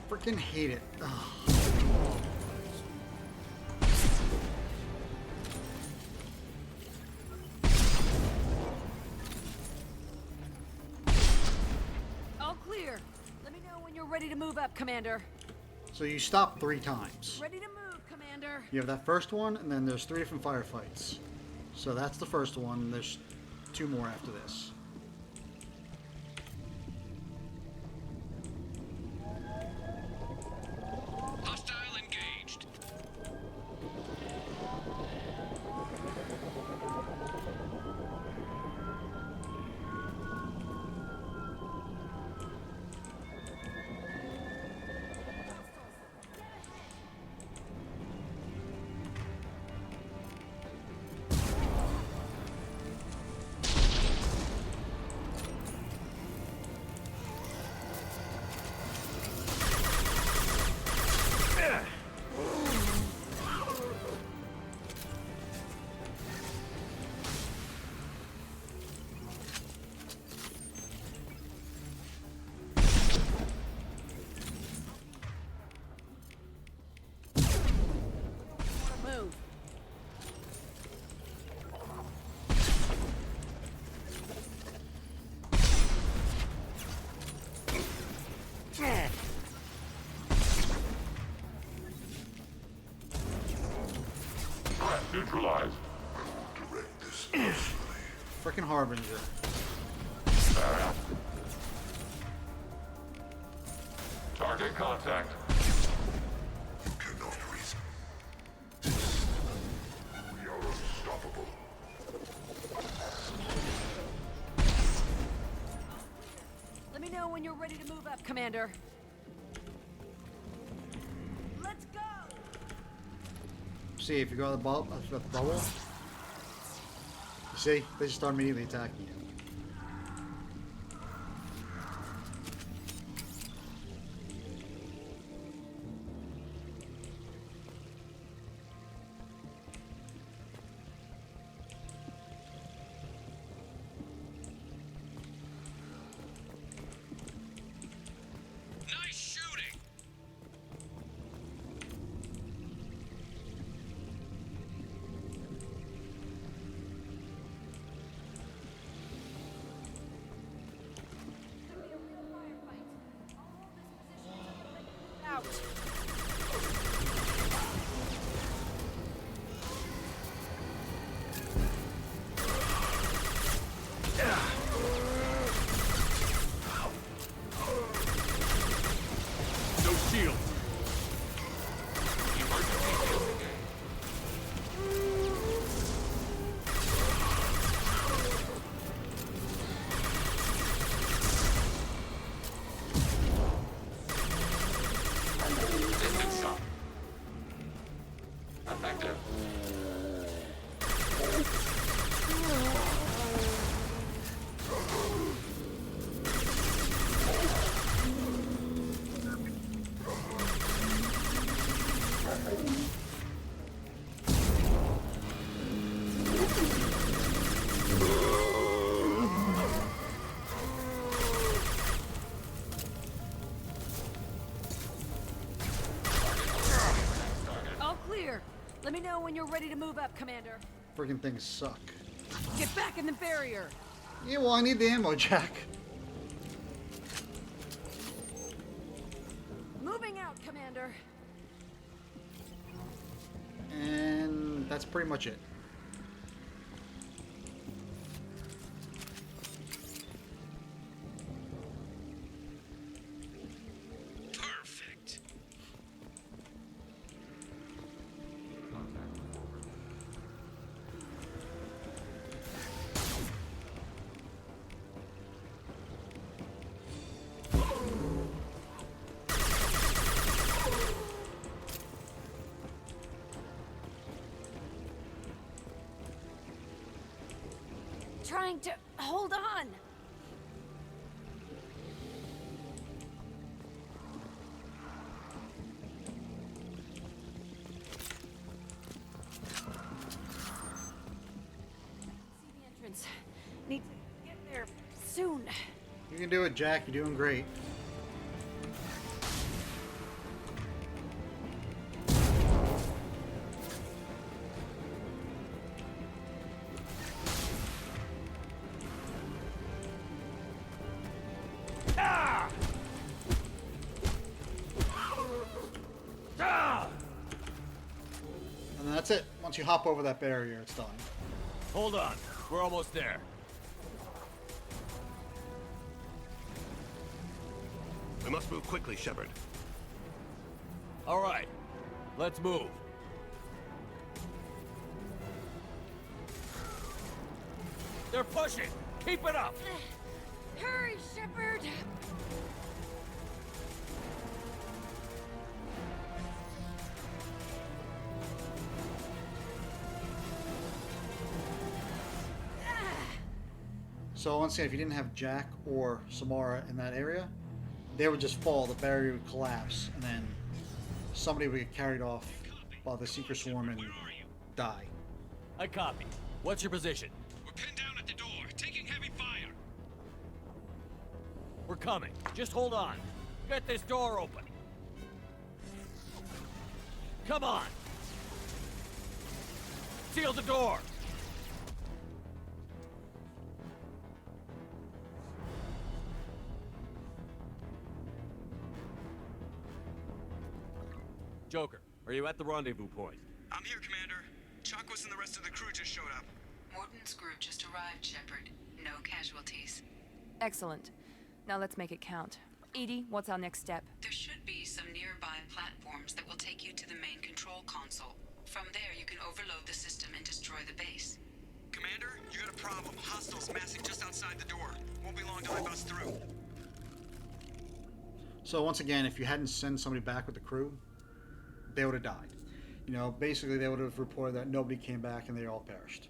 Freaking hate it. Ugh. All clear. Let me know when you're ready to move up, Commander. So you stop 3 times. Ready to move, Commander. You have that first one, and then there's 3 different firefights. So that's the first one, and there's 2 more after this. Hostile engaged. Move. Neutralized. Direct this personally. Freaking Harbinger. Target contact. You cannot resist. We are unstoppable. Let me know when you're ready to move up, Commander. Let's go! See, if you go on the bubble, you see, they just start immediately attacking you. Nice shooting. All clear. Let me know when you're ready to move up, Commander. Freaking things suck. Get back in the barrier. Yeah, well, I need the ammo, Jack. Moving out, Commander. And that's pretty much it. Perfect. Trying to hold on. See the entrance. Need to get there soon. You can do it, Jack. You're doing great. And then that's it. Once you hop over that barrier, it's done. Hold on. We're almost there. We must move quickly, Shepard. All right. Let's move. They're pushing. Keep it up. Hurry, Shepard. So once again, if you didn't have Jack or Samara in that area, they would just fall, the barrier would collapse, and then somebody would get carried off by the Seeker Swarm and die. I copy. What's your position? We're pinned down at the door, taking heavy fire. We're coming. Just hold on. Get this door open. Come on. Seal the door. Joker, are you at the rendezvous point? I'm here, Commander. Chakwas and the rest of the crew just showed up. Morton's group just arrived, Shepard. No casualties. Excellent. Now let's make it count. Edie, what's our next step? There should be some nearby platforms that will take you to the main control console. From there, you can overload the system and destroy the base. Commander, you got a problem. Hostiles massing just outside the door. Won't be long till they bust through. So once again, if you hadn't sent somebody back with the crew, they would have died. You know, basically they would have reported that nobody came back and they all perished.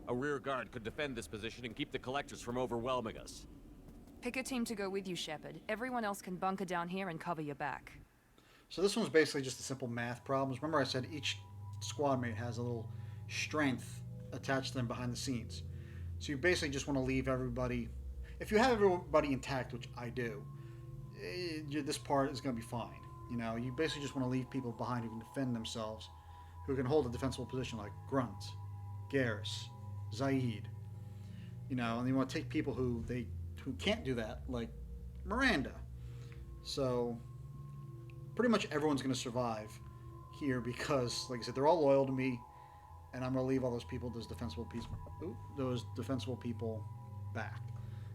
A rear guard could defend this position and keep the collectors from overwhelming us. Pick a team to go with you, Shepard. Everyone else can bunker down here and cover your back. So this one's basically just a simple math problems. Remember I said each squad mate has a little strength attached to them behind the scenes. So you basically just want to leave everybody... If you have everybody intact, which I do, this part is going to be fine. You know, you basically just want to leave people behind who can defend themselves, who can hold a defensible position like Grunt, Garrus, Zaid. You know, and you want to take people who can't do that, like Miranda. So pretty much everyone's going to survive here because, like I said, they're all loyal to me, and I'm going to leave all those defensible people back.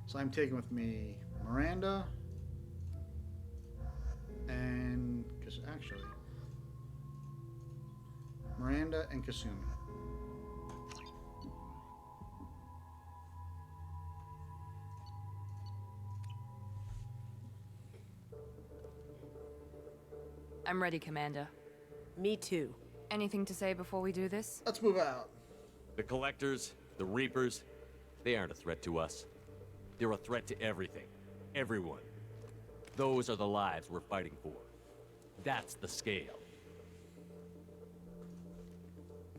So I'm taking with me Miranda and Miranda and Kasumi. I'm ready, Commander. Me too. Anything to say before we do this? Let's move out. The Collectors, the Reapers, they aren't a threat to us. They're a threat to everything. Everyone. Those are the lives we're fighting for. That's the scale.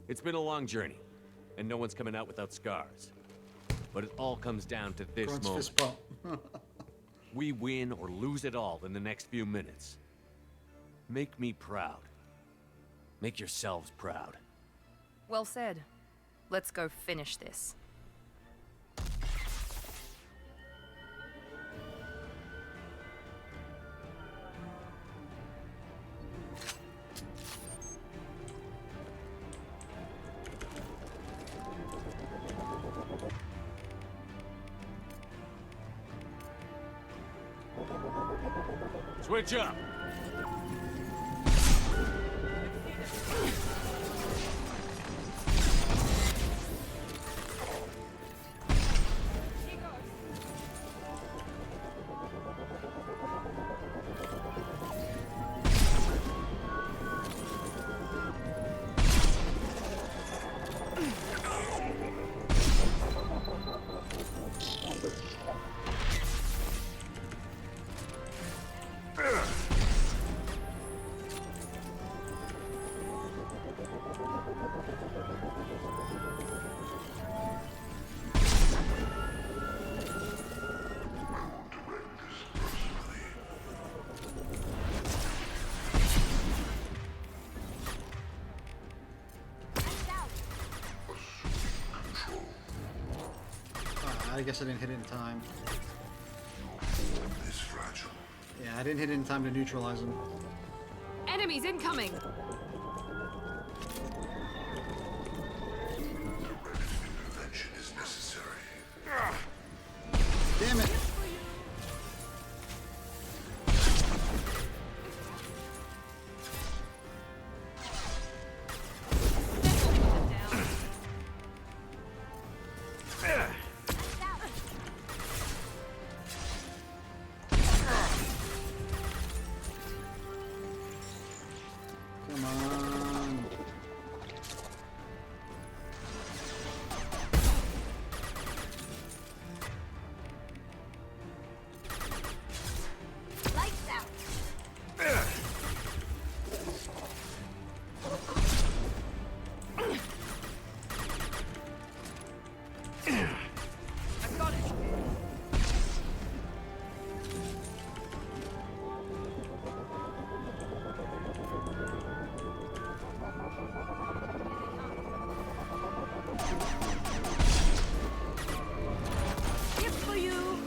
It's been a long journey, and no one's coming out without scars. But it all comes down to this Grunt's moment. fist pump. We win or lose it all in the next few minutes. Make me proud. Make yourselves proud. Well said. Let's go finish this. Switch up! I guess I didn't hit it in time. This fragile. Yeah, I didn't hit it in time to neutralize him. Enemies incoming! Intervention is necessary. Damn it! Come on. Lights out. I've got it! Gift for you!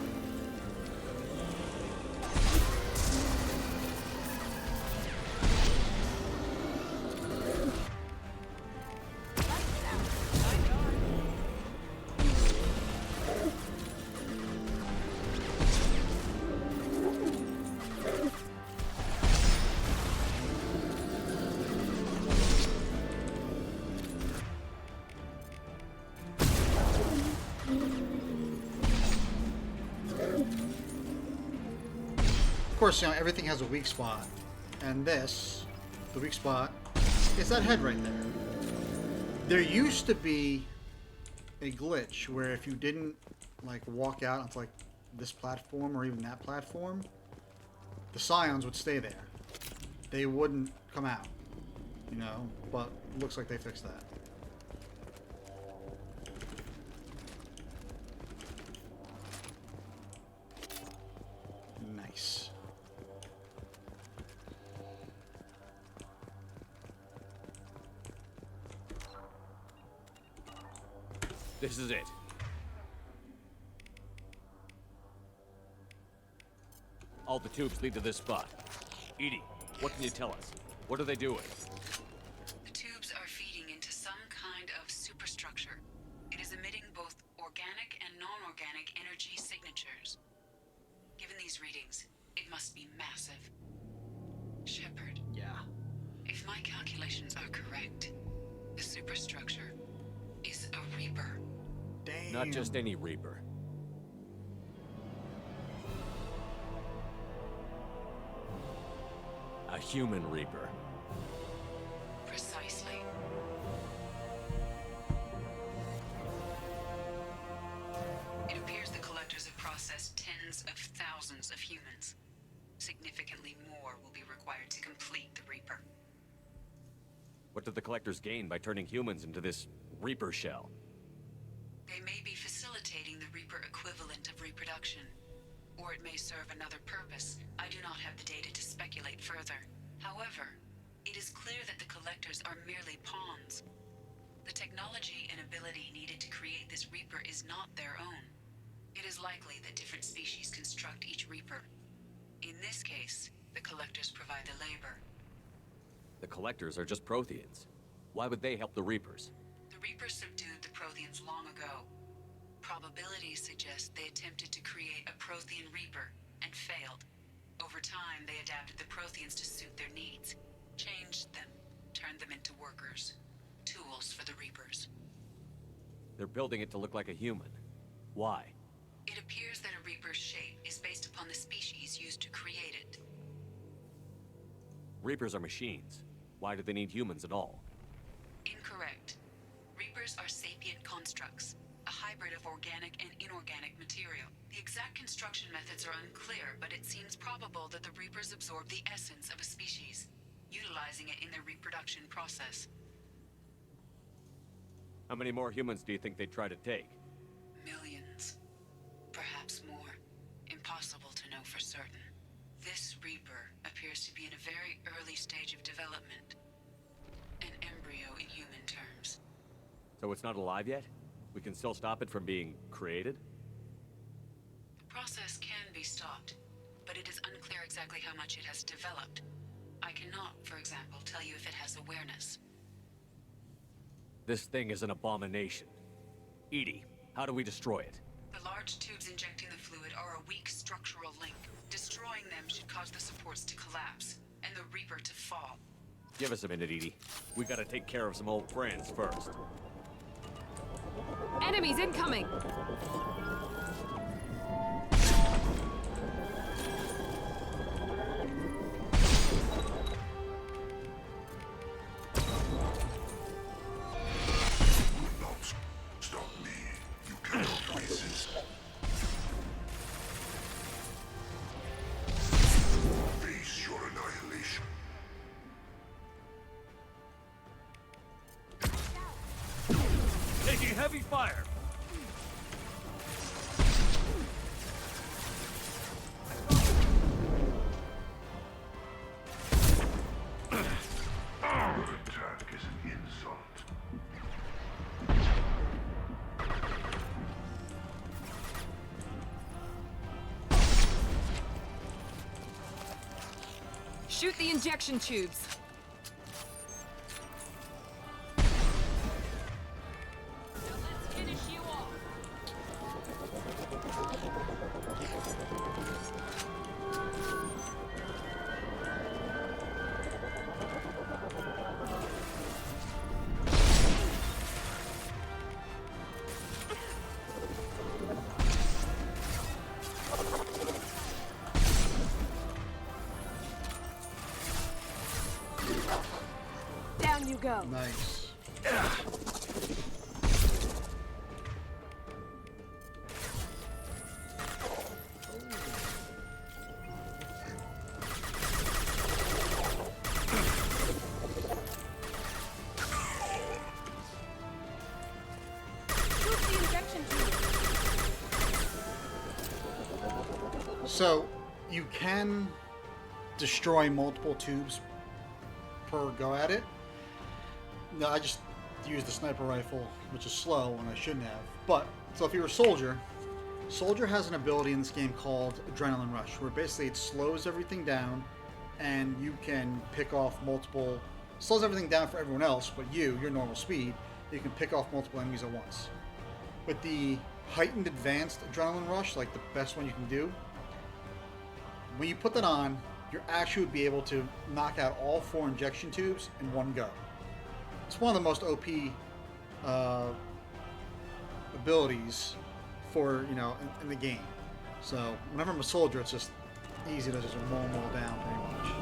Of course, you know, everything has a weak spot. And this, the weak spot, is that head right there. There used to be a glitch where if you didn't, like, walk out onto, like, this platform or even that platform, the scions would stay there. They wouldn't come out, you know, but it looks like they fixed that. Nice. This is it. All the tubes lead to this spot. Edie, what can you tell us? What are they doing? The tubes are feeding into some kind of superstructure. It is emitting both organic and non-organic energy signatures. Given these readings, it must be massive. Shepard. Yeah. If my calculations are correct, the superstructure is a Reaper. Damn. Not just any Reaper. A human Reaper. Precisely. It appears the collectors have processed tens of thousands of humans. Significantly more will be required to complete the Reaper. What did the collectors gain by turning humans into this Reaper shell? They may be facilitating the Reaper equivalent of reproduction, or it may serve another purpose. I do not have the data to speculate further. However, it is clear that the collectors are merely pawns. The technology and ability needed to create this Reaper is not their own. It is likely that different species construct each Reaper. In this case, the collectors provide the labor. The collectors are just Protheans. Why would they help the Reapers? The Reapers subdued the Protheans long ago. Probabilities suggest they attempted to create a Prothean Reaper and failed. Over time, they adapted the Protheans to suit their needs, changed them, turned them into workers, tools for the Reapers. They're building it to look like a human. Why? It appears that a Reaper's shape is based upon the species used to create it. Reapers are machines. Why do they need humans at all? Incorrect. Reapers are sapient constructs, a hybrid of organic and inorganic material. The exact construction methods are unclear, but it seems probable that the Reapers absorb the essence of a species, utilizing it in their reproduction process. How many more humans do you think they'd try to take? Millions. Perhaps more. Impossible to know for certain. This Reaper appears to be in a very early stage of development. An embryo in human terms. So it's not alive yet? We can still stop it from being created? The process can be stopped, but it is unclear exactly how much it has developed. I cannot, for example, tell you if it has awareness. This thing is an abomination. Edie, how do we destroy it? The large tubes injecting the fluid are a weak structural link. Destroying them should cause the supports to collapse, and the Reaper to fall. Give us a minute, Edie. We gotta take care of some old friends first. Enemies incoming! Stop me. You cannot resist. Face your annihilation. Taking heavy fire! Your attack is an insult. Shoot the injection tubes! Down you go. Nice. Shoot the injection tube! So, you can destroy multiple tubes per go at it. No, I just used the sniper rifle, which is slow when I shouldn't have. But, so if you're a soldier, Soldier has an ability in this game called Adrenaline Rush, where basically it slows everything down and you can pick off multiple, slows everything down for everyone else, but your normal speed, you can pick off multiple enemies at once. With the heightened advanced Adrenaline Rush, like the best one you can do, when you put that on, you actually would be able to knock out all 4 injection tubes in one go. It's one of the most OP abilities for, in the game. So whenever I'm a soldier, it's just easy to just mow them all down pretty much.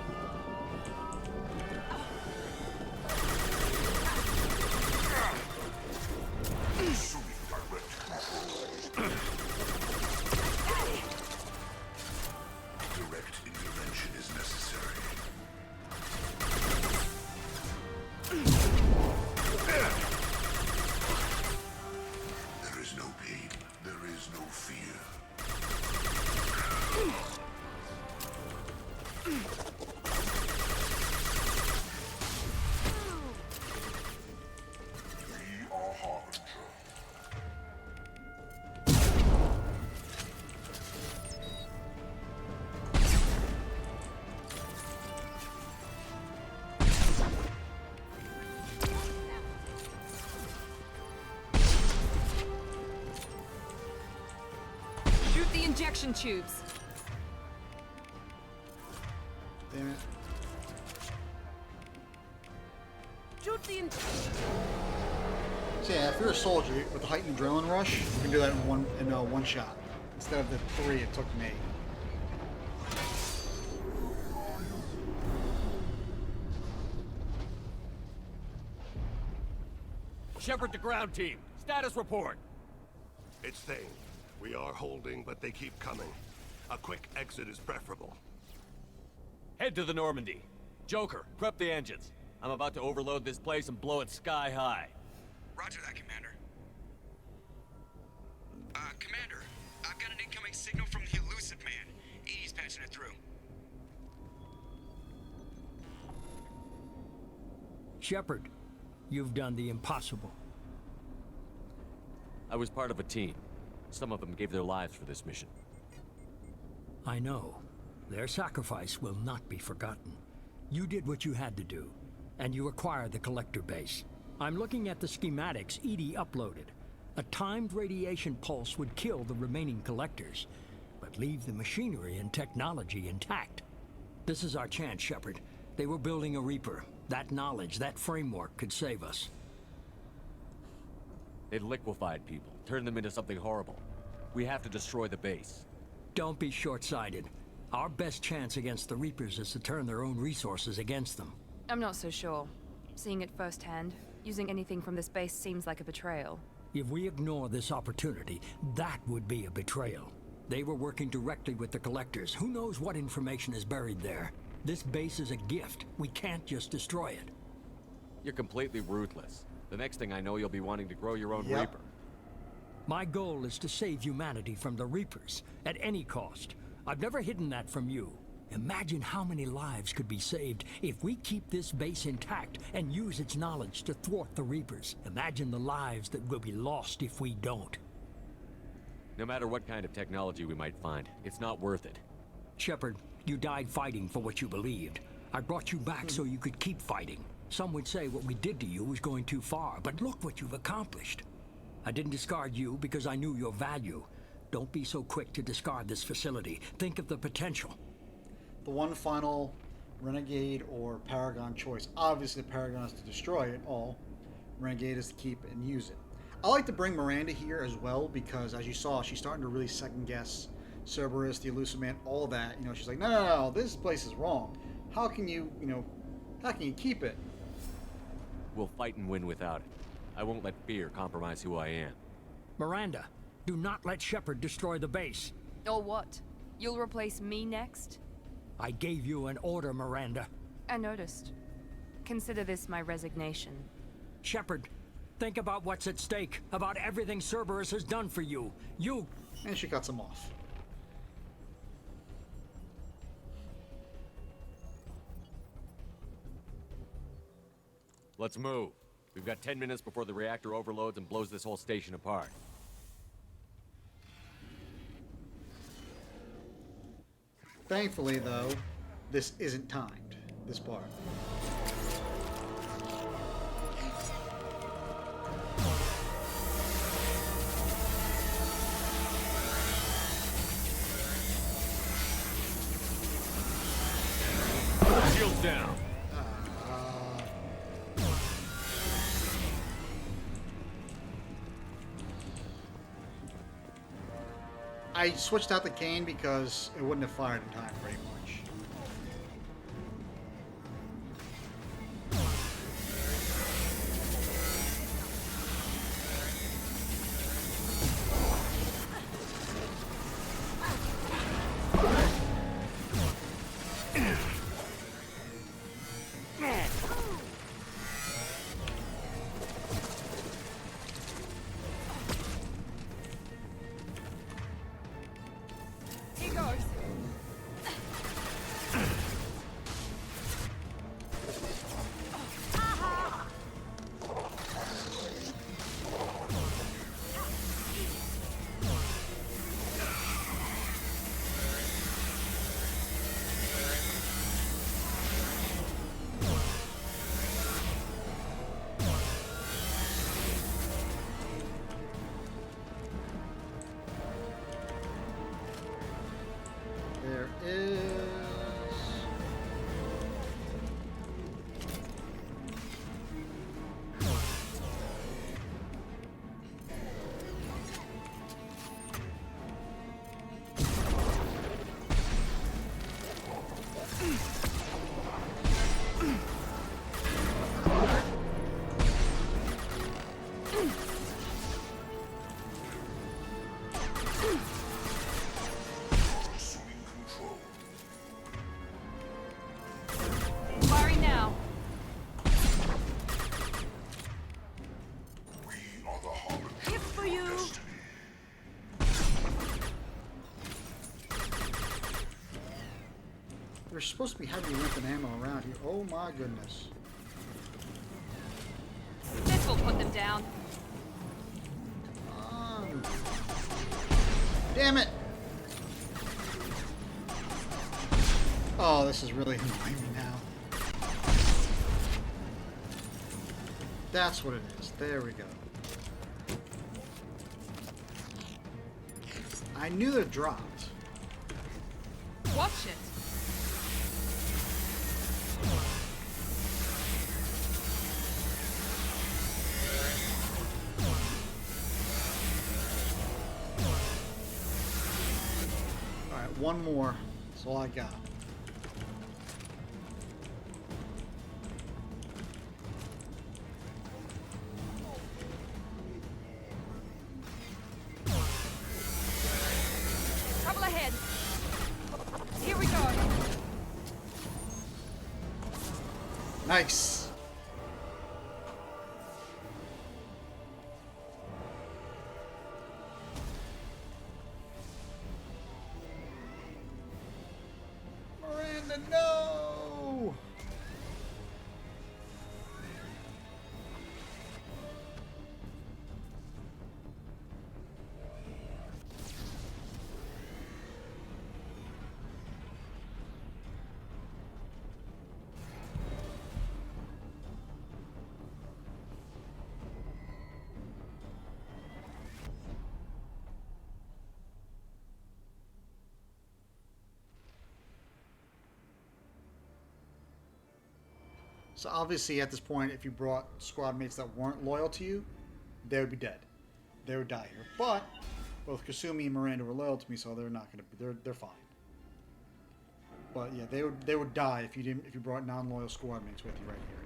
injection tubes. Damn it. Shoot the So yeah, if you're a soldier with a heightened adrenaline rush, you can do that in one shot instead of the 3 it took me. Shepard to ground team. Status report. It's Thane. We are holding, but they keep coming. A quick exit is preferable. Head to the Normandy. Joker, prep the engines. I'm about to overload this place and blow it sky high. Roger that, Commander. Commander, I've got an incoming signal from the elusive man. Edie's patching it through. Shepard, you've done the impossible. I was part of a team. Some of them gave their lives for this mission. I know. Their sacrifice will not be forgotten. You did what you had to do, and you acquired the Collector base. I'm looking at the schematics Edie uploaded. A timed radiation pulse would kill the remaining Collectors, but leave the machinery and technology intact. This is our chance, Shepard. They were building a Reaper. That knowledge, that framework could save us. It liquefied people, turned them into something horrible. We have to destroy the base. Don't be short-sighted. Our best chance against the Reapers is to turn their own resources against them. I'm not so sure. Seeing it firsthand, using anything from this base seems like a betrayal. If we ignore this opportunity, that would be a betrayal. They were working directly with the Collectors. Who knows what information is buried there? This base is a gift. We can't just destroy it. You're completely ruthless. The next thing I know, you'll be wanting to grow your own Reaper. My goal is to save humanity from the Reapers, at any cost. I've never hidden that from you. Imagine how many lives could be saved if we keep this base intact and use its knowledge to thwart the Reapers. Imagine the lives that will be lost if we don't. No matter what kind of technology we might find, it's not worth it. Shepard, you died fighting for what you believed. I brought you back so you could keep fighting. Some would say what we did to you was going too far, but look what you've accomplished. I didn't discard you because I knew your value. Don't be so quick to discard this facility. Think of the potential. The one final Renegade or Paragon choice. Obviously, Paragon is to destroy it all. Renegade is to keep it and use it. I like to bring Miranda here as well because, as you saw, she's starting to really second guess Cerberus, the Elusive Man, all that. You know, she's like, no, this place is wrong. How can you, how can you keep it? We'll fight and win without it. I won't let fear compromise who I am. Miranda, do not let Shepard destroy the base. Or what? You'll replace me next? I gave you an order, Miranda. I noticed. Consider this my resignation. Shepard, think about what's at stake, about everything Cerberus has done for you. And she cuts him off. Let's move. We've got 10 minutes before the reactor overloads and blows this whole station apart. Thankfully, though, this isn't timed, this part. Shields down. I switched out the cane because it wouldn't have fired in time pretty much. supposed to be heavy limping ammo around here. Oh my goodness. This will put them down. Come on. Damn it! Oh, this is really annoying me now. That's what it is. There we go. I knew they dropped. Watch it. Alright, one more. That's all I got. Trouble ahead. Here we go. Nice. Miranda, no! So obviously at this point, if you brought squad mates that weren't loyal to you, they would be dead. They would die here. But both Kasumi and Miranda were loyal to me, so they're not going to be. They're fine. But yeah, they would die if you brought non-loyal squad mates with you right here.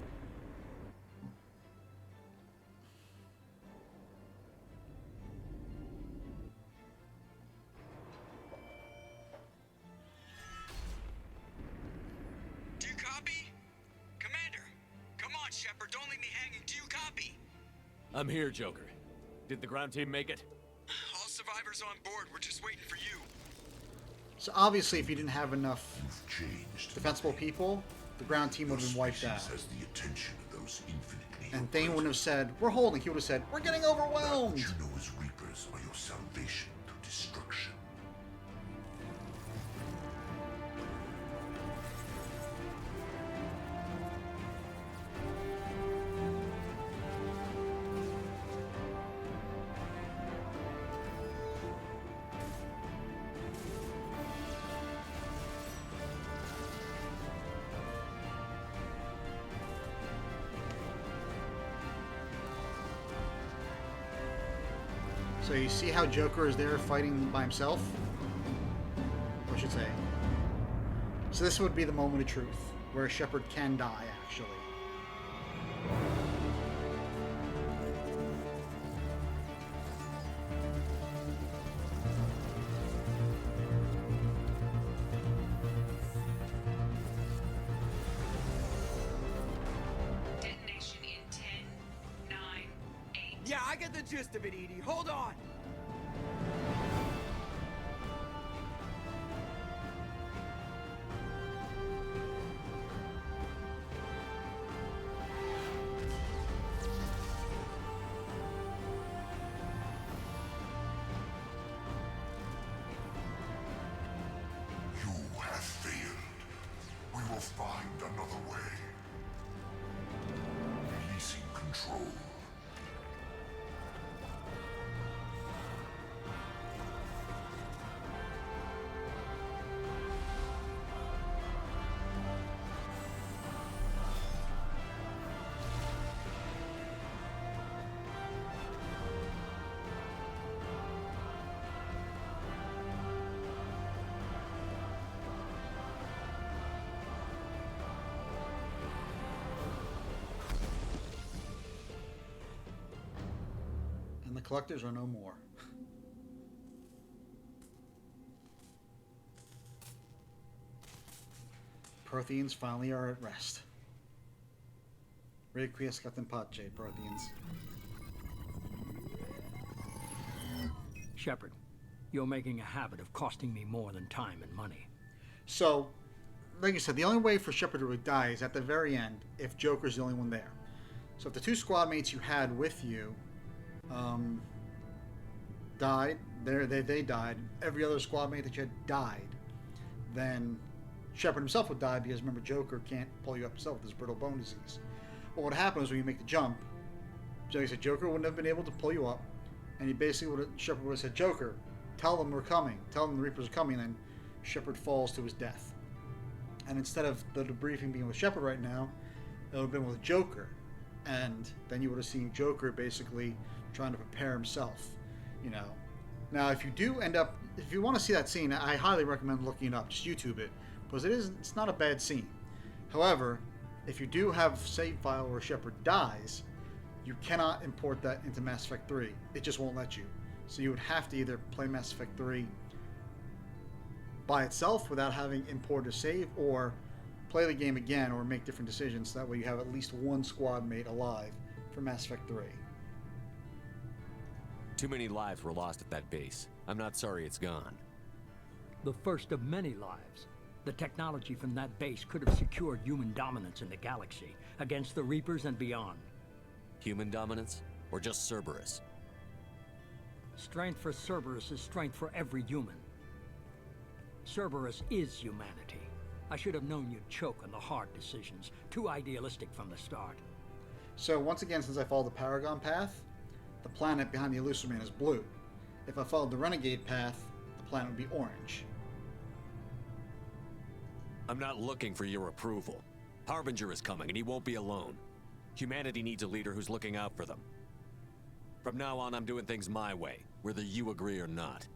Do you copy? Commander, come on, Shepard, don't leave me hanging. Do you copy? I'm here, Joker. Did the ground team make it? All survivors on board. We're just waiting for you. So obviously, if you didn't have enough defensible people, the ground team would have been wiped out. And Thane wouldn't have said, "We're holding." He would have said, "We're getting overwhelmed." You know his reapers are your salvation to destruction. So you see how Joker is there fighting by himself? Or I should say. So this would be the moment of truth, where Shepard can die, actually. Detonation in 10, 9, 8. Yeah, I get the gist of it, Edie. Hold on. You have failed. We will find another way. Releasing control. And the collectors are no more. Protheans finally are at rest. Requiescat in pace, Protheans. Shepard, you're making a habit of costing me more than time and money. So, like I said, the only way for Shepard to really die is at the very end if Joker's the only one there. So if the two squad mates you had with you died, they died, every other squad mate that you had died, then Shepard himself would die because remember Joker can't pull you up himself with his brittle bone disease. What would happen is when you make the jump, like I said, Joker wouldn't have been able to pull you up, and he basically Shepard would have said, Joker, tell them we're coming, tell them the Reapers are coming, and then Shepard falls to his death. And instead of the debriefing being with Shepard right now, it would have been with Joker. And then you would have seen Joker basically trying to prepare himself, you know. Now, if you do end up, if you want to see that scene, I highly recommend looking it up. Just YouTube it, because it's not a bad scene. However, if you do have save file where Shepard dies, you cannot import that into Mass Effect 3. It just won't let you. So you would have to either play Mass Effect 3 by itself without having imported a save, or play the game again or make different decisions. That way you have at least one squad mate alive for Mass Effect 3. Too many lives were lost at that base. I'm not sorry it's gone. The first of many lives. The technology from that base could have secured human dominance in the galaxy against the Reapers and beyond. Human dominance? Or just Cerberus? Strength for Cerberus is strength for every human. Cerberus is humanity. I should have known you'd choke on the hard decisions. Too idealistic from the start. So once again, since I followed the Paragon path, the planet behind the Elusive Man is blue. If I followed the Renegade path, the planet would be orange. I'm not looking for your approval. Harbinger is coming, and he won't be alone. Humanity needs a leader who's looking out for them. From now on, I'm doing things my way, whether you agree or not.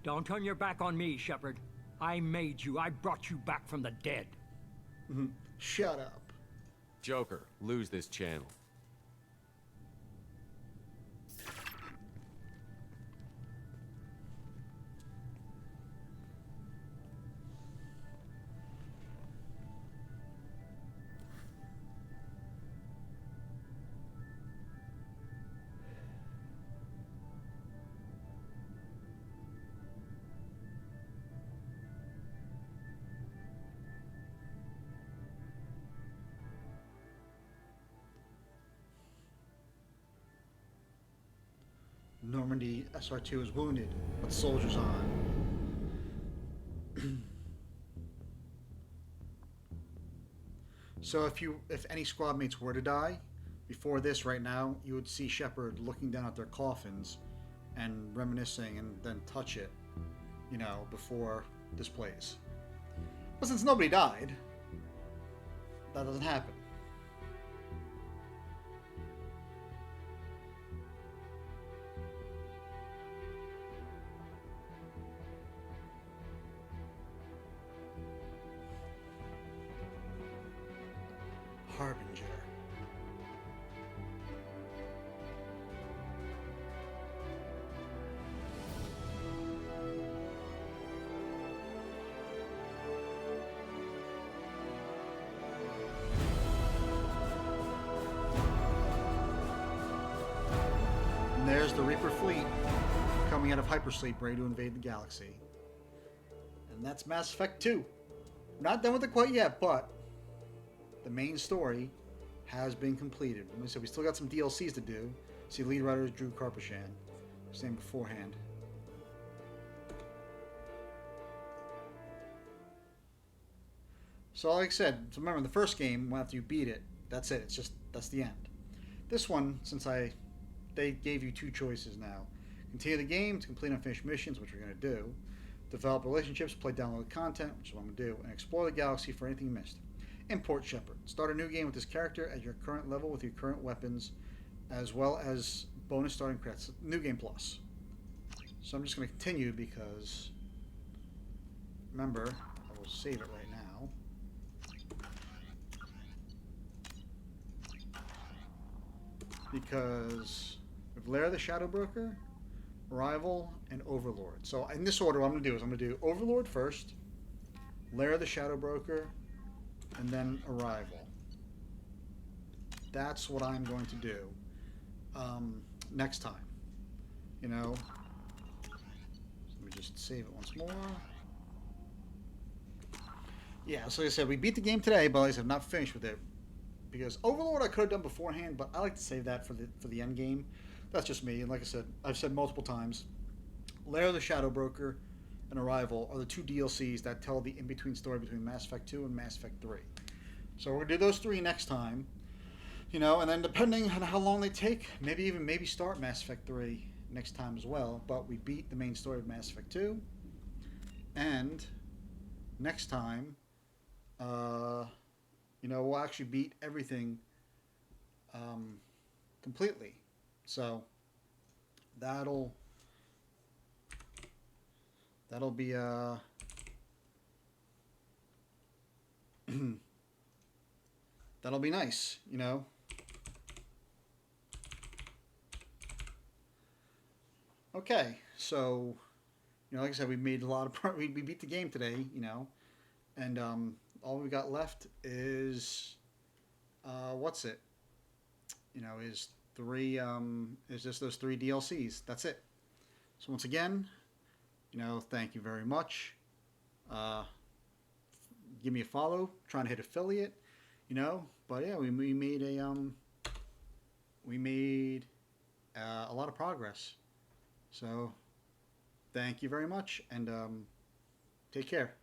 Don't turn your back on me, Shepard. I made you. I brought you back from the dead. Shut up. Joker, lose this channel. Normandy SR-2 is wounded, but soldiers on. So if any squad mates were to die, before this right now, you would see Shepard looking down at their coffins and reminiscing and then touch it, you know, before this plays. But since nobody died, that doesn't happen. Harbinger. And there's the Reaper fleet coming out of hypersleep, ready to invade the galaxy. And that's Mass Effect 2. We're not done with it quite yet, but the main story has been completed. Like I said, we still got some DLCs to do. See, lead writer is Drew Karpyshyn. Same beforehand. So like I said, so remember the first game, after you beat it, that's it. That's the end. This one, since they gave you two choices now. Continue the game to complete unfinished missions, which we're going to do. Develop relationships, play downloaded content, which is what I'm going to do. And explore the galaxy for anything you missed. Import Shepard. Start a new game with this character at your current level with your current weapons, as well as bonus starting credits. New Game Plus. So I'm just going to continue because, remember, I will save it right now. Because we have Lair the Shadow Broker, Arrival, and Overlord. So in this order, what I'm going to do is I'm going to do Overlord first, Lair the Shadow Broker, and then Arrival. That's what I'm going to do next time. You know, so let me just save it once more. Yeah, so like I said, we beat the game today, but like I said, I'm not finished with it. Because Overlord I could have done beforehand, but I like to save that for the end game. That's just me. And like I said, I've said multiple times, Lair of the Shadow Broker and Arrival are the two DLCs that tell the in-between story between Mass Effect 2 and Mass Effect 3. So we're going to do those three next time. You know, and then depending on how long they take, maybe start Mass Effect 3 next time as well. But we beat the main story of Mass Effect 2. And next time, you know, we'll actually beat everything completely. So that'll be that'll be nice, you know. Okay, so you know, like I said, we made a lot of we beat the game today, you know, and all we got left is what's it? You know, is just those three DLCs. That's it. So once again, you know, thank you very much. Give me a follow. Trying to hit affiliate, you know. But yeah, we made a lot of progress. So thank you very much, and take care.